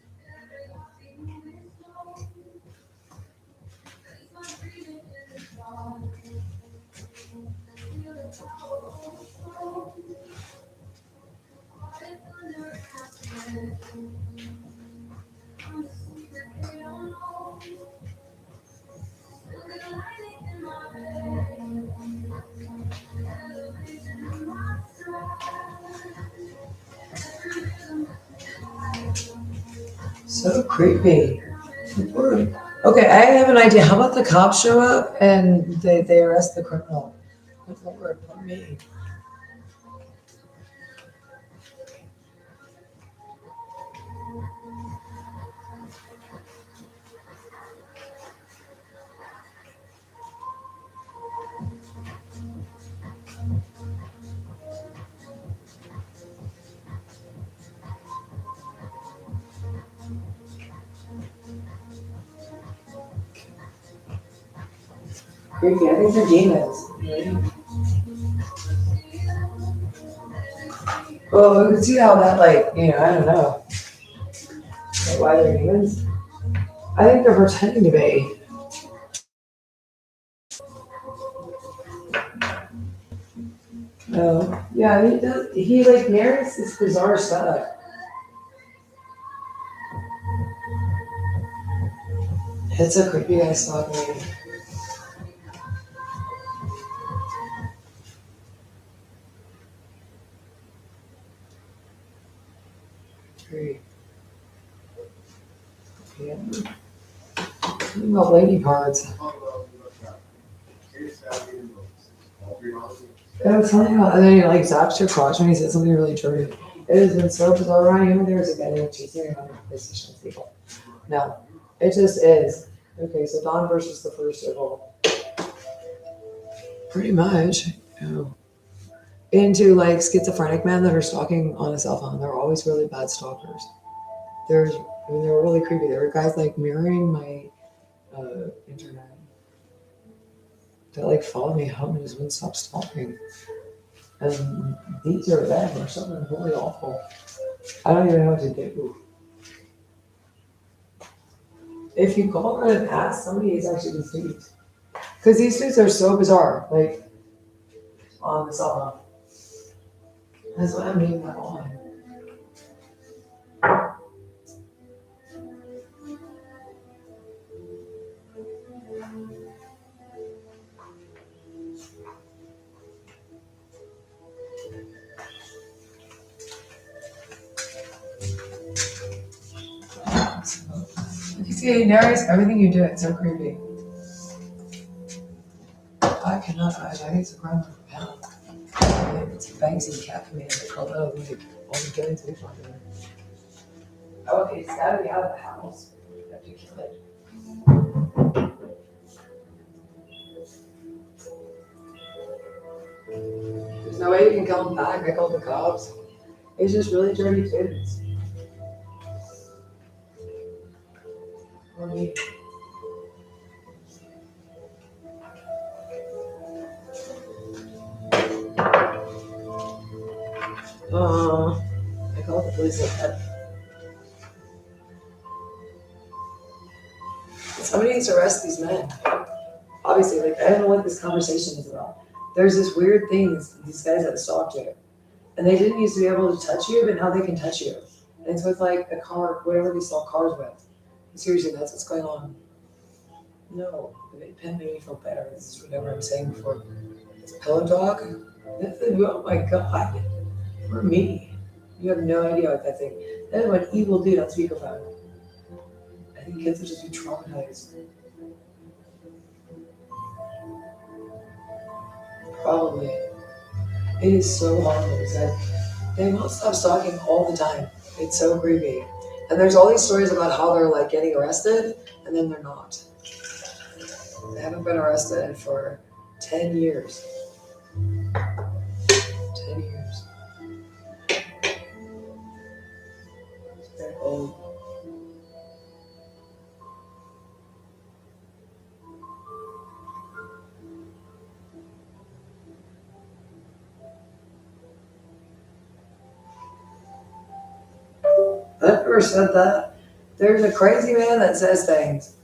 So creepy. Okay, I have an idea. How about the cops show up and they arrest the criminal? Good Lord, for me. Creepy. I think they're demons. Right? Well, we can see how that, like, I don't know. Like, why they're demons? I think they're pretending to be. Oh, yeah, he does. He like narrates this bizarre stuff. It's a creepy ass stalking. Great. Yeah. Something about lady parts. And I was telling you, and then he like zaps your crotch when he said something really true. It has been so bizarre around here. There's a guy named chasing around PlayStation people. No, it just is. Okay, so Dawn versus the first circle. Pretty much. Into like schizophrenic men that are stalking on a cell phone. They're always really bad stalkers. They're really creepy. There were guys like mirroring my internet that like followed me home and just wouldn't stop stalking. And these are them or something really awful. I don't even know what to do. If you call around and ask, somebody is actually these dudes. Because these dudes are so bizarre, like on the cell phone. That's why I'm leaving that on. You see, he narrates everything you do. It's so creepy. I cannot. I think it's a crime of a pound. It's Banksy caffeinated. Although like all the kids we find it. Oh, okay, it's gotta be out of the house. You have to kill it. There's no way you can kill him back. I called the cops. It's just really dirty dudes. Or me. I called the police like that. Somebody needs to arrest these men. Obviously, like, I don't know what this conversation is about. There's this weird thing these guys that stalked you. And they didn't used to be able to touch you, but now they can touch you. And it's with like a car, whatever they sell cars with. Seriously, that's what's going on. No, it made me feel better. This is whatever I'm saying before. It's pillow talk. Oh my God. For me. You have no idea what that thing. That is what evil dude on speakerphone. I think kids will just be traumatized. Probably. It is so horrible because They won't stop stalking all the time. It's so creepy. And there's all these stories about how they're like getting arrested and then they're not. They haven't been arrested for 10 years. 10 years. It's very old. I've never said that. There's a crazy man that says things.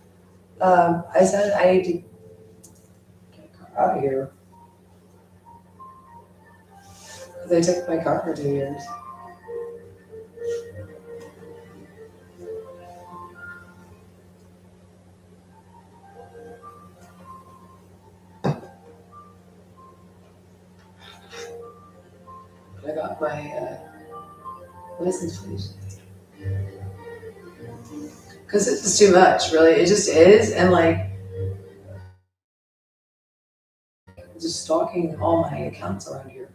I said I need to get out of here. They took my car for 2 years. I got my license plate. Because it's just too much, really. It just is. And like, just stalking all my accounts around here.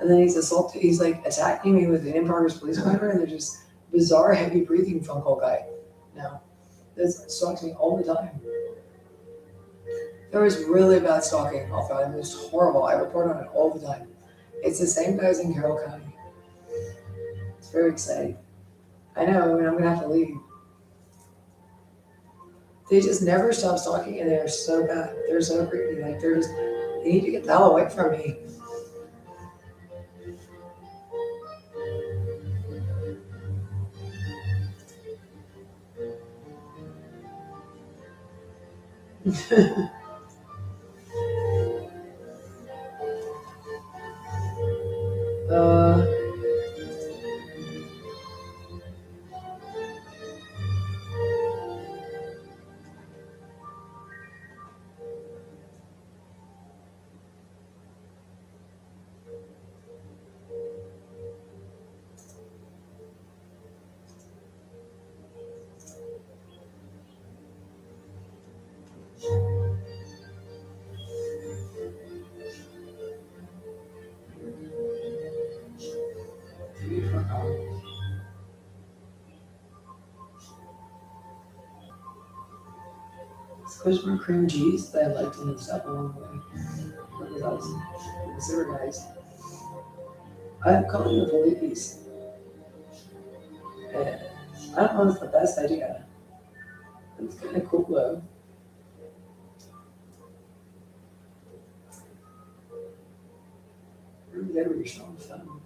And then he's like attacking me with an in-progress police matter, and they're just bizarre, heavy breathing phone call guy. No, this stalks me all the time. There was really bad stalking all the time. It was horrible. I report on it all the time. It's the same guys in Carroll County. It's very exciting. I know, and I'm gonna have to leave. They just never stop stalking, and they're so bad. They're so creepy. Like they need to get the hell away from me. uh, Squish more cream cheese that I liked in the stuff along the way. What else? The sewer guys. I'm calling the police. And I don't know if it's the best idea. It's kind of cool though. Really gotta be strong phone.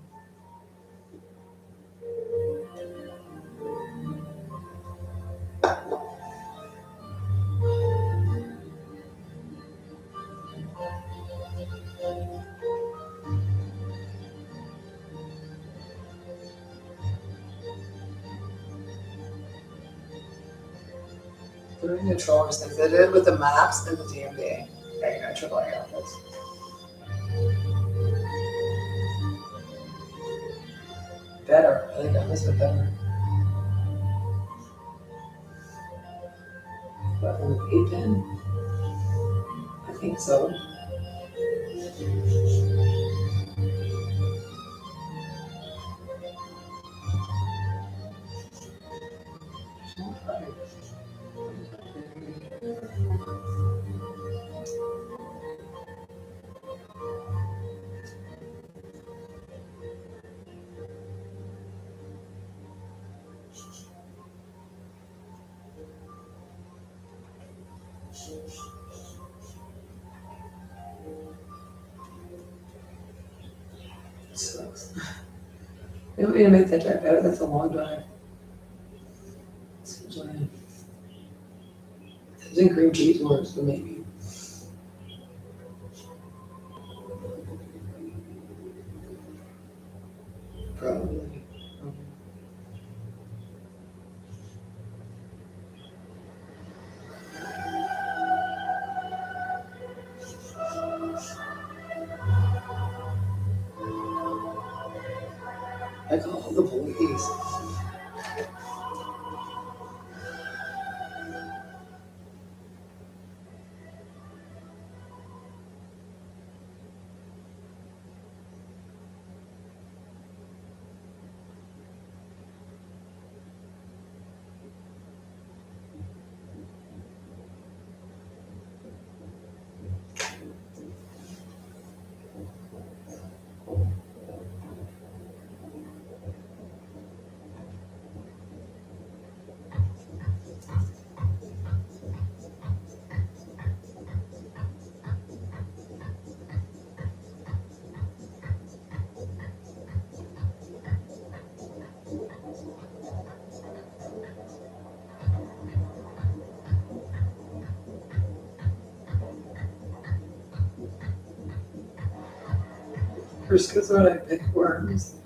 Doing the trolls things. I did it with the maps and the DMV. Yeah, you know, triple A outfits. Better. I think I missed it better. But with 810, I think so. It sucks. They want me to make that drive out. That's a long drive. I think cream cheese works, but maybe. Probably. I call the police. Chris goes when I pick worms.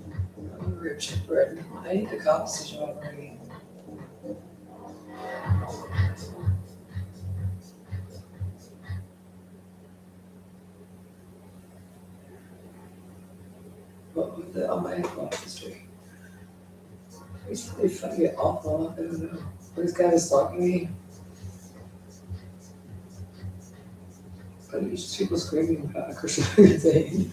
Rib chip bread. I need the cops to show up already. What with the on my watch history? He's really fucking awful. I don't know. This guy is stalking me. But it's just people screaming about a Christian thing.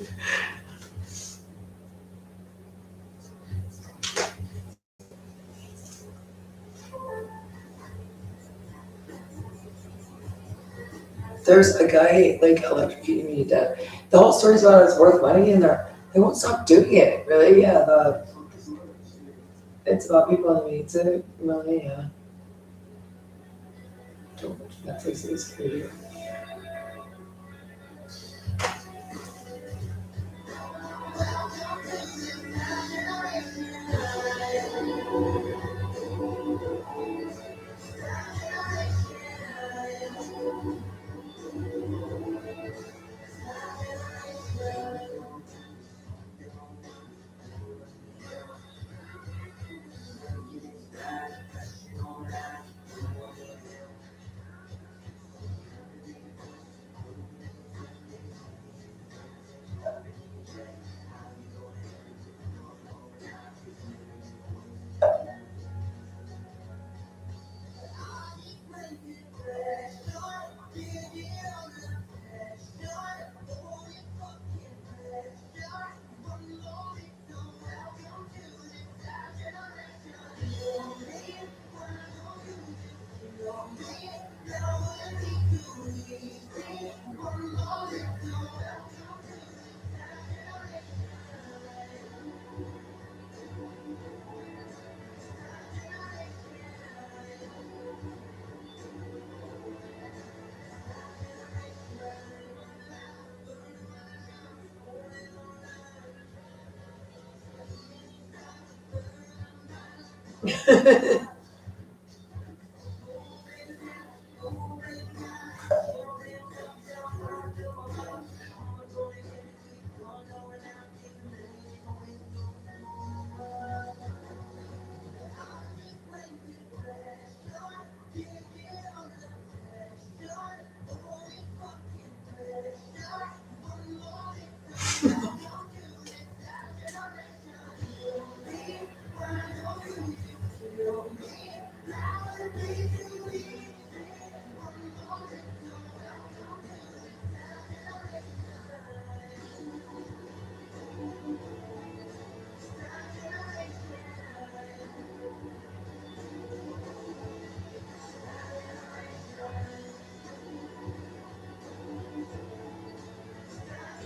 There's a guy like electrocuting me to death. The whole story's about it's worth money, and they won't stop doing it. Really, yeah. It's about people that needs it. Money, yeah. Netflix is free.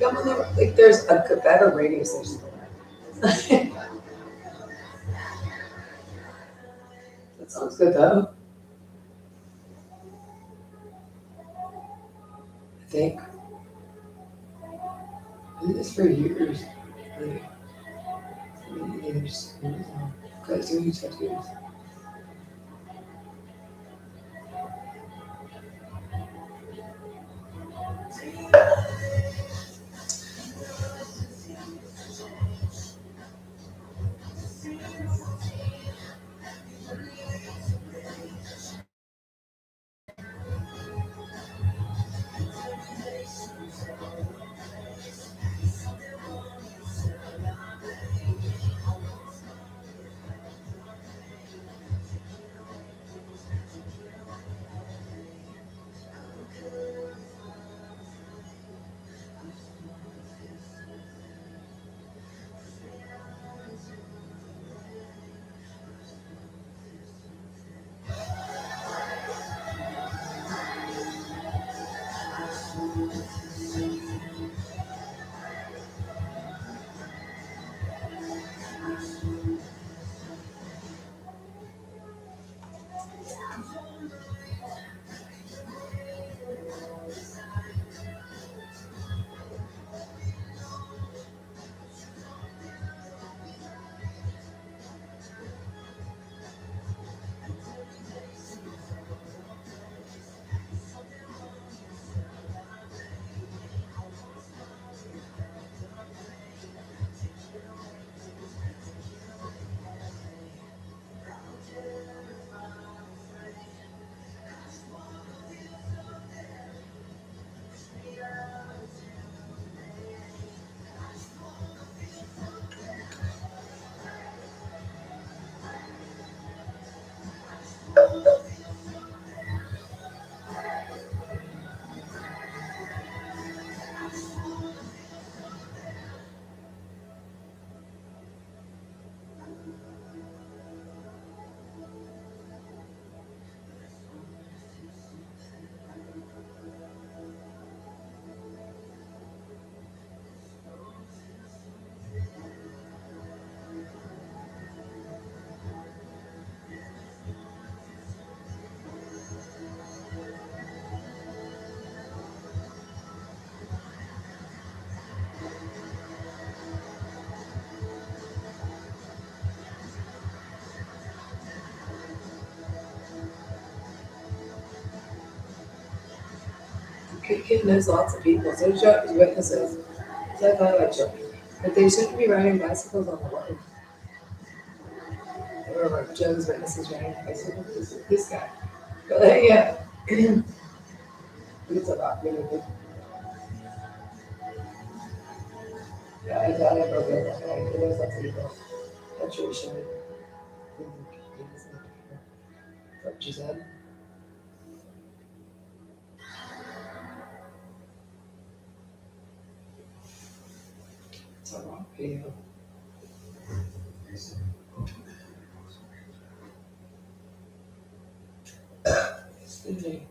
Come on, like there's a better radio station than that. That sounds good though. I think. I did this for years. Like, years. Guys doing tattoos. The kid knows lots of people, so Joe's witnesses. So I thought about Joe. But they shouldn't be riding bicycles on the road. Or like Joe's witnesses riding bicycles. This guy. But yeah. It's a rock really good. Yeah, I thought I broke it. It knows lots of people. That's what you should. That's what she said. It's a rock video. Excuse me.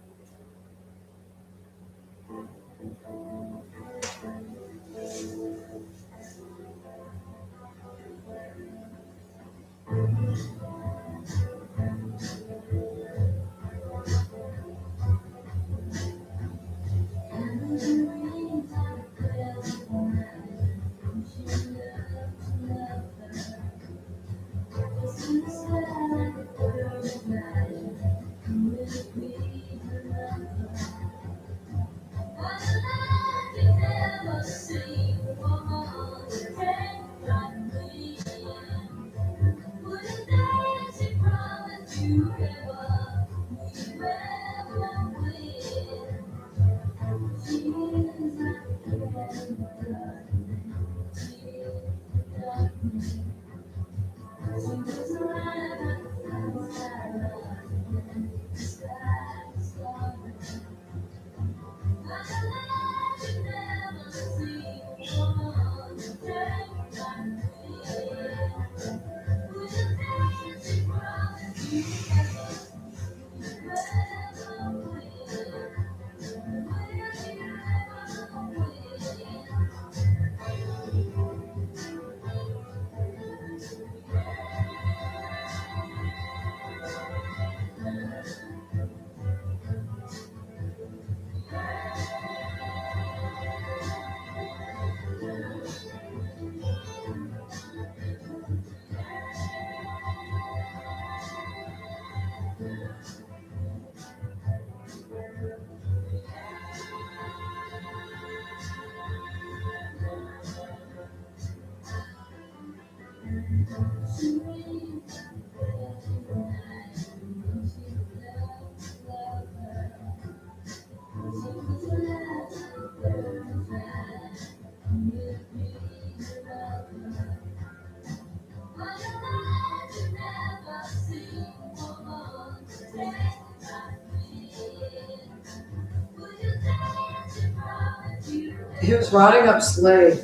He was riding up Slade.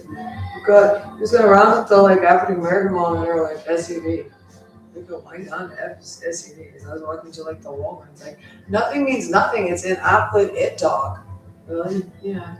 Good. He was gonna round up the like African American one in her like SUV. We go, why not SUV? Because I was walking to like the Walgreens. Like nothing means nothing. It's an outlet it talk. Really? Yeah.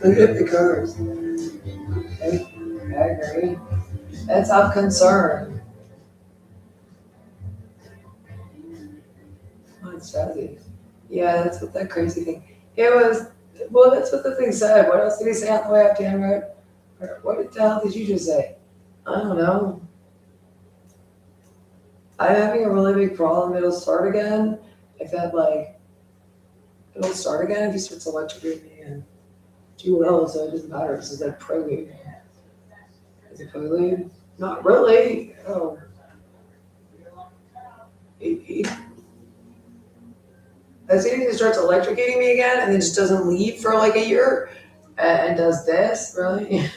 Look at the cars. I agree. That's of concern. Oh, it's jazzy. Yeah, that's what that crazy thing. It was, well, that's what the thing said. What else did he say on the way up Dan Road? Or what the hell did you just say? I don't know. I'm having a really big problem. It'll start again if that it'll start again if he starts electrocuting me and do well, so it doesn't matter. This is like prelude. Is it prelude? Not really. Oh. As soon as he starts electrocuting me again and then just doesn't leave for like a year, and does this, really?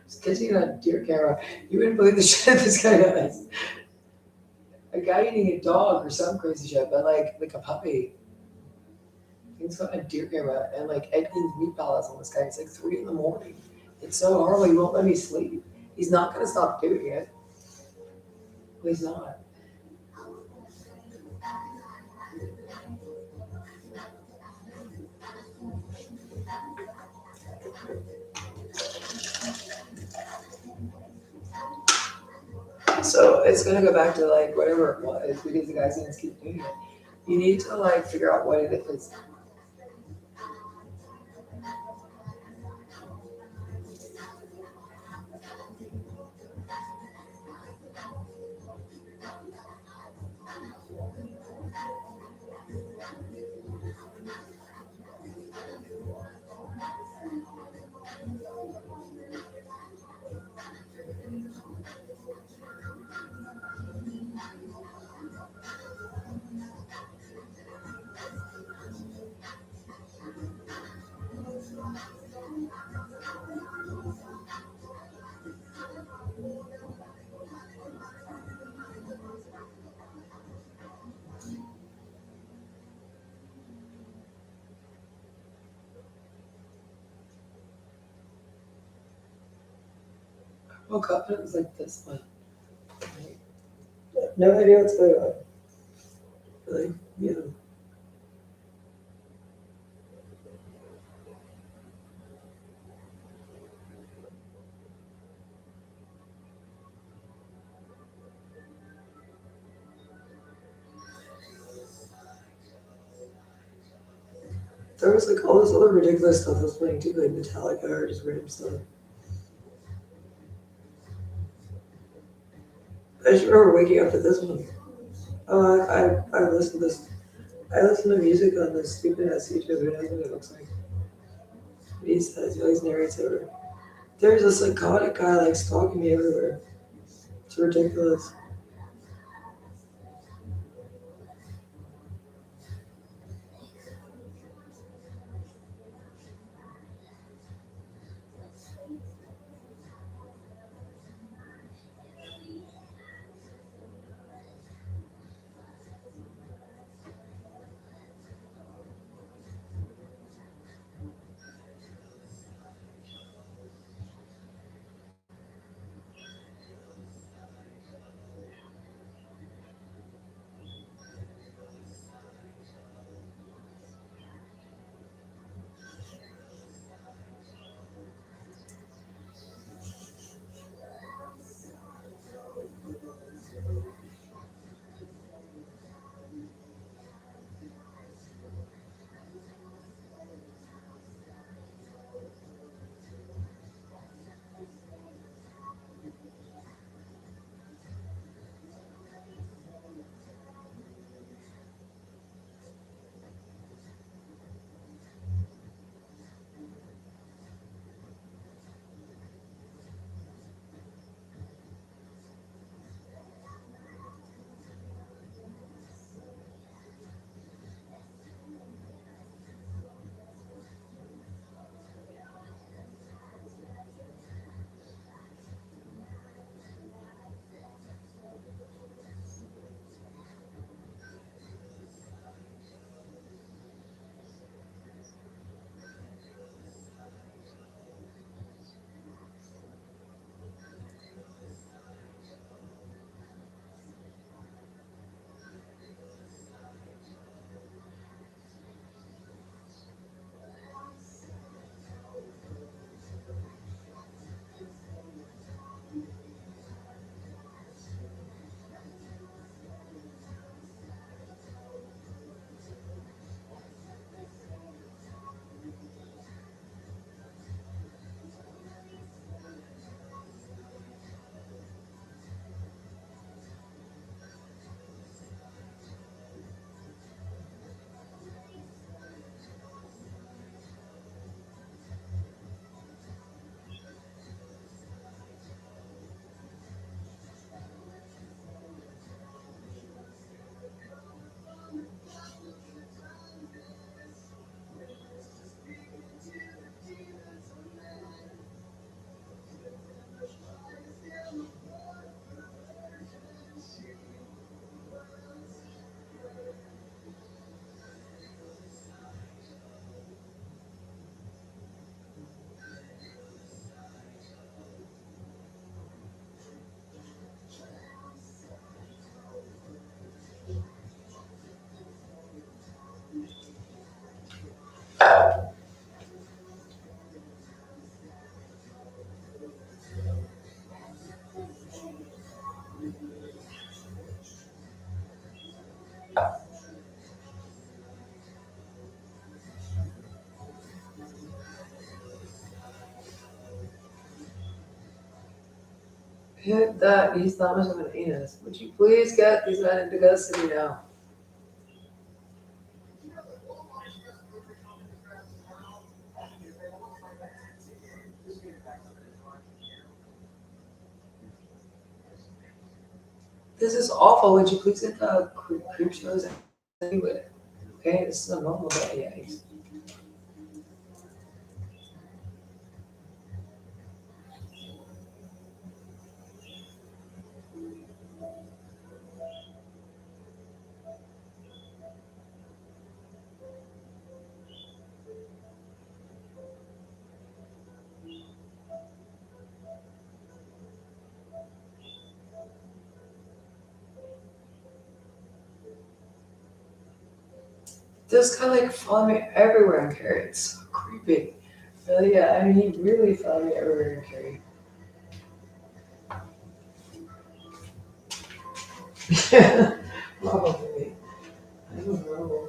Just getting on a deer camera. You wouldn't believe the shit this guy does. A guy eating a dog or some crazy shit, but like a puppy. He's got a deer camera and like Ed Gein meat palace on this guy. It's like 3 a.m. It's so horrible. He won't let me sleep. He's not gonna stop doing it. Well, he's not. So it's gonna go back to like whatever it was because the guy's gonna keep doing it. You need to like figure out what it is. Woke up and it was like this one. No idea what's going on. Like, you know. There was like all this other ridiculous stuff I was playing too, like Metallica or just random stuff. I just remember waking up to this one. I listened to this. I listen to music on this stupid ass YouTube. Who knows what it looks like? He says he always narrates over. There's a psychotic guy like stalking me everywhere. It's ridiculous. Hit that. He's not much of an anus. Would you please get these men into custody now? This is awful. Would you please get the creep shows anyway? Okay, this is a normal day. Yikes. This guy like followed me everywhere in Carrie. It's so creepy. Really, yeah, I mean, he really followed me everywhere in Carrie. Yeah, probably. I don't know.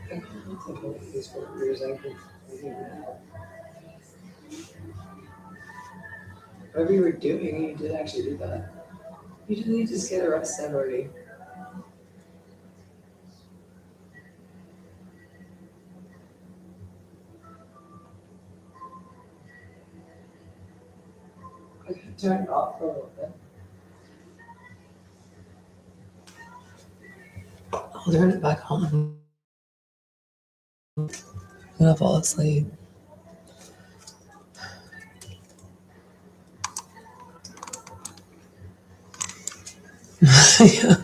I can't think of these workers. I can whatever you were doing, you did actually do that. You didn't just get arrested already. I can turn it off for a little bit. I'll turn it back on. I'm gonna fall asleep. Yeah.